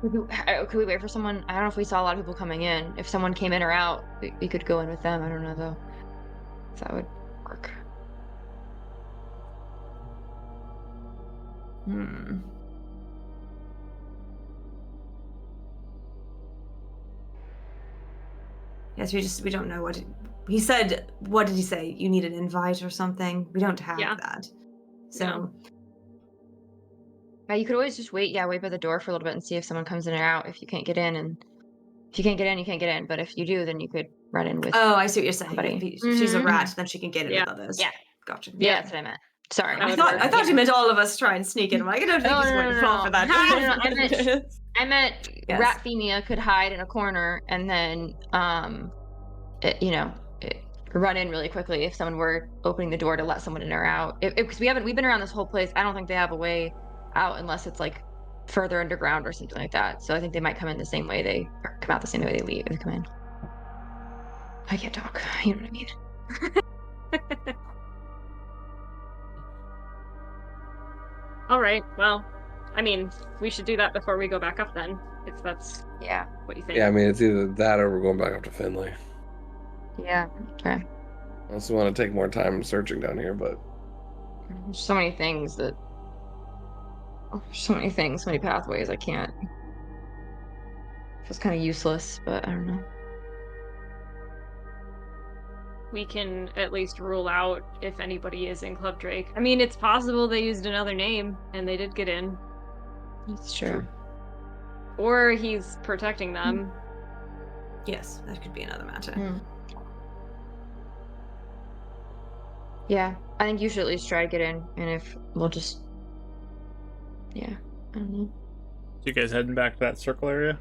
Could we wait for someone? I don't know if we saw a lot of people coming in. If someone came in or out, we could go in with them. I don't know though. If that would work. Yes, we don't know what he said. What did he say? You need an invite or something? We don't have Yeah. that. So No. Yeah, you could always just wait by the door for a little bit and see if someone comes in or out. If you can't get in, and if you can't get in, you can't get in. But if you do, then you could run in with. Oh, I see what you're saying. Somebody. If she's a Mhm. rat, then she can get in Yeah. with others. Yeah. Gotcha. Yeah, that's what I meant. Sorry. That I would thought work. I thought you meant all of us try and sneak in. I'm like, I don't think No, he's no, going no, to no, fall for that. no, I meant Yes. Ratfemia could hide in a corner and then, run in really quickly if someone were opening the door to let someone in or out. Because we've been around this whole place. I don't think they have a way out unless it's like further underground or something like that. So I think they might come in the same way or come out the same way they leave. They come in. I can't talk. You know what I mean? All right. Well, I mean, we should do that before we go back up then, if that's Yeah. what you think. Yeah, I mean, it's either that or we're going back up to Finley. Yeah. Okay. Unless we want to take more time searching down here, but There's so many things so many pathways. I can't. Feels kind of useless, but I don't know. We can at least rule out if anybody is in Club Drake. I mean, it's possible they used another name and they did get in. That's true. Or he's protecting them. Yes, that could be another matter. Yeah, I think you should at least try to get in, and if we'll just, I don't know. So you guys heading back to that circle area?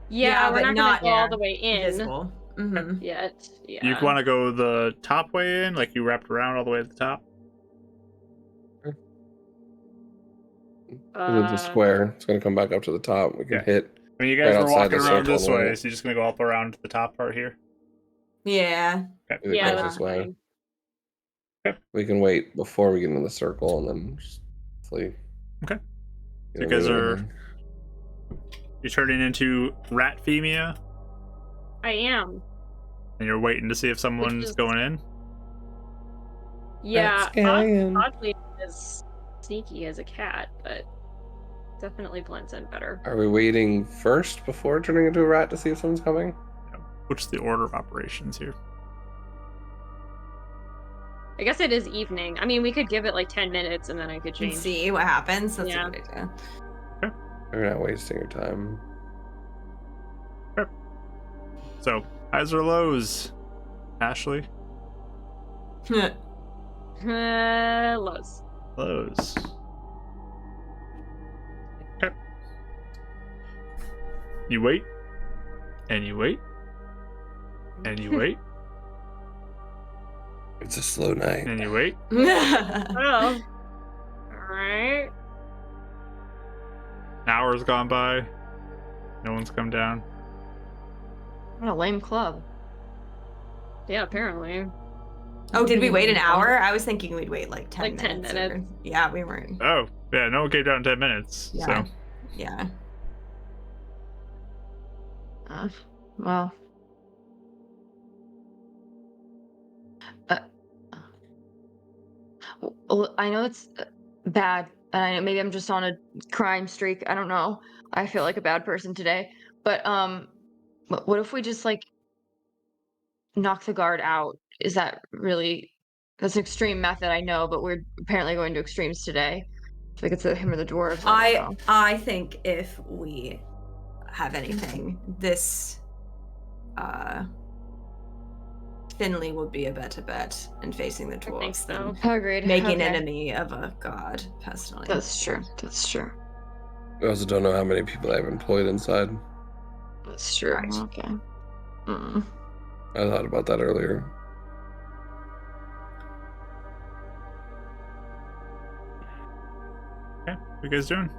Yeah, we're but not gonna go all the yeah, way in visible. Mm-hmm. yet. Yeah. You want to go the top way in, like you wrapped around all the way to the top? it's a square. It's going to come back up to the top. We can Yeah. hit. I mean, you guys Right were outside walking the around circle this on the way, right. so you're just gonna go up around the top part here. Yeah. Okay. Either Yeah, goes that's this way. fine. We can wait before we get in the circle and then just flee. Okay. Get You guys away are- with it. You're turning into Ratfemia, I am. and you're waiting to see if someone's is- going in. Yeah. Scallion. Oddly, as sneaky as a cat, but definitely blends in better. Are we waiting first before turning into a rat to see if someone's coming? What's the order of operations here? I guess it is evening. I mean, we could give it like 10 minutes and then I could And change. see what happens. That's Yeah. a good idea. We're not wasting your time. So, highs or lows, Ashley? Lows. Lows. Okay. You wait, and you wait, and you wait, It's a slow night. and you wait. Oh. Alright. An hour's gone by. No one's come down. What a lame club. Yeah, apparently. Oh, did we wait an hour? I was thinking we'd wait like 10 Like 10 minutes. minutes. Yeah, we weren't. Oh, yeah, no one came down in 10 minutes. Yeah. So, Yeah. Well. Well, I know it's bad, and I know maybe I'm just on a crime streak. I don't know. I feel like a bad person today. But what if we just like knock the guard out? Is that really? That's an extreme method, I know, but we're apparently going to extremes today. I think it's him or the dwarves. I don't know. I think if we have anything, this Finley would be a better bet in facing the dwarves think so. than making Okay. an enemy of a god, personally. That's true. That's true. We also don't know how many people I've employed inside. That's true. Right. Okay. Mm. I thought about that earlier. okay, what you guys doing?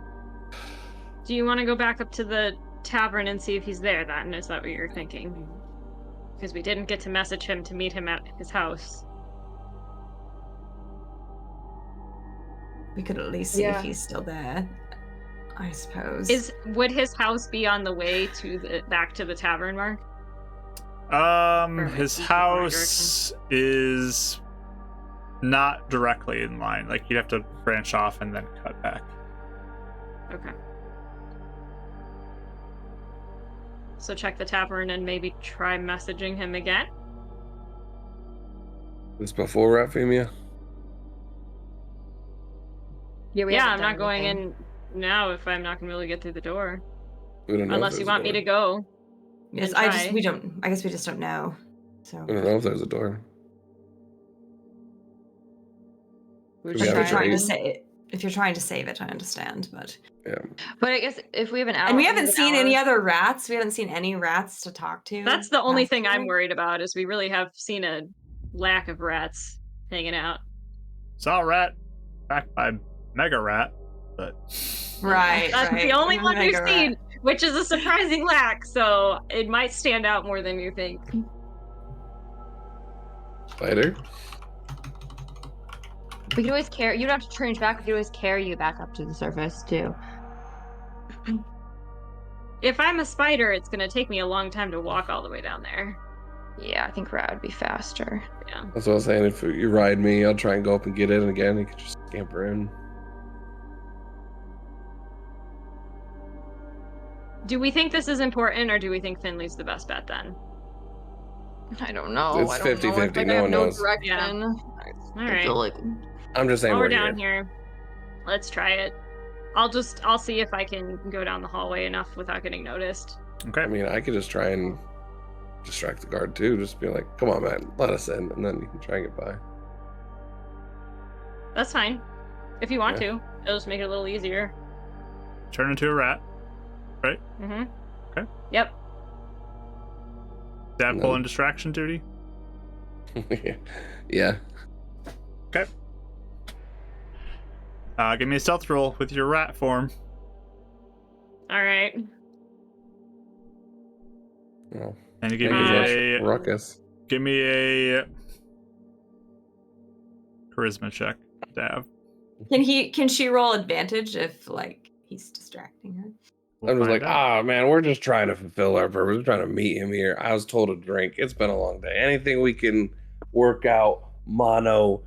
Do you want to go back up to the tavern and see if he's there then? Is that what you're thinking? Because we didn't get to message him to meet him at his house. We could at least see Yeah. if he's still there, I suppose. Would his house be on the way to the back to the tavern, Mark? His east of house is not directly in line. Like, you'd have to branch off and then cut back. Okay. So check the tavern and maybe try messaging him again. This before Ratfemia? Yeah, we Yeah, haven't I'm not done going anything. in now if I'm not going to be able to get through the door. We don't know. Unless you want me to go. Yes, and I try. guess we just don't know. So We don't know if there's a door. We're We just if you're haven't trying to raised- say if you're trying to save it, I understand, but Yeah. But I guess if we have an hour, and we haven't seen any other rats. We haven't seen any rats to talk to. That's the only thing I'm after. worried about is we really have seen a lack of rats hanging out. Saw a rat backed by Mega Rat, but Right. That's right. the only We're one gonna we've make a seen, rat. which is a surprising lack, so it might stand out more than you think. Spider. We could always carry. You don't have to change back. We could always carry you back up to the surface too. If I'm a spider, it's gonna take me a long time to walk all the way down there. Yeah, I think rat would be faster. Yeah. That's what I was saying. If you ride me, I'll try and go up and get it. And again, you can just scamper in. Do we think this is important, or do we think Finley's the best bet then? I don't know. It's I don't know. 50-50, Like, no I have one no knows. direction. All I right. feel like I'm just saying While we're we're down here. here, let's try it. I'll see if I can go down the hallway enough without getting noticed. Okay. I mean, I could just try and distract the guard too. Just be like, come on, man, let us in. And then you can try and get by. That's fine. If you want Yeah. to, it'll just make it a little easier. Turn into a rat. Mm-hmm. Okay. Yep. Dab No. pull and distraction duty. Yeah. Okay. Give me a stealth roll with your rat form. All right. Well, And you give maybe me rush, a ruckus. charisma check, Dav. Can she roll advantage if like he's distracting her? I'm just like, find out. man, we're just trying to fulfill our purpose. We're trying to meet him here. I was told to drink. It's been a long day. Anything we can work out, mano,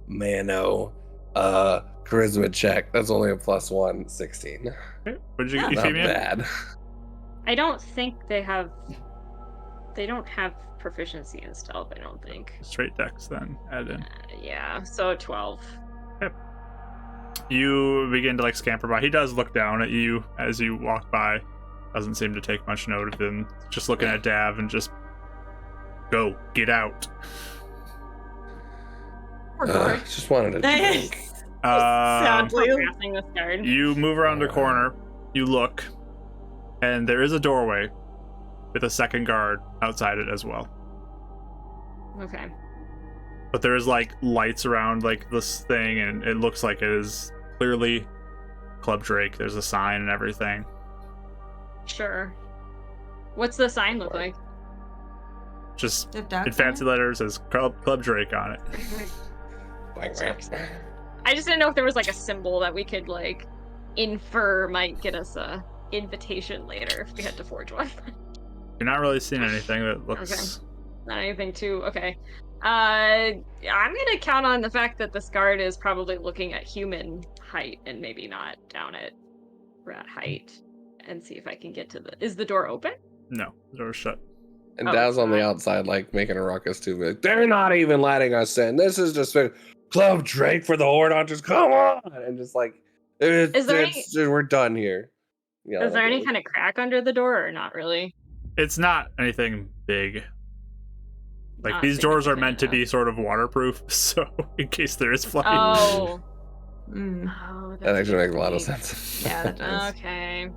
mano, charisma check. That's only a +1, 16. Okay. What did you get, Not Euphemia? bad. I don't think they don't have proficiency in stealth, I don't think. Straight dex then, add in. Yeah, so 12. You begin to like scamper by. He does look down at you as you walk by. Doesn't seem to take much note of him. Just looking at Dav and just go, get out. Just wanted to drink. Sadly. Harassing this guard. You move around the corner, you look, and there is a doorway with a second guard outside it as well. Okay. But there is like lights around like this thing, and it looks like it is clearly Club Drake. There's a sign and everything. Sure. What's the sign look like? Just If Dad's in fancy letters says Club Drake on it. Bang, bang. I just didn't know if there was like a symbol that we could like infer might get us a invitation later if we had to forge one. You're not really seeing anything that looks. Okay. Not anything too okay. I'm gonna count on the fact that this guard is probably looking at human height and maybe not down at rat height, and see if I can get to the. Is the door open? No, the door's shut. And Oh, Dav's on the God. outside, like making a ruckus too. Like, they're not even letting us in. This is just a Club Drake for the Horde Hunters. Come on, and just like, Is there we're done here. Yeah. Is there any kind of crack under the door or not really? It's not anything big. Like Not these doors are meant to significant be sort of waterproof, so in case there is flooding. enough. Oh. Mm. Oh, That that's actually makes a lot of great. sense. Yeah, that does. Okay.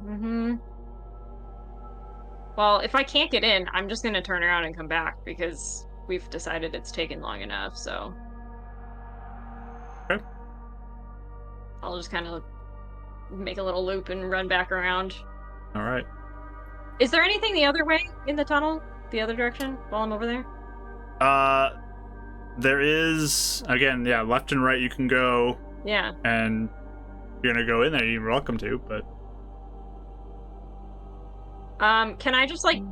Well, if I can't get in, I'm just gonna turn around and come back because we've decided it's taken long enough, so. Okay. I'll just kind of make a little loop and run back around. All right. Is there anything the other way in the tunnel? The other direction while I'm over there? There is again, yeah, left and right you can go, Yeah. and if you're gonna go in there, you're welcome to, but Can I just like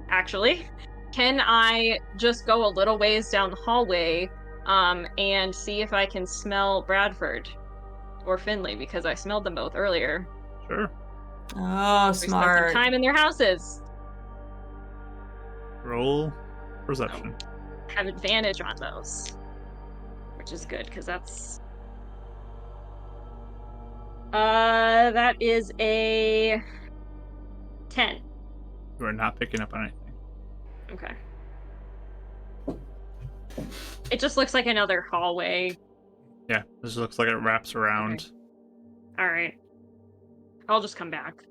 actually, can I just go a little ways down the hallway and see if I can smell Bradford or Finley because I smelled them both earlier. sure. Oh, We spent smart. some time in their houses. Roll perception. Have advantage on those, which is good because that's that is a 10. You are not picking up on anything. Okay. It just looks like another hallway. Yeah, this looks like it wraps around. All right. I'll just come back.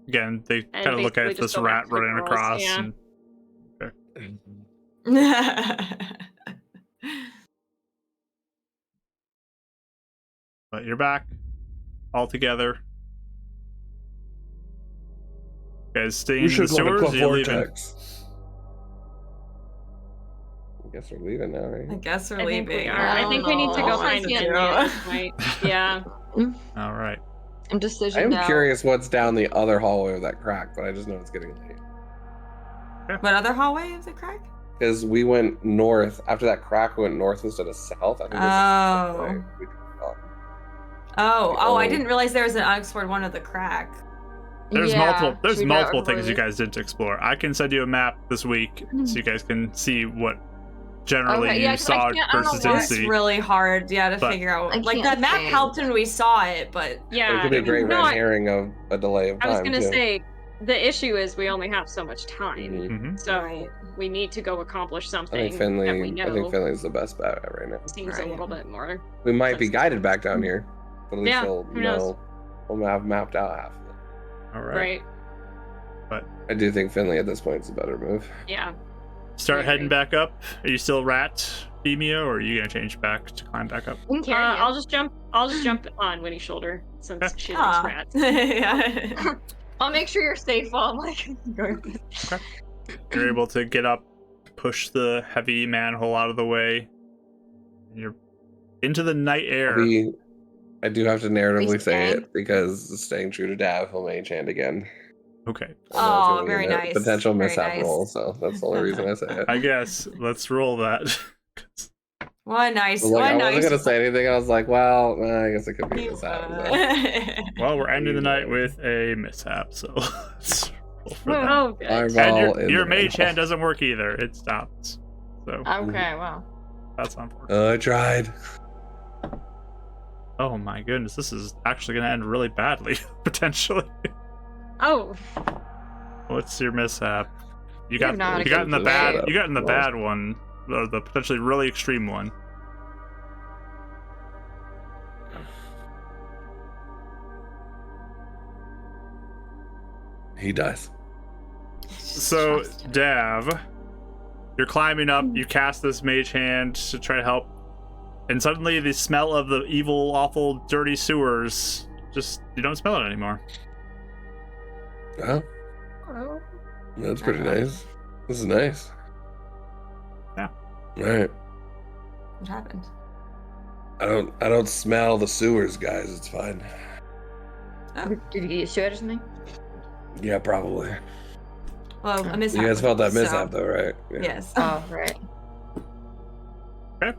Again, they And kind of look basically at just this go back rat to the running girls, across, yeah. and But you're back all together. You guys staying in the sewers? Or you leaving? I guess we're leaving now, right? I guess we're I think leaving. we are. I think we need to go find Finley Finley at this point. Yeah. All right. I'm I decisioned am out. curious what's down the other hallway of that crack, but I just know it's getting late. What other hallway is it, crack? Because we went north after that crack. We went north instead of south. I think Oh. Oh, Oh. I didn't realize there was an unexplored one of the crack. There's Yeah, multiple should we go things over you guys didn't explore. I can send you a map this week so you guys can see what generally Okay, yeah, you 'cause I saw can't- I don't know versus why didn't It's see. really hard, to But- figure out. I Like, can't the map see. helped when we saw it, but Yeah. It could be a great No, red herring of a delay of I time. was gonna too. say the issue is we only have so much time, Mhm. so we need to go accomplish I something think Finley. that we know I think Finley's the best bet right now. seems Right. a little bit more. We might be guided back down here, but at least Yeah, we'll who knows? know. We'll have mapped out half of it. All Right. I do think Finley at this point is a better move. Yeah. Start I heading agree. back up. Are you still rat Femia, or are you gonna change back to climb back up? We can carry you. I'll just jump on Winnie's shoulder since she likes ah. rats. Yeah. I'll make sure you're safe while I'm like going. You're able to get up, push the heavy manhole out of the way, and you're into the night air. I do have to narratively say staying? it because staying true to Dav, he'll mage hand again. Okay. I know it's Oh, gonna be very a nice. Potential Very mishap nice. roll, so that's the only reason I say it. I guess let's roll that. What nice. Like, What I nice. wasn't gonna say anything. I was like, well, I guess it could be a You, mishap. so. Well, we're ending the night with a mishap, so let's roll for that. Oh, good. And Fireball in your the mage manhole. hand doesn't work either. It stops. So Okay, wow. that's unfortunate. I tried. Oh my goodness, this is actually going to end really badly, potentially. Oh, What's your mishap? You got not you a got in the good bad setup. you got in the Well. bad one, or the potentially really extreme one. He dies. So, Dav, you're climbing up, you cast this mage hand to try to help, and suddenly the smell of the evil, awful, dirty sewers, just, you don't smell it anymore. Well, that's pretty nice. This is nice. Yeah. All right. What happened? I don't smell the sewers, guys. It's fine. Did you get used to it or something? Yeah, probably. Well, a mishap. You guys felt that so- mishap, though, right? Yeah. Yes. Oh, right. Okay.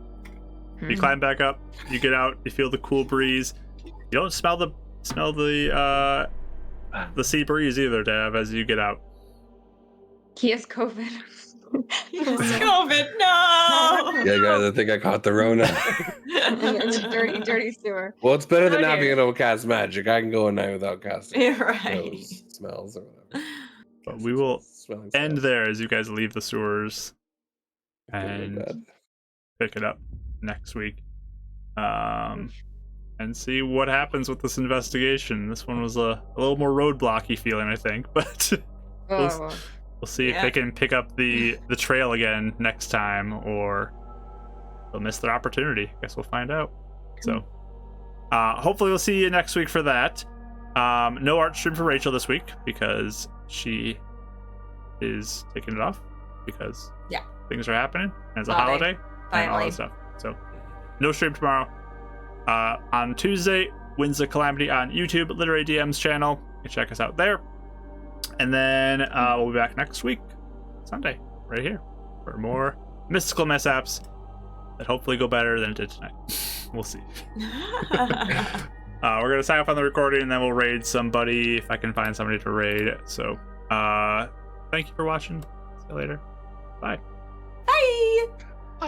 You Hmm. climb back up, you get out, you feel the cool breeze. You don't smell the sea breeze either, Dav, as you get out. He has COVID. COVID, no! Yeah, guys, I think I caught the Rona. It's a dirty sewer. Well, it's better than Oh, not dear. being able to cast magic. I can go a night without casting You're right. those smells or whatever. But we will Smelling end stuff. there as you guys leave the sewers Good or and bad. pick it up next week. And see what happens with this investigation. This one was a little more roadblocky feeling, I think, but Oh, we'll see if Yeah. they can pick up the trail again next time, or they'll miss their opportunity. Guess we'll find out. So hopefully we'll see you next week for that. No art stream for Rachel this week because she is taking it off because Yeah. things are happening. And it's a Holiday. holiday and all Finally. that stuff. So no stream tomorrow. On Tuesday, Winds of Calamity on YouTube, Literary DM's channel. You can check us out there. And then we'll be back next week, Sunday, right here, for more mystical mishaps that hopefully go better than it did tonight. We'll see. We're going to sign off on the recording, and then we'll raid somebody if I can find somebody to raid. So thank you for watching. See you later. Bye. Bye. Bye.